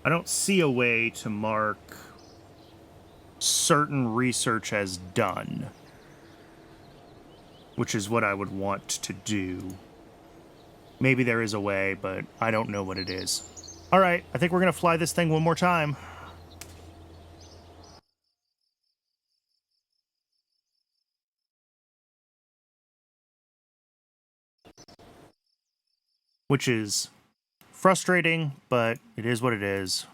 I don't see a way to mark certain research as done, which is what I would want to do. Maybe there is a way, but I don't know what it is. All right, I think we're going to fly this thing one more time. Which is frustrating, but it is what it is.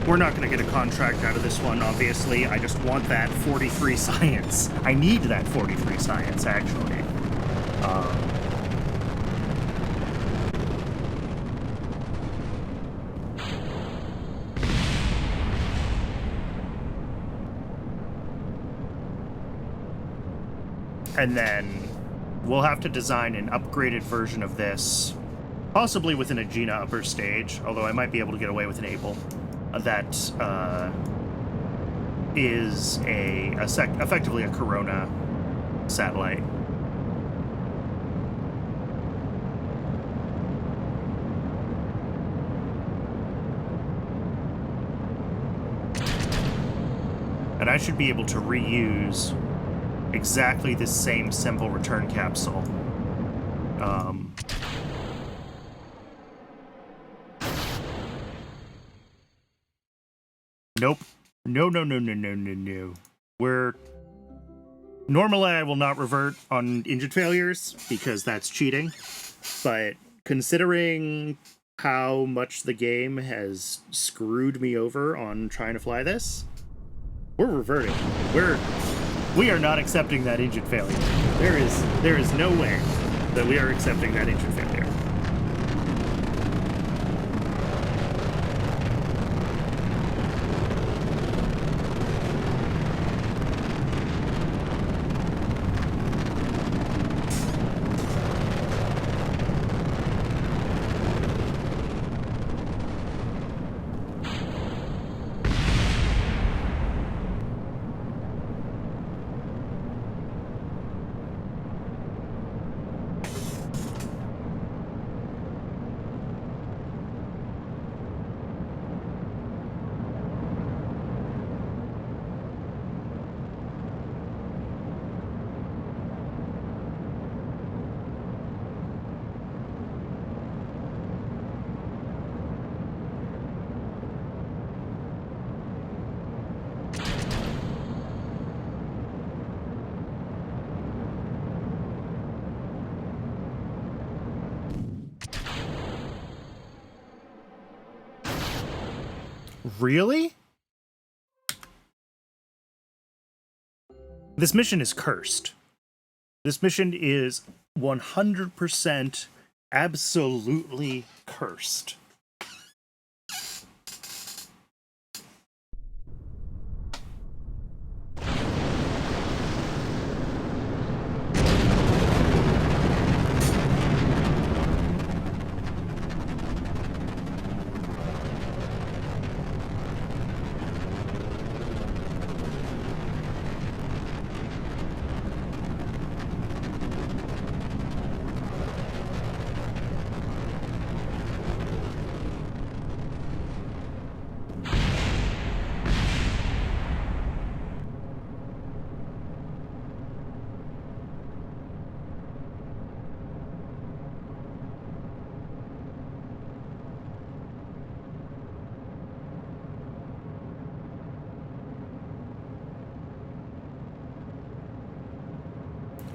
We're not going to get a contract out of this one, obviously. I just want that 43 science. I need that 43 science, actually. And then we'll have to design an upgraded version of this, possibly with an Aegina upper stage, although I might be able to get away with an Able, that is effectively a Corona satellite. And I should be able to reuse exactly the same symbol return capsule. Nope. No. Normally I will not revert on engine failures, because that's cheating. But considering how much the game has screwed me over on trying to fly this, we're reverting. We are not accepting that engine failure. There is no way that we are accepting that engine failure. Really? This mission is cursed. This mission is 100% absolutely cursed.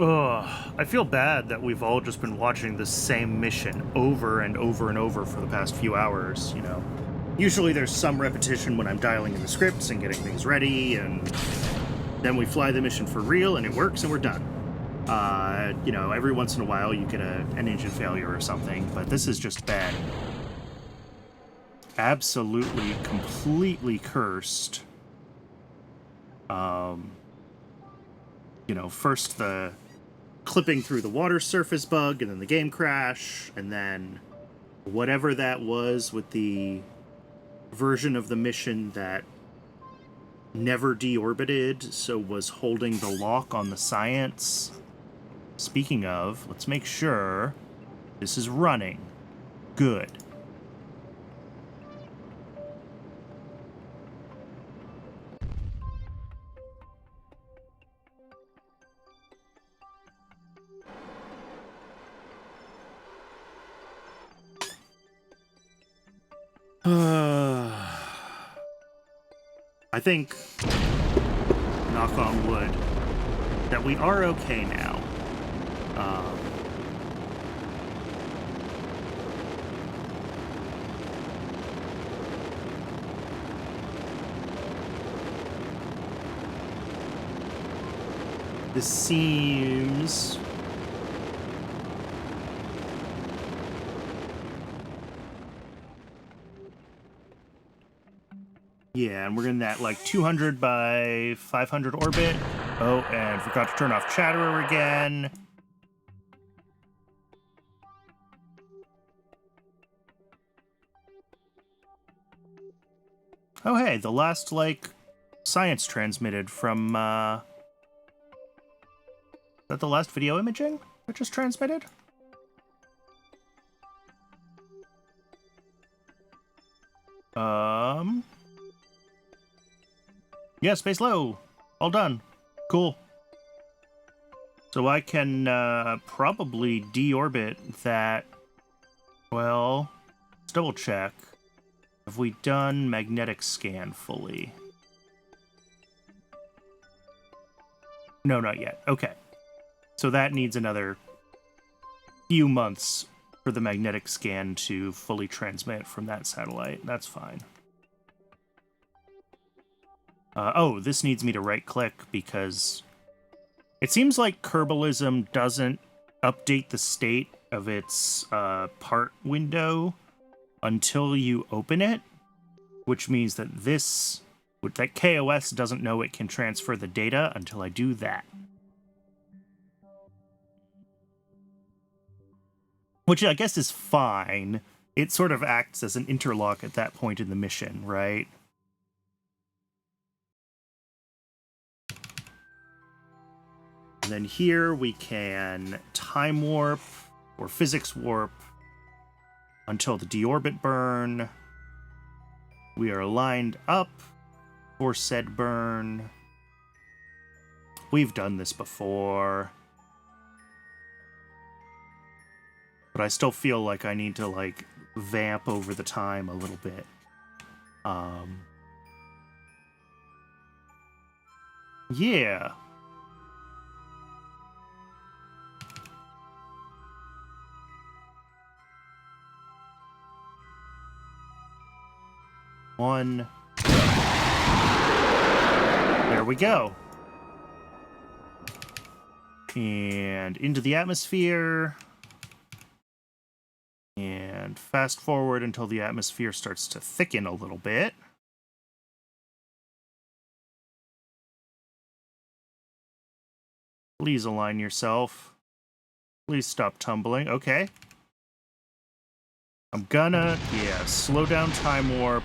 Ugh, I feel bad that we've all just been watching the same mission over and over and over for the past few hours, you know. Usually there's some repetition when I'm dialing in the scripts and getting things ready, and then we fly the mission for real, and it works, and we're done. You know, every once in a while you get an engine failure or something, but this has just been absolutely, completely cursed. You know, first the clipping through the water surface bug, and then the game crash, and then whatever that was with the version of the mission that never deorbited, so was holding the lock on the science. Speaking of, let's make sure this is running. Good. I think, knock on wood, that we are okay now. This seems... Yeah, and we're in that, like, 200 by 500 orbit. Oh, and forgot to turn off Chatterer again. Oh, hey, the last, like, science transmitted from, Is that the last video imaging that just transmitted? Yeah, space low. All done. Cool. So I can probably deorbit that. Well, let's double check. Have we done magnetic scan fully? No, not yet. Okay. So that needs another few months for the magnetic scan to fully transmit from that satellite. That's fine. Oh, this needs me to right-click because it seems like Kerbalism doesn't update the state of its part window until you open it, which means that that KOS doesn't know it can transfer the data until I do that. Which I guess is fine. It sort of acts as an interlock at that point in the mission, right? And then here we can time warp or physics warp until the deorbit burn. We are lined up for said burn. We've done this before. But I still feel like I need to, like, vamp over the time a little bit. Yeah. One. There we go. And into the atmosphere. And fast forward until the atmosphere starts to thicken a little bit. Please align yourself. Please stop tumbling. Okay. I'm gonna, slow down time warp.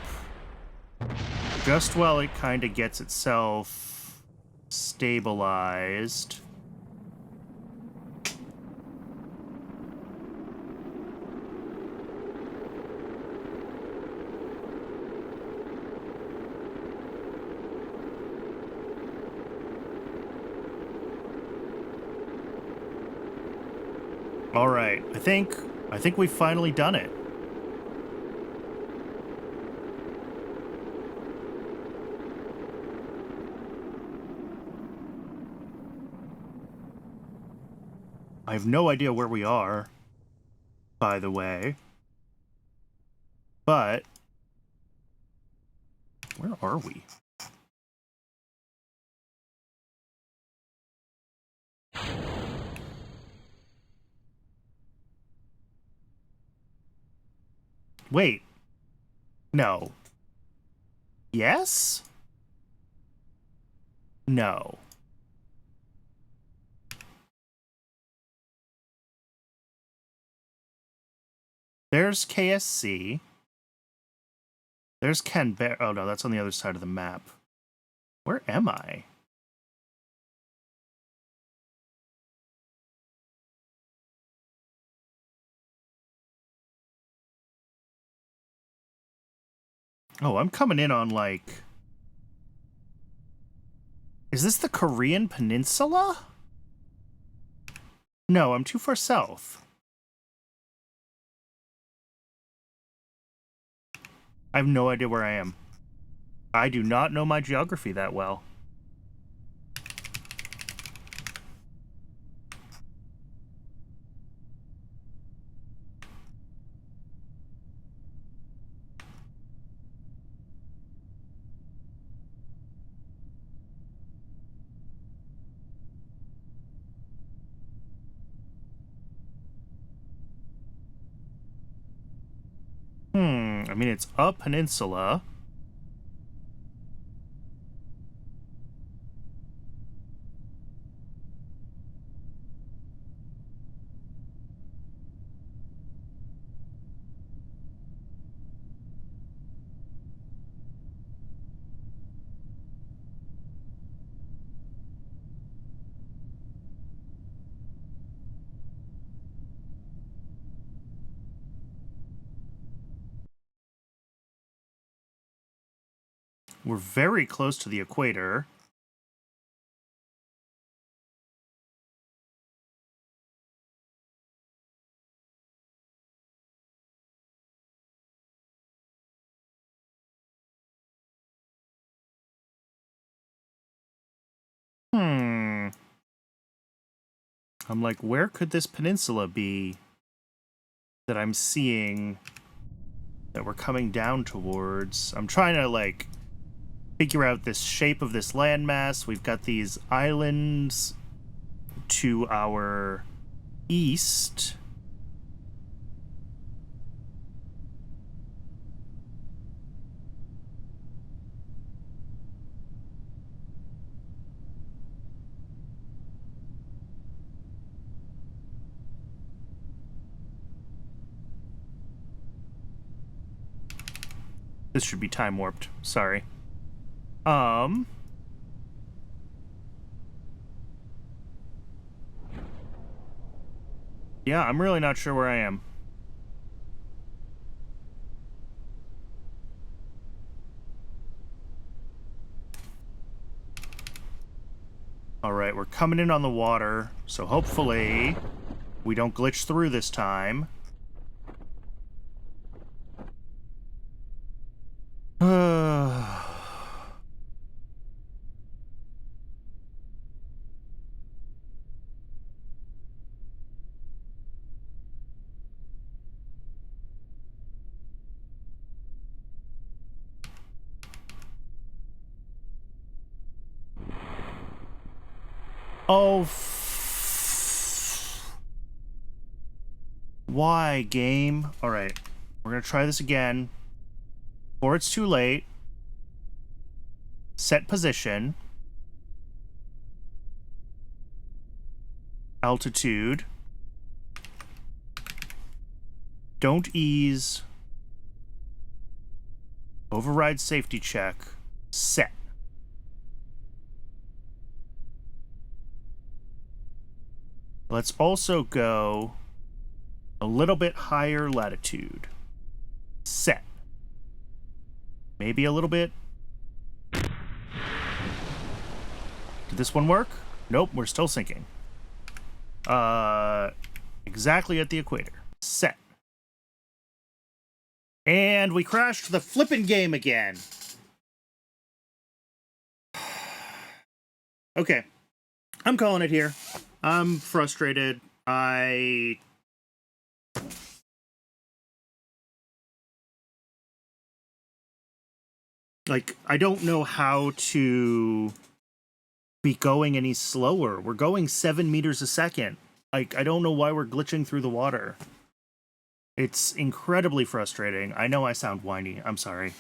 Just while it kind of gets itself stabilized. All right, I think we've finally done it. I have no idea where we are, by the way. But where are we? Wait. No. Yes? No. There's KSC. There's Canberra. Oh, no, that's on the other side of the map. Where am I? Oh, I'm coming in on, like... Is this the Korean Peninsula? No, I'm too far south. I have no idea where I am. I do not know my geography that well. I mean, it's a peninsula. We're very close to the equator. I'm like, where could this peninsula be that I'm seeing that we're coming down towards? I'm trying to, like, figure out this shape of this landmass. We've got these islands to our east. This should be time warped. Sorry. Yeah, I'm really not sure where I am. Alright, we're coming in on the water, so hopefully we don't glitch through this time. Oh, why, game? Alright, we're gonna try this again. Before it's too late. Set position. Altitude. Don't ease. Override safety check. Set. Let's also go a little bit higher latitude. Set. Maybe a little bit. Did this one work? Nope, we're still sinking. Exactly at the equator. Set. And we crashed the flippin' game again. Okay. I'm calling it here. I'm frustrated. I don't know how to be going any slower. We're going 7 meters a second. Like, I don't know why we're glitching through the water. It's incredibly frustrating. I know I sound whiny. I'm sorry.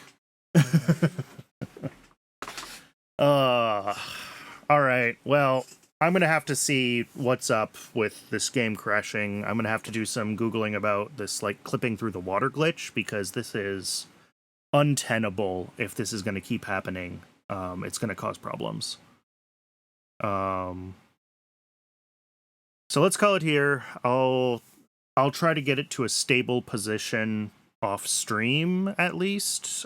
Alright, well, I'm gonna have to see what's up with this game crashing. I'm gonna have to do some Googling about this, like, clipping through the water glitch, because this is untenable if this is gonna keep happening. It's gonna cause problems. So let's call it here. I'll try to get it to a stable position off stream, at least.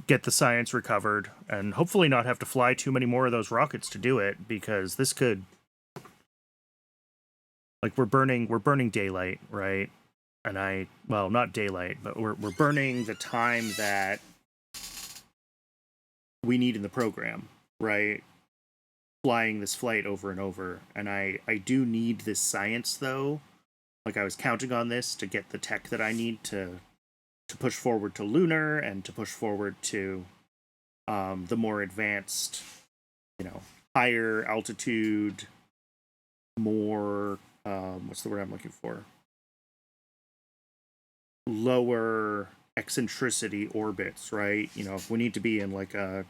Get the science recovered, and hopefully not have to fly too many more of those rockets to do it, because this could... Like, we're burning daylight, right? And well, not daylight, but we're burning the time that we need in the program, right? Flying this flight over and over. And I do need this science, though. Like, I was counting on this to get the tech that I need to push forward to lunar, and to push forward to the more advanced, higher altitude, more, what's the word I'm looking for? lower eccentricity orbits, right? You know, if we need to be in like a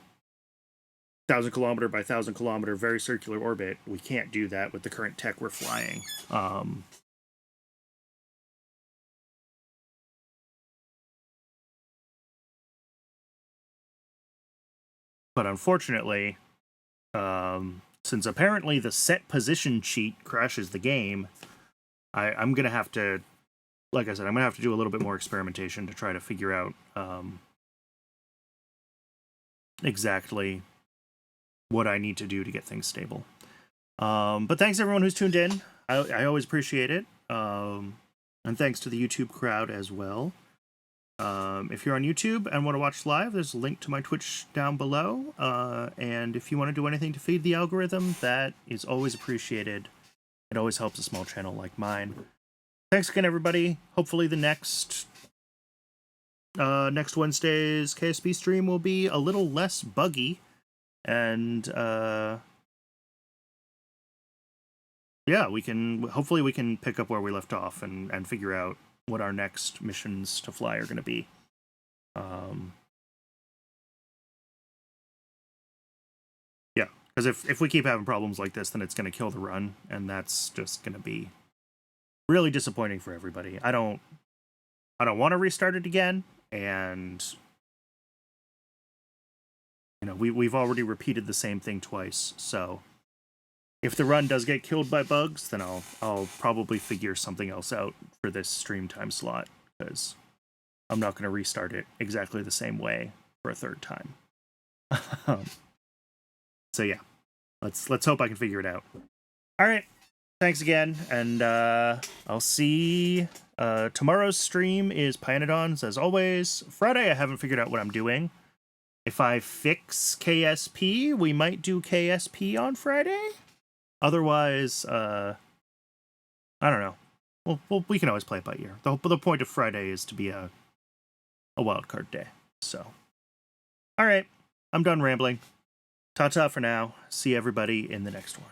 1,000 kilometer by 1,000 kilometer very circular orbit, we can't do that with the current tech we're flying. But unfortunately, since apparently the set position cheat crashes the game, I'm going to have to, like I said, I'm going to have to do a little bit more experimentation to try to figure out exactly what I need to do to get things stable. But thanks everyone who's tuned in. I always appreciate it. And thanks to the YouTube crowd as well. If you're on YouTube and want to watch live, there's a link to my Twitch down below. And if you want to do anything to feed the algorithm, that is always appreciated. It always helps a small channel like mine. Thanks again, everybody. Hopefully the next Wednesday's KSP stream will be a little less buggy. And yeah, hopefully we can pick up where we left off and figure out what our next missions to fly are going to be. Yeah, because if we keep having problems like this, then it's going to kill the run, and that's just going to be really disappointing for everybody. I don't want to restart it again, and you know, we've already repeated the same thing twice, so if the run does get killed by bugs, then I'll probably figure something else out for this stream time slot, because I'm not going to restart it exactly the same way for a third time. So yeah, let's hope I can figure it out. All right, thanks again, and I'll see. Tomorrow's stream is Pyanodons, as always. Friday, I haven't figured out what I'm doing. If I fix KSP, we might do KSP on Friday. Otherwise, I don't know. Well, we can always play it by ear. The point of Friday is to be a wildcard day. So, all right, I'm done rambling. Ta-ta for now. See everybody in the next one.